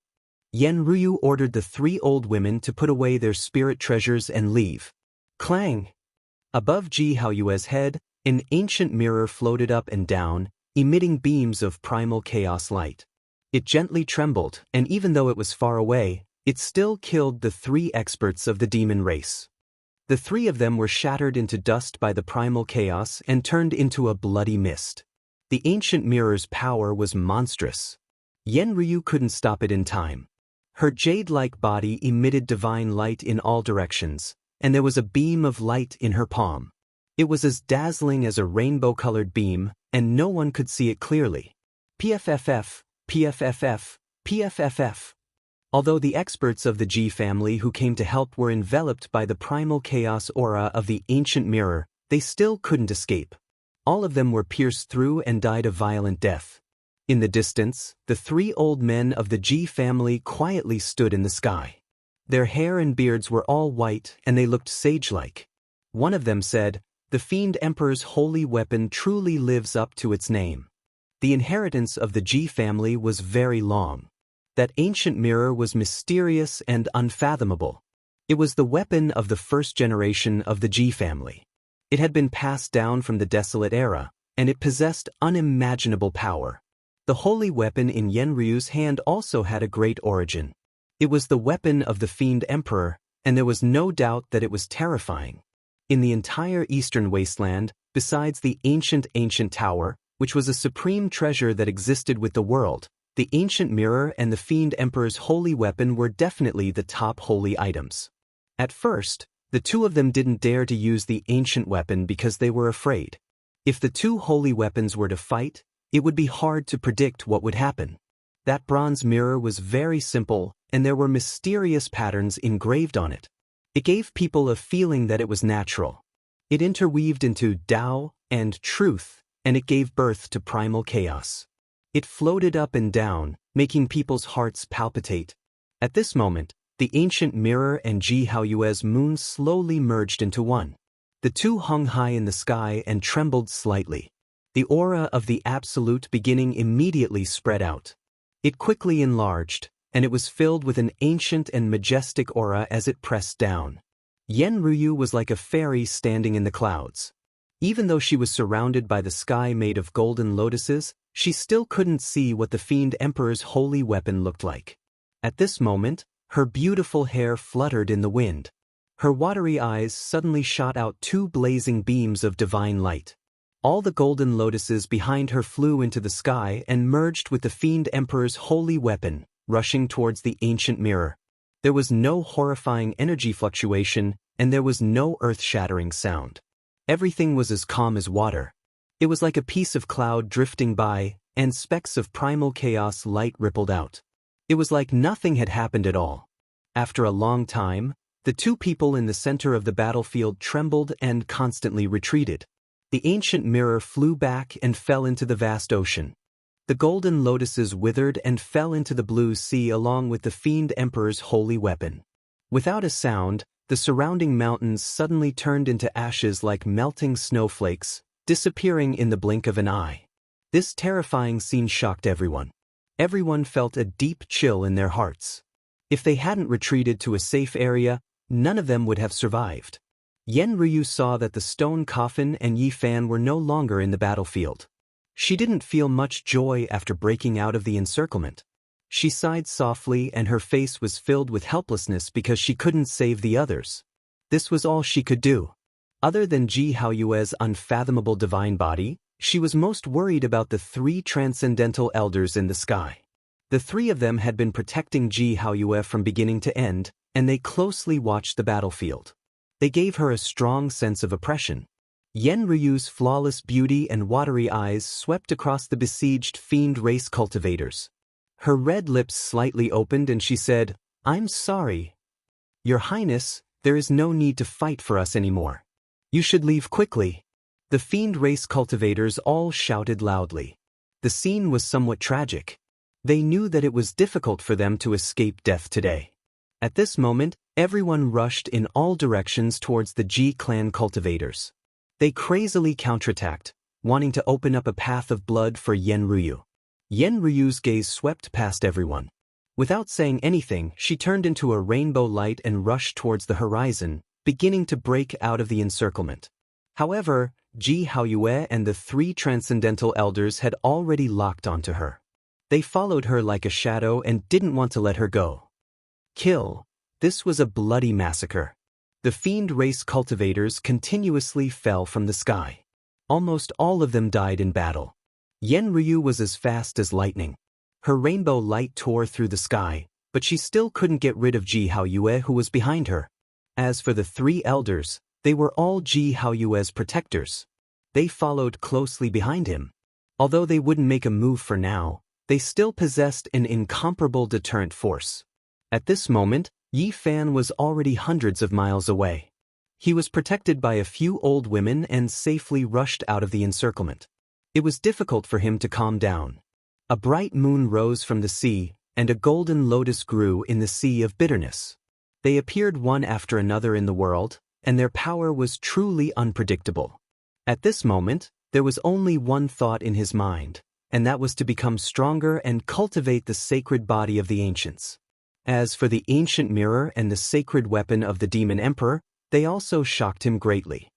Yen Ryu ordered the 3 old women to put away their spirit treasures and leave. Clang! Above Ji Haoyue's head, an ancient mirror floated up and down, emitting beams of primal chaos light. It gently trembled, and even though it was far away, it still killed the 3 experts of the demon race. The 3 of them were shattered into dust by the primal chaos and turned into a bloody mist. The ancient mirror's power was monstrous. Yen Ryu couldn't stop it in time. Her jade-like body emitted divine light in all directions, and there was a beam of light in her palm. It was as dazzling as a rainbow-colored beam, and no one could see it clearly. PFFF, PFFF, PFFF. Although the experts of the Ji family who came to help were enveloped by the primal chaos aura of the ancient mirror, they still couldn't escape. All of them were pierced through and died a violent death. In the distance, the 3 old men of the Ji family quietly stood in the sky. Their hair and beards were all white, and they looked sage-like. One of them said, "The Fiend Emperor's holy weapon truly lives up to its name." The inheritance of the Ji family was very long. That ancient mirror was mysterious and unfathomable. It was the weapon of the first generation of the Ji family. It had been passed down from the Desolate Era, and it possessed unimaginable power. The holy weapon in Yen Ryu's hand also had a great origin. It was the weapon of the Fiend Emperor, and there was no doubt that it was terrifying. In the entire eastern wasteland, besides the ancient tower, which was a supreme treasure that existed with the world, the ancient mirror and the Fiend Emperor's holy weapon were definitely the top holy items. At first, the 2 of them didn't dare to use the ancient weapon because they were afraid. If the 2 holy weapons were to fight, it would be hard to predict what would happen. That bronze mirror was very simple, and there were mysterious patterns engraved on it. It gave people a feeling that it was natural. It interweaved into Tao and truth, and it gave birth to primal chaos. It floated up and down, making people's hearts palpitate. At this moment, the ancient mirror and Ji Haoyue's moon slowly merged into one. The 2 hung high in the sky and trembled slightly. The aura of the absolute beginning immediately spread out. It quickly enlarged, and it was filled with an ancient and majestic aura as it pressed down. Yenryu was like a fairy standing in the clouds. Even though she was surrounded by the sky made of golden lotuses, she still couldn't see what the Fiend Emperor's holy weapon looked like. At this moment, her beautiful hair fluttered in the wind. Her watery eyes suddenly shot out two blazing beams of divine light. All the golden lotuses behind her flew into the sky and merged with the Fiend Emperor's holy weapon, rushing towards the ancient mirror. There was no horrifying energy fluctuation, and there was no earth-shattering sound. Everything was as calm as water. It was like a piece of cloud drifting by, and specks of primal chaos light rippled out. It was like nothing had happened at all. After a long time, the two people in the center of the battlefield trembled and constantly retreated. The ancient mirror flew back and fell into the vast ocean. The golden lotuses withered and fell into the blue sea along with the Fiend Emperor's holy weapon. Without a sound, the surrounding mountains suddenly turned into ashes like melting snowflakes, disappearing in the blink of an eye. This terrifying scene shocked everyone. Everyone felt a deep chill in their hearts. If they hadn't retreated to a safe area, none of them would have survived. Yenryu saw that the stone coffin and Yi Fan were no longer in the battlefield. She didn't feel much joy after breaking out of the encirclement. She sighed softly and her face was filled with helplessness because she couldn't save the others. This was all she could do. Other than Ji Haoyue's unfathomable divine body, she was most worried about the three transcendental elders in the sky. The three of them had been protecting Ji Haoyue from beginning to end, and they closely watched the battlefield. They gave her a strong sense of oppression. Yenryu's flawless beauty and watery eyes swept across the besieged fiend race cultivators. Her red lips slightly opened and she said, "I'm sorry. Your Highness, there is no need to fight for us anymore. You should leave quickly." The fiend race cultivators all shouted loudly. The scene was somewhat tragic. They knew that it was difficult for them to escape death today. At this moment, everyone rushed in all directions towards the Ji clan cultivators. They crazily counterattacked, wanting to open up a path of blood for Yenryu. Yenryu's gaze swept past everyone. Without saying anything, she turned into a rainbow light and rushed towards the horizon, beginning to break out of the encirclement. However, Ji Haoyue and the three transcendental elders had already locked onto her. They followed her like a shadow and didn't want to let her go. Kill. This was a bloody massacre. The fiend race cultivators continuously fell from the sky. Almost all of them died in battle. Yenryu was as fast as lightning. Her rainbow light tore through the sky, but she still couldn't get rid of Ji Haoyue who was behind her. As for the three elders, they were all Ji Haoyue's protectors. They followed closely behind him. Although they wouldn't make a move for now, they still possessed an incomparable deterrent force. At this moment, Yi Fan was already hundreds of miles away. He was protected by a few old women and safely rushed out of the encirclement. It was difficult for him to calm down. A bright moon rose from the sea, and a golden lotus grew in the sea of bitterness. They appeared one after another in the world, and their power was truly unpredictable. At this moment, there was only one thought in his mind, and that was to become stronger and cultivate the sacred body of the ancients. As for the ancient mirror and the sacred weapon of the demon emperor, they also shocked him greatly.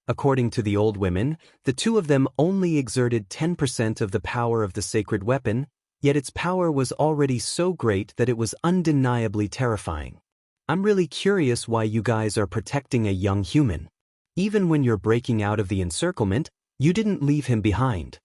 According to the old women, the two of them only exerted 10% of the power of the sacred weapon, yet its power was already so great that it was undeniably terrifying. I'm really curious why you guys are protecting a young human. Even when you're breaking out of the encirclement, you didn't leave him behind.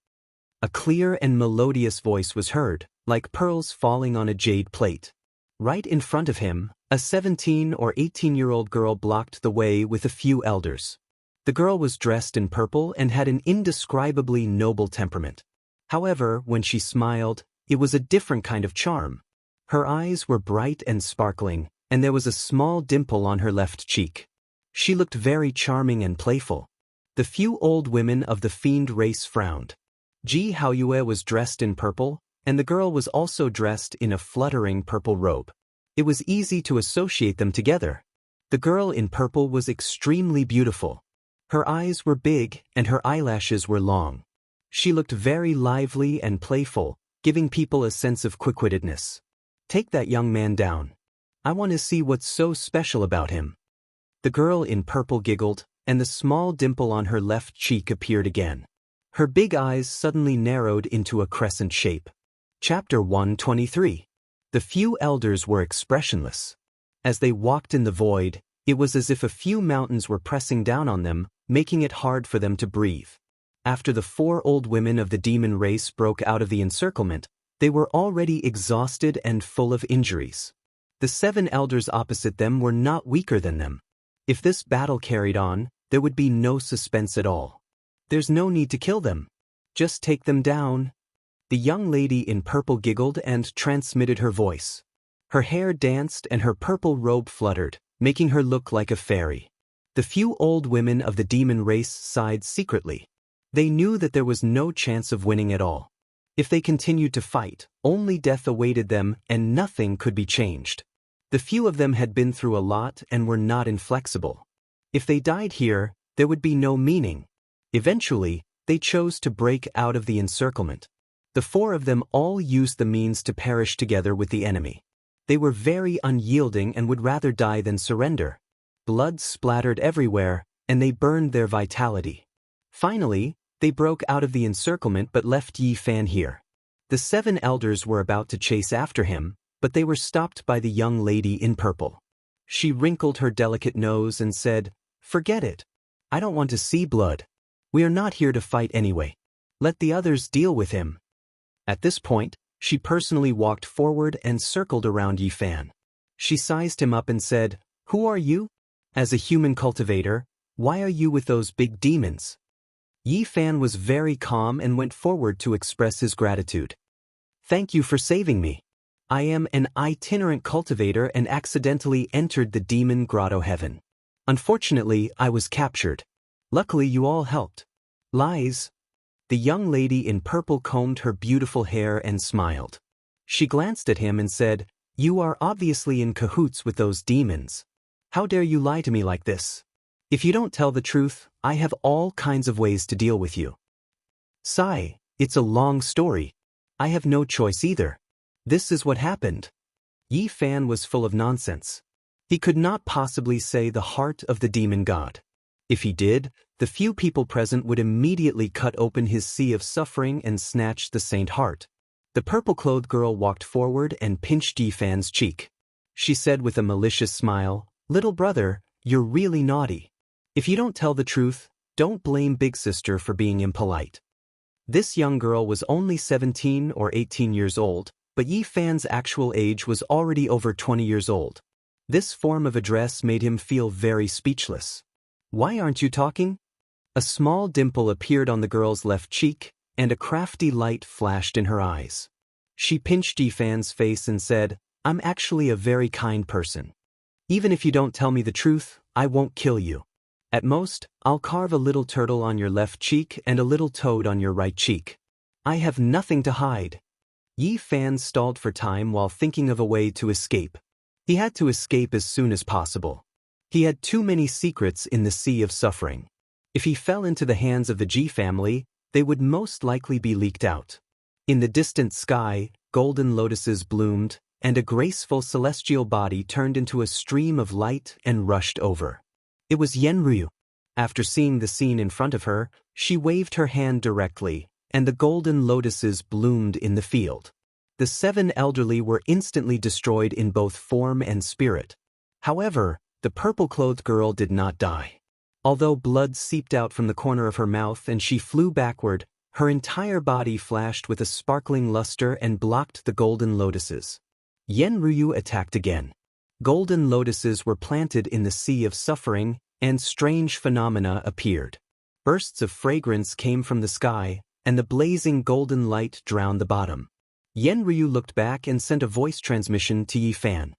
A clear and melodious voice was heard, like pearls falling on a jade plate. Right in front of him, a 17 or 18-year-old girl blocked the way with a few elders. The girl was dressed in purple and had an indescribably noble temperament. However, when she smiled, it was a different kind of charm. Her eyes were bright and sparkling, and there was a small dimple on her left cheek. She looked very charming and playful. The few old women of the fiend race frowned. Ji Haoyue was dressed in purple, and the girl was also dressed in a fluttering purple robe. It was easy to associate them together. The girl in purple was extremely beautiful. Her eyes were big and her eyelashes were long. She looked very lively and playful, giving people a sense of quick-wittedness. Take that young man down. I want to see what's so special about him. The girl in purple giggled, and the small dimple on her left cheek appeared again. Her big eyes suddenly narrowed into a crescent shape. Chapter 123. The few elders were expressionless. As they walked in the void, it was as if a few mountains were pressing down on them, making it hard for them to breathe. After the 4 old women of the demon race broke out of the encirclement, they were already exhausted and full of injuries. The 7 elders opposite them were not weaker than them. If this battle carried on, there would be no suspense at all. There's no need to kill them. Just take them down. The young lady in purple giggled and transmitted her voice. Her hair danced and her purple robe fluttered, making her look like a fairy. The few old women of the demon race sighed secretly. They knew that there was no chance of winning at all. If they continued to fight, only death awaited them and nothing could be changed. The few of them had been through a lot and were not inflexible. If they died here, there would be no meaning. Eventually, they chose to break out of the encirclement. The 4 of them all used the means to perish together with the enemy. They were very unyielding and would rather die than surrender. Blood splattered everywhere, and they burned their vitality. Finally, they broke out of the encirclement but left Yi Fan here. The 7 elders were about to chase after him, but they were stopped by the young lady in purple. She wrinkled her delicate nose and said, "Forget it. I don't want to see blood. We are not here to fight anyway. Let the others deal with him." At this point, she personally walked forward and circled around Yi Fan. She sized him up and said, "Who are you? As a human cultivator, why are you with those big demons?" Yi Fan was very calm and went forward to express his gratitude. "Thank you for saving me. I am an itinerant cultivator and accidentally entered the demon grotto heaven. Unfortunately, I was captured. Luckily, you all helped." "Lies." The young lady in purple combed her beautiful hair and smiled. She glanced at him and said, "You are obviously in cahoots with those demons. How dare you lie to me like this? If you don't tell the truth, I have all kinds of ways to deal with you." "Sigh, it's a long story. I have no choice either. This is what happened." Yi Fan was full of nonsense. He could not possibly say the heart of the demon god. If he did, the few people present would immediately cut open his sea of suffering and snatch the saint heart. The purple-clothed girl walked forward and pinched Yi Fan's cheek. She said with a malicious smile, "Little brother, you're really naughty. If you don't tell the truth, don't blame Big Sister for being impolite." This young girl was only 17 or 18 years old, but Yi Fan's actual age was already over 20 years old. This form of address made him feel very speechless. "Why aren't you talking?" A small dimple appeared on the girl's left cheek, and a crafty light flashed in her eyes. She pinched Yi Fan's face and said, "I'm actually a very kind person. Even if you don't tell me the truth, I won't kill you. At most, I'll carve a little turtle on your left cheek and a little toad on your right cheek. I have nothing to hide." Yi Fan stalled for time while thinking of a way to escape. He had to escape as soon as possible. He had too many secrets in the sea of suffering. If he fell into the hands of the Ji family, they would most likely be leaked out. In the distant sky, golden lotuses bloomed, and a graceful celestial body turned into a stream of light and rushed over. It was Yenryu. After seeing the scene in front of her, she waved her hand directly, and the golden lotuses bloomed in the field. The 7 elderly were instantly destroyed in both form and spirit. However, the purple-clothed girl did not die. Although blood seeped out from the corner of her mouth and she flew backward, her entire body flashed with a sparkling luster and blocked the golden lotuses. Yenryu attacked again. Golden lotuses were planted in the sea of suffering, and strange phenomena appeared. Bursts of fragrance came from the sky, and the blazing golden light drowned the bottom. Yenryu looked back and sent a voice transmission to Yi Fan.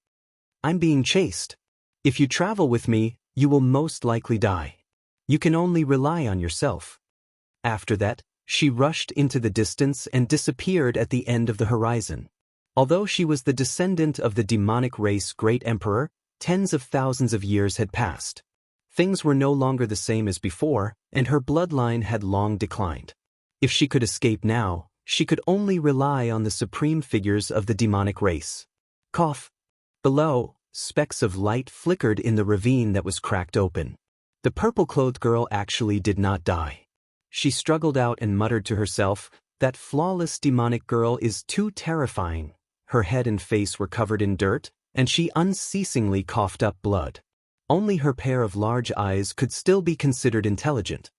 "I'm being chased. If you travel with me, you will most likely die. You can only rely on yourself." After that, she rushed into the distance and disappeared at the end of the horizon. Although she was the descendant of the demonic race Great Emperor, tens of thousands of years had passed. Things were no longer the same as before, and her bloodline had long declined. If she could escape now, she could only rely on the supreme figures of the demonic race. Cough. Below, specks of light flickered in the ravine that was cracked open. The purple-clothed girl actually did not die. She struggled out and muttered to herself, "That flawless demonic girl is too terrifying." Her head and face were covered in dirt, and she unceasingly coughed up blood. Only her pair of large eyes could still be considered intelligent.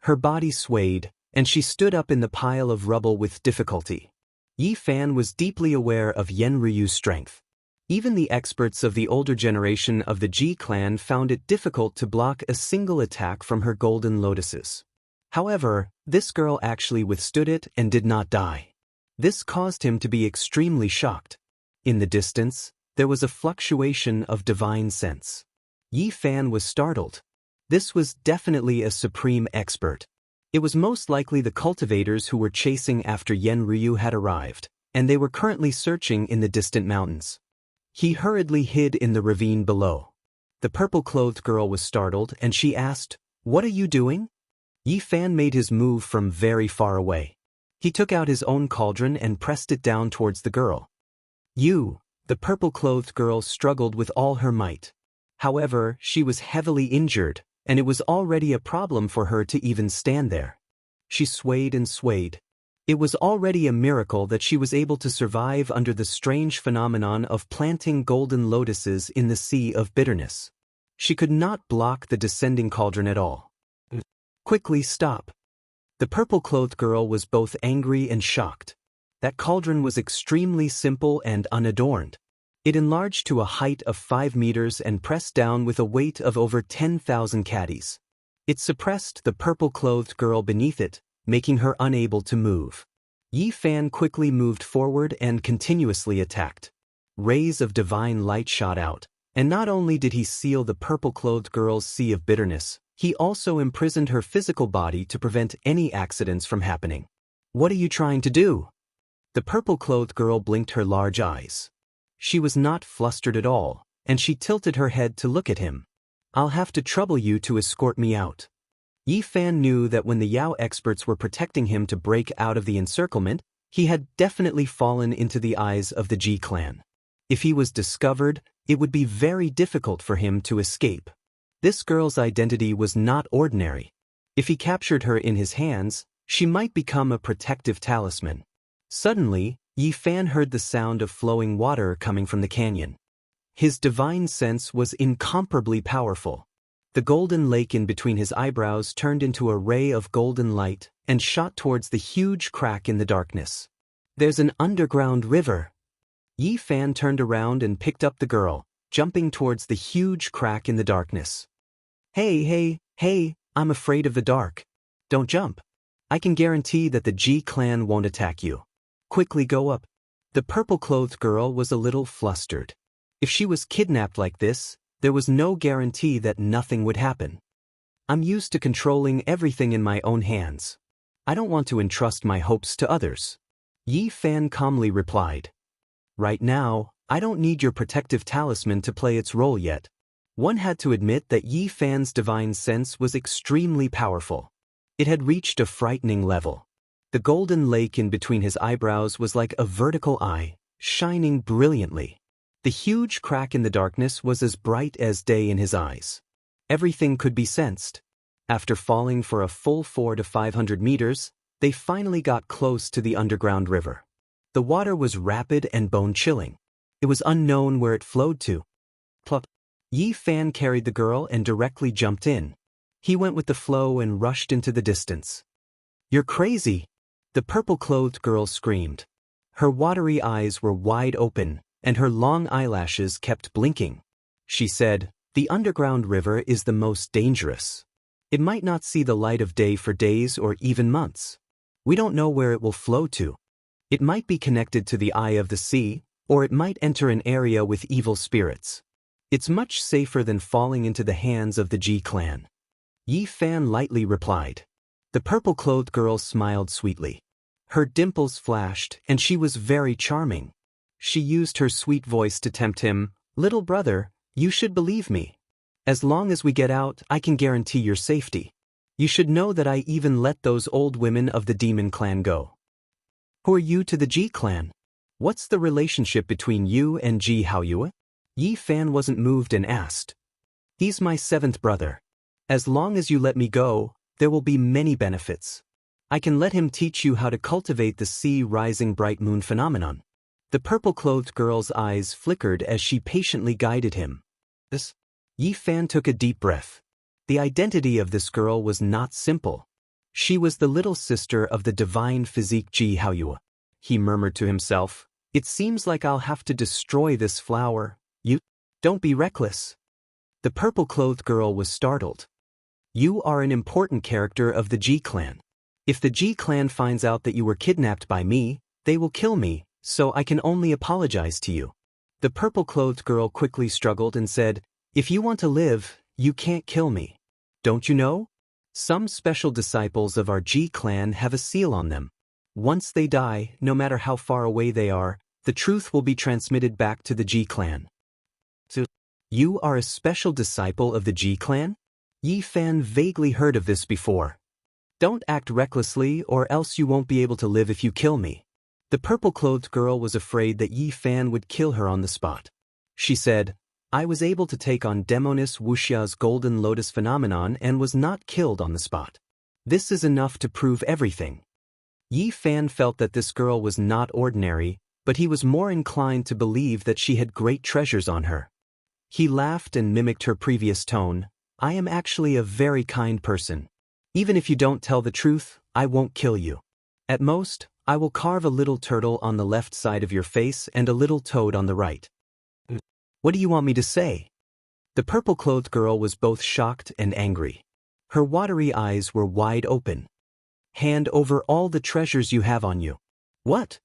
Her body swayed, and she stood up in the pile of rubble with difficulty. Yi Fan was deeply aware of Yen Ryu's strength. Even the experts of the older generation of the Ji clan found it difficult to block a single attack from her golden lotuses. However, this girl actually withstood it and did not die. This caused him to be extremely shocked. In the distance, there was a fluctuation of divine sense. Yi Fan was startled. This was definitely a supreme expert. It was most likely the cultivators who were chasing after Yen Ryu had arrived, and they were currently searching in the distant mountains. He hurriedly hid in the ravine below. The purple-clothed girl was startled, and she asked, "What are you doing?" Yi Fan made his move from very far away. He took out his own cauldron and pressed it down towards the girl. The purple-clothed girl struggled with all her might. However, she was heavily injured, and it was already a problem for her to even stand there. She swayed and swayed. It was already a miracle that she was able to survive under the strange phenomenon of planting golden lotuses in the sea of bitterness. She could not block the descending cauldron at all. "Quickly stop." The purple-clothed girl was both angry and shocked. That cauldron was extremely simple and unadorned. It enlarged to a height of 5 meters and pressed down with a weight of over 10,000 caddies. It suppressed the purple-clothed girl beneath it, making her unable to move. Yi Fan quickly moved forward and continuously attacked. Rays of divine light shot out, and not only did he seal the purple-clothed girl's sea of bitterness, he also imprisoned her physical body to prevent any accidents from happening. "What are you trying to do?" The purple-clothed girl blinked her large eyes. She was not flustered at all, and she tilted her head to look at him. "I'll have to trouble you to escort me out." Yi Fan knew that when the Yao experts were protecting him to break out of the encirclement, he had definitely fallen into the eyes of the Ji clan. If he was discovered, it would be very difficult for him to escape. This girl's identity was not ordinary. If he captured her in his hands, she might become a protective talisman. Suddenly, Yi Fan heard the sound of flowing water coming from the canyon. His divine sense was incomparably powerful. The golden lake in between his eyebrows turned into a ray of golden light and shot towards the huge crack in the darkness. "There's an underground river." Yi Fan turned around and picked up the girl, jumping towards the huge crack in the darkness. Hey, I'm afraid of the dark. Don't jump. I can guarantee that the Ji clan won't attack you. Quickly go up." The purple-clothed girl was a little flustered. If she was kidnapped like this, there was no guarantee that nothing would happen. "I'm used to controlling everything in my own hands. I don't want to entrust my hopes to others," Yi Fan calmly replied. "Right now, I don't need your protective talisman to play its role yet." One had to admit that Yi Fan's divine sense was extremely powerful. It had reached a frightening level. The golden lake in between his eyebrows was like a vertical eye, shining brilliantly. The huge crack in the darkness was as bright as day in his eyes. Everything could be sensed. After falling for a full 400 to 500 meters, they finally got close to the underground river. The water was rapid and bone-chilling. It was unknown where it flowed to. Plop. Yi Fan carried the girl and directly jumped in. He went with the flow and rushed into the distance. "You're crazy!" The purple-clothed girl screamed. Her watery eyes were wide open, and her long eyelashes kept blinking. She said, "The underground river is the most dangerous. It might not see the light of day for days or even months. We don't know where it will flow to. It might be connected to the eye of the sea, or it might enter an area with evil spirits. It's much safer than falling into the hands of the Ji clan." Yi Fan lightly replied. The purple-clothed girl smiled sweetly. Her dimples flashed, and she was very charming. She used her sweet voice to tempt him. "Little brother, you should believe me. As long as we get out, I can guarantee your safety. You should know that I even let those old women of the demon clan go." "Who are you to the Ji clan?" What's the relationship between you and Ji Haoyue? Yi Fan wasn't moved and asked. He's my seventh brother. As long as you let me go, there will be many benefits. I can let him teach you how to cultivate the sea rising bright moon phenomenon. The purple-clothed girl's eyes flickered as she patiently guided him. Yi Fan took a deep breath. The identity of this girl was not simple. She was the little sister of the divine physique Ji Haoyue. He murmured to himself, "It seems like I'll have to destroy this flower. You don't be reckless." The purple-clothed girl was startled. You are an important character of the Ji clan. If the Ji clan finds out that you were kidnapped by me, they will kill me, so I can only apologize to you. The purple-clothed girl quickly struggled and said, "If you want to live, you can't kill me. Don't you know? Some special disciples of our Ji clan have a seal on them. Once they die, no matter how far away they are, the truth will be transmitted back to the Ji clan." So, you are a special disciple of the Ji clan? Yi Fan vaguely heard of this before. Don't act recklessly or else you won't be able to live if you kill me. The purple-clothed girl was afraid that Yi Fan would kill her on the spot. She said, "I was able to take on Demoness Wuxia's golden lotus phenomenon and was not killed on the spot. This is enough to prove everything." Yi Fan felt that this girl was not ordinary, but he was more inclined to believe that she had great treasures on her. He laughed and mimicked her previous tone. "I am actually a very kind person. Even if you don't tell the truth, I won't kill you. At most, I will carve a little turtle on the left side of your face and a little toad on the right." What do you want me to say? The purple-clothed girl was both shocked and angry. Her watery eyes were wide open. "Hand over all the treasures you have on you." What?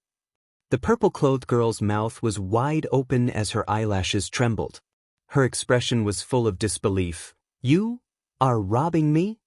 The purple-clothed girl's mouth was wide open as her eyelashes trembled. Her expression was full of disbelief. "You are robbing me?"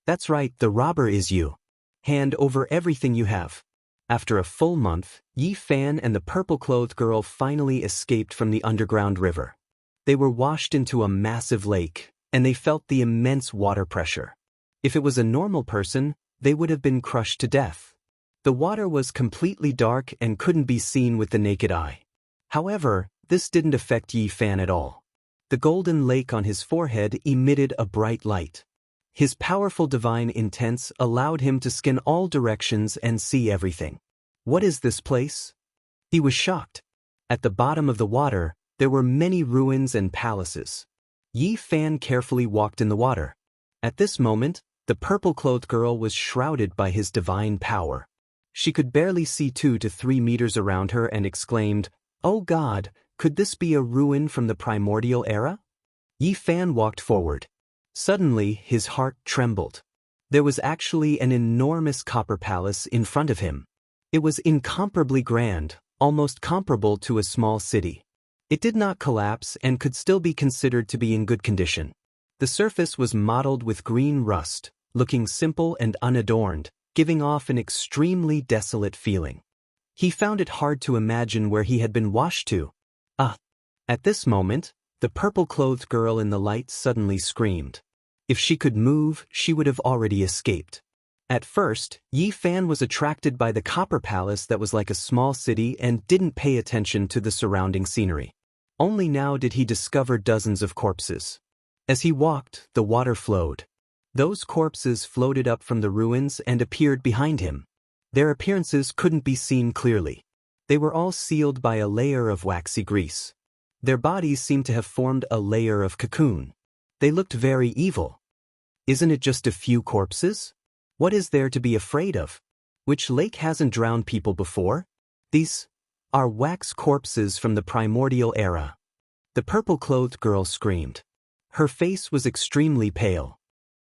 "That's right, the robber is you. Hand over everything you have." After a full month, Yi Fan and the purple-clothed girl finally escaped from the underground river. They were washed into a massive lake, and they felt the immense water pressure. If it was a normal person, they would have been crushed to death. The water was completely dark and couldn't be seen with the naked eye. However, this didn't affect Yi Fan at all. The golden lake on his forehead emitted a bright light. His powerful divine intents allowed him to scan all directions and see everything. What is this place? He was shocked. At the bottom of the water, there were many ruins and palaces. Yi Fan carefully walked in the water. At this moment, the purple-clothed girl was shrouded by his divine power. She could barely see 2 to 3 meters around her and exclaimed, "Oh God, could this be a ruin from the primordial era?" Yi Fan walked forward. Suddenly, his heart trembled. There was actually an enormous copper palace in front of him. It was incomparably grand, almost comparable to a small city. It did not collapse and could still be considered to be in good condition. The surface was mottled with green rust, looking simple and unadorned, giving off an extremely desolate feeling. He found it hard to imagine where he had been washed to. At this moment, the purple-clothed girl in the light suddenly screamed. If she could move, she would have already escaped. At first, Yi Fan was attracted by the copper palace that was like a small city and didn't pay attention to the surrounding scenery. Only now did he discover dozens of corpses. As he walked, the water flowed. Those corpses floated up from the ruins and appeared behind him. Their appearances couldn't be seen clearly. They were all sealed by a layer of waxy grease. Their bodies seemed to have formed a layer of cocoon. They looked very evil. Isn't it just a few corpses? What is there to be afraid of? Which lake hasn't drowned people before? These are wax corpses from the primordial era. The purple-clothed girl screamed. Her face was extremely pale.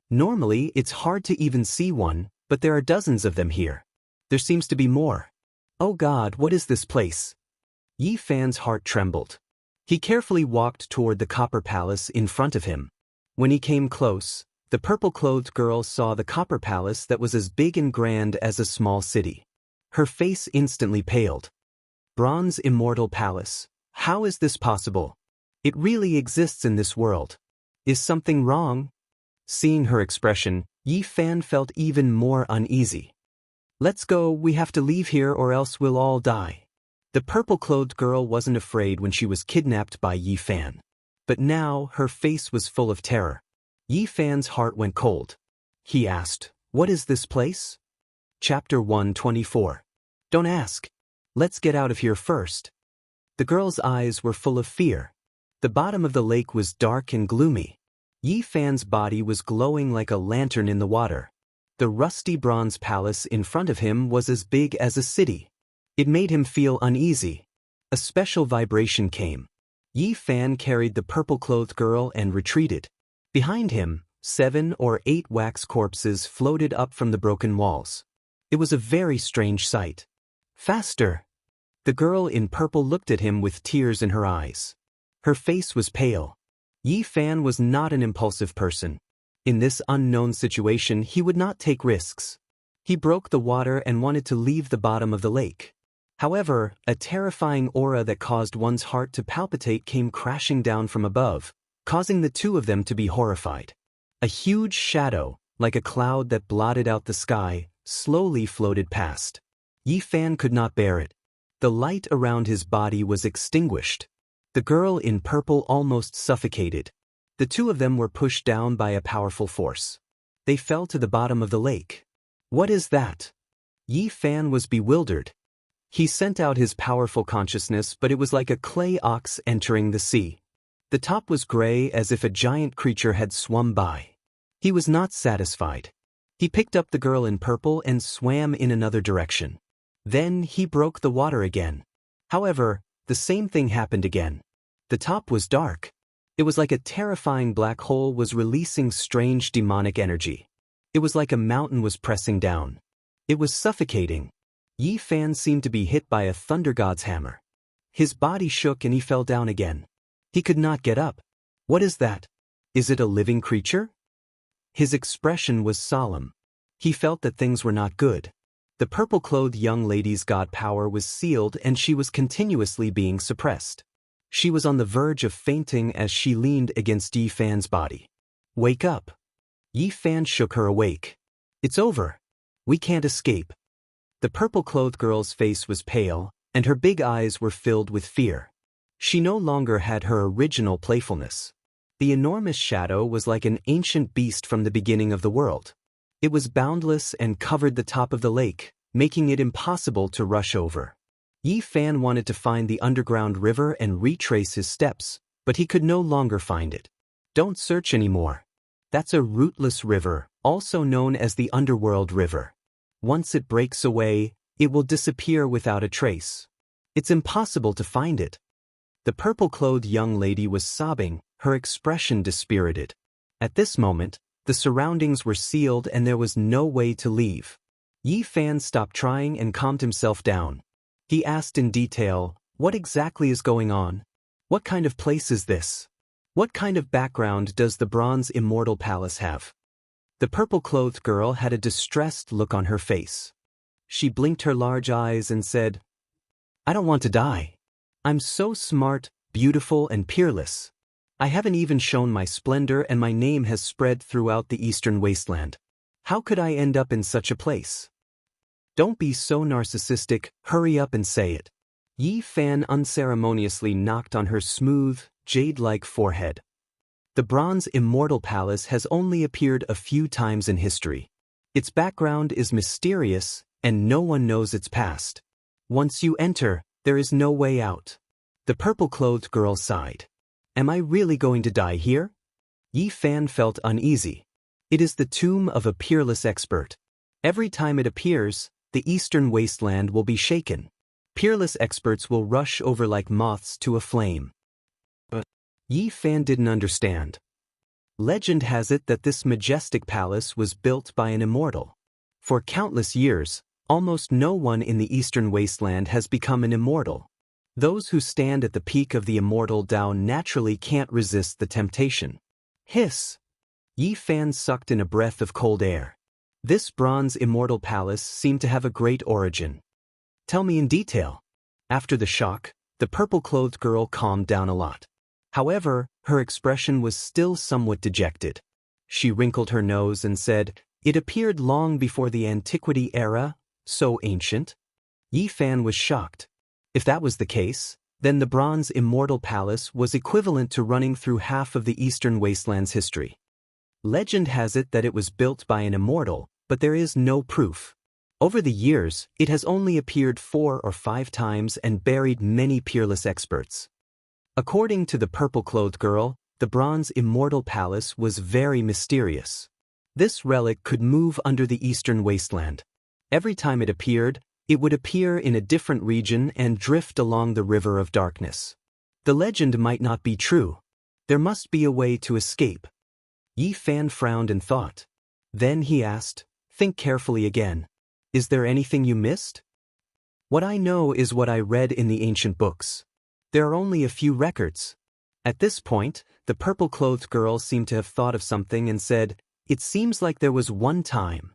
Normally, it's hard to even see one, but there are dozens of them here. There seems to be more. Oh God, what is this place? Yi Fan's heart trembled. He carefully walked toward the copper palace in front of him. When he came close, the purple-clothed girl saw the copper palace that was as big and grand as a small city. Her face instantly paled. Bronze Immortal Palace. How is this possible? It really exists in this world. Is something wrong? Seeing her expression, Yi Fan felt even more uneasy. Let's go, we have to leave here or else we'll all die. The purple-clothed girl wasn't afraid when she was kidnapped by Yi Fan. But now, her face was full of terror. Yi Fan's heart went cold. He asked, "What is this place?" Chapter 124. Don't ask. Let's get out of here first. The girl's eyes were full of fear. The bottom of the lake was dark and gloomy. Yi Fan's body was glowing like a lantern in the water. The rusty bronze palace in front of him was as big as a city. It made him feel uneasy. A special vibration came. Yi Fan carried the purple-clothed girl and retreated. Behind him, 7 or 8 wax corpses floated up from the broken walls. It was a very strange sight. Faster! The girl in purple looked at him with tears in her eyes. Her face was pale. Yi Fan was not an impulsive person. In this unknown situation, he would not take risks. He broke the water and wanted to leave the bottom of the lake. However, a terrifying aura that caused one's heart to palpitate came crashing down from above, causing the two of them to be horrified. A huge shadow, like a cloud that blotted out the sky, slowly floated past. Yi Fan could not bear it. The light around his body was extinguished. The girl in purple almost suffocated. The two of them were pushed down by a powerful force. They fell to the bottom of the lake. What is that? Yi Fan was bewildered. He sent out his powerful consciousness, but it was like a clay ox entering the sea. The top was gray as if a giant creature had swum by. He was not satisfied. He picked up the girl in purple and swam in another direction. Then he broke the water again. However, the same thing happened again. The top was dark. It was like a terrifying black hole was releasing strange demonic energy. It was like a mountain was pressing down. It was suffocating. Yi Fan seemed to be hit by a thunder god's hammer. His body shook and he fell down again. He could not get up. What is that? Is it a living creature? His expression was solemn. He felt that things were not good. The purple-clothed young lady's god power was sealed and she was continuously being suppressed. She was on the verge of fainting as she leaned against Yi Fan's body. Wake up. Yi Fan shook her awake. It's over. We can't escape. The purple-clothed girl's face was pale, and her big eyes were filled with fear. She no longer had her original playfulness. The enormous shadow was like an ancient beast from the beginning of the world. It was boundless and covered the top of the lake, making it impossible to rush over. Yi Fan wanted to find the underground river and retrace his steps, but he could no longer find it. Don't search anymore. That's a rootless river, also known as the Underworld River. Once it breaks away, it will disappear without a trace. It's impossible to find it. The purple-clothed young lady was sobbing, her expression dispirited. At this moment, the surroundings were sealed and there was no way to leave. Yi Fan stopped trying and calmed himself down. He asked in detail, "What exactly is going on? What kind of place is this? What kind of background does the Bronze Immortal Palace have?" The purple-clothed girl had a distressed look on her face. She blinked her large eyes and said, "I don't want to die. I'm so smart, beautiful, and peerless. I haven't even shown my splendor and my name has spread throughout the eastern wasteland. How could I end up in such a place?" "Don't be so narcissistic, hurry up and say it." Yi Fan unceremoniously knocked on her smooth, jade-like forehead. The Bronze Immortal Palace has only appeared a few times in history. Its background is mysterious, and no one knows its past. Once you enter, there is no way out. The purple-clothed girl sighed. Am I really going to die here? Yi Fan felt uneasy. It is the tomb of a peerless expert. Every time it appears, the eastern wasteland will be shaken. Peerless experts will rush over like moths to a flame. But Yi Fan didn't understand. Legend has it that this majestic palace was built by an immortal. For countless years, almost no one in the eastern wasteland has become an immortal. Those who stand at the peak of the immortal Tao naturally can't resist the temptation. Hiss! Yi Fan sucked in a breath of cold air. This bronze immortal palace seemed to have a great origin. Tell me in detail. After the shock, the purple-clothed girl calmed down a lot. However, her expression was still somewhat dejected. She wrinkled her nose and said, "It appeared long before the antiquity era, so ancient." Yi Fan was shocked. If that was the case, then the Bronze Immortal Palace was equivalent to running through half of the Eastern Wasteland's history. Legend has it that it was built by an immortal, but there is no proof. Over the years, it has only appeared 4 or 5 times and buried many peerless experts. According to the purple-clothed girl, the Bronze Immortal Palace was very mysterious. This relic could move under the Eastern Wasteland. Every time it appeared, it would appear in a different region and drift along the River of Darkness. The legend might not be true. There must be a way to escape. Yi Fan frowned and thought. Then he asked, "Think carefully again. Is there anything you missed?" "What I know is what I read in the ancient books. There are only a few records." At this point, the purple-clothed girl seemed to have thought of something and said, "It seems like there was one time."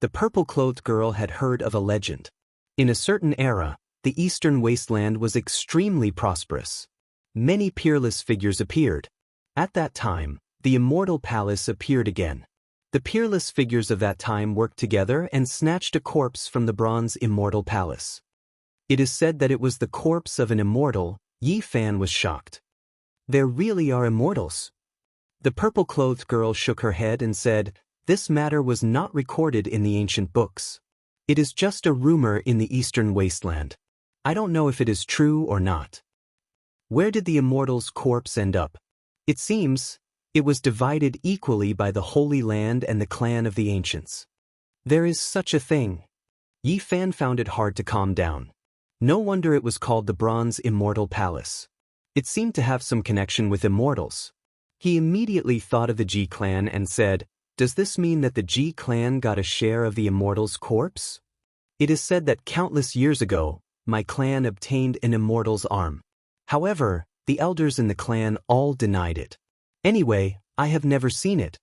The purple-clothed girl had heard of a legend. In a certain era, the Eastern Wasteland was extremely prosperous. Many peerless figures appeared. At that time, the Immortal Palace appeared again. The peerless figures of that time worked together and snatched a corpse from the Bronze Immortal Palace. It is said that it was the corpse of an immortal. Yi Fan was shocked. "There really are immortals?" The purple-clothed girl shook her head and said, "This matter was not recorded in the ancient books. It is just a rumor in the Eastern Wasteland. I don't know if it is true or not." "Where did the immortal's corpse end up?" "It seems it was divided equally by the Holy Land and the clan of the Ancients." "There is such a thing." Yi Fan found it hard to calm down. No wonder it was called the Bronze Immortal Palace. It seemed to have some connection with immortals. He immediately thought of the Ji clan and said, "Does this mean that the Ji clan got a share of the immortal's corpse?" "It is said that countless years ago, my clan obtained an immortal's arm. However, the elders in the clan all denied it. Anyway, I have never seen it."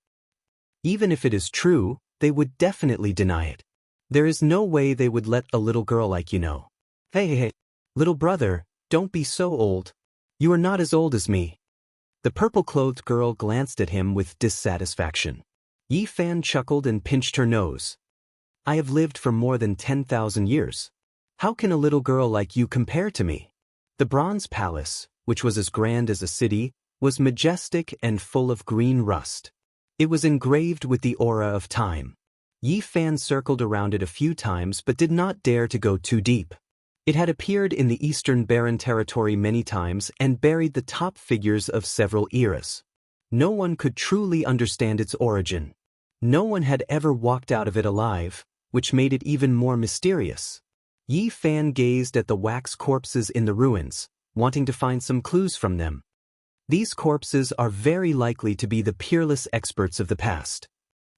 "Even if it is true, they would definitely deny it. There is no way they would let a little girl like you know." Hey, little brother, don't be so old. You are not as old as me." The purple-clothed girl glanced at him with dissatisfaction. Yi Fan chuckled and pinched her nose. "I have lived for more than 10,000 years. How can a little girl like you compare to me?" The Bronze Palace, which was as grand as a city, was majestic and full of green rust. It was engraved with the aura of time. Yi Fan circled around it a few times but did not dare to go too deep. It had appeared in the Eastern Barren Territory many times and buried the top figures of several eras. No one could truly understand its origin. No one had ever walked out of it alive, which made it even more mysterious. Yi Fan gazed at the wax corpses in the ruins, wanting to find some clues from them. These corpses are very likely to be the peerless experts of the past.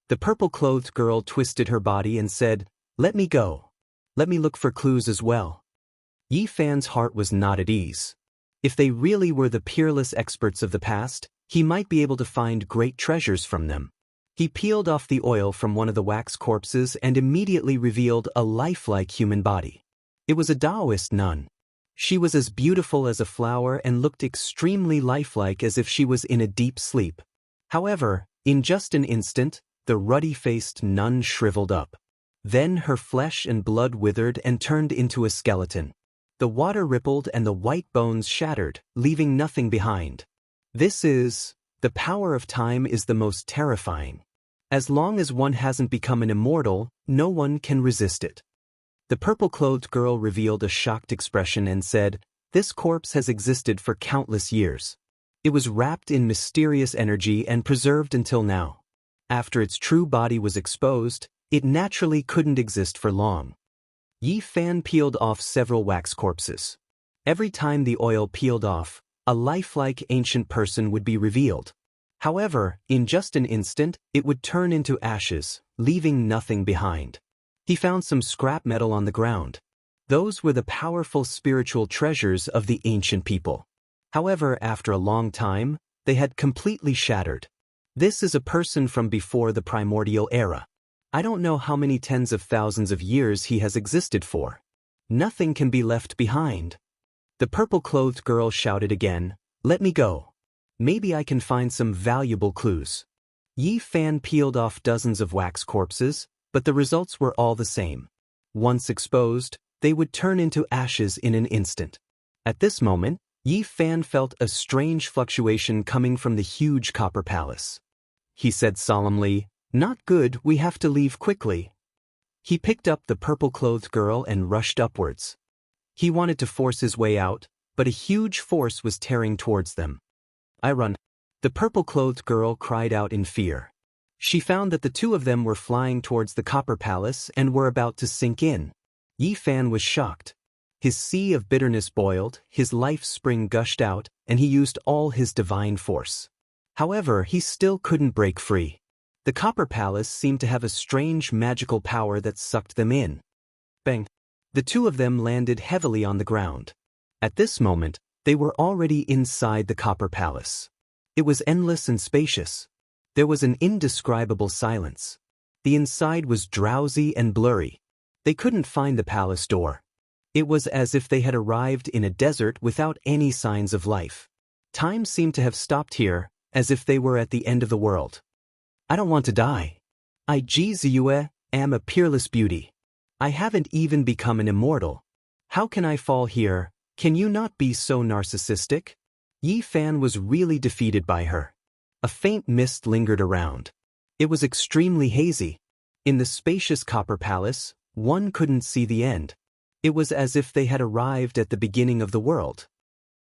The purple-clothed girl twisted her body and said, "Let me go. Let me look for clues as well." Yi Fan's heart was not at ease. If they really were the peerless experts of the past, he might be able to find great treasures from them. He peeled off the oil from one of the wax corpses and immediately revealed a lifelike human body. It was a Taoist nun. She was as beautiful as a flower and looked extremely lifelike, as if she was in a deep sleep. However, in just an instant, the ruddy-faced nun shriveled up. Then her flesh and blood withered and turned into a skeleton. The water rippled and the white bones shattered, leaving nothing behind. The power of time is the most terrifying. As long as one hasn't become an immortal, no one can resist it. The purple-clothed girl revealed a shocked expression and said, "This corpse has existed for countless years. It was wrapped in mysterious energy and preserved until now. After its true body was exposed, it naturally couldn't exist for long." Yi Fan peeled off several wax corpses. Every time the oil peeled off, a lifelike ancient person would be revealed. However, in just an instant, it would turn into ashes, leaving nothing behind. He found some scrap metal on the ground. Those were the powerful spiritual treasures of the ancient people. However, after a long time, they had completely shattered. This is a person from before the primordial era. I don't know how many tens of thousands of years he has existed for. Nothing can be left behind. The purple-clothed girl shouted again, "Let me go. Maybe I can find some valuable clues." Yi Fan peeled off dozens of wax corpses, but the results were all the same. Once exposed, they would turn into ashes in an instant. At this moment, Yi Fan felt a strange fluctuation coming from the huge copper palace. He said solemnly, "Not good, we have to leave quickly." He picked up the purple-clothed girl and rushed upwards. He wanted to force his way out, but a huge force was tearing towards them. "I run." The purple-clothed girl cried out in fear. She found that the two of them were flying towards the copper palace and were about to sink in. Yi Fan was shocked. His sea of bitterness boiled, his life spring gushed out, and he used all his divine force. However, he still couldn't break free. The copper palace seemed to have a strange magical power that sucked them in. Bang! The two of them landed heavily on the ground. At this moment, they were already inside the copper palace. It was endless and spacious. There was an indescribable silence. The inside was drowsy and blurry. They couldn't find the palace door. It was as if they had arrived in a desert without any signs of life. Time seemed to have stopped here, as if they were at the end of the world. "I don't want to die. I am a peerless beauty. I haven't even become an immortal. How can I fall here? Can you not be so narcissistic?" Yi Fan was really defeated by her. A faint mist lingered around. It was extremely hazy. In the spacious copper palace, one couldn't see the end. It was as if they had arrived at the beginning of the world.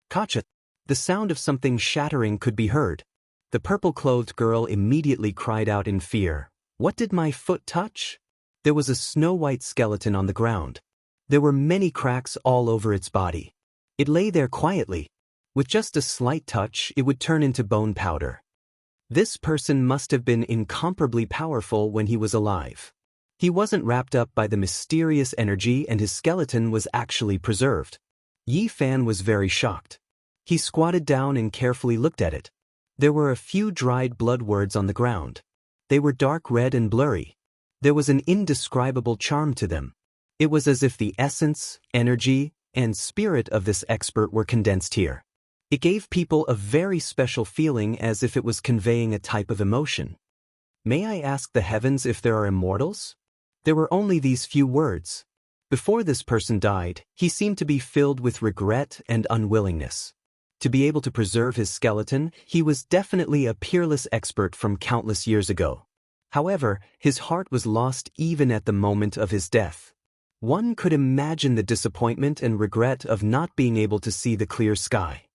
"Kacha!" The sound of something shattering could be heard. The purple-clothed girl immediately cried out in fear. "What did my foot touch?" There was a snow-white skeleton on the ground. There were many cracks all over its body. It lay there quietly. With just a slight touch, it would turn into bone powder. This person must have been incomparably powerful when he was alive. He wasn't wrapped up by the mysterious energy and his skeleton was actually preserved. Yi Fan was very shocked. He squatted down and carefully looked at it. There were a few dried blood words on the ground. They were dark red and blurry. There was an indescribable charm to them. It was as if the essence, energy, and spirit of this expert were condensed here. It gave people a very special feeling as if it was conveying a type of emotion. "May I ask the heavens if there are immortals?" There were only these few words. Before this person died, he seemed to be filled with regret and unwillingness. To be able to preserve his skeleton, he was definitely a peerless expert from countless years ago. However, his heart was lost even at the moment of his death. One could imagine the disappointment and regret of not being able to see the clear sky.